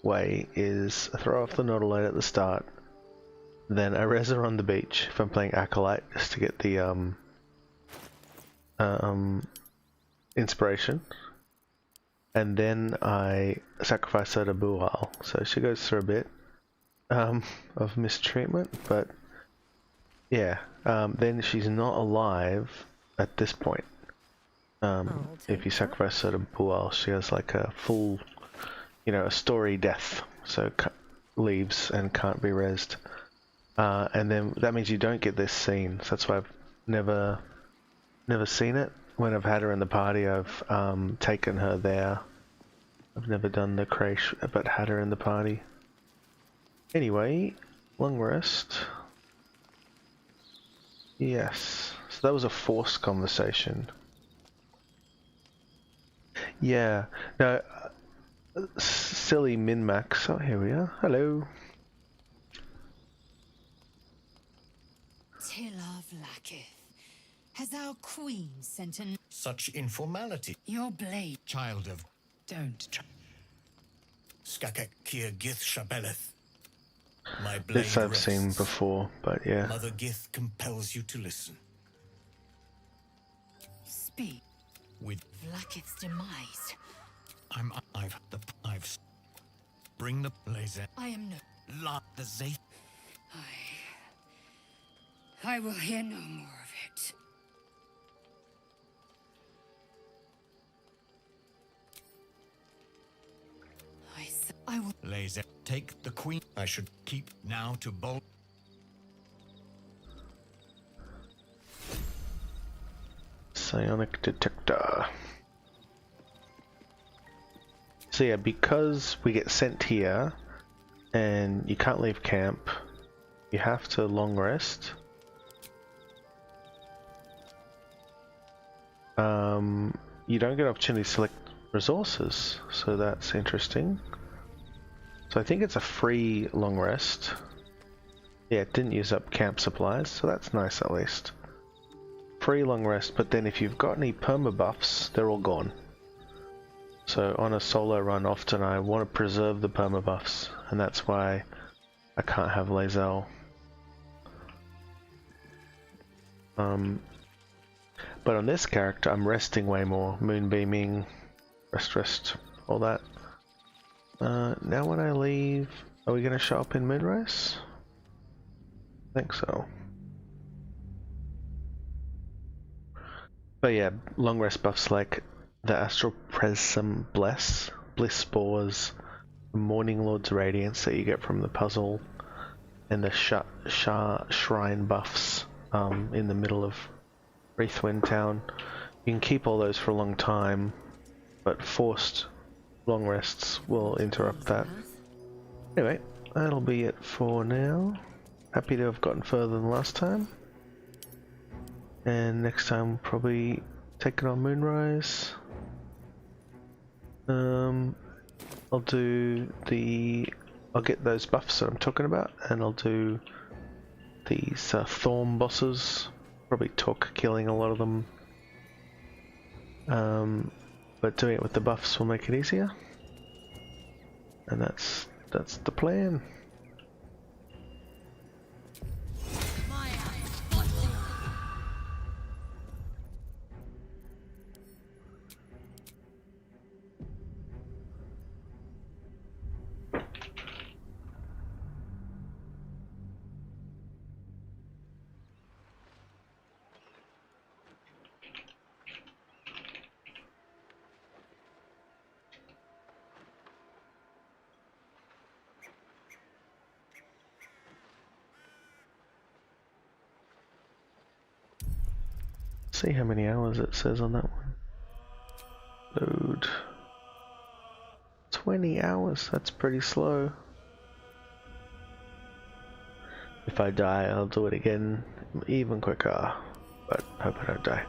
way is I throw off the Nautiloid at the start, then I res her on the beach if I'm playing Acolyte, just to get the inspiration, and then I sacrifice her to Bual, so she goes through a bit of mistreatment, but yeah, then she's not alive at this point. If you sacrifice her to Bual, she has like a full, you know, a story death, so leaves and can't be rezzed. And then that means you don't get this scene, so that's why I've never seen it. When I've had her in the party, I've taken her there. I've never done the Creche, but had her in the party. Anyway, long rest. Yes, so that was a forced conversation. Yeah, no, silly min-max. Oh, here we are. Hello. Tilav Lakith, has our queen sent an... Such informality. Your blade... Child of... Don't try. Skakek Kier Gith Shabeleth. My blade This I've rests. seen before, but yeah. Mother Gith compels you to listen. Speak. With Lakith's demise. I've bring the laser. I am no... La the Zaith. I will hear no more of it. I will... Laser. Take the queen. I should keep now to bolt. Psionic detector. So yeah, because we get sent here and you can't leave camp, you have to long rest. You don't get an opportunity to select resources, so that's interesting. So I think it's a free long rest. Yeah, it didn't use up camp supplies, so that's nice at least. Free long rest, but then if you've got any perma buffs, they're all gone. So on a solo run, often I want to preserve the perma buffs, and that's why I can't have Lae'zel. But on this character, I'm resting way more. Moonbeaming, rest, all that. Now when I leave, are we going to show up in Moonrise? I think so. But yeah, long rest buffs like the Astral Prism Bliss Spores, the Morning Lord's Radiance that you get from the puzzle, and the Shar Shrine buffs in the middle of Wreathwind Town. You can keep all those for a long time, but forced long rests will interrupt that. Anyway, that'll be it for now. Happy to have gotten further than last time. And next time we'll probably take it on Moonrise. I'll get those buffs that I'm talking about, and I'll do these Thorn bosses. Probably talk killing a lot of them. But doing it with the buffs will make it easier. And that's the plan. See how many hours it says on that one. Load. 20 hours, that's pretty slow. If I die, I'll do it again even quicker, but hope I don't die.